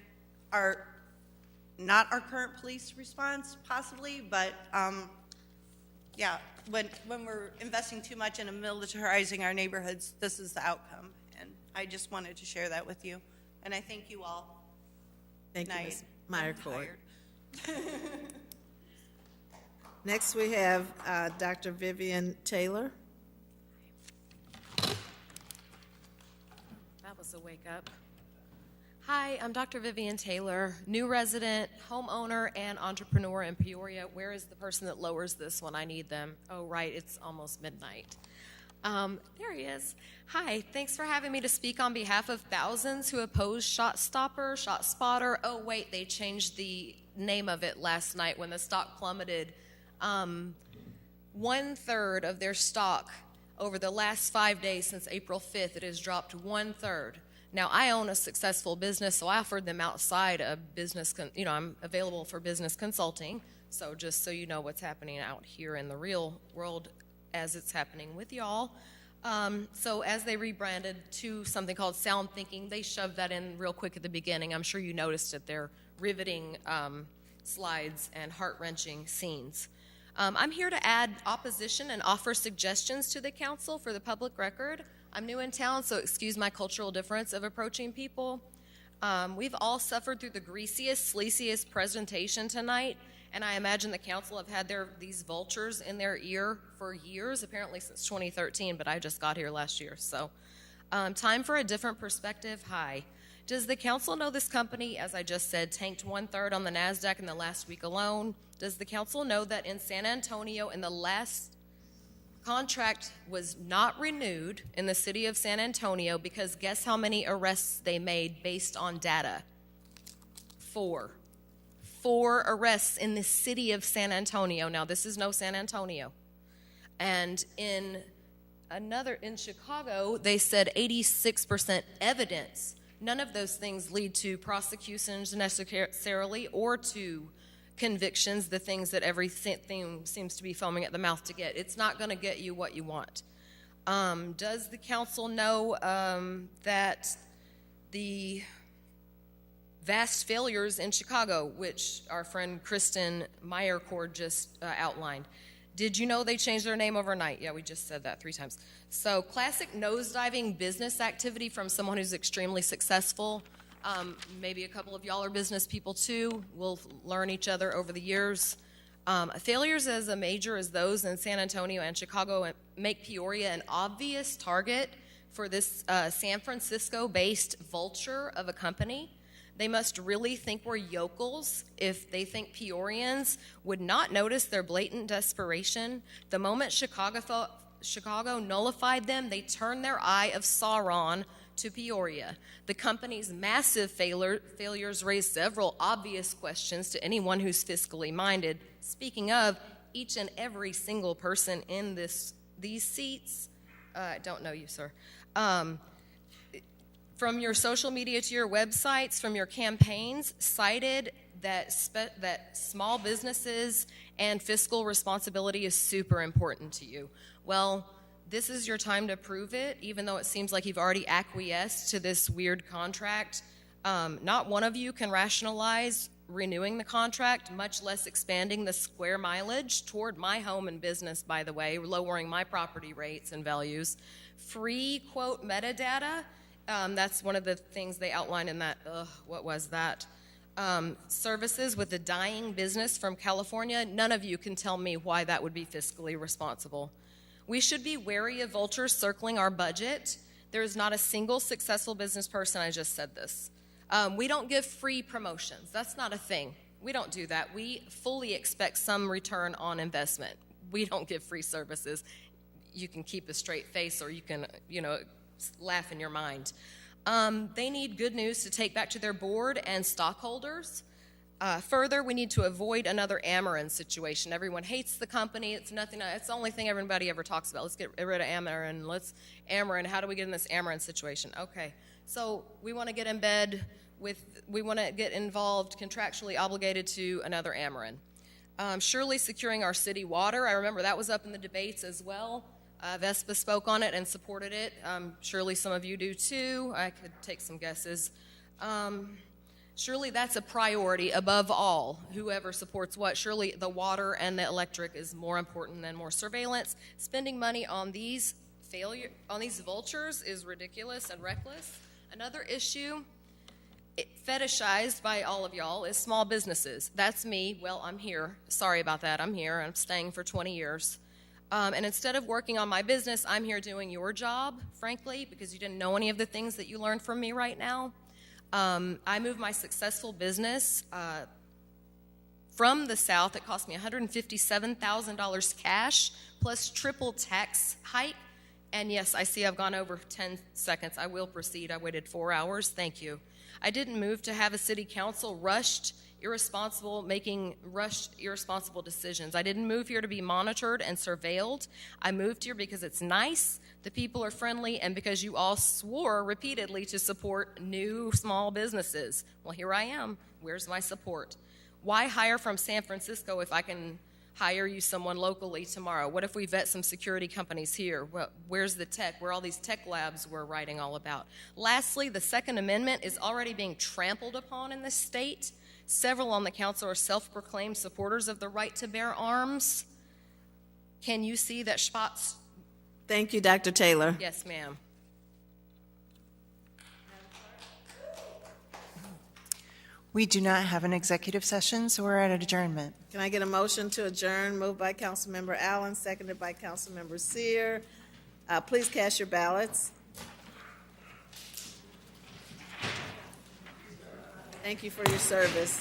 [SPEAKER 4] not our current police response, possibly, but yeah, when we're investing too much in militarizing our neighborhoods, this is the outcome. And I just wanted to share that with you. And I thank you all.
[SPEAKER 3] Thank you, Ms.
[SPEAKER 4] I'm
[SPEAKER 3] Meyercourt.
[SPEAKER 4] tired.
[SPEAKER 3] Next, we have Dr. Vivian Taylor.
[SPEAKER 10] That was a wake up. Hi, I'm Dr. Vivian Taylor, new resident, homeowner, and entrepreneur in Peoria. Where is the person that lowers this when I need them? Oh, right, it's almost midnight. There he is. Hi, thanks for having me to speak on behalf of thousands who oppose ShotStopper, ShotSpotter. Oh, wait, they changed the name of it last night when the stock plummeted. 1/3 of their stock over the last 5 days since April 5th, it has dropped 1/3. Now, I own a successful business, so I offered them outside a business, I'm available for business consulting. So just so you know what's happening out here in the real world as it's happening with y'all. So as they rebranded to something called Sound Thinking, they shoved that in real quick at the beginning. I'm sure you noticed it. They're riveting slides and heart-wrenching scenes. I'm here to add opposition and offer suggestions to the council for the public record. I'm new in town, so excuse my cultural difference of approaching people. We've all suffered through the greasiest, sleaziest presentation tonight, and I imagine the council have had these vultures in their ear for years, apparently since 2013, but I just got here last year. So time for a different perspective. Hi. Does the council know this company, as I just said, tanked 1/3 on the NASDAQ in the last week alone? Does the council know that in San Antonio, in the last contract was not renewed in the city of San Antonio because guess how many arrests they made based on data? 4. 4 arrests in the city of San Antonio. Now, this is no San Antonio. And in Chicago, they said 86% evidence. None of those things lead to prosecutions necessarily or to convictions, the things that everything seems to be foaming at the mouth to get. It's not going to get you what you want. Does the council know that the vast failures in Chicago, which our friend Kristen Meyercourt just outlined, did you know they changed their name overnight? Yeah, we just said that 3 times. So classic nosediving business activity from someone who's extremely successful. Maybe a couple of y'all are business people too. We'll learn each other over the years. Failures as a major as those in San Antonio and Chicago make Peoria an obvious target for this San Francisco-based vulture of a company. They must really think we're yokels if they think Peorians would not notice their blatant desperation. The moment Chicago nullified them, they turned their eye of Sauron to Peoria. The company's massive failures raise several obvious questions to anyone who's fiscally minded. Speaking of, each and every single person in these seats, don't know you, sir. From your social media to your websites, from your campaigns, cited that small businesses and fiscal responsibility is super important to you. Well, this is your time to prove it, even though it seems like you've already acquiesced to this weird contract. Not one of you can rationalize renewing the contract, much less expanding the square mileage toward my home and business, by the way, lowering my property rates and values. Free, quote, metadata. That's one of the things they outlined in that, what was that? Services with a dying business from California. None of you can tell me why that would be fiscally responsible. We should be wary of vultures circling our budget. There is not a single successful business person, I just said this. We don't give free promotions. That's not a thing. We don't do that. We fully expect some return on investment. We don't give free services. You can keep a straight face or you can, laugh in your mind. They need good news to take back to their board and stockholders. Further, we need to avoid another Ameren situation. Everyone hates the company. It's nothing. It's the only thing everybody ever talks about. Let's get rid of Ameren. Ameren. How do we get in this Ameren situation? Okay. So we want to get in bed we want to get involved, contractually obligated to another Ameren. Surely securing our city water. I remember that was up in the debates as well. Vespa spoke on it and supported it. Surely some of you do too. I could take some guesses. Surely that's a priority above all. Whoever supports what, surely the water and the electric is more important than more surveillance. Spending money on these vultures is ridiculous and reckless. Another issue, fetishized by all of y'all, is small businesses. That's me. Well, I'm here. Sorry about that. I'm here. I'm staying for 20 years. And instead of working on my business, I'm here doing your job, frankly, because you didn't know any of the things that you learned from me right now. I moved my successful business from the South. It cost me $157,000 cash plus triple tax hike. And yes, I see I've gone over 10 seconds. I will proceed. I waited 4 hours. Thank you. I didn't move to have a city council making rushed, irresponsible decisions. I didn't move here to be monitored and surveilled. I moved here because it's nice, the people are friendly, and because you all swore repeatedly to support new small businesses. Well, here I am. Where's my support? Why hire from San Francisco if I can hire you someone locally tomorrow? What if we vet some security companies here? Well, where's the tech? Where are all these tech labs we're writing all about? Lastly, the Second Amendment is already being trampled upon in this state. Several on the council are self-proclaimed supporters of the right to bear arms. Can you see that spots?
[SPEAKER 3] Thank you, Dr. Taylor.
[SPEAKER 10] Yes, ma'am.
[SPEAKER 1] We do not have an executive session, so we're at adjournment.
[SPEAKER 3] Can I get a motion to adjourn? Moved by Councilmember Allen, seconded by Councilmember Sear. Please cast your ballots. Thank you for your service.